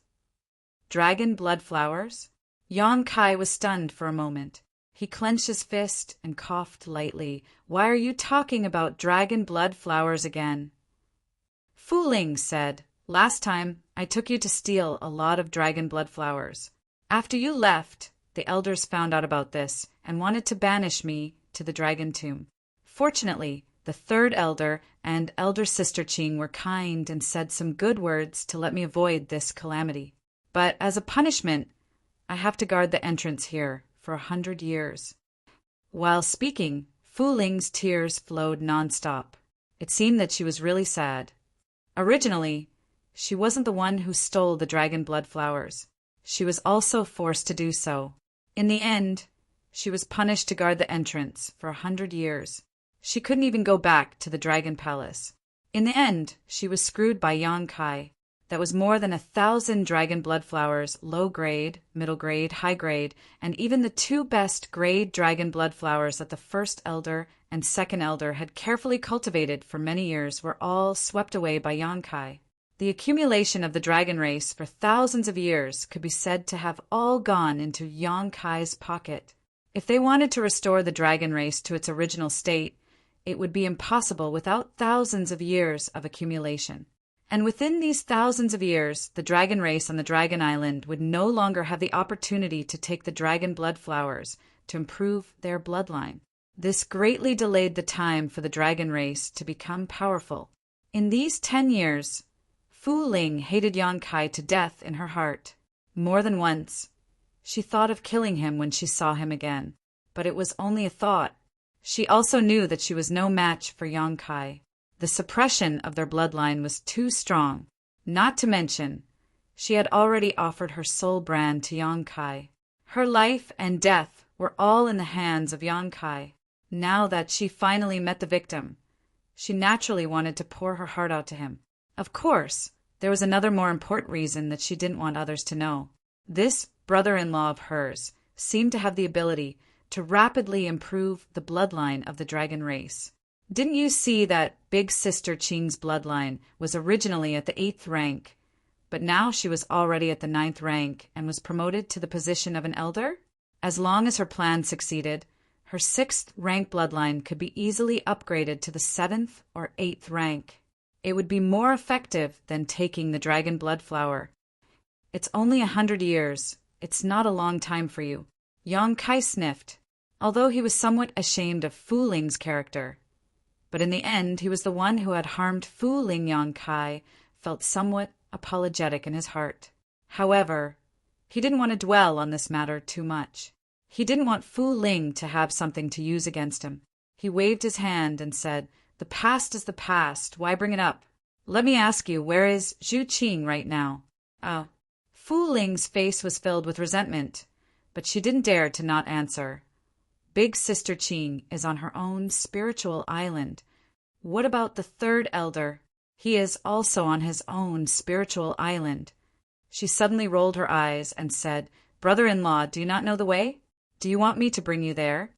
Dragon blood flowers? Yang Kai was stunned for a moment. He clenched his fist and coughed lightly. "Why are you talking about dragon blood flowers again?" Fu Ling said, "Last time I took you to steal a lot of dragon blood flowers. After you left, the elders found out about this and wanted to banish me to the dragon tomb. Fortunately, the 3rd elder and elder sister Qing were kind and said some good words to let me avoid this calamity. But as a punishment, I have to guard the entrance here for 100 years. While speaking, Fu Ling's tears flowed nonstop. It seemed that she was really sad. Originally, she wasn't the one who stole the dragon blood flowers. She was also forced to do so. In the end, she was punished to guard the entrance for 100 years. She couldn't even go back to the dragon palace. In the end, she was screwed by Yang Kai. That was more than 1,000 dragon blood flowers, low grade, middle grade, high grade, and even the 2 best grade dragon blood flowers that the 1st elder and 2nd elder had carefully cultivated for many years were all swept away by Yang Kai. The accumulation of the dragon race for thousands of years could be said to have all gone into Yang Kai's pocket. If they wanted to restore the dragon race to its original state, it would be impossible without thousands of years of accumulation. And within these thousands of years, the dragon race on the Dragon Island would no longer have the opportunity to take the dragon blood flowers to improve their bloodline. This greatly delayed the time for the dragon race to become powerful. In these 10 years, Fu Ling hated Yang Kai to death in her heart. More than once, she thought of killing him when she saw him again, but it was only a thought. She also knew that she was no match for Yang Kai. The suppression of their bloodline was too strong. Not to mention, she had already offered her soul brand to Yang Kai. Her life and death were all in the hands of Yang Kai. Now that she finally met the victim, she naturally wanted to pour her heart out to him. Of course, there was another more important reason that she didn't want others to know. This brother-in-law of hers seemed to have the ability to rapidly improve the bloodline of the dragon race. Didn't you see that big sister Qing's bloodline was originally at the 8th rank, but now she was already at the 9th rank and was promoted to the position of an elder? As long as her plan succeeded, her 6th rank bloodline could be easily upgraded to the 7th or 8th rank. It would be more effective than taking the dragon blood flower. "It's only 100 years. It's not a long time for you." Yang Kai sniffed, although he was somewhat ashamed of Fu Ling's character. But in the end, he was the one who had harmed Fu Ling. Yang Kai felt somewhat apologetic in his heart. However, he didn't want to dwell on this matter too much. He didn't want Fu Ling to have something to use against him. He waved his hand and said, "The past is the past. Why bring it up? Let me ask you, where is Zhu Qing right now?" Oh. Fu Ling's face was filled with resentment, but she didn't dare to not answer. Big Sister Qing is on her own spiritual island. What about the 3rd elder? He is also on his own spiritual island. She suddenly rolled her eyes and said, "Brother-in-law, do you not know the way? Do you want me to bring you there?"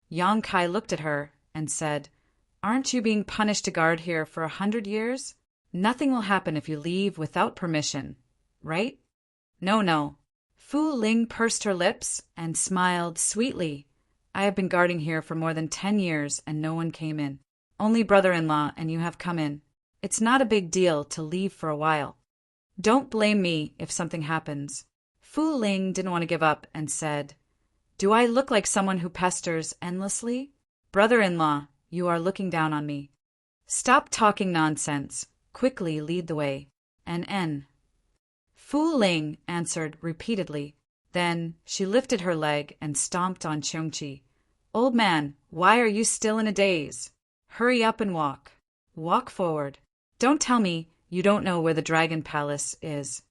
Yang Kai looked at her and said, "Aren't you being punished to guard here for 100 years? Nothing will happen if you leave without permission, right?" No. Fu Ling pursed her lips and smiled sweetly. "I have been guarding here for more than 10 years and no one came in. Only brother-in-law and you have come in. It's not a big deal to leave for a while. Don't blame me if something happens." Fu Ling didn't want to give up and said, "Do I look like someone who pesters endlessly? Brother-in-law, you are looking down on me. Stop talking nonsense. Quickly lead the way. N. Fu Ling answered repeatedly, Then she lifted her leg and stomped on Cheongchi. "Old man, why are you still in a daze? Hurry up and walk. Walk forward. Don't tell me you don't know where the Dragon Palace is."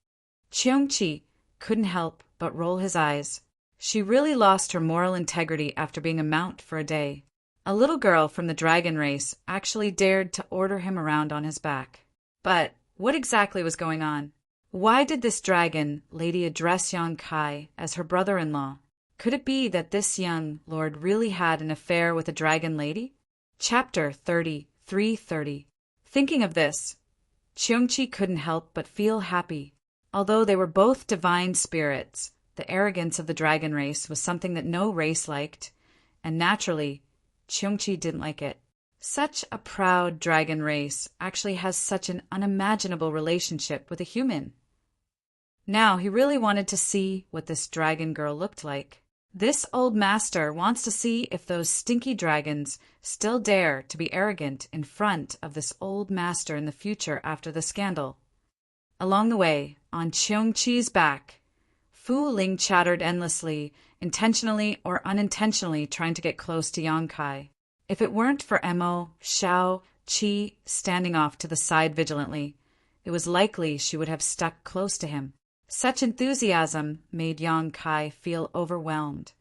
Cheongchi couldn't help but roll his eyes. She really lost her moral integrity after being a mount for a day. A little girl from the dragon race actually dared to order him around on his back. But what exactly was going on? Why did this dragon lady address Yang Kai as her brother-in-law? Could it be that this young lord really had an affair with a dragon lady? Chapter 33:30. Thinking of this, Cheongchi couldn't help but feel happy. Although they were both divine spirits, the arrogance of the dragon race was something that no race liked, and naturally, Cheongchi didn't like it. Such a proud dragon race actually has such an unimaginable relationship with a human. Now he really wanted to see what this dragon girl looked like. This old master wants to see if those stinky dragons still dare to be arrogant in front of this old master in the future after the scandal. Along the way, on Cheongchi's back, Fu Ling chattered endlessly, intentionally or unintentionally trying to get close to Yang Kai. If it weren't for Emo, Xiao, Qi standing off to the side vigilantly, it was likely she would have stuck close to him. Such enthusiasm made Yang Kai feel overwhelmed,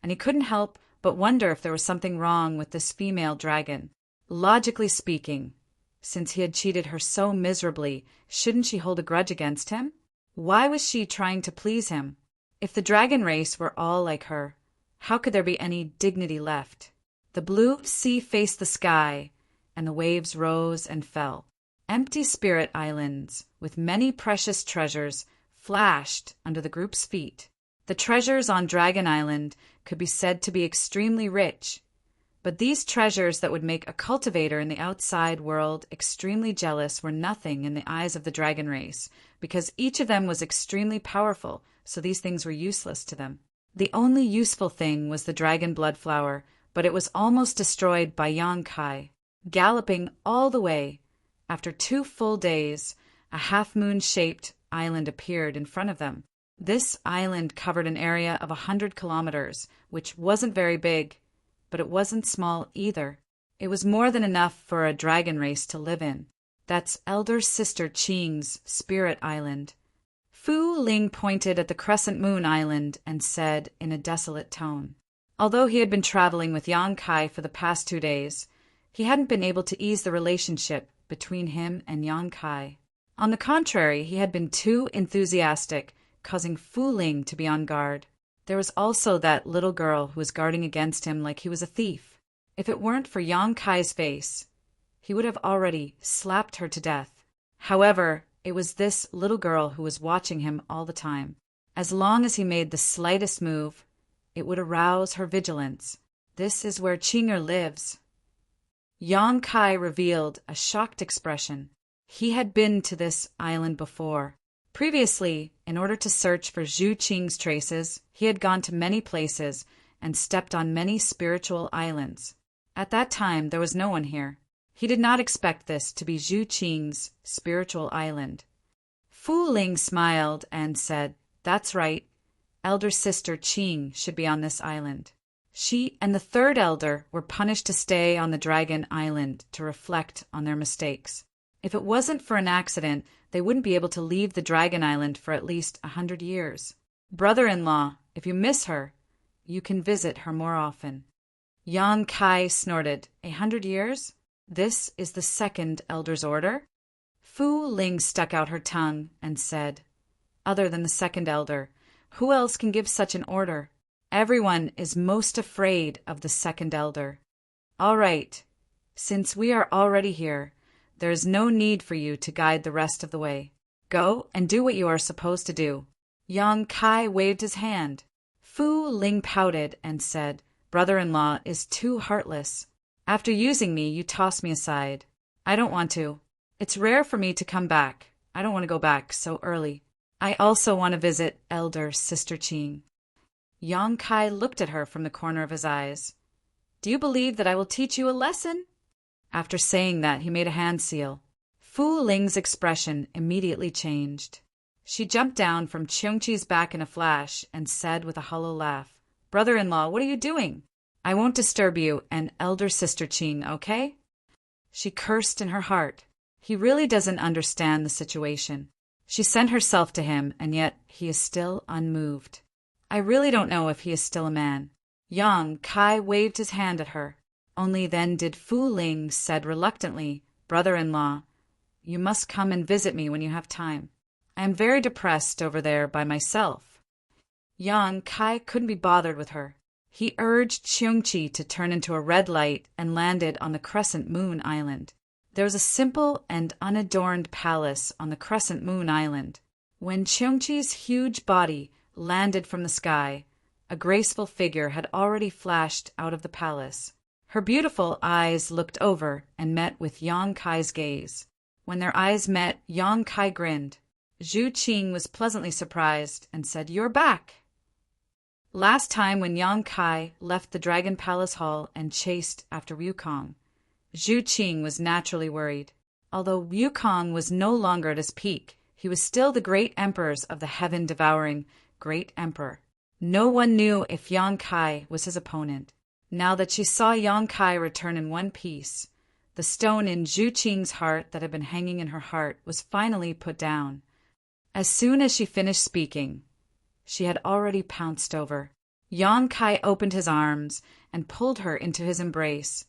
and he couldn't help but wonder if there was something wrong with this female dragon. Logically speaking, since he had cheated her so miserably, shouldn't she hold a grudge against him? Why was she trying to please him? If the dragon race were all like her, how could there be any dignity left? The blue sea faced the sky, and the waves rose and fell. Empty spirit islands, with many precious treasures, flashed under the group's feet. The treasures on Dragon Island could be said to be extremely rich, but these treasures that would make a cultivator in the outside world extremely jealous were nothing in the eyes of the dragon race, because each of them was extremely powerful, so these things were useless to them. The only useful thing was the dragon blood flower, but it was almost destroyed by Yang Kai. Galloping all the way, after 2 full days, a half-moon-shaped island appeared in front of them. This island covered an area of 100 kilometers, which wasn't very big, but it wasn't small either. It was more than enough for a dragon race to live in. That's Elder Sister Qing's Spirit Island. Fu Ling pointed at the Crescent Moon Island and said in a desolate tone. Although he had been traveling with Yang Kai for the past 2 days, he hadn't been able to ease the relationship between him and Yang Kai. On the contrary, he had been too enthusiastic, causing Fu Ling to be on guard. There was also that little girl who was guarding against him like he was a thief. If it weren't for Yang Kai's face, he would have already slapped her to death. However, it was this little girl who was watching him all the time. As long as he made the slightest move, it would arouse her vigilance. This is where Qinger lives. Yang Kai revealed a shocked expression. He had been to this island before. Previously, in order to search for Zhu Qing's traces, he had gone to many places and stepped on many spiritual islands. At that time, there was no one here. He did not expect this to be Zhu Qing's spiritual island. Fu Ling smiled and said, "That's right. Elder Sister Qing should be on this island." She and the third elder were punished to stay on the Dragon Island to reflect on their mistakes. If it wasn't for an accident, they wouldn't be able to leave the Dragon Island for at least 100 years. Brother-in-law, if you miss her, you can visit her more often. Yang Kai snorted. 100 years? This is the second elder's order? Fu Ling stuck out her tongue and said, "Other than the second elder, who else can give such an order? Everyone is most afraid of the second elder. All right, since we are already here, there is no need for you to guide the rest of the way. Go and do what you are supposed to do." Yang Kai waved his hand. Fu Ling pouted and said, "Brother-in-law is too heartless. After using me, you toss me aside. I don't want to. It's rare for me to come back. I don't want to go back so early. I also want to visit Elder Sister Qing." Yang Kai looked at her from the corner of his eyes. "Do you believe that I will teach you a lesson?" After saying that, he made a hand seal. Fu Ling's expression immediately changed. She jumped down from Cheongchi's back in a flash and said with a hollow laugh, "Brother-in-law, what are you doing? I won't disturb you and elder sister Ching, okay?" She cursed in her heart. He really doesn't understand the situation. She sent herself to him, and yet he is still unmoved. I really don't know if he is still a man. Yang Kai waved his hand at her. Only then did Fu Ling said reluctantly, "Brother-in-law, you must come and visit me when you have time. I am very depressed over there by myself." Yang Kai couldn't be bothered with her. He urged Cheongchi to turn into a red light and landed on the Crescent Moon Island. There was a simple and unadorned palace on the Crescent Moon Island. When Cheongchi's huge body landed from the sky, a graceful figure had already flashed out of the palace. Her beautiful eyes looked over and met with Yang Kai's gaze. When their eyes met, Yang Kai grinned. Zhu Qing was pleasantly surprised and said, "You're back." Last time when Yang Kai left the Dragon Palace Hall and chased after Wukong, Zhu Qing was naturally worried. Although Wukong was no longer at his peak, he was still the great emperors of the heaven-devouring Great Emperor. No one knew if Yang Kai was his opponent. Now that she saw Yang Kai return in one piece, the stone in Zhu Qing's heart that had been hanging in her heart was finally put down. As soon as she finished speaking, she had already pounced over. Yang Kai opened his arms and pulled her into his embrace,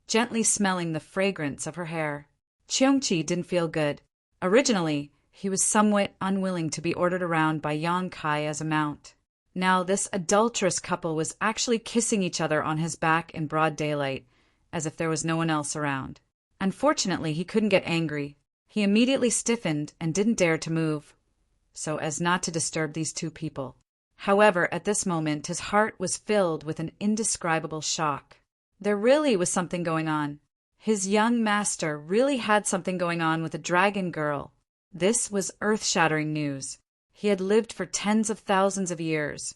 gently smelling the fragrance of her hair. Cheongchi didn't feel good. Originally, he was somewhat unwilling to be ordered around by Yang Kai as a mount. Now this adulterous couple was actually kissing each other on his back in broad daylight, as if there was no one else around. Unfortunately, he couldn't get angry. He immediately stiffened and didn't dare to move, so as not to disturb these two people. However, at this moment, his heart was filled with an indescribable shock. There really was something going on. His young master really had something going on with a dragon girl. This was earth-shattering news. He had lived for tens of thousands of years,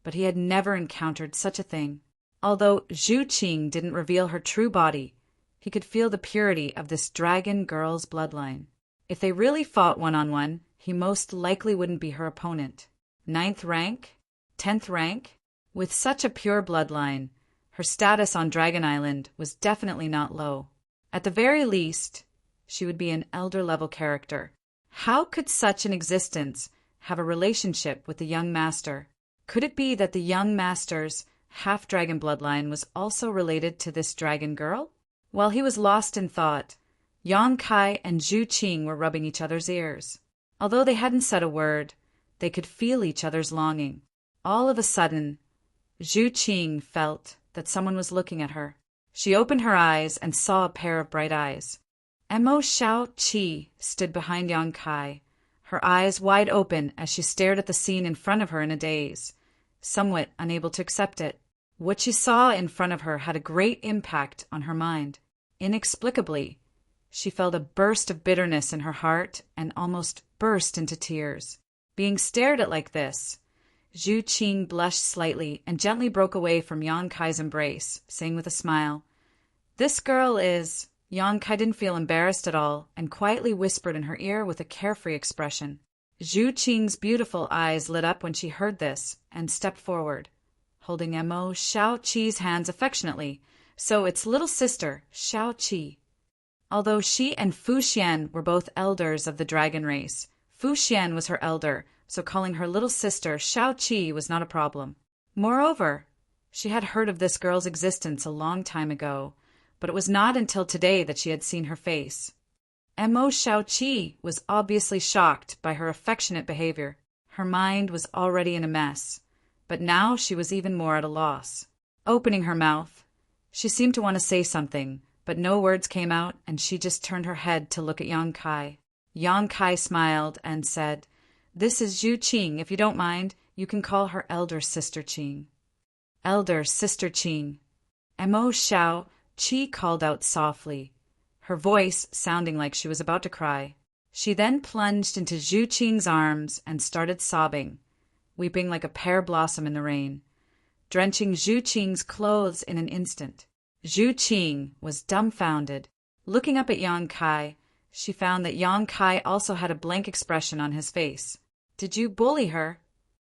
but he had never encountered such a thing. Although Zhu Qing didn't reveal her true body, he could feel the purity of this dragon girl's bloodline. If they really fought one-on-one, he most likely wouldn't be her opponent. 9th rank? 10th rank? With such a pure bloodline, her status on Dragon Island was definitely not low. At the very least, she would be an elder-level character. How could such an existence have a relationship with the young master? Could it be that the young master's half-dragon bloodline was also related to this dragon girl? While he was lost in thought, Yang Kai and Zhu Qing were rubbing each other's ears. Although they hadn't said a word, they could feel each other's longing. All of a sudden, Zhu Qing felt that someone was looking at her. She opened her eyes and saw a pair of bright eyes. Mo Xiao Qi stood behind Yang Kai, her eyes wide open as she stared at the scene in front of her in a daze, somewhat unable to accept it. What she saw in front of her had a great impact on her mind. Inexplicably, she felt a burst of bitterness in her heart and almost burst into tears. Being stared at like this, Zhu Qing blushed slightly and gently broke away from Yang Kai's embrace, saying with a smile, "This girl is—" Yang Kai didn't feel embarrassed at all and quietly whispered in her ear with a carefree expression. Zhu Qing's beautiful eyes lit up when she heard this and stepped forward, holding Mo Xiao Qi's hands affectionately. So it's little sister, Xiao Qi. Although she and Fu Xian were both elders of the dragon race, Fu Xian was her elder, so calling her little sister Xiao Qi was not a problem. Moreover, she had heard of this girl's existence a long time ago, but it was not until today that she had seen her face. Mo Xiao Qi was obviously shocked by her affectionate behavior. Her mind was already in a mess, but now she was even more at a loss. Opening her mouth, she seemed to want to say something, but no words came out, and she just turned her head to look at Yang Kai. Yang Kai smiled and said, "This is Zhu Qing. If you don't mind, you can call her elder sister Qing." Elder sister Qing. Mo Xiao Qi called out softly, her voice sounding like she was about to cry. She then plunged into Zhu Qing's arms and started sobbing, weeping like a pear blossom in the rain, drenching Zhu Qing's clothes in an instant. Zhu Qing was dumbfounded. Looking up at Yang Kai, she found that Yang Kai also had a blank expression on his face. Did you bully her?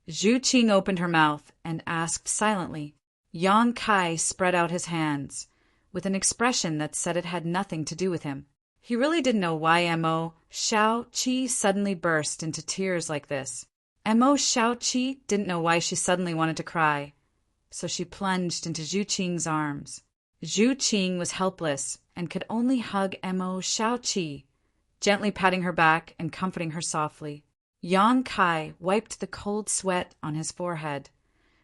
Zhu Qing opened her mouth and asked silently. Yang Kai spread out his hands, with an expression that said it had nothing to do with him. He really didn't know why Mo Shao Qi suddenly burst into tears like this. Mo Shao Qi didn't know why she suddenly wanted to cry, so she plunged into Zhu Qing's arms. Zhu Qing was helpless and could only hug Mo Shao Qi, gently patting her back and comforting her softly. Yang Kai wiped the cold sweat on his forehead,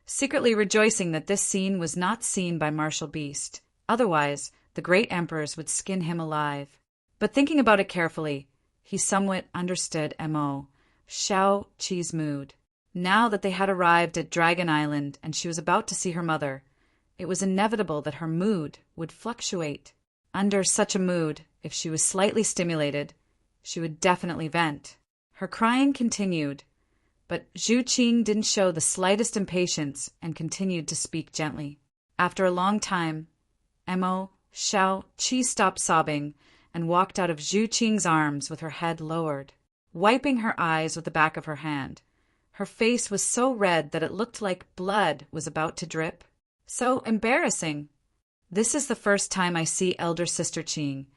secretly rejoicing that this scene was not seen by martial beast. Otherwise, the great emperors would skin him alive. But thinking about it carefully, he somewhat understood Mo Shao Qi's mood. Now that they had arrived at Dragon Island and she was about to see her mother, it was inevitable that her mood would fluctuate. Under such a mood, if she was slightly stimulated, she would definitely vent. Her crying continued, but Zhu Qing didn't show the slightest impatience and continued to speak gently. After a long time, Mo Shao Qi stopped sobbing and walked out of Zhu Qing's arms with her head lowered, wiping her eyes with the back of her hand. Her face was so red that it looked like blood was about to drip. So embarrassing. This is the first time I see elder sister Qing,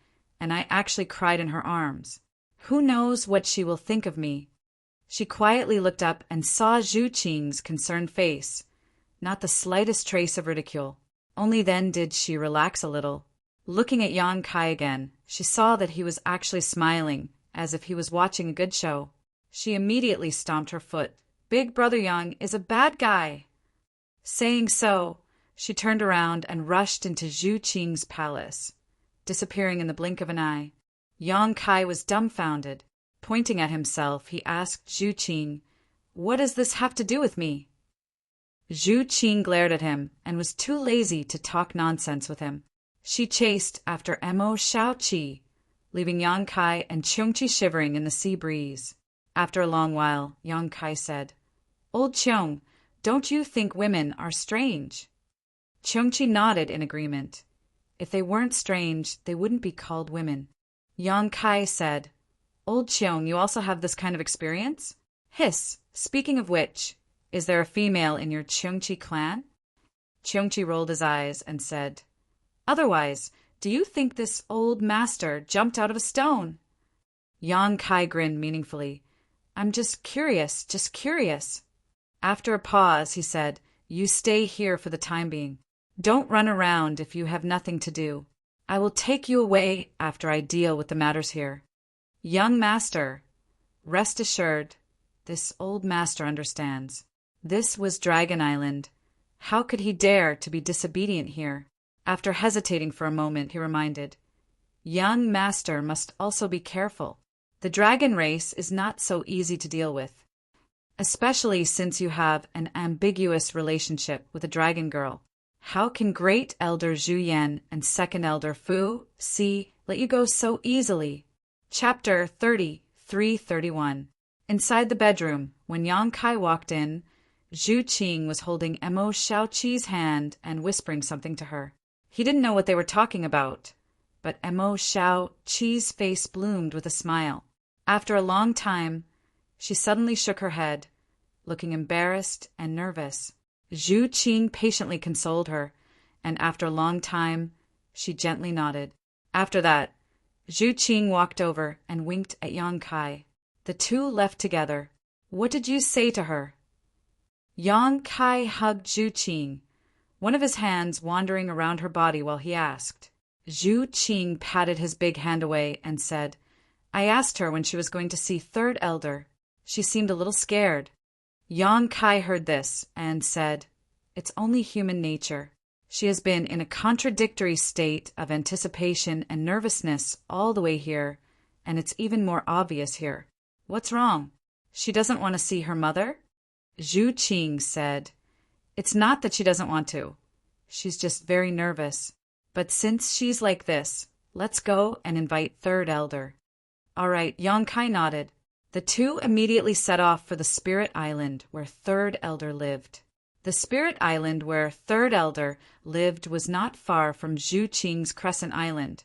and I actually cried in her arms. Who knows what she will think of me? She quietly looked up and saw Zhu Qing's concerned face, not the slightest trace of ridicule. Only then did she relax a little. Looking at Yang Kai again, she saw that he was actually smiling, as if he was watching a good show. She immediately stomped her foot. Big Brother Yang is a bad guy. Saying so, she turned around and rushed into Zhu Qing's palace, disappearing in the blink of an eye. Yang Kai was dumbfounded. Pointing at himself, he asked Zhu Qing, "What does this have to do with me?" Zhu Qing glared at him and was too lazy to talk nonsense with him. She chased after Mo Shao Qi, leaving Yang Kai and Cheongqi shivering in the sea breeze. After a long while, Yang Kai said, "Old Cheong, don't you think women are strange?" Cheongqi nodded in agreement. If they weren't strange, they wouldn't be called women. Yang Kai said, "Old Cheong, you also have this kind of experience?" Hiss, speaking of which, is there a female in your Cheongqi clan? Cheongqi rolled his eyes and said, "Otherwise, do you think this old master jumped out of a stone?" Yang Kai grinned meaningfully. "I'm just curious, just curious." After a pause, he said, "You stay here for the time being. Don't run around if you have nothing to do. I will take you away after I deal with the matters here." Young master, rest assured, this old master understands. This was Dragon Island. How could he dare to be disobedient here? After hesitating for a moment, he reminded, "Young master must also be careful. The dragon race is not so easy to deal with, especially since you have an ambiguous relationship with a dragon girl. How can Great Elder Zhu Yan and Second Elder Fu Si let you go so easily?" Chapter 33-31. Inside the bedroom, when Yang Kai walked in, Zhu Qing was holding Mo Shao Qi's hand and whispering something to her. He didn't know what they were talking about, but Mo Shao Qi's face bloomed with a smile. After a long time, she suddenly shook her head, looking embarrassed and nervous. Zhu Qing patiently consoled her, and after a long time, she gently nodded. After that, Zhu Qing walked over and winked at Yang Kai. The two left together. "What did you say to her?" Yang Kai hugged Zhu Qing, one of his hands wandering around her body while he asked. Zhu Qing patted his big hand away and said, "I asked her when she was going to see Third Elder. She seemed a little scared." Yang Kai heard this and said, "It's only human nature. She has been in a contradictory state of anticipation and nervousness all the way here, and it's even more obvious here. What's wrong? She doesn't want to see her mother?" Zhu Qing said, "It's not that she doesn't want to. She's just very nervous. But since she's like this, let's go and invite Third Elder." "All right," Yang Kai nodded. The two immediately set off for the Spirit Island where Third Elder lived. The Spirit Island where Third Elder lived was not far from Zhu Qing's Crescent Island,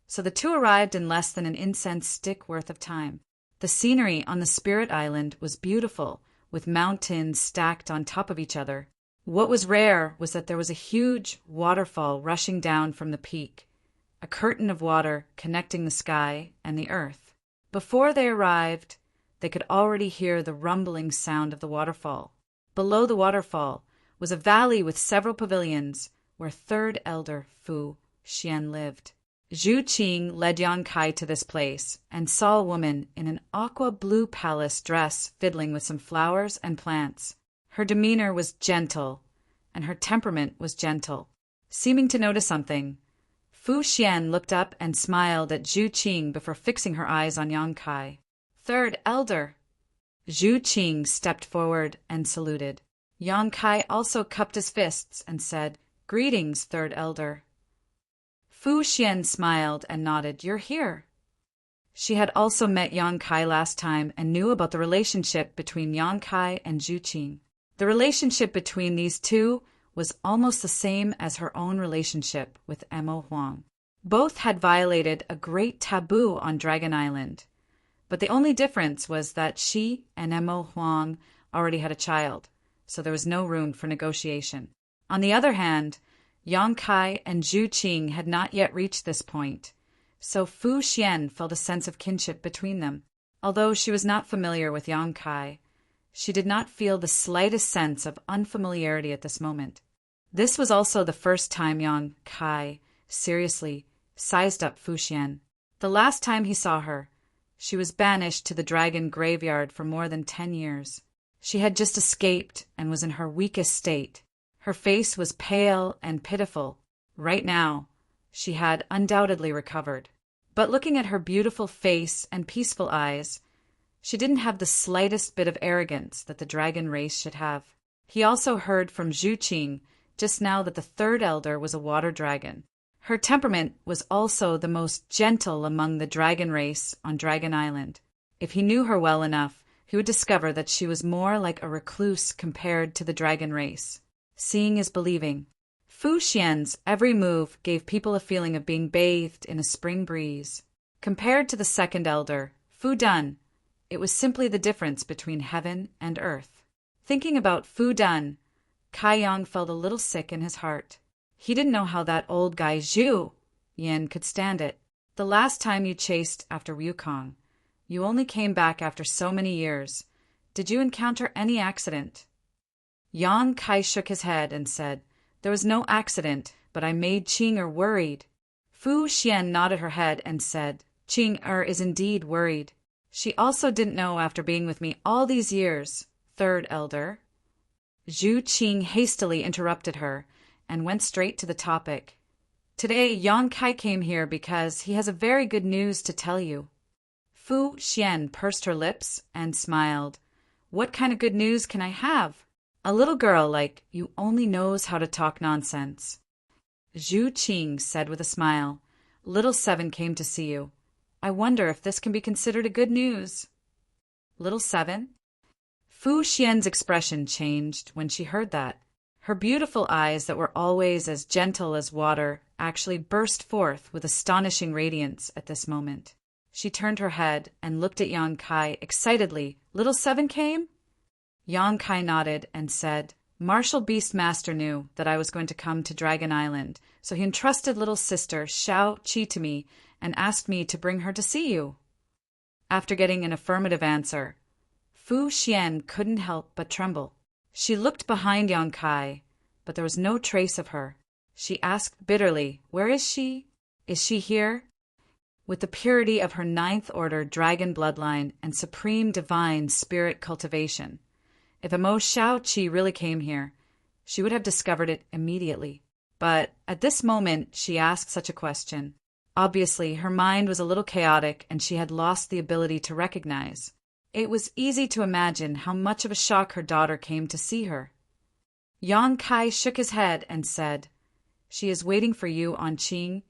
so the two arrived in less than an incense stick worth of time. The scenery on the Spirit Island was beautiful, with mountains stacked on top of each other. What was rare was that there was a huge waterfall rushing down from the peak, a curtain of water connecting the sky and the earth. Before they arrived, they could already hear the rumbling sound of the waterfall. Below the waterfall was a valley with several pavilions where Third Elder Fu Xian lived. Zhu Qing led Yang Kai to this place and saw a woman in an aqua-blue palace dress fiddling with some flowers and plants. Her demeanor was gentle, and her temperament was gentle. Seeming to notice something, Fu Xian looked up and smiled at Zhu Qing before fixing her eyes on Yang Kai. "Third Elder." Zhu Qing stepped forward and saluted. Yang Kai also cupped his fists and said, "Greetings, Third Elder." Fu Xian smiled and nodded. "You're here." She had also met Yang Kai last time and knew about the relationship between Yang Kai and Zhu Qing. The relationship between these two was almost the same as her own relationship with Emo Huang. Both had violated a great taboo on Dragon Island, but the only difference was that she and Emo Huang already had a child, so there was no room for negotiation. On the other hand, Yang Kai and Zhu Qing had not yet reached this point, so Fu Xian felt a sense of kinship between them. Although she was not familiar with Yang Kai, she did not feel the slightest sense of unfamiliarity at this moment. This was also the first time Yang Kai seriously sized up Fu Xian. The last time he saw her, she was banished to the dragon graveyard for more than 10 years. She had just escaped and was in her weakest state. Her face was pale and pitiful. Right now, she had undoubtedly recovered. But looking at her beautiful face and peaceful eyes, she didn't have the slightest bit of arrogance that the dragon race should have. He also heard from Zhu Qing just now that the Third Elder was a water dragon. Her temperament was also the most gentle among the dragon race on Dragon Island. If he knew her well enough, he would discover that she was more like a recluse compared to the dragon race. Seeing is believing. Fu Xian's every move gave people a feeling of being bathed in a spring breeze. Compared to the Second Elder, Fu Dan, it was simply the difference between heaven and earth. Thinking about Fu Dan, Kai Yang felt a little sick in his heart. He didn't know how that old guy Zhu Yan could stand it. The last time you chased after Wukong, you only came back after so many years. Did you encounter any accident? Yang Kai shook his head and said, "There was no accident, but I made Qing-er worried." Fu Xian nodded her head and said, "Qing-er is indeed worried. She also didn't know after being with me all these years, Third Elder." Zhu Qing hastily interrupted her and went straight to the topic. "Today, Yang Kai came here because he has a very good news to tell you." Fu Xian pursed her lips and smiled. "What kind of good news can I have? A little girl like you only knows how to talk nonsense." Zhu Qing said with a smile, "Little Seven came to see you. I wonder if this can be considered a good news." "Little Seven?" Fu Xian's expression changed when she heard that. Her beautiful eyes that were always as gentle as water actually burst forth with astonishing radiance at this moment. She turned her head and looked at Yang Kai excitedly. "Little Seven came?" Yang Kai nodded and said, "Martial Beastmaster knew that I was going to come to Dragon Island, so he entrusted little sister Shao Qi to me and asked me to bring her to see you." After getting an affirmative answer, Fu Xian couldn't help but tremble. She looked behind Yang Kai, but there was no trace of her. She asked bitterly, "Where is she? Is she here?" With the purity of her ninth order dragon bloodline and supreme divine spirit cultivation, if Emo Shao Qi really came here, she would have discovered it immediately. But at this moment she asked such a question. Obviously, her mind was a little chaotic and she had lost the ability to recognize. It was easy to imagine how much of a shock her daughter came to see her. Yang Kai shook his head and said, "She is waiting for you on Qing,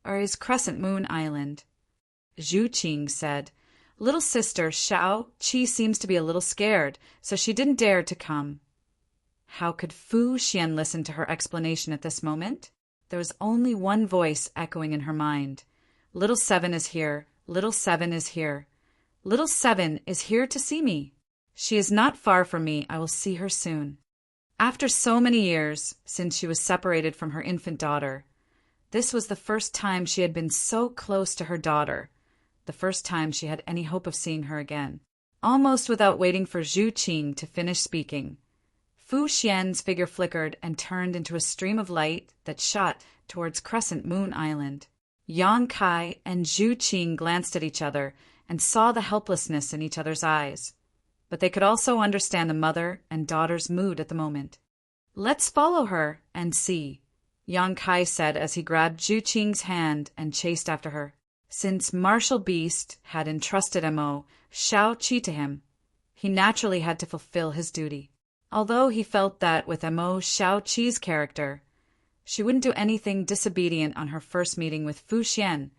or is Crescent Moon Island." Zhu Qing said, "Little sister Shao Qi seems to be a little scared, so she didn't dare to come." How could Fu Xian listen to her explanation at this moment? There was only one voice echoing in her mind. "Little Seven is here. Little Seven is here." Little Seven is here to see me. She is not far from me. I will see her soon. After so many years since she was separated from her infant daughter, this was the first time she had been so close to her daughter, the first time she had any hope of seeing her again. Almost without waiting for Zhu Qing to finish speaking, Fu Xian's figure flickered and turned into a stream of light that shot towards Crescent Moon Island. Yang Kai and Zhu Qing glanced at each other and saw the helplessness in each other's eyes, but they could also understand the mother and daughter's mood at the moment. "Let's follow her and see," Yang Kai said as he grabbed Zhu Qing's hand and chased after her. Since Martial Beast had entrusted Mo Shao Qi to him, he naturally had to fulfill his duty. Although he felt that with Mo Shao Qi's character, she wouldn't do anything disobedient on her first meeting with Fu Xian,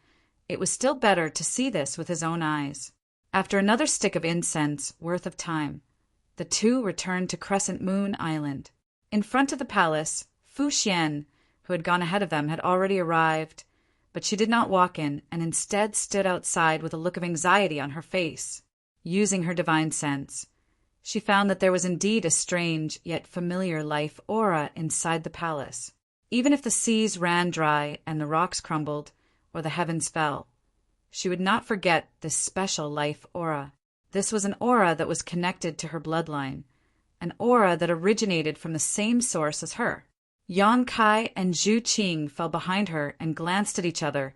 it was still better to see this with his own eyes. After another stick of incense worth of time, the two returned to Crescent Moon Island. In front of the palace, Fu Xian, who had gone ahead of them, had already arrived, but she did not walk in and instead stood outside with a look of anxiety on her face. Using her divine sense, she found that there was indeed a strange yet familiar life aura inside the palace. Even if the seas ran dry and the rocks crumbled or the heavens fell, she would not forget this special life aura. This was an aura that was connected to her bloodline, an aura that originated from the same source as her. Yang Kai and Zhu Qing fell behind her and glanced at each other,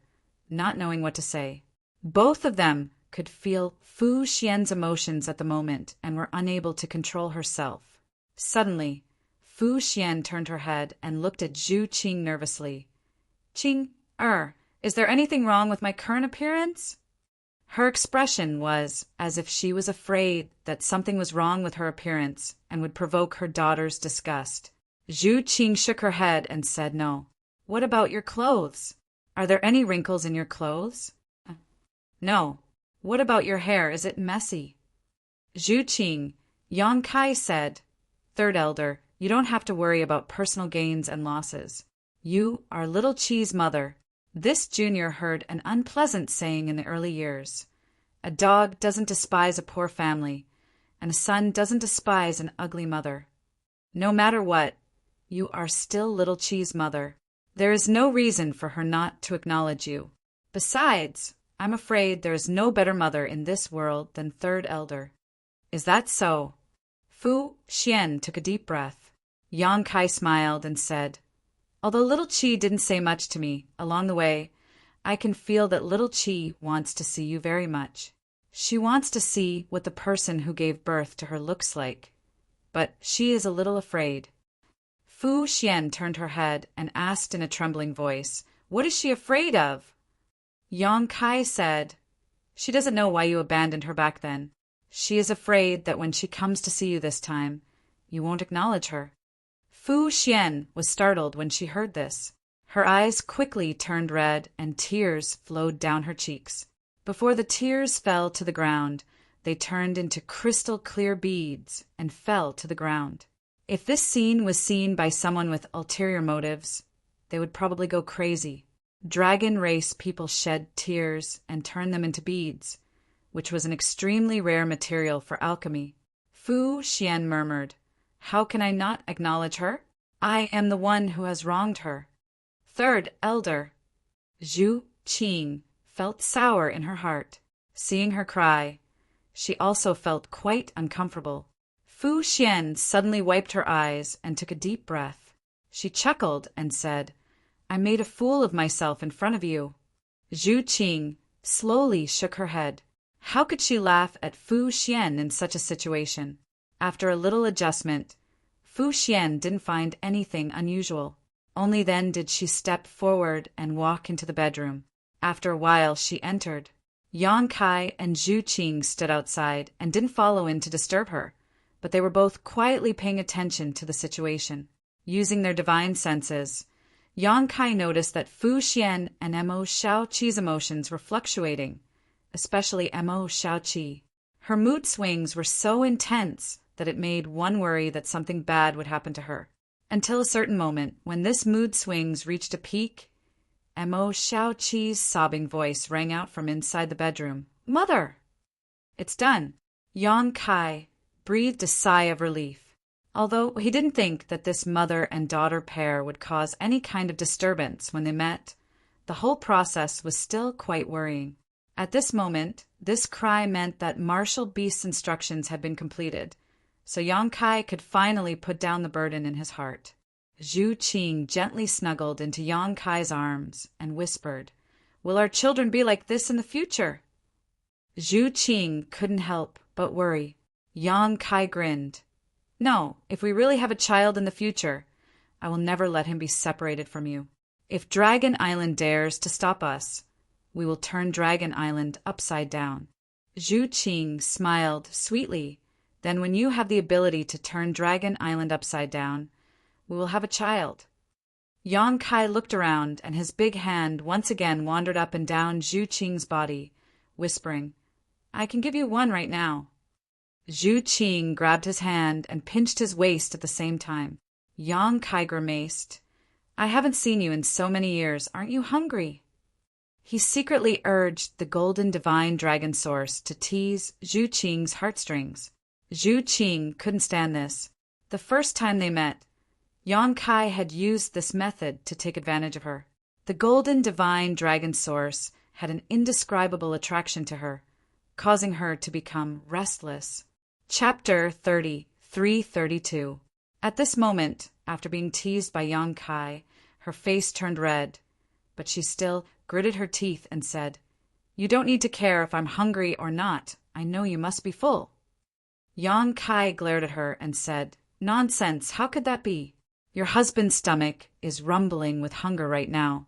not knowing what to say. Both of them could feel Fu Xian's emotions at the moment and were unable to control herself. Suddenly, Fu Xian turned her head and looked at Zhu Qing nervously. "Qing, is there anything wrong with my current appearance?" Her expression was as if she was afraid that something was wrong with her appearance and would provoke her daughter's disgust. Zhu Qing shook her head and said no. "What about your clothes? Are there any wrinkles in your clothes?" "No." "What about your hair? Is it messy?" Zhu Qing, Yang Kai said, "Third Elder, you don't have to worry about personal gains and losses. You are Little Qi's mother." This junior heard an unpleasant saying in the early years. A dog doesn't despise a poor family, and a son doesn't despise an ugly mother. No matter what, you are still Little Qi's mother. There is no reason for her not to acknowledge you. Besides, I'm afraid there is no better mother in this world than Third Elder. Is that so? Fu Xian took a deep breath. Yang Kai smiled and said, "Although Little Qi didn't say much to me along the way, I can feel that Little Qi wants to see you very much. She wants to see what the person who gave birth to her looks like, but she is a little afraid." Fu Xian turned her head and asked in a trembling voice, "What is she afraid of?" Yang Kai said, "She doesn't know why you abandoned her back then. She is afraid that when she comes to see you this time, you won't acknowledge her." Fu Xian was startled when she heard this. Her eyes quickly turned red and tears flowed down her cheeks. Before the tears fell to the ground, they turned into crystal clear beads and fell to the ground. If this scene was seen by someone with ulterior motives, they would probably go crazy. Dragon race people shed tears and turned them into beads, which was an extremely rare material for alchemy. Fu Xian murmured, "How can I not acknowledge her? I am the one who has wronged her." Third Elder. Zhu Qing felt sour in her heart. Seeing her cry, she also felt quite uncomfortable. Fu Xian suddenly wiped her eyes and took a deep breath. She chuckled and said, "I made a fool of myself in front of you." Zhu Qing slowly shook her head. How could she laugh at Fu Xian in such a situation? After a little adjustment, Fu Xian didn't find anything unusual. Only then did she step forward and walk into the bedroom. After a while she entered. Yang Kai and Zhu Qing stood outside and didn't follow in to disturb her, but they were both quietly paying attention to the situation. Using their divine senses, Yang Kai noticed that Fu Xian and Mo Shao Qi's emotions were fluctuating, especially Mo Shao Qi. Her mood swings were so intense that it made one worry that something bad would happen to her. Until a certain moment, when this mood swings reached a peak, Mo Shao Qi's sobbing voice rang out from inside the bedroom. "Mother!" It's done. Yang Kai breathed a sigh of relief, although he didn't think that this mother and daughter pair would cause any kind of disturbance when they met. The whole process was still quite worrying. At this moment, this cry meant that Marshal Beast's instructions had been completed, so Yang Kai could finally put down the burden in his heart. Zhu Qing gently snuggled into Yang Kai's arms and whispered, "Will our children be like this in the future?" Zhu Qing couldn't help but worry. Yang Kai grinned. "No, if we really have a child in the future, I will never let him be separated from you. If Dragon Island dares to stop us, we will turn Dragon Island upside down." Zhu Qing smiled sweetly. "Then when you have the ability to turn Dragon Island upside down, we will have a child." Yang Kai looked around, and his big hand once again wandered up and down Zhu Qing's body, whispering, "I can give you one right now." Zhu Qing grabbed his hand and pinched his waist at the same time. Yang Kai grimaced. "I haven't seen you in so many years. Aren't you hungry?" He secretly urged the golden divine dragon source to tease Zhu Qing's heartstrings. Zhu Qing couldn't stand this. The first time they met, Yang Kai had used this method to take advantage of her. The golden divine dragon source had an indescribable attraction to her, causing her to become restless. Chapter 332. At this moment, after being teased by Yang Kai, her face turned red, but she still gritted her teeth and said, "You don't need to care if I'm hungry or not. I know you must be full." Yang Kai glared at her and said, "Nonsense, how could that be? Your husband's stomach is rumbling with hunger right now."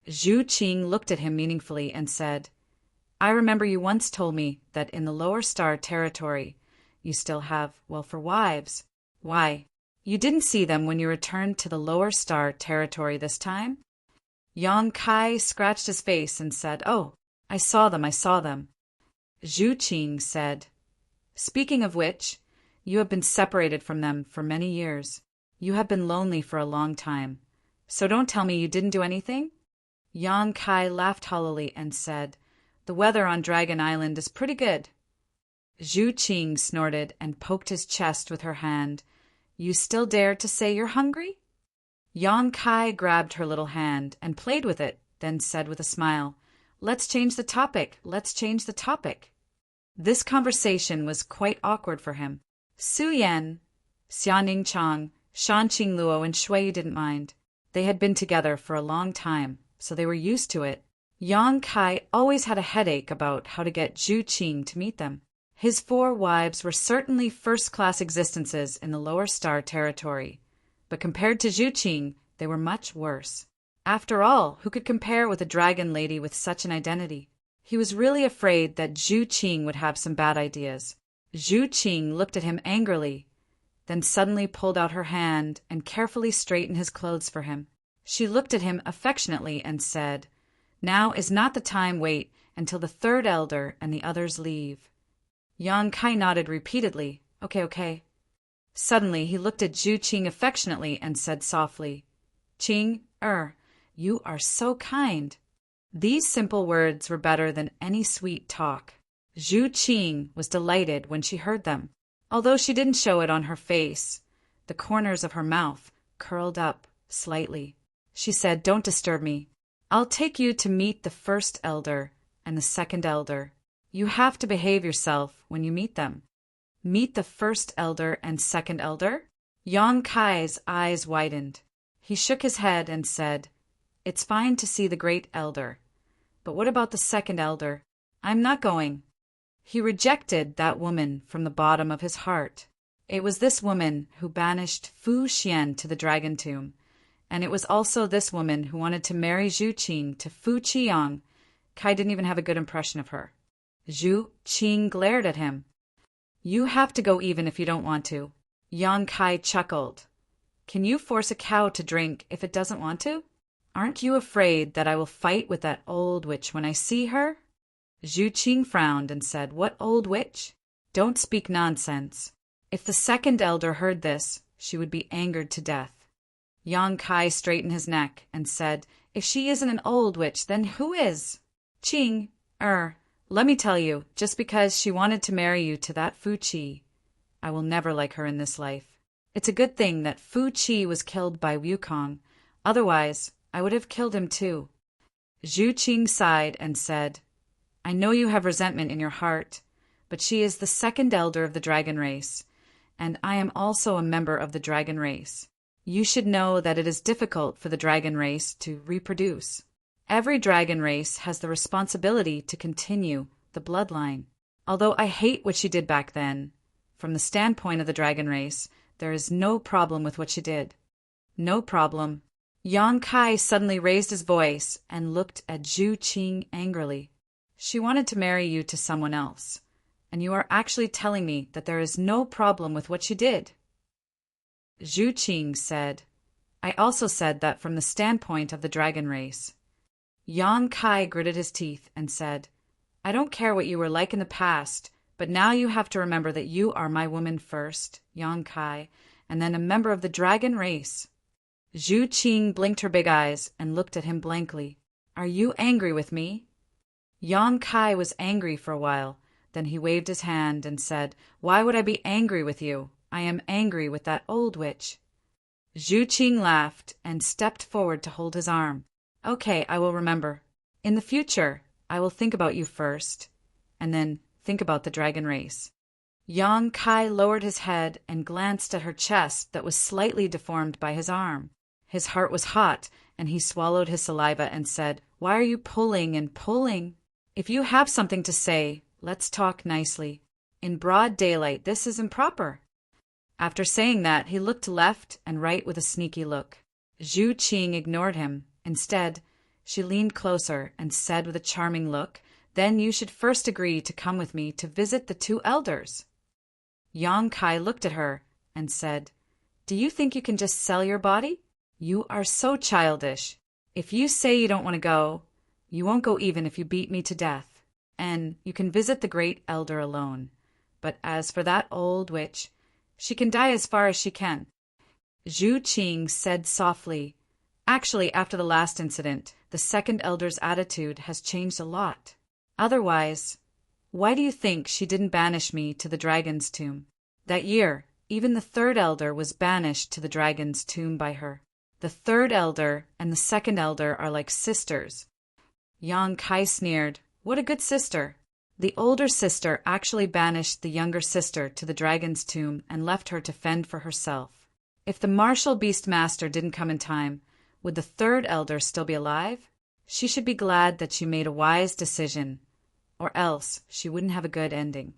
Zhu Qing looked at him meaningfully and said, "I remember you once told me that in the Lower Star territory you still have, well, for wives. Why, you didn't see them when you returned to the Lower Star territory this time?" Yang Kai scratched his face and said, "Oh, I saw them. Zhu Qing said, "Speaking of which, you have been separated from them for many years. You have been lonely for a long time. So don't tell me you didn't do anything?" Yang Kai laughed hollowly and said, "The weather on Dragon Island is pretty good." Zhu Qing snorted and poked his chest with her hand. "You still dare to say you're hungry?" Yang Kai grabbed her little hand and played with it, then said with a smile, Let's change the topic. This conversation was quite awkward for him. Su Yan, Xianing Chang, Shanqing Luo, and Shui didn't mind. They had been together for a long time, so they were used to it. Yang Kai always had a headache about how to get Zhu Qing to meet them. His 4 wives were certainly first-class existences in the Lower Star territory, but compared to Zhu Qing, they were much worse. After all, who could compare with a dragon lady with such an identity? He was really afraid that Zhu Qing would have some bad ideas. Zhu Qing looked at him angrily, then suddenly pulled out her hand and carefully straightened his clothes for him. She looked at him affectionately and said, "Now is not the time. Wait until the 3rd elder and the others leave." Yang Kai nodded repeatedly. Okay. Suddenly he looked at Zhu Qing affectionately and said softly, "Qing, you are so kind." These simple words were better than any sweet talk. Zhu Qing was delighted when she heard them. Although she didn't show it on her face, the corners of her mouth curled up slightly. She said, "Don't disturb me. I'll take you to meet the 1st elder and the 2nd elder. You have to behave yourself when you meet them." "Meet the 1st elder and 2nd elder?" Yang Kai's eyes widened. He shook his head and said, "It's fine to see the great elder. But what about the 2nd elder? I'm not going." He rejected that woman from the bottom of his heart. It was this woman who banished Fu Xian to the dragon tomb, and it was also this woman who wanted to marry Zhu Qing to Fu Qiang. Kai didn't even have a good impression of her. Zhu Qing glared at him. "You have to go even if you don't want to." Yang Kai chuckled. "Can you force a cow to drink if it doesn't want to? Aren't you afraid that I will fight with that old witch when I see her?" Zhu Qing frowned and said, "What old witch? Don't speak nonsense." If the 2nd elder heard this, she would be angered to death. Yang Kai straightened his neck and said, "If she isn't an old witch, then who is?" "Qing, Let me tell you, just because she wanted to marry you to that Fu Qi, I will never like her in this life. It's a good thing that Fu Qi was killed by Wukong, otherwise I would have killed him too. Zhu Qing sighed and said, I know you have resentment in your heart, but she is the second elder of the dragon race, and I am also a member of the dragon race. You should know that it is difficult for the dragon race to reproduce. Every dragon race has the responsibility to continue the bloodline. Although I hate what she did back then, from the standpoint of the dragon race, there is no problem with what she did. No problem. Yang Kai suddenly raised his voice and looked at Zhu Qing angrily. She wanted to marry you to someone else, and you are actually telling me that there is no problem with what she did. Zhu Qing said, I also said that from the standpoint of the dragon race. Yang Kai gritted his teeth and said, I don't care what you were like in the past, but now you have to remember that you are my woman first, Yang Kai, and then a member of the dragon race. Zhu Qing blinked her big eyes and looked at him blankly. Are you angry with me? Yang Kai was angry for a while. Then he waved his hand and said, Why would I be angry with you? I am angry with that old witch. Zhu Qing laughed and stepped forward to hold his arm. Okay, I will remember. In the future, I will think about you first, and then think about the dragon race. Yang Kai lowered his head and glanced at her chest that was slightly deformed by his arm. His heart was hot, and he swallowed his saliva and said, Why are you pulling and pulling? If you have something to say, let's talk nicely. In broad daylight, this is improper. After saying that, he looked left and right with a sneaky look. Zhu Qing ignored him. Instead, she leaned closer and said with a charming look, Then you should first agree to come with me to visit the two elders. Yang Kai looked at her and said, Do you think you can just sell your body? You are so childish. If you say you don't want to go, you won't go even if you beat me to death, and you can visit the great elder alone. But as for that old witch, she can die as far as she can. Zhu Qing said softly, Actually, after the last incident, the second elder's attitude has changed a lot. Otherwise, why do you think she didn't banish me to the dragon's tomb? That year, even the third elder was banished to the dragon's tomb by her. The third elder and the second elder are like sisters. Yang Kai sneered, What a good sister! The older sister actually banished the younger sister to the dragon's tomb and left her to fend for herself. If the martial beastmaster didn't come in time, would the third elder still be alive? She should be glad that she made a wise decision, or else she wouldn't have a good ending.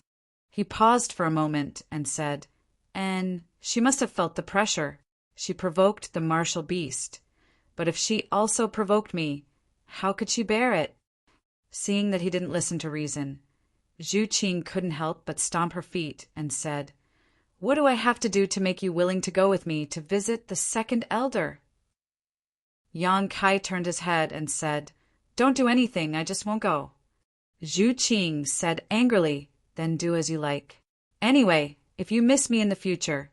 He paused for a moment and said, And she must have felt the pressure. She provoked the martial beast. But if she also provoked me, how could she bear it? Seeing that he didn't listen to reason, Zhu Qing couldn't help but stomp her feet and said, What do I have to do to make you willing to go with me to visit the second elder? Yang Kai turned his head and said, Don't do anything, I just won't go. Zhu Qing said angrily, Then do as you like. Anyway, if you miss me in the future,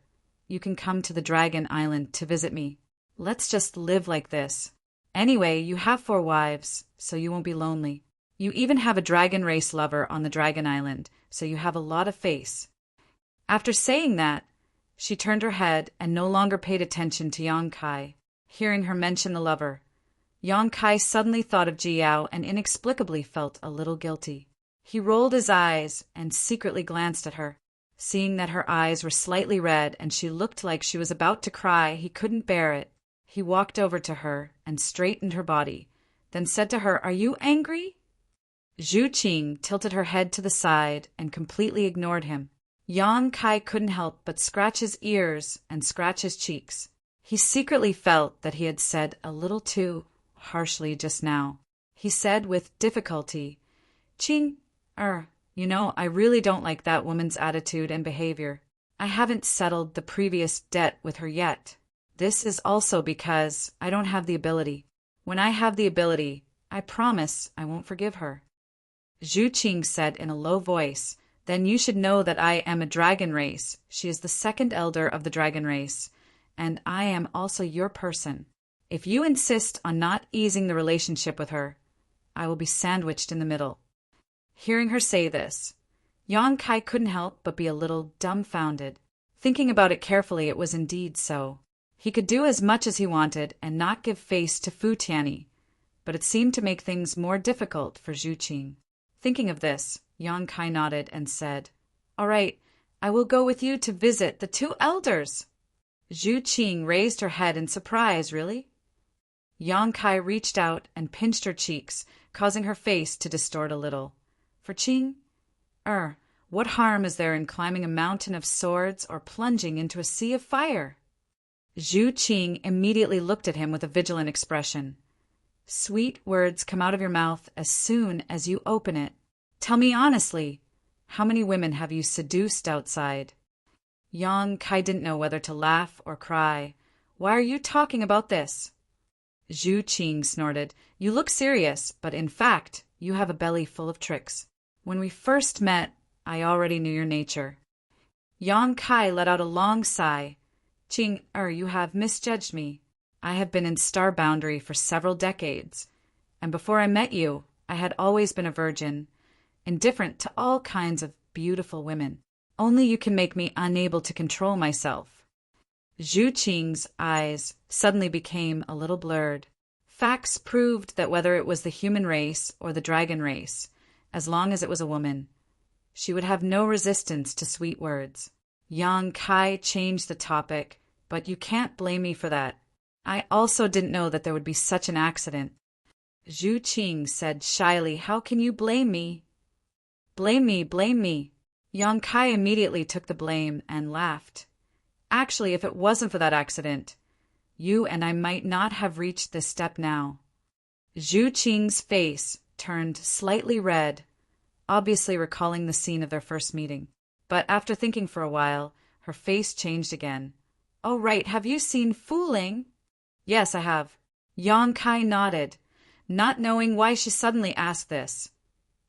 you can come to the Dragon Island to visit me. Let's just live like this. Anyway, you have 4 wives, so you won't be lonely. You even have a dragon race lover on the Dragon Island, so you have a lot of face. After saying that, she turned her head and no longer paid attention to Yang Kai. Hearing her mention the lover, Yang Kai suddenly thought of Jiao and inexplicably felt a little guilty. He rolled his eyes and secretly glanced at her. Seeing that her eyes were slightly red and she looked like she was about to cry, he couldn't bear it. He walked over to her and straightened her body, then said to her, Are you angry? Zhu Qing tilted her head to the side and completely ignored him. Yang Kai couldn't help but scratch his ears and scratch his cheeks. He secretly felt that he had said a little too harshly just now. He said with difficulty, I really don't like that woman's attitude and behavior. I haven't settled the previous debt with her yet. This is also because I don't have the ability. When I have the ability, I promise I won't forgive her. Zhu Qing said in a low voice, Then you should know that I am a dragon race. She is the second elder of the dragon race, and I am also your person. If you insist on not easing the relationship with her, I will be sandwiched in the middle. Hearing her say this, Yang Kai couldn't help but be a little dumbfounded. Thinking about it carefully, it was indeed so. He could do as much as he wanted and not give face to Fu Tianyi, but it seemed to make things more difficult for Zhu Qing. Thinking of this, Yang Kai nodded and said, "All right, I will go with you to visit the two elders." Zhu Qing raised her head in surprise. Really? Yang Kai reached out and pinched her cheeks, causing her face to distort a little. For Qing, what harm is there in climbing a mountain of swords or plunging into a sea of fire? Zhu Qing immediately looked at him with a vigilant expression. Sweet words come out of your mouth as soon as you open it. Tell me honestly, how many women have you seduced outside? Yang Kai didn't know whether to laugh or cry. Why are you talking about this? Zhu Qing snorted. You look serious, but in fact, you have a belly full of tricks. When we first met, I already knew your nature. Yang Kai let out a long sigh. Qing, you have misjudged me. I have been in Star Boundary for several decades, and before I met you, I had always been a virgin, indifferent to all kinds of beautiful women. Only you can make me unable to control myself. Zhu Qing's eyes suddenly became a little blurred. Facts proved that whether it was the human race or the dragon race, as long as it was a woman, she would have no resistance to sweet words. Yang Kai changed the topic, but you can't blame me for that. I also didn't know that there would be such an accident. Zhu Qing said shyly, How can you blame me? Blame me. Yang Kai immediately took the blame and laughed. Actually, if it wasn't for that accident, you and I might not have reached this step now. Zhu Qing's face turned slightly red, obviously recalling the scene of their first meeting. But after thinking for a while, her face changed again. Oh, right, have you seen Fooling? Yes, I have. Yang Kai nodded, not knowing why she suddenly asked this.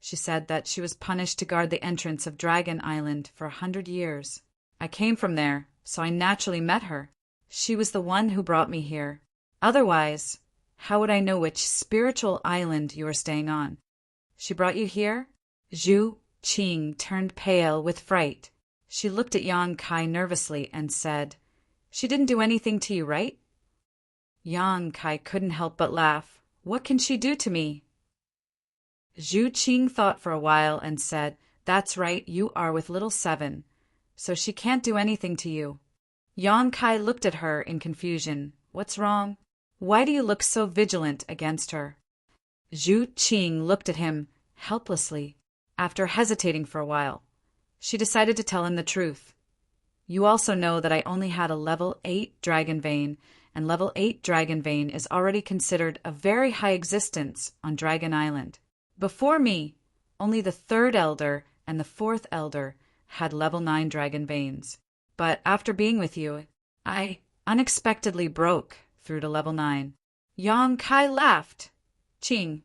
She said that she was punished to guard the entrance of Dragon Island for 100 years. I came from there, so I naturally met her. She was the one who brought me here. Otherwise, how would I know which spiritual island you are staying on? She brought you here? Zhu Qing turned pale with fright. She looked at Yang Kai nervously and said, She didn't do anything to you, right? Yang Kai couldn't help but laugh. What can she do to me? Zhu Qing thought for a while and said, That's right, you are with little Seven, so she can't do anything to you. Yang Kai looked at her in confusion. What's wrong? Why do you look so vigilant against her? Zhu Qing looked at him helplessly. After hesitating for a while, she decided to tell him the truth. You also know that I only had a level 8 dragon vein, and level 8 dragon vein is already considered a very high existence on Dragon Island. Before me, only the 3rd elder and the 4th elder had level 9 dragon veins. But after being with you, I unexpectedly broke through to level 9. Yang Kai laughed. Qing,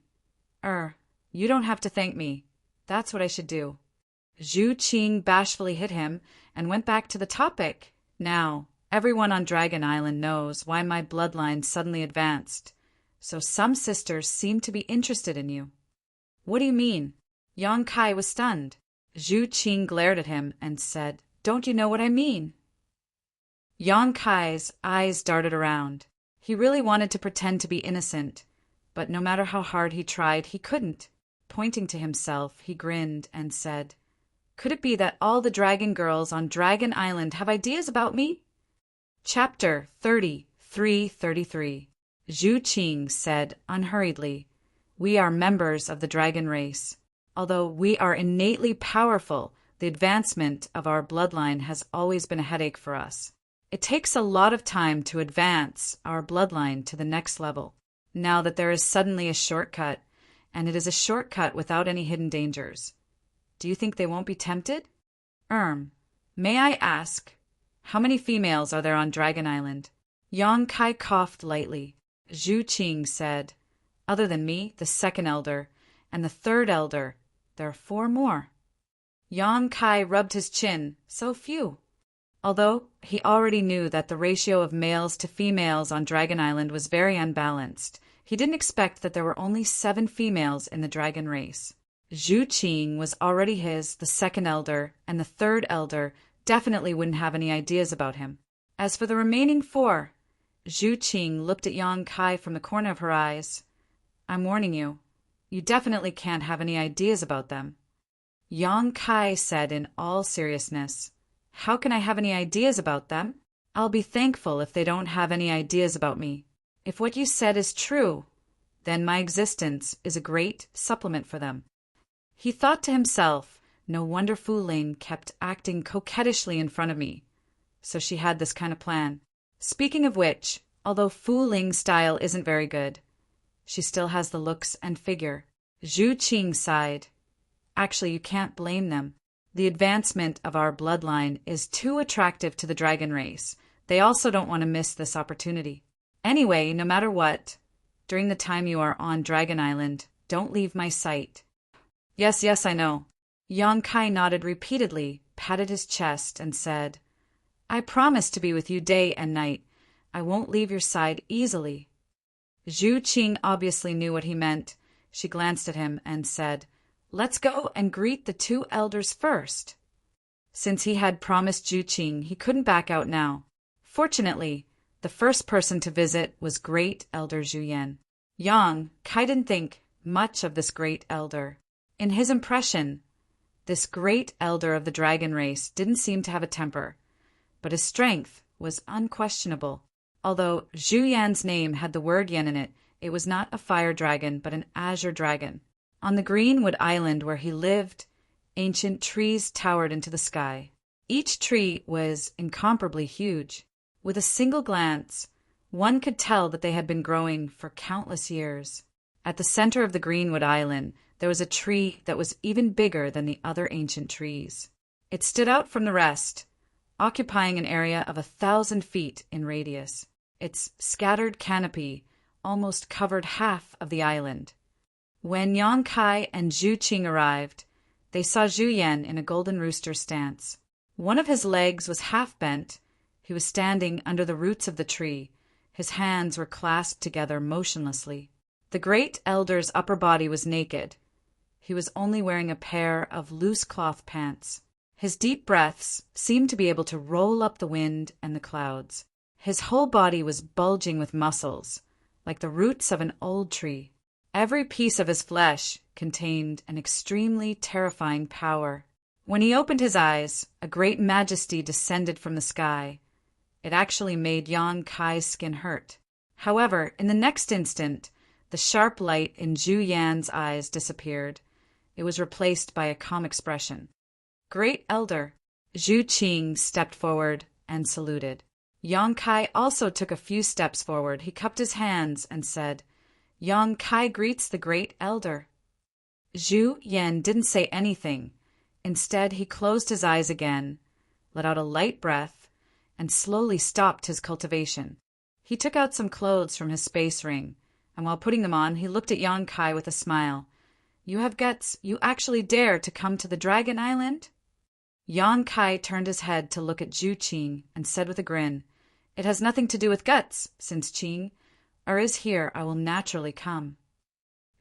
you don't have to thank me. That's what I should do. Zhu Qing bashfully hit him and went back to the topic. Now, everyone on Dragon Island knows why my bloodline suddenly advanced, so some sisters seem to be interested in you. What do you mean? Yang Kai was stunned. Zhu Qing glared at him and said, Don't you know what I mean? Yang Kai's eyes darted around. He really wanted to pretend to be innocent, but no matter how hard he tried, he couldn't. Pointing to himself, he grinned and said, Could it be that all the dragon girls on Dragon Island have ideas about me? Chapter 33. Zhu Qing said unhurriedly, We are members of the dragon race. Although we are innately powerful, the advancement of our bloodline has always been a headache for us. It takes a lot of time to advance our bloodline to the next level. Now that there is suddenly a shortcut, and it is a shortcut without any hidden dangers. Do you think they won't be tempted? May I ask, how many females are there on Dragon Island? Yang Kai coughed lightly. Zhu Qing said, Other than me, the 2nd elder, and the 3rd elder, there are 4 more. Yang Kai rubbed his chin. So few. Although he already knew that the ratio of males to females on Dragon Island was very unbalanced, he didn't expect that there were only 7 females in the dragon race. Zhu Qing was already the second elder, and the third elder definitely wouldn't have any ideas about him. As for the remaining four, Zhu Qing looked at Yang Kai from the corner of her eyes. I'm warning you, you definitely can't have any ideas about them. Yang Kai said in all seriousness, How can I have any ideas about them? I'll be thankful if they don't have any ideas about me. If what you said is true, then my existence is a great supplement for them. He thought to himself, no wonder Fu Ling kept acting coquettishly in front of me. So she had this kind of plan. Speaking of which, although Fu Ling's style isn't very good, she still has the looks and figure. Zhu Qing sighed. Actually, you can't blame them. The advancement of our bloodline is too attractive to the dragon race. They also don't want to miss this opportunity. Anyway, no matter what, during the time you are on Dragon Island, don't leave my sight. Yes, I know. Yang Kai nodded repeatedly, patted his chest, and said, I promise to be with you day and night. I won't leave your side easily. Zhu Qing obviously knew what he meant. She glanced at him and said, Let's go and greet the two elders first. Since he had promised Zhu Qing, he couldn't back out now. Fortunately, the first person to visit was Great Elder Zhu Yan. Yang Kai didn't think much of this great elder. In his impression, this great elder of the dragon race didn't seem to have a temper, but his strength was unquestionable. Although Zhu Yan's name had the word Yan in it, it was not a fire dragon but an azure dragon. On the Greenwood Island where he lived, ancient trees towered into the sky. Each tree was incomparably huge. With a single glance, one could tell that they had been growing for countless years. At the center of the Greenwood Island, there was a tree that was even bigger than the other ancient trees. It stood out from the rest, occupying an area of 1,000 feet in radius. Its scattered canopy almost covered half of the island. When Yang Kai and Zhu Qing arrived, they saw Zhu Yan in a golden rooster stance. One of his legs was half bent. He was standing under the roots of the tree. His hands were clasped together motionlessly. The great elder's upper body was naked. He was only wearing a pair of loose cloth pants. His deep breaths seemed to be able to roll up the wind and the clouds. His whole body was bulging with muscles, like the roots of an old tree. Every piece of his flesh contained an extremely terrifying power. When he opened his eyes, a great majesty descended from the sky. It actually made Yang Kai's skin hurt. However, in the next instant, the sharp light in Zhu Yan's eyes disappeared. It was replaced by a calm expression. Great Elder. Zhu Qing stepped forward and saluted. Yang Kai also took a few steps forward. He cupped his hands and said, Yang Kai greets the Great Elder. Zhu Yan didn't say anything. Instead, he closed his eyes again, let out a light breath, and slowly stopped his cultivation. He took out some clothes from his space ring, and while putting them on, he looked at Yang Kai with a smile. You have guts. You actually dare to come to the Dragon Island? Yang Kai turned his head to look at Zhu Qing and said with a grin, It has nothing to do with guts, since Qing is here, I will naturally come.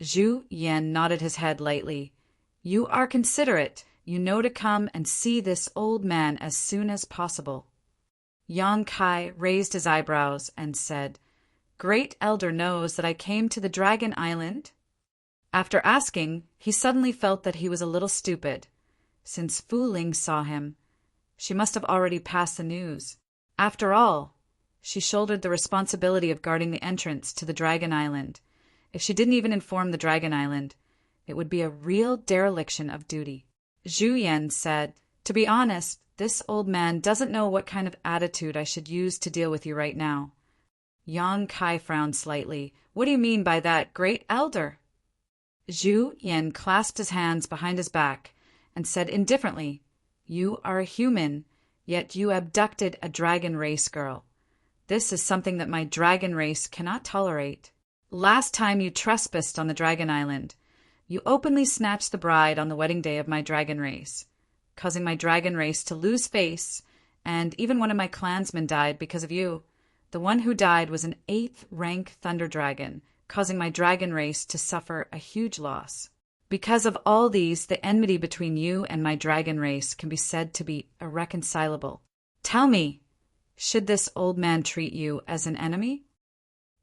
Zhu Yan nodded his head lightly. You are considerate. You know to come and see this old man as soon as possible. Yang Kai raised his eyebrows and said, Great Elder knows that I came to the Dragon Island? After asking, he suddenly felt that he was a little stupid. Since Fu Ling saw him, she must have already passed the news. After all, she shouldered the responsibility of guarding the entrance to the Dragon Island. If she didn't even inform the Dragon Island, it would be a real dereliction of duty. Zhu Yan said, To be honest, this old man doesn't know what kind of attitude I should use to deal with you right now. Yang Kai frowned slightly. What do you mean by that, Great Elder? Zhu Yan clasped his hands behind his back and said indifferently, You are a human, yet you abducted a dragon race girl. This is something that my dragon race cannot tolerate. Last time you trespassed on the Dragon Island, you openly snatched the bride on the wedding day of my dragon race, causing my dragon race to lose face, and even one of my clansmen died because of you. The one who died was an 8th rank thunder dragon, causing my dragon race to suffer a huge loss. Because of all these, the enmity between you and my dragon race can be said to be irreconcilable. Tell me, should this old man treat you as an enemy?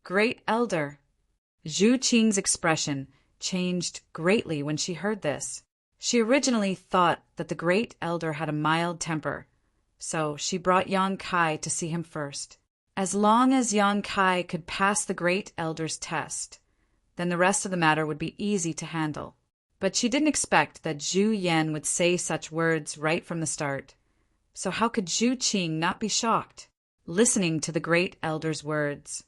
Great Elder. Zhu Qing's expression changed greatly when she heard this. She originally thought that the Great Elder had a mild temper, so she brought Yang Kai to see him first. As long as Yang Kai could pass the Great Elder's test, then the rest of the matter would be easy to handle. But she didn't expect that Zhu Yan would say such words right from the start. So how could Zhu Qing not be shocked? Listening to the Great Elder's words,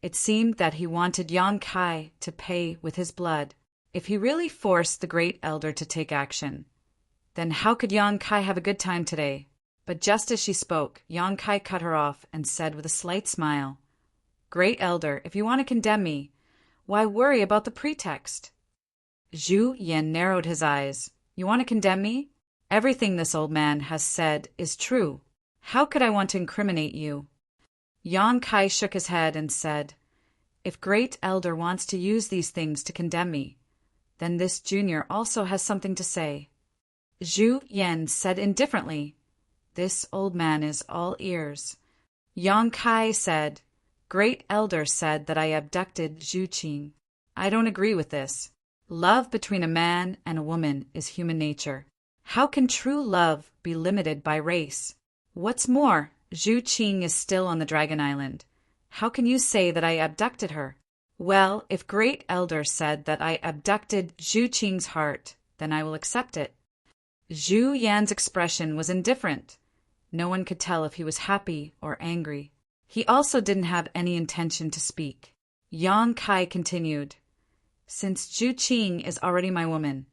it seemed that he wanted Yang Kai to pay with his blood. If he really forced the Great Elder to take action, then how could Yang Kai have a good time today? But just as she spoke, Yang Kai cut her off and said with a slight smile, Great Elder, if you want to condemn me, why worry about the pretext? Zhu Yan narrowed his eyes. You want to condemn me? Everything this old man has said is true. How could I want to incriminate you? Yang Kai shook his head and said, If Great Elder wants to use these things to condemn me, then this junior also has something to say. Zhu Yan said indifferently, This old man is all ears. Yang Kai said, Great Elder said that I abducted Zhu Qing. I don't agree with this. Love between a man and a woman is human nature. How can true love be limited by race? What's more, Zhu Qing is still on the Dragon Island. How can you say that I abducted her? Well, if Great Elder said that I abducted Zhu Qing's heart, then I will accept it. Zhu Yan's expression was indifferent. No one could tell if he was happy or angry. He also didn't have any intention to speak. Yang Kai continued, Since Zhu Qing is already my woman,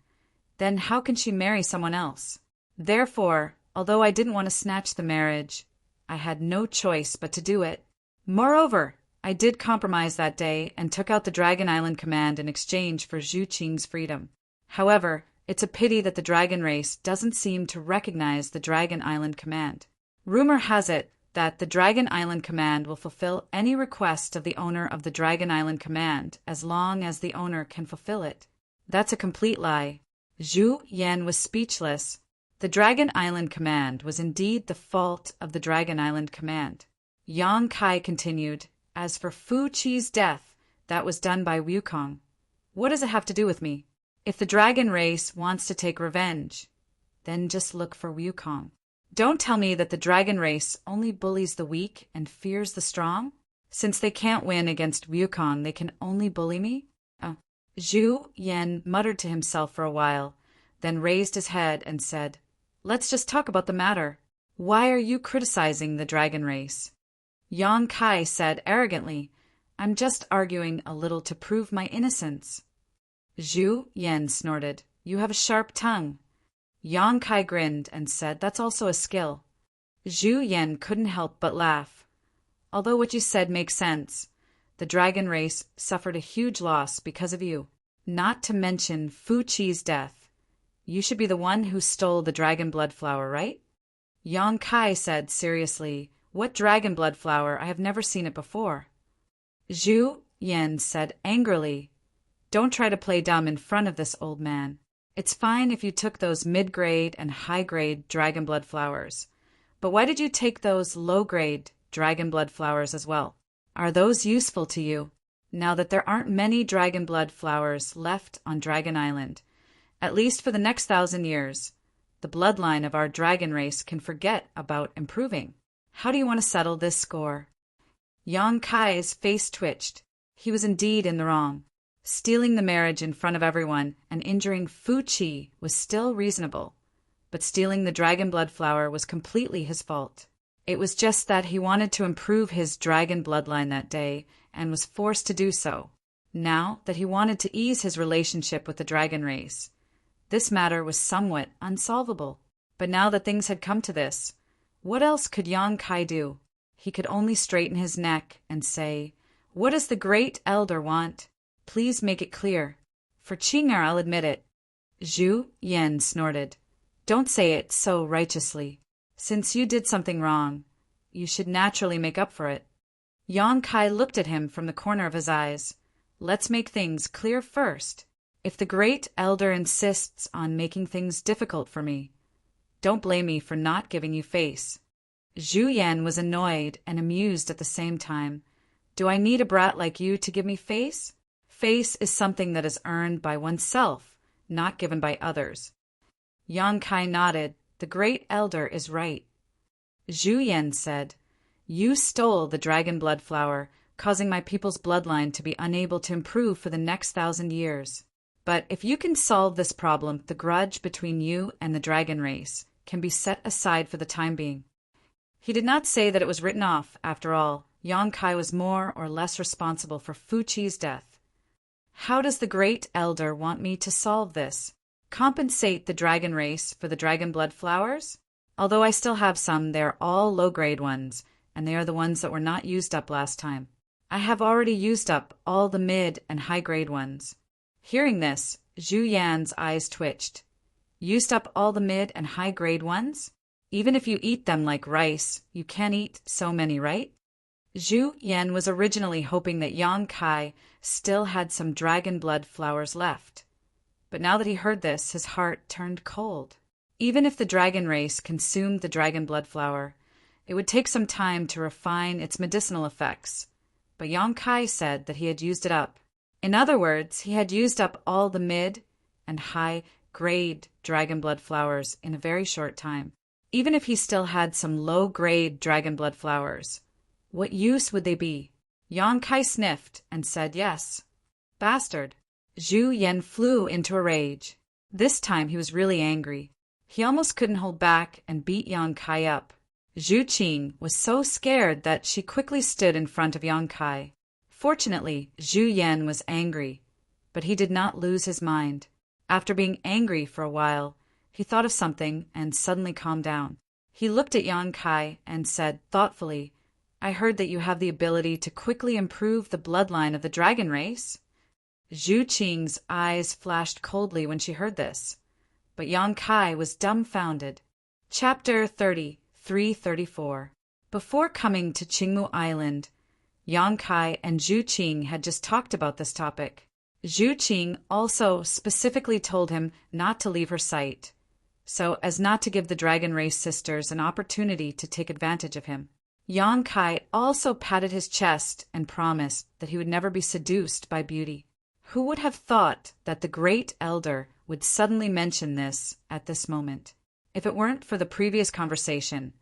then how can she marry someone else? Therefore, although I didn't want to snatch the marriage, I had no choice but to do it. Moreover, I did compromise that day and took out the Dragon Island command in exchange for Zhu Qing's freedom. However, it's a pity that the dragon race doesn't seem to recognize the Dragon Island command. Rumor has it that the Dragon Island command will fulfill any request of the owner of the Dragon Island command as long as the owner can fulfill it. That's a complete lie. Zhu Yan was speechless. The Dragon Island command was indeed the fault of the Dragon Island command. Yang Kai continued, As for Fu Qi's death, that was done by Wukong. What does it have to do with me? If the dragon race wants to take revenge, then just look for Wukong. Don't tell me that the dragon race only bullies the weak and fears the strong. Since they can't win against Wukong, they can only bully me? Zhu Yan muttered to himself for a while, then raised his head and said, Let's just talk about the matter. Why are you criticizing the dragon race? Yang Kai said arrogantly, I'm just arguing a little to prove my innocence. Zhu Yan snorted, You have a sharp tongue. Yang Kai grinned and said, That's also a skill. Zhu Yan couldn't help but laugh. Although what you said makes sense, the dragon race suffered a huge loss because of you. Not to mention Fu Qi's death. You should be the one who stole the dragon blood flower, right? Yang Kai said seriously, What dragon blood flower? I have never seen it before. Zhu Yan said angrily, Don't try to play dumb in front of this old man. It's fine if you took those mid-grade and high-grade dragon blood flowers. But why did you take those low-grade dragon blood flowers as well? Are those useful to you, now that there aren't many dragon blood flowers left on Dragon Island? At least for the next 1,000 years, the bloodline of our dragon race can forget about improving. How do you want to settle this score? Yang Kai's face twitched. He was indeed in the wrong. Stealing the marriage in front of everyone and injuring Fu Qi was still reasonable, but stealing the dragon blood flower was completely his fault. It was just that he wanted to improve his dragon bloodline that day and was forced to do so. Now that he wanted to ease his relationship with the dragon race, this matter was somewhat unsolvable. But now that things had come to this, what else could Yang Kai do? He could only straighten his neck and say, What does the Great Elder want? Please make it clear. For Qing'er, I'll admit it. Zhu Yan snorted. Don't say it so righteously. Since you did something wrong, you should naturally make up for it. Yang Kai looked at him from the corner of his eyes. Let's make things clear first. If the Great Elder insists on making things difficult for me, don't blame me for not giving you face. Zhu Yan was annoyed and amused at the same time. Do I need a brat like you to give me face? Face is something that is earned by oneself, not given by others. Yang Kai nodded. The Great Elder is right. Zhu Yan said, You stole the dragon blood flower, causing my people's bloodline to be unable to improve for the next 1,000 years. But if you can solve this problem, the grudge between you and the dragon race can be set aside for the time being. He did not say that it was written off. After all, Yang Kai was more or less responsible for Fu Qi's death. How does the Great Elder want me to solve this? Compensate the dragon race for the dragon blood flowers? Although I still have some, they are all low-grade ones, and they are the ones that were not used up last time. I have already used up all the mid and high-grade ones. Hearing this, Zhu Yan's eyes twitched. Used up all the mid and high-grade ones? Even if you eat them like rice, you can't eat so many, right? Zhu Yan was originally hoping that Yang Kai still had some dragon blood flowers left. But now that he heard this, his heart turned cold. Even if the dragon race consumed the dragon blood flower, it would take some time to refine its medicinal effects. But Yang Kai said that he had used it up. In other words, he had used up all the mid and high-grade dragon blood flowers in a very short time. Even if he still had some low-grade dragon blood flowers, what use would they be? Yang Kai sniffed and said yes. Bastard. Zhu Yan flew into a rage. This time he was really angry. He almost couldn't hold back and beat Yang Kai up. Zhu Qing was so scared that she quickly stood in front of Yang Kai. Fortunately, Zhu Yan was angry, but he did not lose his mind. After being angry for a while, he thought of something and suddenly calmed down. He looked at Yang Kai and said thoughtfully, I heard that you have the ability to quickly improve the bloodline of the dragon race. Zhu Qing's eyes flashed coldly when she heard this, but Yang Kai was dumbfounded. Chapter 33-34. Before coming to Qingmu Island, Yang Kai and Zhu Qing had just talked about this topic. Zhu Qing also specifically told him not to leave her sight, so as not to give the dragon race sisters an opportunity to take advantage of him. Yang Kai also patted his chest and promised that he would never be seduced by beauty. Who would have thought that the Great Elder would suddenly mention this at this moment? If it weren't for the previous conversation,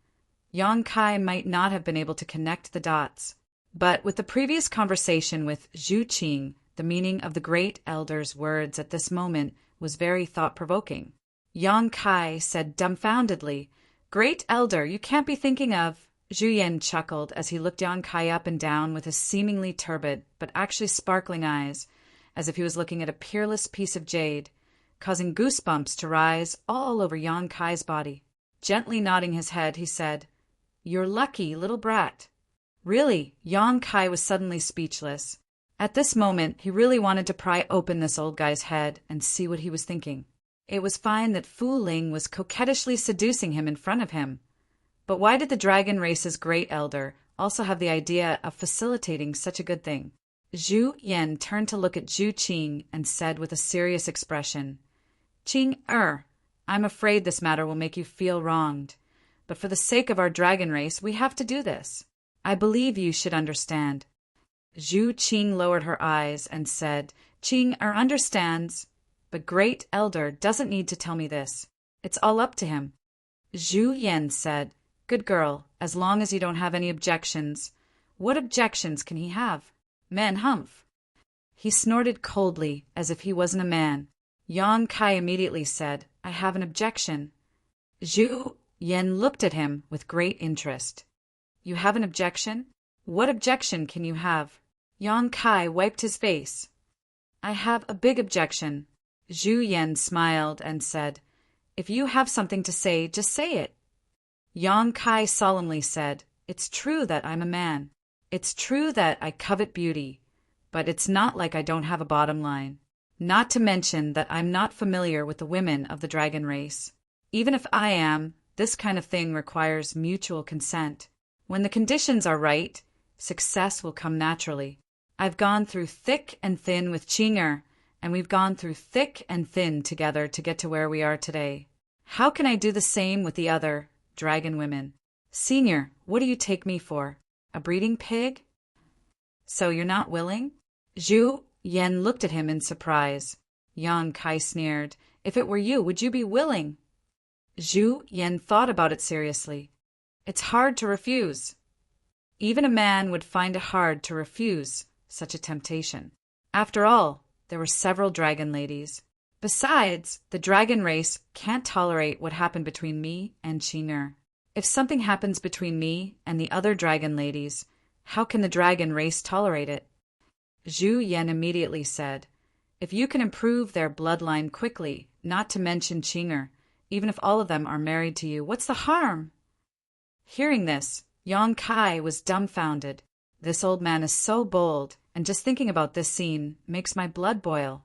Yang Kai might not have been able to connect the dots. But with the previous conversation with Zhu Qing, the meaning of the Great Elder's words at this moment was very thought-provoking. Yang Kai said dumbfoundedly, Great Elder, you can't be thinking of... Zhu Yan chuckled as he looked Yang Kai up and down with his seemingly turbid but actually sparkling eyes, as if he was looking at a peerless piece of jade, causing goosebumps to rise all over Yang Kai's body. Gently nodding his head, he said, You're lucky, little brat. Really, Yang Kai was suddenly speechless. At this moment, he really wanted to pry open this old guy's head and see what he was thinking. It was fine that Fu Ling was coquettishly seducing him in front of him. But why did the dragon race's Great Elder also have the idea of facilitating such a good thing? Zhu Yan turned to look at Zhu Qing and said with a serious expression, Qing, I'm afraid this matter will make you feel wronged, but for the sake of our dragon race, we have to do this. I believe you should understand. Zhu Qing lowered her eyes and said, Qing understands, but Great Elder doesn't need to tell me this. It's all up to him. Zhu Yan said, Good girl, as long as you don't have any objections. What objections can he have? Man humph. He snorted coldly, as if he wasn't a man. Yang Kai immediately said, I have an objection. Zhu Yan looked at him with great interest. You have an objection? What objection can you have? Yang Kai wiped his face. I have a big objection. Zhu Yan smiled and said, If you have something to say, just say it. Yang Kai solemnly said, It's true that I'm a man. It's true that I covet beauty, but it's not like I don't have a bottom line. Not to mention that I'm not familiar with the women of the dragon race. Even if I am, this kind of thing requires mutual consent. When the conditions are right, success will come naturally. I've gone through thick and thin with Qing, and we've gone through thick and thin together to get to where we are today. How can I do the same with the other dragon women? Senior, what do you take me for? A breeding pig? So you're not willing? Zhu Yan looked at him in surprise. Yang Kai sneered. If it were you, would you be willing? Zhu Yan thought about it seriously. It's hard to refuse. Even a man would find it hard to refuse such a temptation. After all, there were several dragon ladies. Besides, the dragon race can't tolerate what happened between me and Qing'er. If something happens between me and the other dragon ladies, how can the dragon race tolerate it? Zhu Yan immediately said, if you can improve their bloodline quickly, not to mention Qing'er, even if all of them are married to you, what's the harm? Hearing this, Yang Kai was dumbfounded. This old man is so bold, and just thinking about this scene makes my blood boil.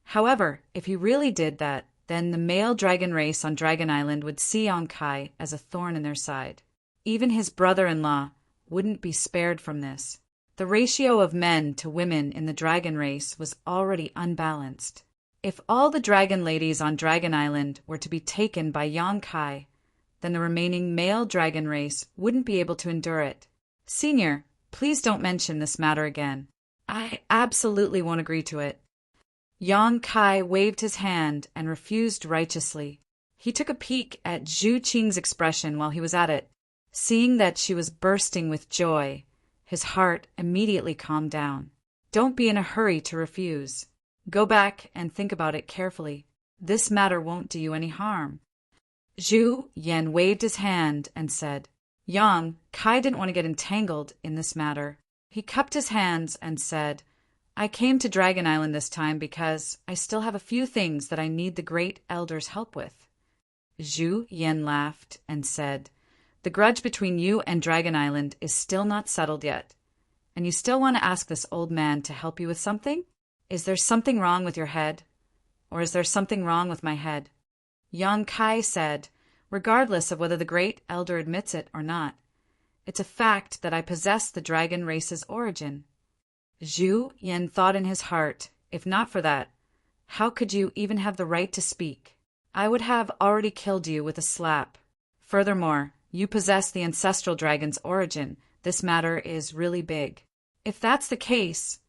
However, if he really did that, then the male dragon race on Dragon Island would see Yang Kai as a thorn in their side. Even his brother-in-law wouldn't be spared from this. The ratio of men to women in the dragon race was already unbalanced. If all the dragon ladies on Dragon Island were to be taken by Yang Kai, then the remaining male dragon race wouldn't be able to endure it. Senior, please don't mention this matter again. I absolutely won't agree to it. Yang Kai waved his hand and refused righteously. He took a peek at Zhu Qing's expression while he was at it. Seeing that she was bursting with joy, his heart immediately calmed down. Don't be in a hurry to refuse. Go back and think about it carefully. This matter won't do you any harm. Zhu Yan waved his hand and said, Yang Kai didn't want to get entangled in this matter. He cupped his hands and said, I came to Dragon Island this time because I still have a few things that I need the Great Elder's help with. Zhu Yan laughed and said, the grudge between you and Dragon Island is still not settled yet, and you still want to ask this old man to help you with something? Is there something wrong with your head? Or is there something wrong with my head? Yang Kai said, regardless of whether the Great Elder admits it or not, it's a fact that I possess the dragon race's origin. Zhu Yan thought in his heart, if not for that, how could you even have the right to speak? I would have already killed you with a slap. Furthermore, you possess the ancestral dragon's origin. This matter is really big. If that's the case,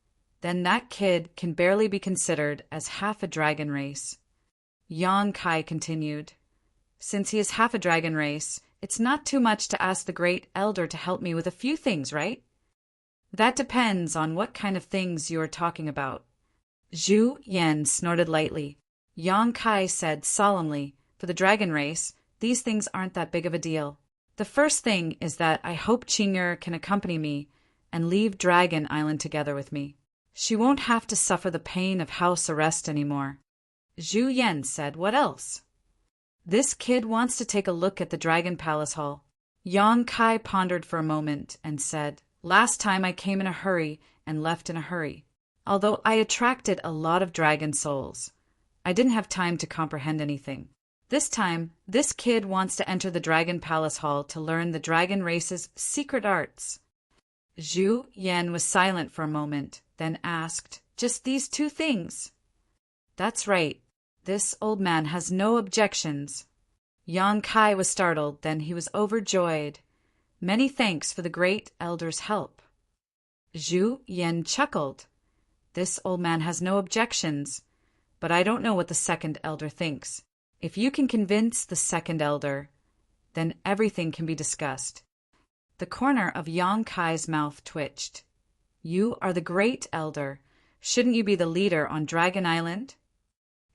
then that kid can barely be considered as half a dragon race. Yang Kai continued, since he is half a dragon race, it's not too much to ask the Great Elder to help me with a few things, right? That depends on what kind of things you are talking about. Zhu Yan snorted lightly. Yang Kai said solemnly, for the dragon race, these things aren't that big of a deal. The first thing is that I hope Qing'er can accompany me and leave Dragon Island together with me. She won't have to suffer the pain of house arrest anymore. Zhu Yan said, what else? This kid wants to take a look at the Dragon Palace Hall. Yang Kai pondered for a moment and said, last time I came in a hurry and left in a hurry. Although I attracted a lot of dragon souls, I didn't have time to comprehend anything. This time, this kid wants to enter the Dragon Palace Hall to learn the dragon race's secret arts. Zhu Yan was silent for a moment, then asked, just these two things? That's right. This old man has no objections. Yang Kai was startled, then he was overjoyed. Many thanks for the Great Elder's help. Zhu Yan chuckled. This old man has no objections, but I don't know what the second elder thinks. If you can convince the second elder, then everything can be discussed. The corner of Yang Kai's mouth twitched. You are the Great Elder. Shouldn't you be the leader on Dragon Island?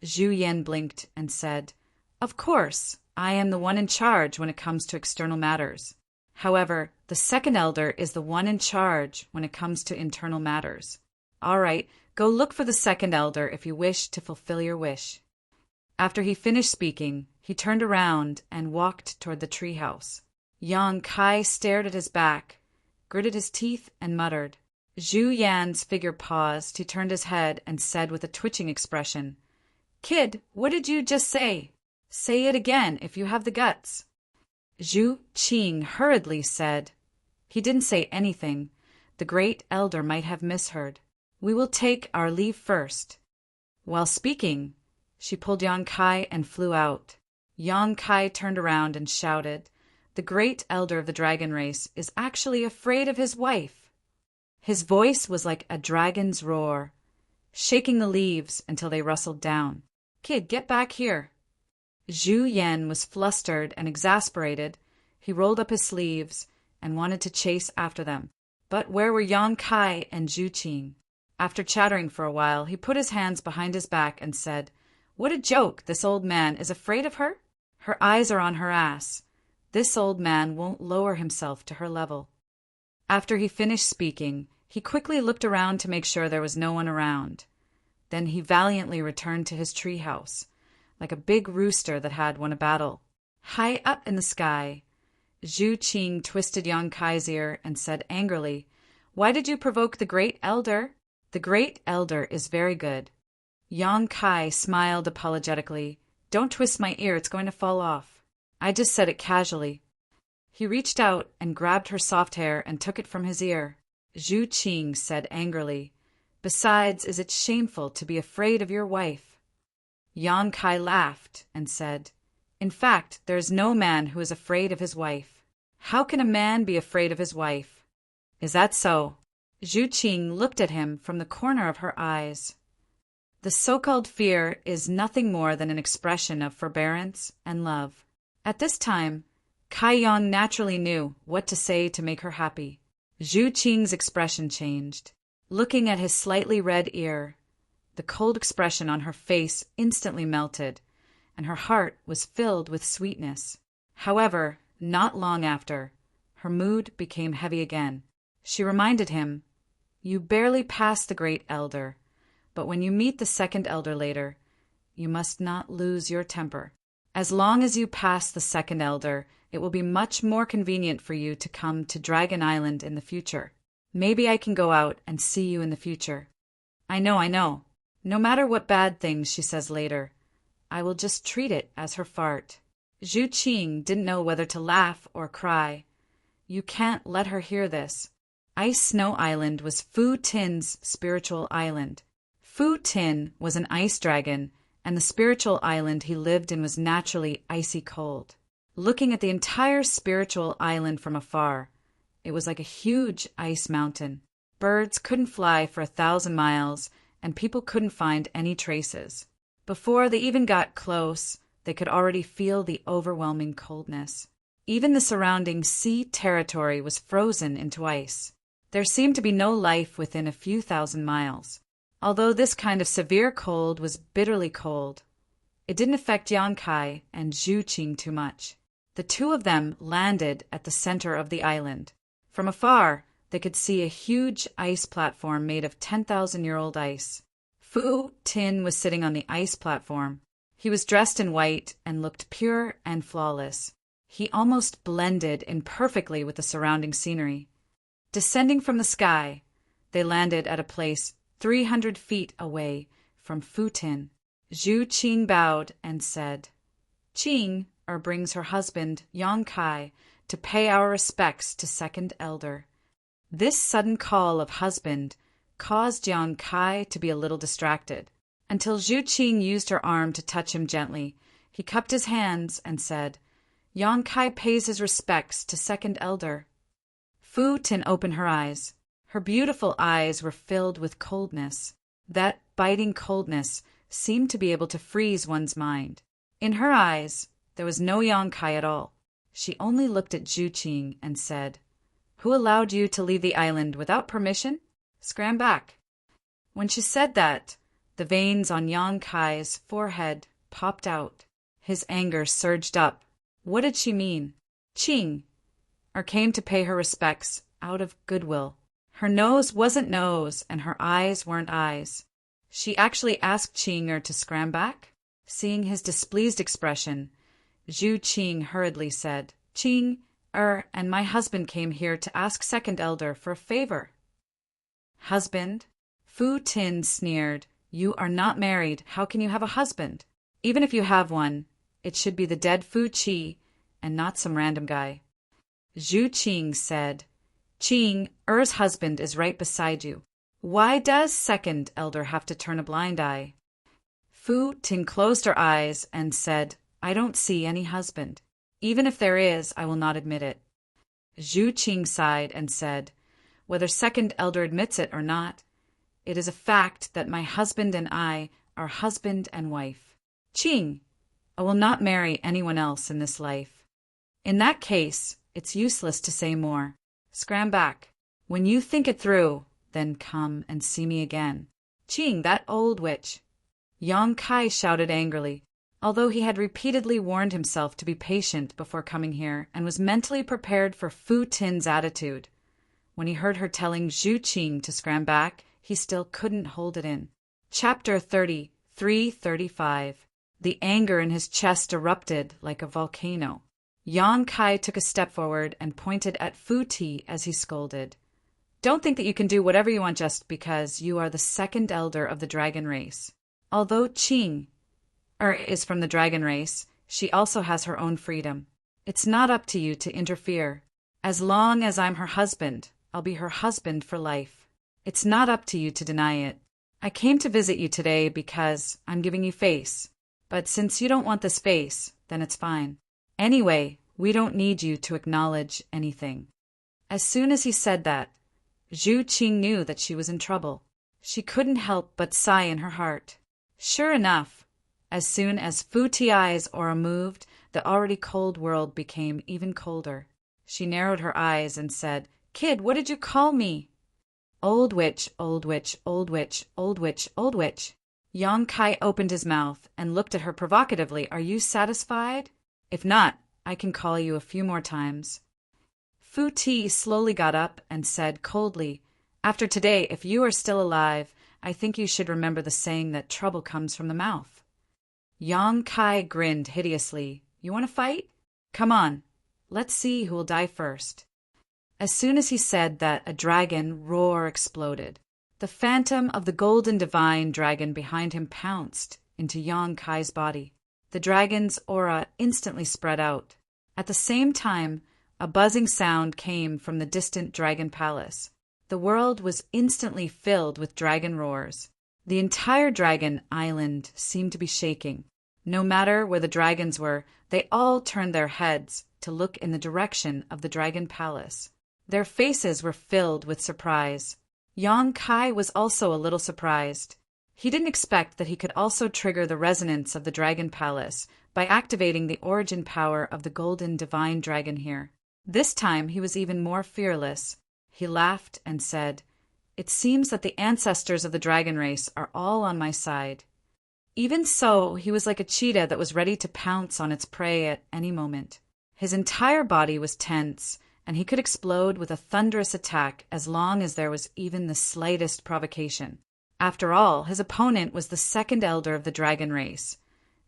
Zhu Yan blinked and said, of course, I am the one in charge when it comes to external matters. However, the second elder is the one in charge when it comes to internal matters. All right, go look for the second elder if you wish to fulfill your wish. After he finished speaking, he turned around and walked toward the treehouse. Yang Kai stared at his back, gritted his teeth, and muttered. Zhu Yan's figure paused. He turned his head and said with a twitching expression, Kid, what did you just say? Say it again if you have the guts. Zhu Qing hurriedly said, he didn't say anything. The Great Elder might have misheard. We will take our leave first. While speaking, she pulled Yang Kai and flew out. Yang Kai turned around and shouted, "The great elder of the dragon race is actually afraid of his wife." His voice was like a dragon's roar, shaking the leaves until they rustled down. "Kid, get back here." Zhu Yan was flustered and exasperated. He rolled up his sleeves and wanted to chase after them. But where were Yang Kai and Zhu Qing? After chattering for a while, he put his hands behind his back and said, "What a joke! This old man is afraid of her? Her eyes are on her ass. This old man won't lower himself to her level." After he finished speaking, he quickly looked around to make sure there was no one around. Then he valiantly returned to his treehouse, like a big rooster that had won a battle. High up in the sky, Zhu Qing twisted Yang Kai's ear and said angrily, "Why did you provoke the great elder? The great elder is very good." Yang Kai smiled apologetically. "Don't twist my ear, it's going to fall off. I just said it casually." He reached out and grabbed her soft hair and took it from his ear. Zhu Qing said angrily, "Besides, is it shameful to be afraid of your wife?" Yang Kai laughed and said, "In fact, there is no man who is afraid of his wife." "How can a man be afraid of his wife?" "Is that so?" Zhu Qing looked at him from the corner of her eyes. "The so-called fear is nothing more than an expression of forbearance and love." At this time, Kai Yang naturally knew what to say to make her happy. Zhu Qing's expression changed. Looking at his slightly red ear, the cold expression on her face instantly melted, and her heart was filled with sweetness. However, not long after, her mood became heavy again. She reminded him, "You barely passed the great elder, but when you meet the second elder later, you must not lose your temper. As long as you pass the second elder, it will be much more convenient for you to come to Dragon Island in the future. Maybe I can go out and see you in the future." I know. No matter what bad things she says later, I will just treat it as her fart." Zhu Qing didn't know whether to laugh or cry. You can't let her hear this. Ice Snow Island was Fu Tin's spiritual island. Fu Tin was an ice dragon, and the spiritual island he lived in was naturally icy cold. Looking at the entire spiritual island from afar, it was like a huge ice mountain. Birds couldn't fly for 1,000 miles, and people couldn't find any traces. Before they even got close, they could already feel the overwhelming coldness. Even the surrounding sea territory was frozen into ice. There seemed to be no life within a few thousand miles. Although this kind of severe cold was bitterly cold, it didn't affect Yang Kai and Zhu Qing too much. The two of them landed at the center of the island. From afar, they could see a huge ice platform made of 10,000-year-old ice. Fu Tin was sitting on the ice platform. He was dressed in white and looked pure and flawless. He almost blended in perfectly with the surrounding scenery. Descending from the sky, they landed at a place 300 feet away from Fu Tin. Zhu Qing bowed and said, "Qing brings her husband, Yang Kai, to pay our respects to second elder." This sudden call of husband caused Yang Kai to be a little distracted. Until Zhu Qing used her arm to touch him gently, he cupped his hands and said, "Yang Kai pays his respects to second elder." Fu Tin opened her eyes. Her beautiful eyes were filled with coldness. That biting coldness seemed to be able to freeze one's mind. In her eyes, there was no Yang Kai at all. She only looked at Zhu Qing and said, "Who allowed you to leave the island without permission? Scram back." When she said that, the veins on Yang Kai's forehead popped out. His anger surged up. What did she mean? Qing, came to pay her respects out of goodwill. Her nose wasn't nose, and her eyes weren't eyes. She actually asked Qing to scram back? Seeing his displeased expression, Zhu Qing hurriedly said, "Qing, and my husband came here to ask second elder for a favor." "Husband?" Fu Tin sneered. "You are not married. How can you have a husband? Even if you have one, it should be the dead Fu Qi and not some random guy." Zhu Qing said, "Qing, husband is right beside you. Why does second elder have to turn a blind eye?" Fu Ting closed her eyes and said, I don't see any husband. Even if there is, I will not admit it. Zhu Qing sighed and said, whether second elder admits it or not, it is a fact that my husband and I are husband and wife. Qing, I will not marry anyone else in this life. In that case, it's useless to say more. Scram back. When you think it through, then come and see me again. Qing, that old witch. Yang Kai shouted angrily, although he had repeatedly warned himself to be patient before coming here and was mentally prepared for Fu Tin's attitude. When he heard her telling Zhu Qing to scram back, he still couldn't hold it in. Chapter 33:35. The anger in his chest erupted like a volcano. Yang Kai took a step forward and pointed at Fu Ti as he scolded. Don't think that you can do whatever you want just because you are the second elder of the dragon race. Although Qing is from the dragon race, she also has her own freedom. It's not up to you to interfere. As long as I'm her husband, I'll be her husband for life. It's not up to you to deny it. I came to visit you today because I'm giving you face. But since you don't want this face, then it's fine. Anyway, we don't need you to acknowledge anything. As soon as he said that, Zhu Qing knew that she was in trouble. She couldn't help but sigh in her heart. Sure enough, as soon as Fu Ti's aura moved, the already cold world became even colder. She narrowed her eyes and said, Kid, what did you call me? Old witch, old witch, old witch, old witch, old witch. Yang Kai opened his mouth and looked at her provocatively. Are you satisfied? If not, I can call you a few more times. Fu Ti slowly got up and said coldly, After today, if you are still alive, I think you should remember the saying that trouble comes from the mouth. Yang Kai grinned hideously. You want to fight? Come on, let's see who will die first. As soon as he said that, a dragon roar exploded. The phantom of the golden divine dragon behind him pounced into Yang Kai's body. The dragon's aura instantly spread out. At the same time, a buzzing sound came from the distant dragon palace. The world was instantly filled with dragon roars. The entire dragon island seemed to be shaking. No matter where the dragons were, they all turned their heads to look in the direction of the dragon palace. Their faces were filled with surprise. Yang Kai was also a little surprised. He didn't expect that he could also trigger the resonance of the dragon palace by activating the origin power of the golden divine dragon here. This time he was even more fearless. He laughed and said, It seems that the ancestors of the dragon race are all on my side. Even so, he was like a cheetah that was ready to pounce on its prey at any moment. His entire body was tense, and he could explode with a thunderous attack as long as there was even the slightest provocation. After all, his opponent was the second elder of the dragon race,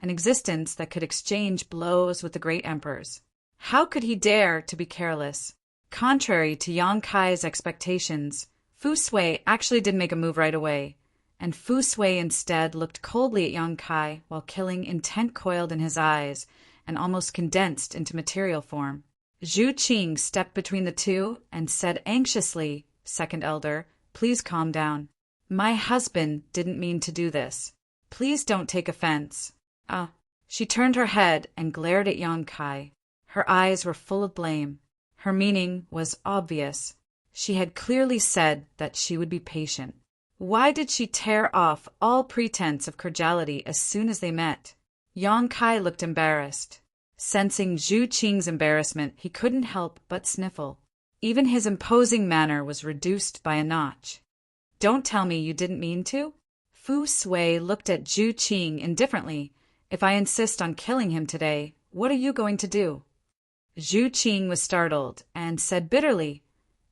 an existence that could exchange blows with the great emperors. How could he dare to be careless? Contrary to Yang Kai's expectations, Fu Sui actually did make a move right away, and Fu Sui instead looked coldly at Yang Kai while killing intent coiled in his eyes and almost condensed into material form. Zhu Qing stepped between the two and said anxiously, Second elder, please calm down. My husband didn't mean to do this. Please don't take offense. She turned her head and glared at Yang Kai. Her eyes were full of blame. Her meaning was obvious. She had clearly said that she would be patient. Why did she tear off all pretense of cordiality as soon as they met? Yang Kai looked embarrassed. Sensing Zhu Qing's embarrassment, he couldn't help but sniffle. Even his imposing manner was reduced by a notch. Don't tell me you didn't mean to? Fu Sui looked at Zhu Qing indifferently. If I insist on killing him today, what are you going to do? Zhu Qing was startled and said bitterly,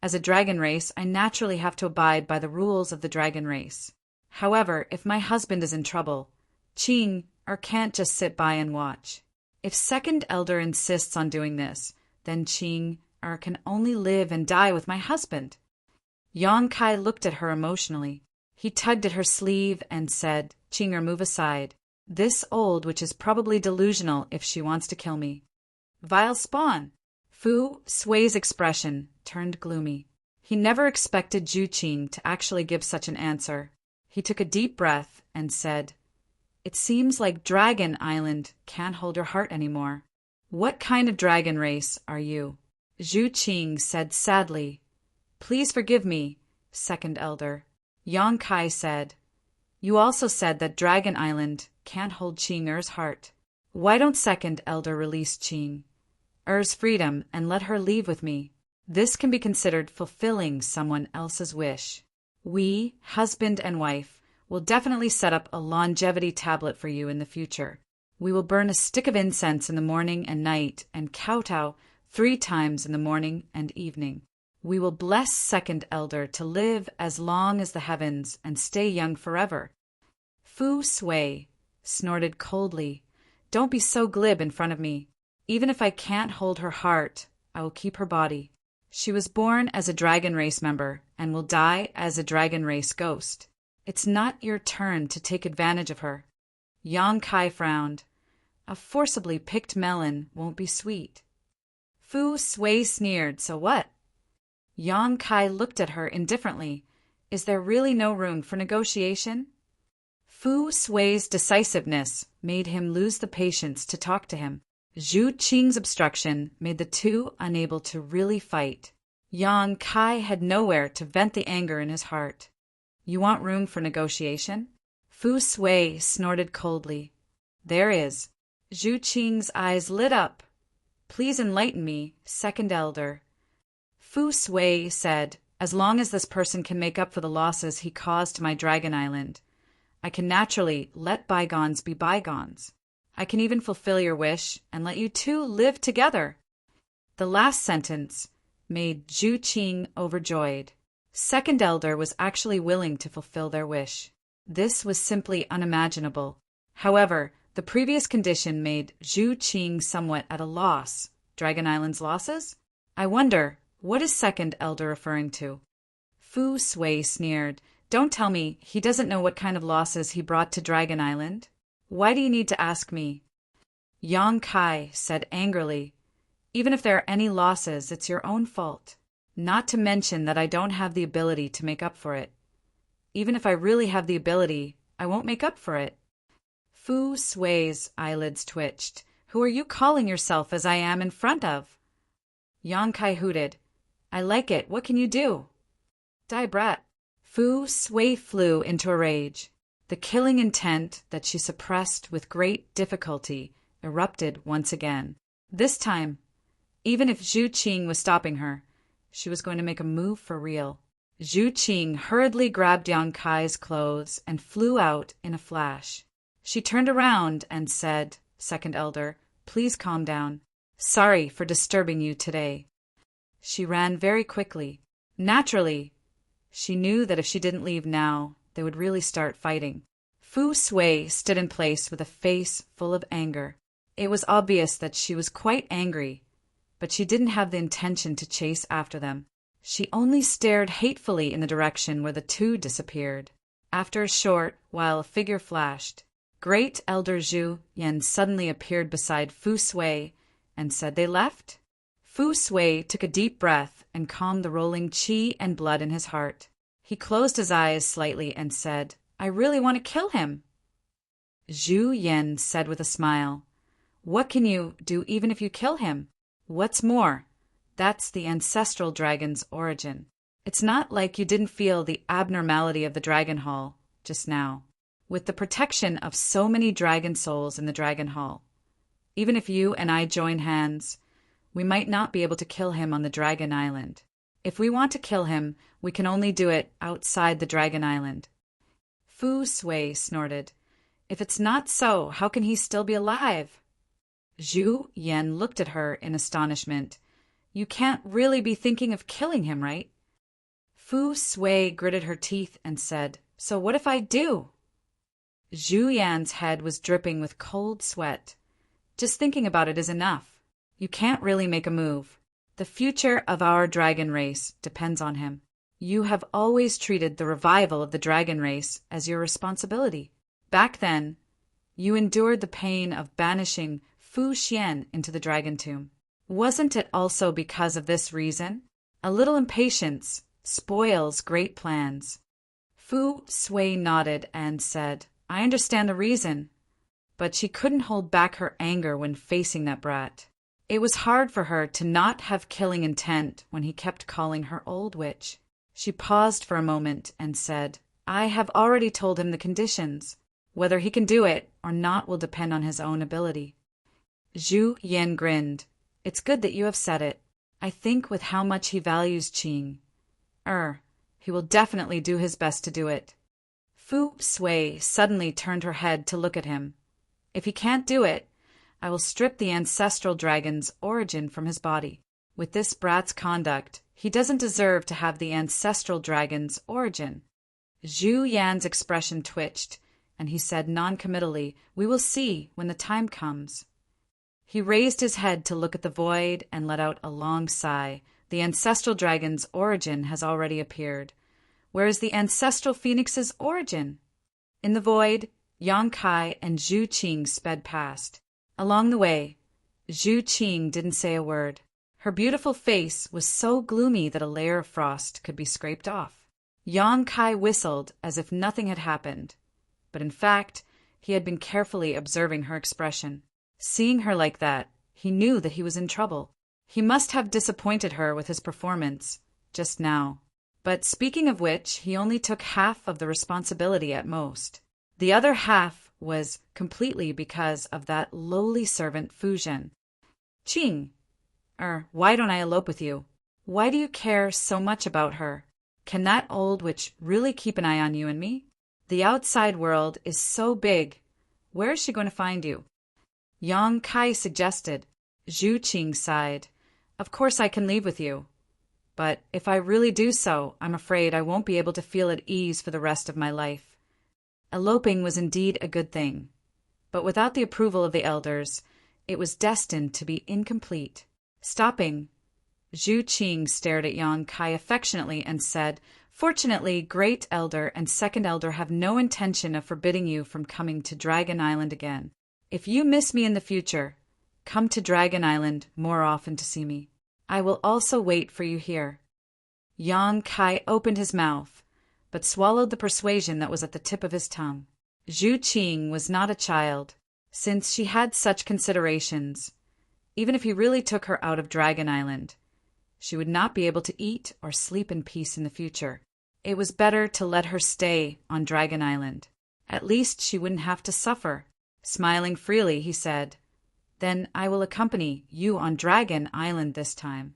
As a dragon race, I naturally have to abide by the rules of the dragon race. However, if my husband is in trouble, Qing can't just sit by and watch. If second elder insists on doing this, then Qing can only live and die with my husband. Yang Kai looked at her emotionally. He tugged at her sleeve and said, Qing, move aside. This old witch is probably delusional if she wants to kill me. Vile spawn! Fu Sui's expression turned gloomy. He never expected Zhu Qing to actually give such an answer. He took a deep breath and said, It seems like Dragon Island can't hold your heart anymore. What kind of dragon race are you? Zhu Qing said sadly. Please forgive me, second elder. Yang Kai said, You also said that Dragon Island can't hold Qing-er's heart. Why don't second elder release Qing-er's freedom and let her leave with me? This can be considered fulfilling someone else's wish. We, husband and wife, will definitely set up a longevity tablet for you in the future. We will burn a stick of incense in the morning and night and kowtow 3 times in the morning and evening. We will bless second elder to live as long as the heavens and stay young forever. Fu Sui snorted coldly. Don't be so glib in front of me. Even if I can't hold her heart, I will keep her body. She was born as a dragon race member and will die as a dragon race ghost. It's not your turn to take advantage of her. Yang Kai frowned. A forcibly picked melon won't be sweet. Fu Sui sneered, so what? Yang Kai looked at her indifferently. Is there really no room for negotiation? Fu Sui's decisiveness made him lose the patience to talk to him. Zhu Qing's obstruction made the two unable to really fight. Yang Kai had nowhere to vent the anger in his heart. You want room for negotiation? Fu Sui snorted coldly. There is. Zhu Qing's eyes lit up. Please enlighten me, second elder. Fu Sui said, As long as this person can make up for the losses he caused to my Dragon Island, I can naturally let bygones be bygones. I can even fulfill your wish and let you two live together. The last sentence made Zhu Qing overjoyed. Second elder was actually willing to fulfill their wish. This was simply unimaginable. However, the previous condition made Zhu Qing somewhat at a loss. Dragon Island's losses? I wonder, what is second elder referring to? Fu Sui sneered. Don't tell me he doesn't know what kind of losses he brought to Dragon Island. Why do you need to ask me? Yang Kai said angrily, Even if there are any losses, it's your own fault. Not to mention that I don't have the ability to make up for it. Even if I really have the ability, I won't make up for it. Fu Sui's eyelids twitched. Who are you calling yourself as I am in front of? Yang Kai hooted. I like it. What can you do? Die brat. Fu Sui flew into a rage. The killing intent that she suppressed with great difficulty erupted once again. This time, even if Zhu Qing was stopping her, she was going to make a move for real. Zhu Qing hurriedly grabbed Yang Kai's clothes and flew out in a flash. She turned around and said, Second elder, please calm down. Sorry for disturbing you today. She ran very quickly. Naturally, she knew that if she didn't leave now, they would really start fighting. Fu Sui stood in place with a face full of anger. It was obvious that she was quite angry, but she didn't have the intention to chase after them. She only stared hatefully in the direction where the two disappeared. After a short while, a figure flashed. Great Elder Zhu Yan suddenly appeared beside Fu Sui and said they left. Fu Sui took a deep breath and calmed the rolling qi and blood in his heart. He closed his eyes slightly and said, I really want to kill him. Zhu Yan said with a smile, What can you do even if you kill him? What's more, that's the ancestral dragon's origin. It's not like you didn't feel the abnormality of the Dragon Hall just now. With the protection of so many dragon souls in the Dragon Hall, even if you and I join hands, we might not be able to kill him on the Dragon Island. If we want to kill him, we can only do it outside the Dragon Island. Fu Sui snorted. If it's not so, how can he still be alive? Zhu Yan looked at her in astonishment. You can't really be thinking of killing him, right? Fu Sui gritted her teeth and said, So what if I do? Zhu Yan's head was dripping with cold sweat. Just thinking about it is enough. You can't really make a move. The future of our dragon race depends on him. You have always treated the revival of the dragon race as your responsibility. Back then, you endured the pain of banishing Fu Xian into the dragon tomb. Wasn't it also because of this reason? A little impatience spoils great plans. Fu Sui nodded and said, I understand the reason. But she couldn't hold back her anger when facing that brat. It was hard for her to not have killing intent when he kept calling her old witch. She paused for a moment and said, I have already told him the conditions. Whether he can do it or not will depend on his own ability. Zhu Yan grinned. It's good that you have said it. I think with how much he values Qing. He will definitely do his best to do it. Fu Sui suddenly turned her head to look at him. If he can't do it, I will strip the ancestral dragon's origin from his body. With this brat's conduct, he doesn't deserve to have the ancestral dragon's origin. Zhu Yan's expression twitched, and he said noncommittally, We will see when the time comes. He raised his head to look at the void and let out a long sigh. The ancestral dragon's origin has already appeared. Where is the ancestral phoenix's origin? In the void, Yang Kai and Zhu Qing sped past. Along the way, Zhu Qing didn't say a word. Her beautiful face was so gloomy that a layer of frost could be scraped off. Yang Kai whistled as if nothing had happened, but in fact, he had been carefully observing her expression. Seeing her like that, he knew that he was in trouble. He must have disappointed her with his performance just now. But speaking of which, he only took half of the responsibility at most. The other half was completely because of that lowly servant Fu Zhen. Qing, why don't I elope with you? Why do you care so much about her? Can that old witch really keep an eye on you and me? The outside world is so big. Where is she going to find you? Yang Kai suggested. Zhu Qing sighed. Of course I can leave with you. But if I really do so, I'm afraid I won't be able to feel at ease for the rest of my life. Eloping was indeed a good thing, but without the approval of the elders, it was destined to be incomplete. Stopping, Zhu Qing stared at Yang Kai affectionately and said, Fortunately, Great Elder and Second Elder have no intention of forbidding you from coming to Dragon Island again. If you miss me in the future, come to Dragon Island more often to see me. I will also wait for you here. Yang Kai opened his mouth, but swallowed the persuasion that was at the tip of his tongue. Zhu Qing was not a child, since she had such considerations. Even if he really took her out of Dragon Island, she would not be able to eat or sleep in peace in the future. It was better to let her stay on Dragon Island. At least she wouldn't have to suffer. Smiling freely, he said, Then I will accompany you on Dragon Island this time.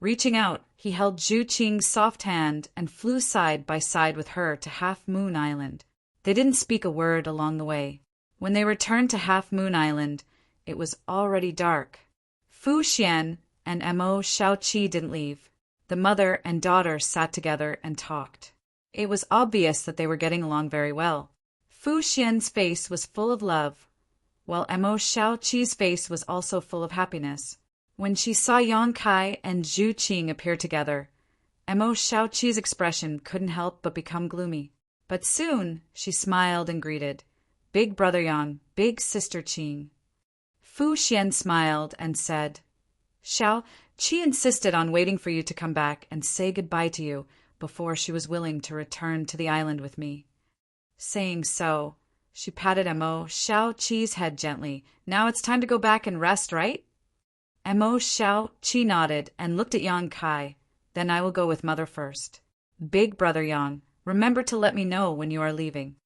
Reaching out, he held Zhu Qing's soft hand and flew side by side with her to Half Moon Island. They didn't speak a word along the way. When they returned to Half Moon Island, it was already dark. Fu Xian and Mo Shaoqi didn't leave. The mother and daughter sat together and talked. It was obvious that they were getting along very well. Fu Xian's face was full of love, while Mo Shaoqi's face was also full of happiness. When she saw Yang Kai and Zhu Qing appear together, Mo Shaoqi's expression couldn't help but become gloomy. But soon she smiled and greeted, Big brother Yang, big sister Qing. Fu Xian smiled and said, Xiao, Qi insisted on waiting for you to come back and say goodbye to you before she was willing to return to the island with me. Saying so, she patted Mo Shaoqi's head gently. Now it's time to go back and rest, right? Mo Shaoqi nodded and looked at Yang Kai. Then I will go with mother first. Big brother Yang, remember to let me know when you are leaving.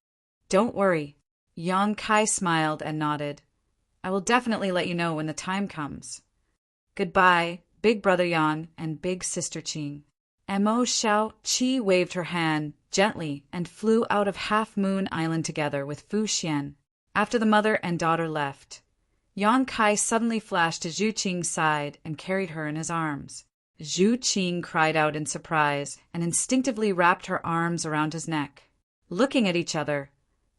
Don't worry. Yang Kai smiled and nodded. I will definitely let you know when the time comes. Goodbye, big brother Yang and big sister Qing. Mo Shaoqi waved her hand gently and flew out of Half Moon Island together with Fu Xian. After the mother and daughter left, Yang Kai suddenly flashed to Zhu Qing's side and carried her in his arms. Zhu Qing cried out in surprise and instinctively wrapped her arms around his neck. Looking at each other,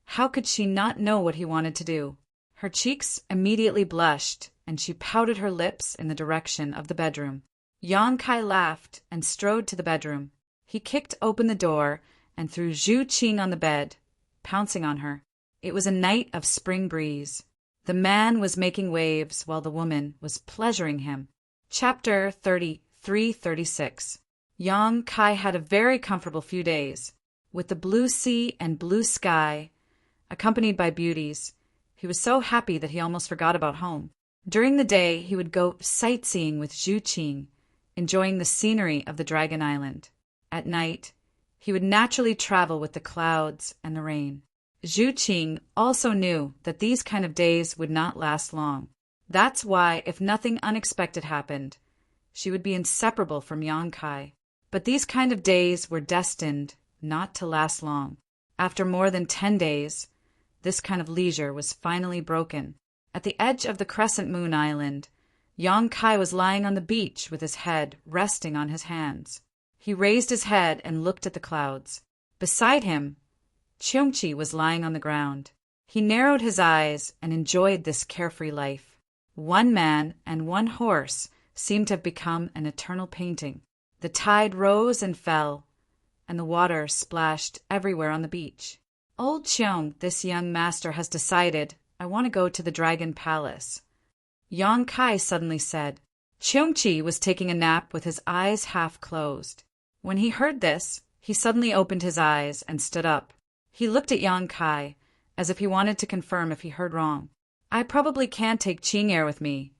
how could she not know what he wanted to do? Her cheeks immediately blushed, and she pouted her lips in the direction of the bedroom. Yang Kai laughed and strode to the bedroom. He kicked open the door and threw Zhu Qing on the bed, pouncing on her. It was a night of spring breeze. The man was making waves while the woman was pleasuring him. Chapter 33-36. Yang Kai had a very comfortable few days. With the blue sea and blue sky, accompanied by beauties. He was so happy that he almost forgot about home. During the day, he would go sightseeing with Zhu Qing, enjoying the scenery of the Dragon Island. At night, he would naturally travel with the clouds and the rain. Zhu Qing also knew that these kind of days would not last long. That's why, if nothing unexpected happened, she would be inseparable from Yang Kai. But these kind of days were destined not to last long. After more than 10 days, this kind of leisure was finally broken. At the edge of the Crescent Moon Island, Yang Kai was lying on the beach with his head resting on his hands. He raised his head and looked at the clouds. Beside him, Cheongchi was lying on the ground. He narrowed his eyes and enjoyed this carefree life. One man and one horse seemed to have become an eternal painting. The tide rose and fell, and the water splashed everywhere on the beach. Old Cheong, this young master, has decided, I want to go to the Dragon Palace. Yang Kai suddenly said. Cheongchi was taking a nap with his eyes half closed. When he heard this, he suddenly opened his eyes and stood up. He looked at Yang Kai, as if he wanted to confirm if he heard wrong. I probably can't take Qing Air with me,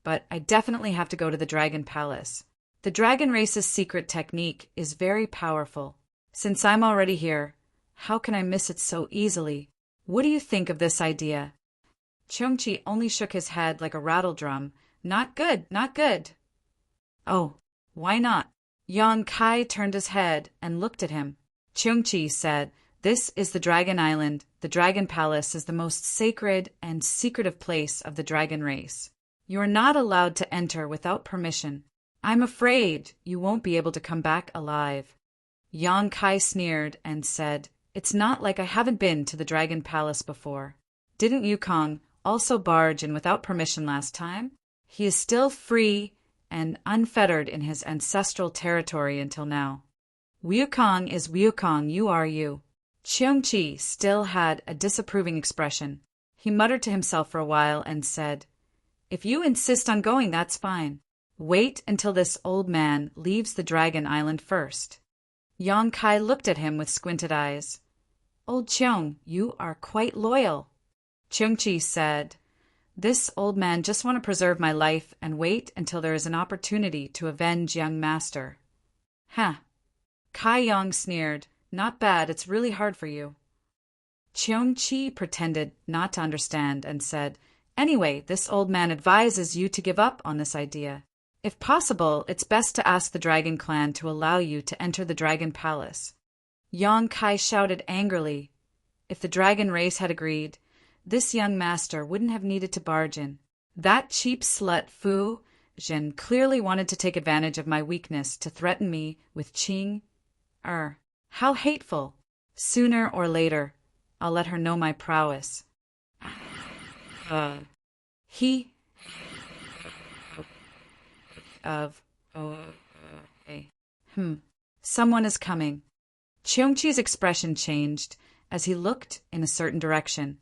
but I definitely have to go to the Dragon Palace. The dragon race's secret technique is very powerful. Since I'm already here, how can I miss it so easily? What do you think of this idea? Cheongchi only shook his head like a rattle drum. Not good, not good. Oh, why not? Yang Kai turned his head and looked at him. Cheongchi said, This is the Dragon Island. The Dragon Palace is the most sacred and secretive place of the dragon race. You are not allowed to enter without permission. I'm afraid you won't be able to come back alive. Yang Kai sneered and said, It's not like I haven't been to the Dragon Palace before. Didn't Yukong also barge in without permission last time? He is still free and unfettered in his ancestral territory until now. Wukong is Wukong, you are you. Cheongchi still had a disapproving expression. He muttered to himself for a while and said, If you insist on going, that's fine. Wait until this old man leaves the Dragon Island first. Yang Kai looked at him with squinted eyes. Old Cheong, you are quite loyal. Cheongchi said, This old man just want to preserve my life and wait until there is an opportunity to avenge young master. Huh. Kai Yang sneered, Not bad, it's really hard for you. Cheongchi pretended not to understand and said, Anyway, this old man advises you to give up on this idea. If possible, it's best to ask the Dragon Clan to allow you to enter the Dragon Palace. Yang Kai shouted angrily. If the dragon race had agreed, this young master wouldn't have needed to barge in. That cheap slut Fu Jin clearly wanted to take advantage of my weakness to threaten me with Qing. How hateful. Sooner or later, I'll let her know my prowess. Someone is coming. Cheongchi's expression changed as he looked in a certain direction.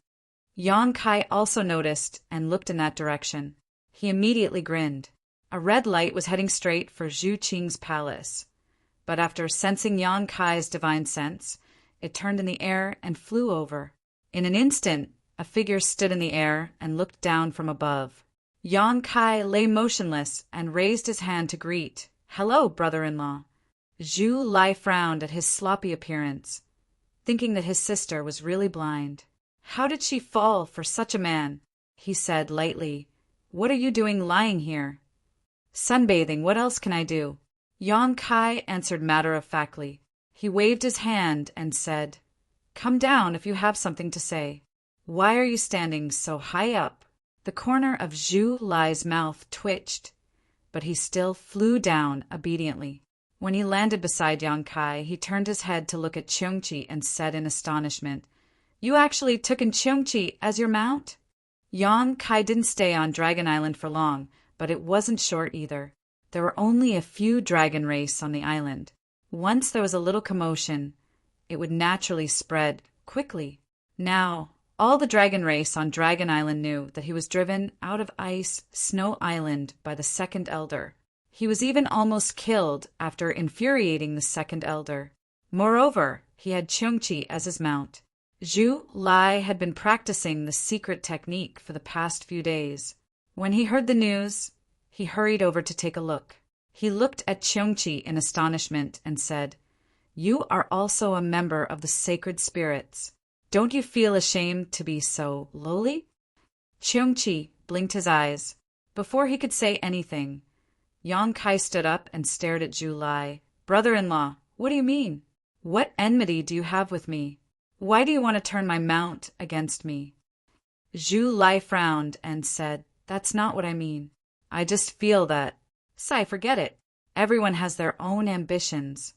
Yang Kai also noticed and looked in that direction. He immediately grinned. A red light was heading straight for Zhu Qing's palace. But after sensing Yang Kai's divine sense, it turned in the air and flew over. In an instant, a figure stood in the air and looked down from above. Yang Kai lay motionless and raised his hand to greet. Hello, brother-in-law. Zhu Lai frowned at his sloppy appearance, thinking that his sister was really blind. How did she fall for such a man? He said lightly. What are you doing lying here? Sunbathing, what else can I do? Yang Kai answered matter-of-factly. He waved his hand and said, Come down if you have something to say. Why are you standing so high up? The corner of Zhu Lai's mouth twitched, but he still flew down obediently. When he landed beside Yang Kai, he turned his head to look at Cheongchi and said in astonishment, You actually took in Cheongchi as your mount? Yang Kai didn't stay on Dragon Island for long, but it wasn't short either. There were only a few dragon race on the island. Once there was a little commotion, it would naturally spread quickly. Now, all the dragon race on Dragon Island knew that he was driven out of Ice Snow Island by the second elder. He was even almost killed after infuriating the second elder. Moreover, he had Cheongchi as his mount. Zhu Lai had been practicing the secret technique for the past few days. When he heard the news, he hurried over to take a look. He looked at Cheongqi in astonishment and said, "You are also a member of the sacred spirits. Don't you feel ashamed to be so lowly?" Cheongqi blinked his eyes. Before he could say anything, Yang Kai stood up and stared at Zhu Lai. "Brother-in-law, what do you mean? What enmity do you have with me? Why do you want to turn my mount against me?" Zhu Lai frowned and said, "That's not what I mean. I just feel that. Sai, forget it. Everyone has their own ambitions."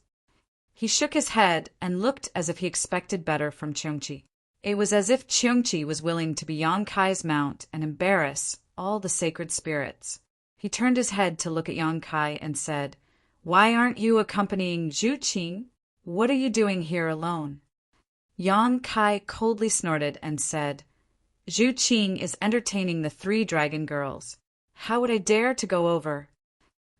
He shook his head and looked as if he expected better from Cheongqi. It was as if Cheongqi was willing to be Yang Kai's mount and embarrass all the sacred spirits. He turned his head to look at Yang Kai and said, "Why aren't you accompanying Zhu Qing? What are you doing here alone?" Yang Kai coldly snorted and said, "Zhu Qing is entertaining the 3 dragon girls. How would I dare to go over?"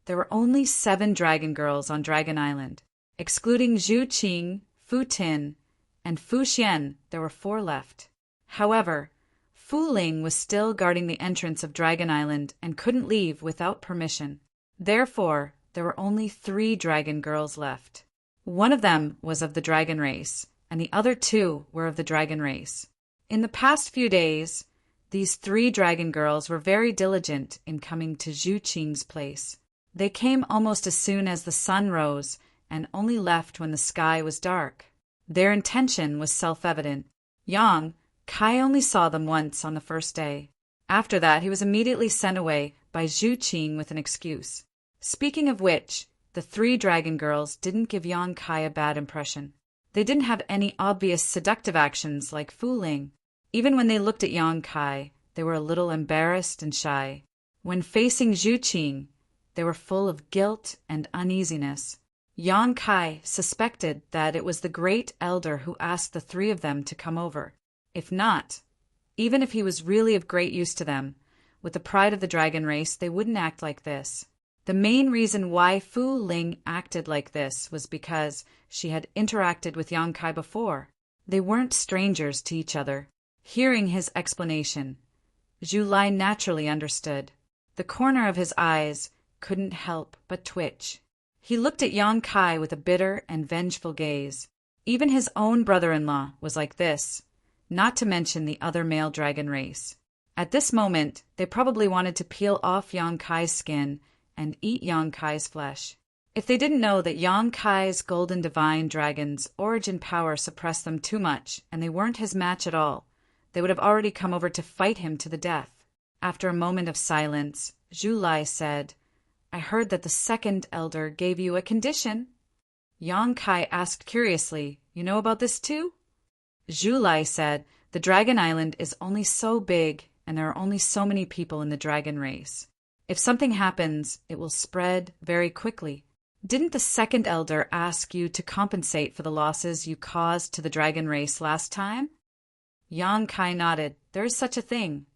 There were only 7 dragon girls on Dragon Island. Excluding Zhu Qing, Fu Tin, and Fu Xian, there were 4 left. However, Fu Ling was still guarding the entrance of Dragon Island and couldn't leave without permission. Therefore, there were only 3 dragon girls left. One of them was of the dragon race, and the other 2 were of the dragon race. In the past few days, these 3 dragon girls were very diligent in coming to Zhu Qing's place. They came almost as soon as the sun rose and only left when the sky was dark. Their intention was self-evident. Yang Kai only saw them once on the first day. After that, he was immediately sent away by Zhu Qing with an excuse. Speaking of which, the 3 dragon girls didn't give Yang Kai a bad impression. They didn't have any obvious seductive actions like Fu Ling. Even when they looked at Yang Kai, they were a little embarrassed and shy. When facing Zhu Qing, they were full of guilt and uneasiness. Yang Kai suspected that it was the great elder who asked the 3 of them to come over. If not, even if he was really of great use to them, with the pride of the dragon race, they wouldn't act like this. The main reason why Fu Ling acted like this was because she had interacted with Yang Kai before. They weren't strangers to each other. Hearing his explanation, Zhu Lai naturally understood. The corner of his eyes couldn't help but twitch. He looked at Yang Kai with a bitter and vengeful gaze. Even his own brother-in-law was like this, not to mention the other male dragon race. At this moment, they probably wanted to peel off Yang Kai's skin and eat Yang Kai's flesh. If they didn't know that Yang Kai's golden divine dragon's origin power suppressed them too much and they weren't his match at all, they would have already come over to fight him to the death. After a moment of silence, Zhu Lai said, "I heard that the 2nd elder gave you a condition." Yang Kai asked curiously, "You know about this too?" Zhu Lai said, "The Dragon Island is only so big and there are only so many people in the dragon race. If something happens, it will spread very quickly. Didn't the 2nd elder ask you to compensate for the losses you caused to the dragon race last time?" Yang Kai nodded. "There is such a thing."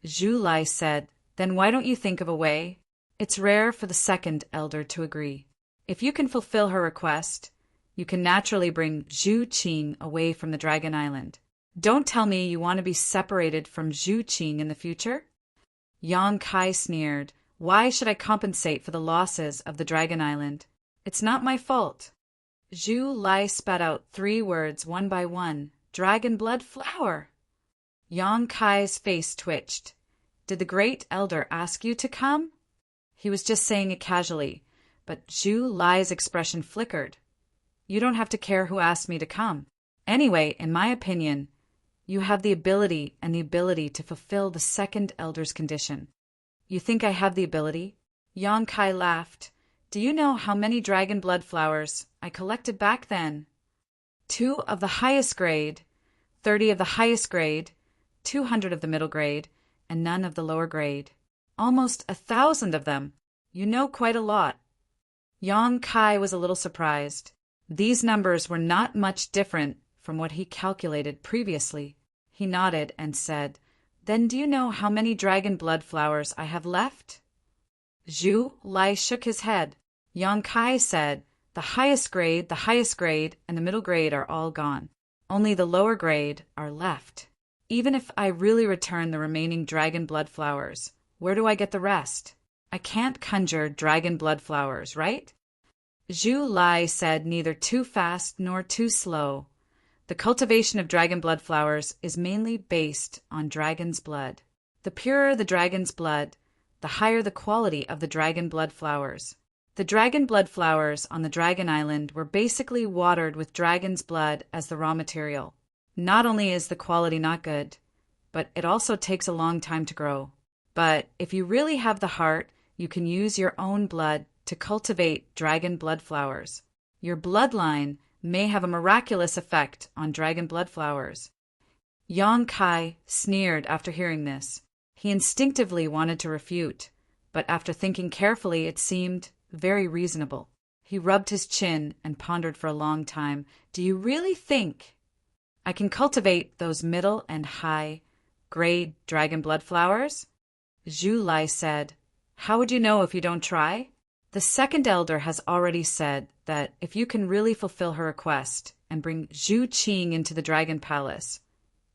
Zhu Lai said, "Then why don't you think of a way?" It's rare for the 2nd elder to agree. If you can fulfill her request, you can naturally bring Zhu Qing away from the Dragon Island. Don't tell me you want to be separated from Zhu Qing in the future? Yang Kai sneered. "Why should I compensate for the losses of the Dragon Island? It's not my fault." Zhu Lai spat out 3 words one by one. "Dragon blood flower." Yang Kai's face twitched. "Did the great elder ask you to come?" He was just saying it casually, but Zhu Lai's expression flickered. "You don't have to care who asked me to come. Anyway, in my opinion, you have the ability to fulfill the 2nd elder's condition." "You think I have the ability?" Yang Kai laughed. "Do you know how many dragon blood flowers I collected back then? 2 of the highest grade, 30 of the highest grade, 200 of the middle grade, and none of the lower grade. Almost 1,000 of them. You know quite a lot." Yang Kai was a little surprised. These numbers were not much different from what he calculated previously. He nodded and said, "Then do you know how many dragon blood flowers I have left?" Zhu Lai shook his head. Yang Kai said, the highest grade, and the middle grade are all gone. Only the lower grade are left. Even if I really return the remaining dragon blood flowers, where do I get the rest? I can't conjure dragon blood flowers, right? Zhu Lai said neither too fast nor too slow. The cultivation of dragon blood flowers is mainly based on dragon's blood. The purer the dragon's blood, the higher the quality of the dragon blood flowers. The dragon blood flowers on the Dragon Island were basically watered with dragon's blood as the raw material. Not only is the quality not good, but it also takes a long time to grow. But if you really have the heart, you can use your own blood to cultivate dragon blood flowers. Your bloodline may have a miraculous effect on dragon blood flowers. Yang Kai sneered after hearing this. He instinctively wanted to refute, but after thinking carefully, it seemed very reasonable. He rubbed his chin and pondered for a long time. Do you really think I can cultivate those middle and high grade dragon blood flowers? Zhu Lai said, How would you know if you don't try? The second elder has already said that if you can really fulfill her request and bring Zhu Qing into the dragon palace,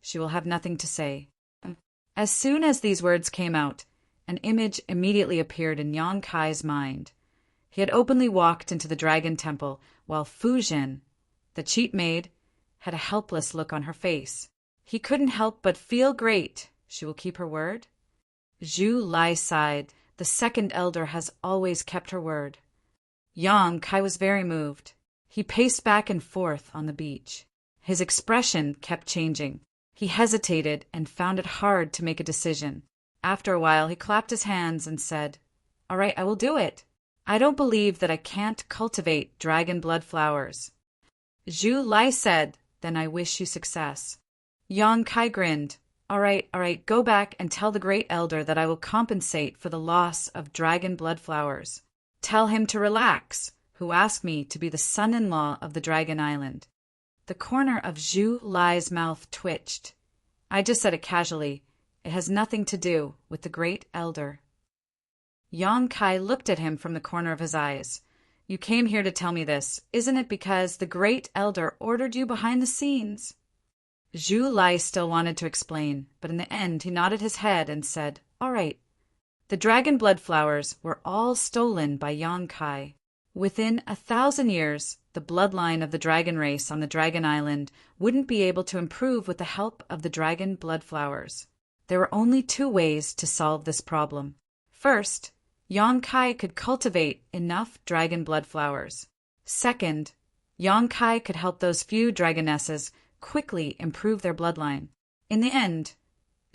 she will have nothing to say. As soon as these words came out, an image immediately appeared in Yang Kai's mind. He had openly walked into the dragon temple, while Fu Jin, the cheat maid, had a helpless look on her face. He couldn't help but feel great. She will keep her word? Zhu Lai sighed. The second elder has always kept her word. Yang Kai was very moved. He paced back and forth on the beach. His expression kept changing. He hesitated and found it hard to make a decision. After a while, he clapped his hands and said, All right, I will do it. I don't believe that I can't cultivate dragon blood flowers. Zhu Lai said, Then I wish you success. Yang Kai grinned. All right, go back and tell the great elder that I will compensate for the loss of dragon blood flowers. Tell him to relax, who asked me to be the son-in-law of the Dragon Island. The corner of Zhu Lai's mouth twitched. I just said it casually. It has nothing to do with the great elder. Yang Kai looked at him from the corner of his eyes. You came here to tell me this. Isn't it because the great elder ordered you behind the scenes? Zhu Lai still wanted to explain, but in the end he nodded his head and said, All right. The dragon blood flowers were all stolen by Yang Kai. Within 1,000 years, the bloodline of the dragon race on the Dragon Island wouldn't be able to improve with the help of the dragon blood flowers. There were only 2 ways to solve this problem. First, Yang Kai could cultivate enough dragon blood flowers. Second, Yang Kai could help those few dragonesses quickly improve their bloodline. In the end,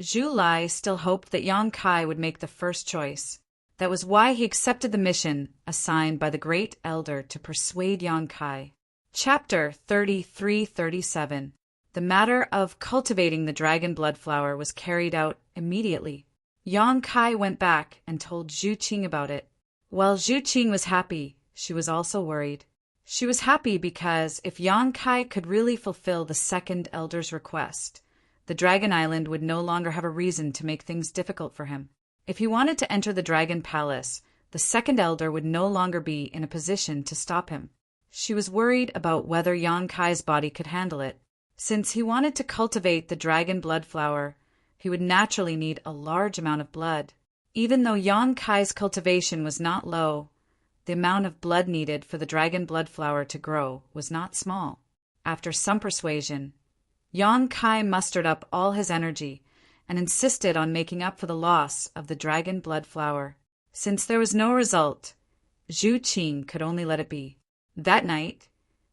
Zhu Lai still hoped that Yang Kai would make the first choice. That was why he accepted the mission assigned by the great elder to persuade Yang Kai. Chapter 33-37. The matter of cultivating the dragon blood flower was carried out immediately. Yang Kai went back and told Zhu Qing about it. While Zhu Qing was happy, she was also worried. She was happy because if Yang Kai could really fulfill the second elder's request, the Dragon Island would no longer have a reason to make things difficult for him. If he wanted to enter the Dragon Palace, the second elder would no longer be in a position to stop him. She was worried about whether Yang Kai's body could handle it. Since he wanted to cultivate the dragon blood flower, he would naturally need a large amount of blood. Even though Yang Kai's cultivation was not low, the amount of blood needed for the dragon blood flower to grow was not small. After some persuasion, Yang Kai mustered up all his energy and insisted on making up for the loss of the dragon blood flower. Since there was no result, Zhu Qing could only let it be. That night,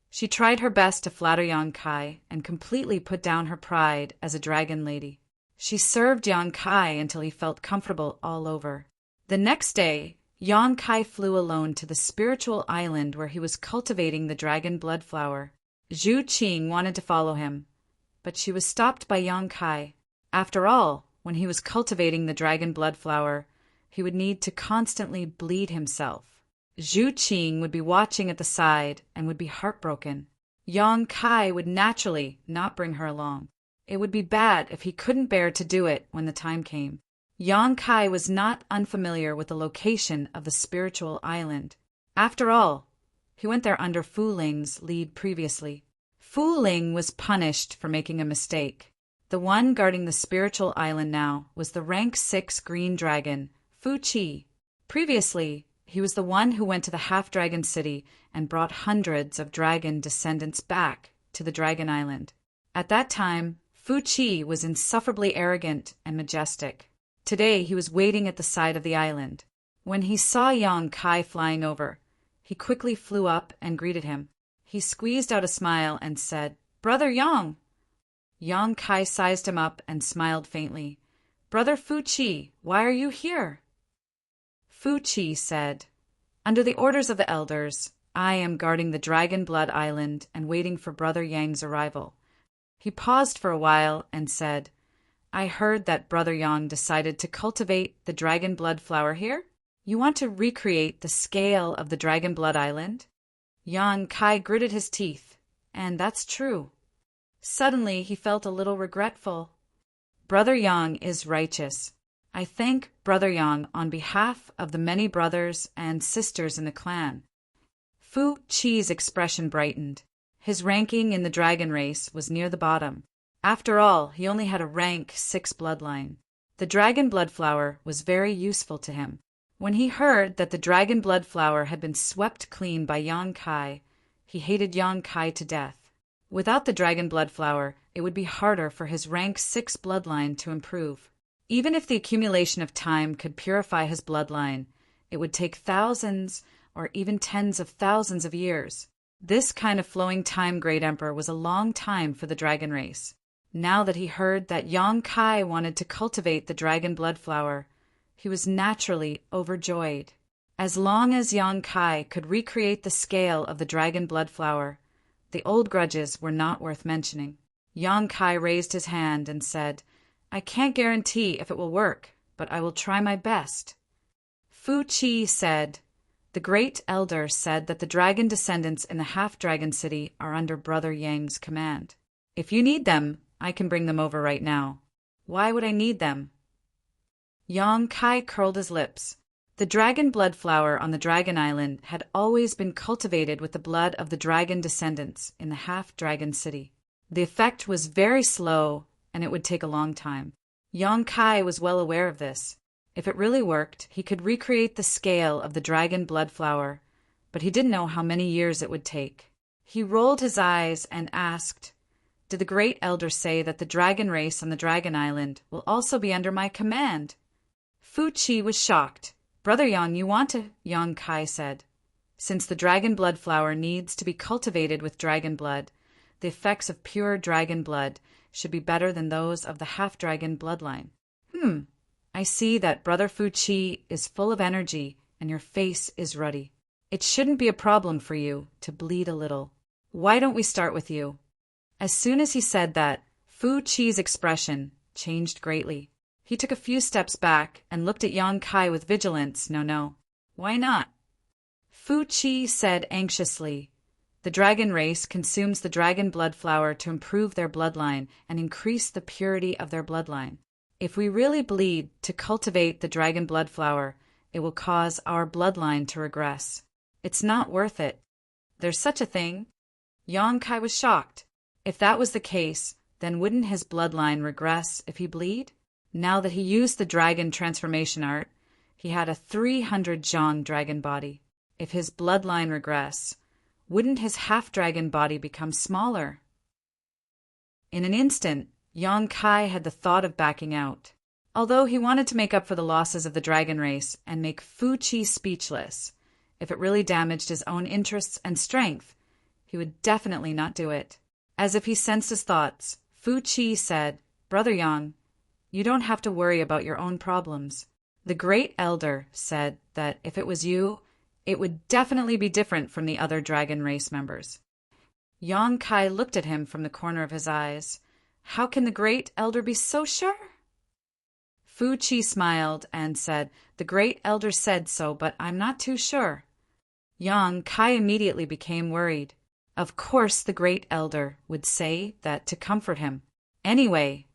she tried her best to flatter Yang Kai and completely put down her pride as a dragon lady. She served Yang Kai until he felt comfortable all over. The next day, Yang Kai flew alone to the spiritual island where he was cultivating the dragon blood flower. Zhu Qing wanted to follow him, but she was stopped by Yang Kai. After all, when he was cultivating the dragon blood flower, he would need to constantly bleed himself. Zhu Qing would be watching at the side and would be heartbroken. Yang Kai would naturally not bring her along. It would be bad if he couldn't bear to do it when the time came. Yang Kai was not unfamiliar with the location of the spiritual island. After all, he went there under Fu Ling's lead previously. Fu Ling was punished for making a mistake. The one guarding the spiritual island now was the rank 6 green dragon, Fu Qi. Previously, he was the one who went to the half-dragon city and brought hundreds of dragon descendants back to the dragon island. At that time, Fu Qi was insufferably arrogant and majestic. Today he was waiting at the side of the island. When he saw Yang Kai flying over, he quickly flew up and greeted him. He squeezed out a smile and said, "Brother Yang." Yang Kai sized him up and smiled faintly. "Brother Fu Qi, why are you here?" Fu Qi said, "Under the orders of the elders, I am guarding the Dragon Blood Island and waiting for Brother Yang's arrival." He paused for a while and said, "I heard that Brother Yang decided to cultivate the Dragon Blood flower here? You want to recreate the scale of the Dragon Blood Island?" Yang Kai gritted his teeth, and that's true. Suddenly he felt a little regretful. Brother Yang is righteous. I thank Brother Yang on behalf of the many brothers and sisters in the clan. Fu Qi's expression brightened. His ranking in the dragon race was near the bottom. After all, he only had a rank 6 bloodline. The dragon blood flower was very useful to him. When he heard that the dragon blood flower had been swept clean by Yang Kai, he hated Yang Kai to death. Without the dragon blood flower, it would be harder for his rank 6 bloodline to improve. Even if the accumulation of time could purify his bloodline, it would take thousands or even tens of thousands of years. This kind of flowing time, Great Emperor, was a long time for the dragon race. Now that he heard that Yang Kai wanted to cultivate the dragon blood flower, he was naturally overjoyed. As long as Yang Kai could recreate the scale of the dragon blood flower, the old grudges were not worth mentioning. Yang Kai raised his hand and said, "I can't guarantee if it will work, but I will try my best." Fu Qi said, "The Great Elder said that the dragon descendants in the half-dragon city are under Brother Yang's command. If you need them, I can bring them over right now." "Why would I need them?" Yang Kai curled his lips. The dragon blood flower on the dragon island had always been cultivated with the blood of the dragon descendants in the half-dragon city. The effect was very slow, and it would take a long time. Yang Kai was well aware of this. If it really worked, he could recreate the scale of the dragon blood flower, but he didn't know how many years it would take. He rolled his eyes and asked, "Did the Great Elder say that the dragon race on the dragon island will also be under my command?" Fu Qi was shocked. "Brother Yang, you want to," Yang Kai said. "Since the dragon blood flower needs to be cultivated with dragon blood, the effects of pure dragon blood should be better than those of the half-dragon bloodline." I see that Brother Fu Qi is full of energy and your face is ruddy. It shouldn't be a problem for you to bleed a little. Why don't we start with you?" As soon as he said that, Fu Qi's expression changed greatly. He took a few steps back and looked at Yang Kai with vigilance. No. Why not?" Fu Qi said anxiously, "The dragon race consumes the dragon blood flower to improve their bloodline and increase the purity of their bloodline. If we really bleed to cultivate the dragon blood flower, it will cause our bloodline to regress. It's not worth it." "There's such a thing?" Yang Kai was shocked. If that was the case, then wouldn't his bloodline regress if he bleed? Now that he used the dragon transformation art, he had a 300 Zhang dragon body. If his bloodline regress, wouldn't his half-dragon body become smaller? In an instant, Yang Kai had the thought of backing out. Although he wanted to make up for the losses of the dragon race and make Fu Qi speechless, if it really damaged his own interests and strength, he would definitely not do it. As if he sensed his thoughts, Fu Qi said, "Brother Yang, you don't have to worry about your own problems. The Great Elder said that if it was you, it would definitely be different from the other dragon race members." Yang Kai looked at him from the corner of his eyes. "How can the Great Elder be so sure?" Fu Qi smiled and said, "The Great Elder said so, but I'm not too sure." Yang Kai immediately became worried. Of course the Great Elder would say that to comfort him. Anyway,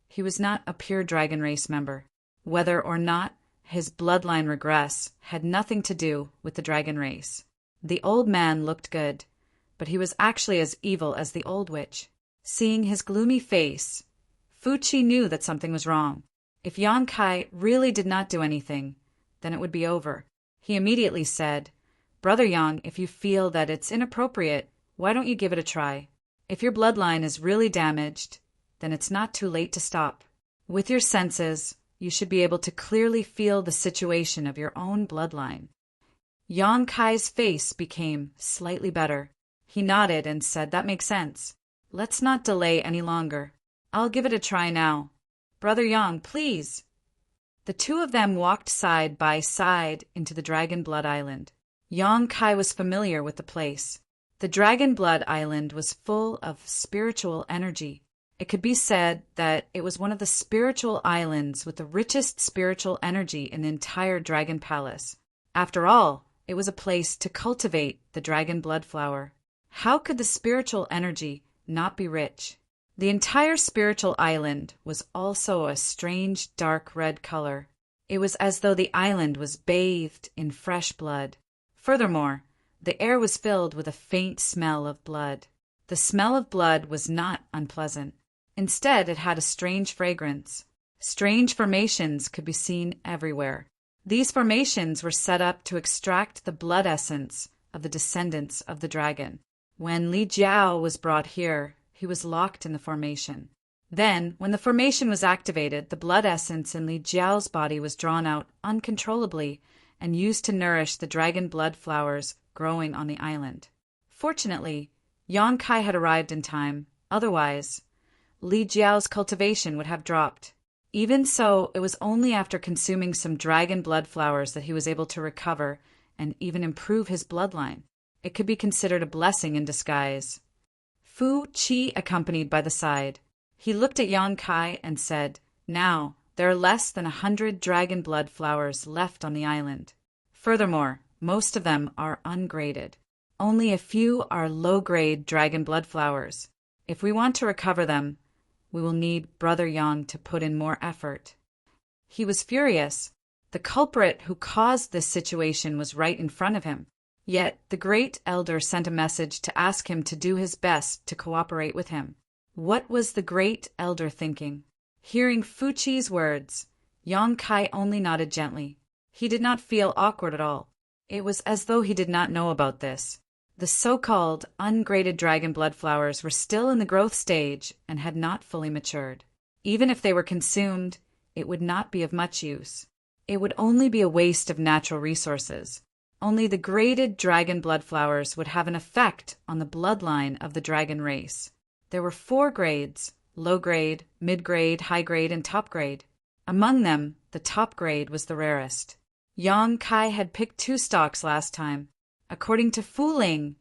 he was not a pure dragon race member. Whether or not his bloodline regress had nothing to do with the dragon race. The old man looked good. but he was actually as evil as the old witch. Seeing his gloomy face, Fuchi knew that something was wrong. If Yonkai really did not do anything, then it would be over. He immediately said, "Brother Yang, if you feel that it's inappropriate, why don't you give it a try? If your bloodline is really damaged, then it's not too late to stop. With your senses, you should be able to clearly feel the situation of your own bloodline." Yonkai's face became slightly better. He nodded and said, "That makes sense. Let's not delay any longer. I'll give it a try now. Brother Yang, please." The two of them walked side by side into the Dragon Blood Island. Yonkai was familiar with the place. The Dragon Blood Island was full of spiritual energy. It could be said that it was one of the spiritual islands with the richest spiritual energy in the entire Dragon Palace. After all, it was a place to cultivate the Dragon Blood Flower. How could the spiritual energy not be rich? The entire spiritual island was also a strange dark red color. It was as though the island was bathed in fresh blood. Furthermore, the air was filled with a faint smell of blood. The smell of blood was not unpleasant. Instead, it had a strange fragrance. Strange formations could be seen everywhere. These formations were set up to extract the blood essence of the descendants of the dragon. When Li Jiao was brought here, he was locked in the formation. Then, when the formation was activated, the blood essence in Li Jiao's body was drawn out uncontrollably and used to nourish the dragon blood flowers growing on the island. Fortunately, Yonkai had arrived in time. Otherwise, Li Jiao's cultivation would have dropped. Even so, it was only after consuming some dragon blood flowers that he was able to recover and even improve his bloodline. It could be considered a blessing in disguise. Fu Qi accompanied by the side. He looked at Yonkai and said, "Now, there are less than 100 dragon blood flowers left on the island. Furthermore, most of them are ungraded. Only a few are low-grade dragon blood flowers. If we want to recover them, we will need Brother Yang to put in more effort." He was furious. The culprit who caused this situation was right in front of him. Yet the great elder sent a message to ask him to do his best to cooperate with him. What was the great elder thinking? Hearing Fuchi's words, Yonkai only nodded gently. He did not feel awkward at all. It was as though he did not know about this. The so-called ungraded dragon blood flowers were still in the growth stage and had not fully matured. Even if they were consumed, it would not be of much use. It would only be a waste of natural resources. Only the graded dragon blood flowers would have an effect on the bloodline of the dragon race. There were 4 grades: low grade, mid grade, high grade, and top grade. Among them, the top grade was the rarest. Yonkai had picked 2 stalks last time. According to Fu Ling,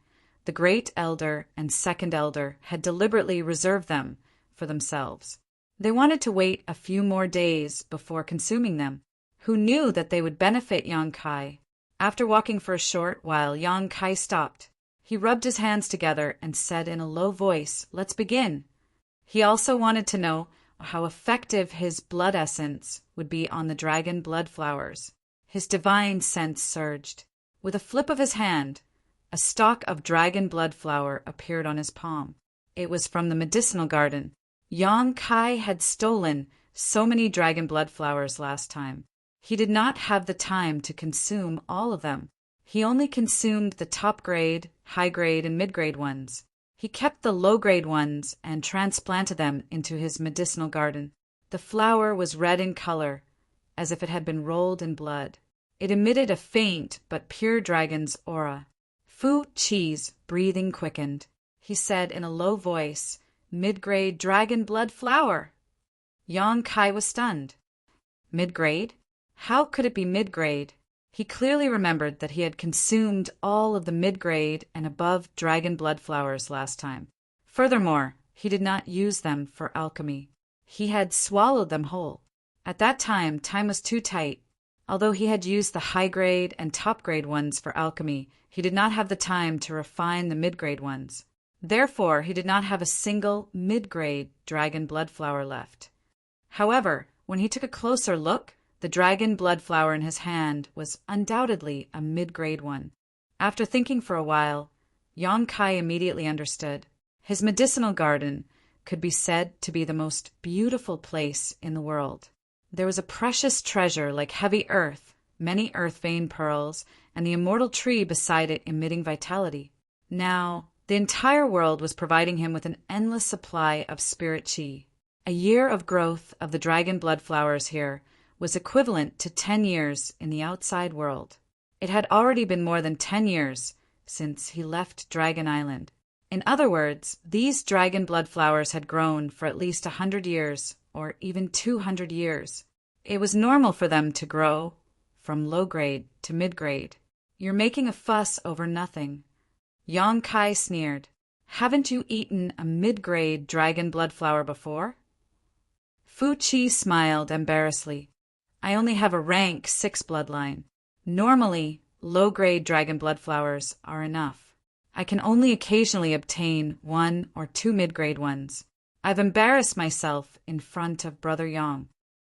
the great elder and second elder had deliberately reserved them for themselves. They wanted to wait a few more days before consuming them. Who knew that they would benefit Yonkai? After walking for a short while, Yonkai stopped. He rubbed his hands together and said in a low voice, "Let's begin." He also wanted to know how effective his blood essence would be on the dragon blood flowers. His divine sense surged. With a flip of his hand, a stalk of dragon blood flower appeared on his palm. It was from the medicinal garden. Yonkai had stolen so many dragon blood flowers last time. He did not have the time to consume all of them. He only consumed the top grade, high grade, and mid grade ones. He kept the low grade ones and transplanted them into his medicinal garden. The flower was red in color, as if it had been rolled in blood. It emitted a faint but pure dragon's aura. Fu Qi's breathing quickened. He said in a low voice, "Mid-grade dragon blood flower." Yonkai was stunned. Mid-grade? How could it be mid-grade? He clearly remembered that he had consumed all of the mid-grade and above dragon blood flowers last time. Furthermore, he did not use them for alchemy. He had swallowed them whole. At that time was too tight. Although he had used the high-grade and top-grade ones for alchemy, he did not have the time to refine the mid-grade ones. Therefore, he did not have a single mid-grade dragon blood flower left. However, when he took a closer look, the dragon blood flower in his hand was undoubtedly a mid-grade one. After thinking for a while, Yang Kai immediately understood. His medicinal garden could be said to be the most beautiful place in the world. There was a precious treasure like heavy earth, many earth vein pearls, and the immortal tree beside it emitting vitality. Now, the entire world was providing him with an endless supply of spirit chi. A year of growth of the dragon blood flowers here was equivalent to 10 years in the outside world. It had already been more than 10 years since he left Dragon Island. In other words, these dragon blood flowers had grown for at least 100 years, or even 200 years. It was normal for them to grow from low grade to mid grade. You're making a fuss over nothing. Yang Kai sneered. Haven't you eaten a mid-grade dragon blood flower before? Fu Chi smiled embarrassedly. I only have a rank 6 bloodline. Normally, low-grade dragon blood flowers are enough. I can only occasionally obtain 1 or 2 mid-grade ones. I've embarrassed myself in front of Brother Yang.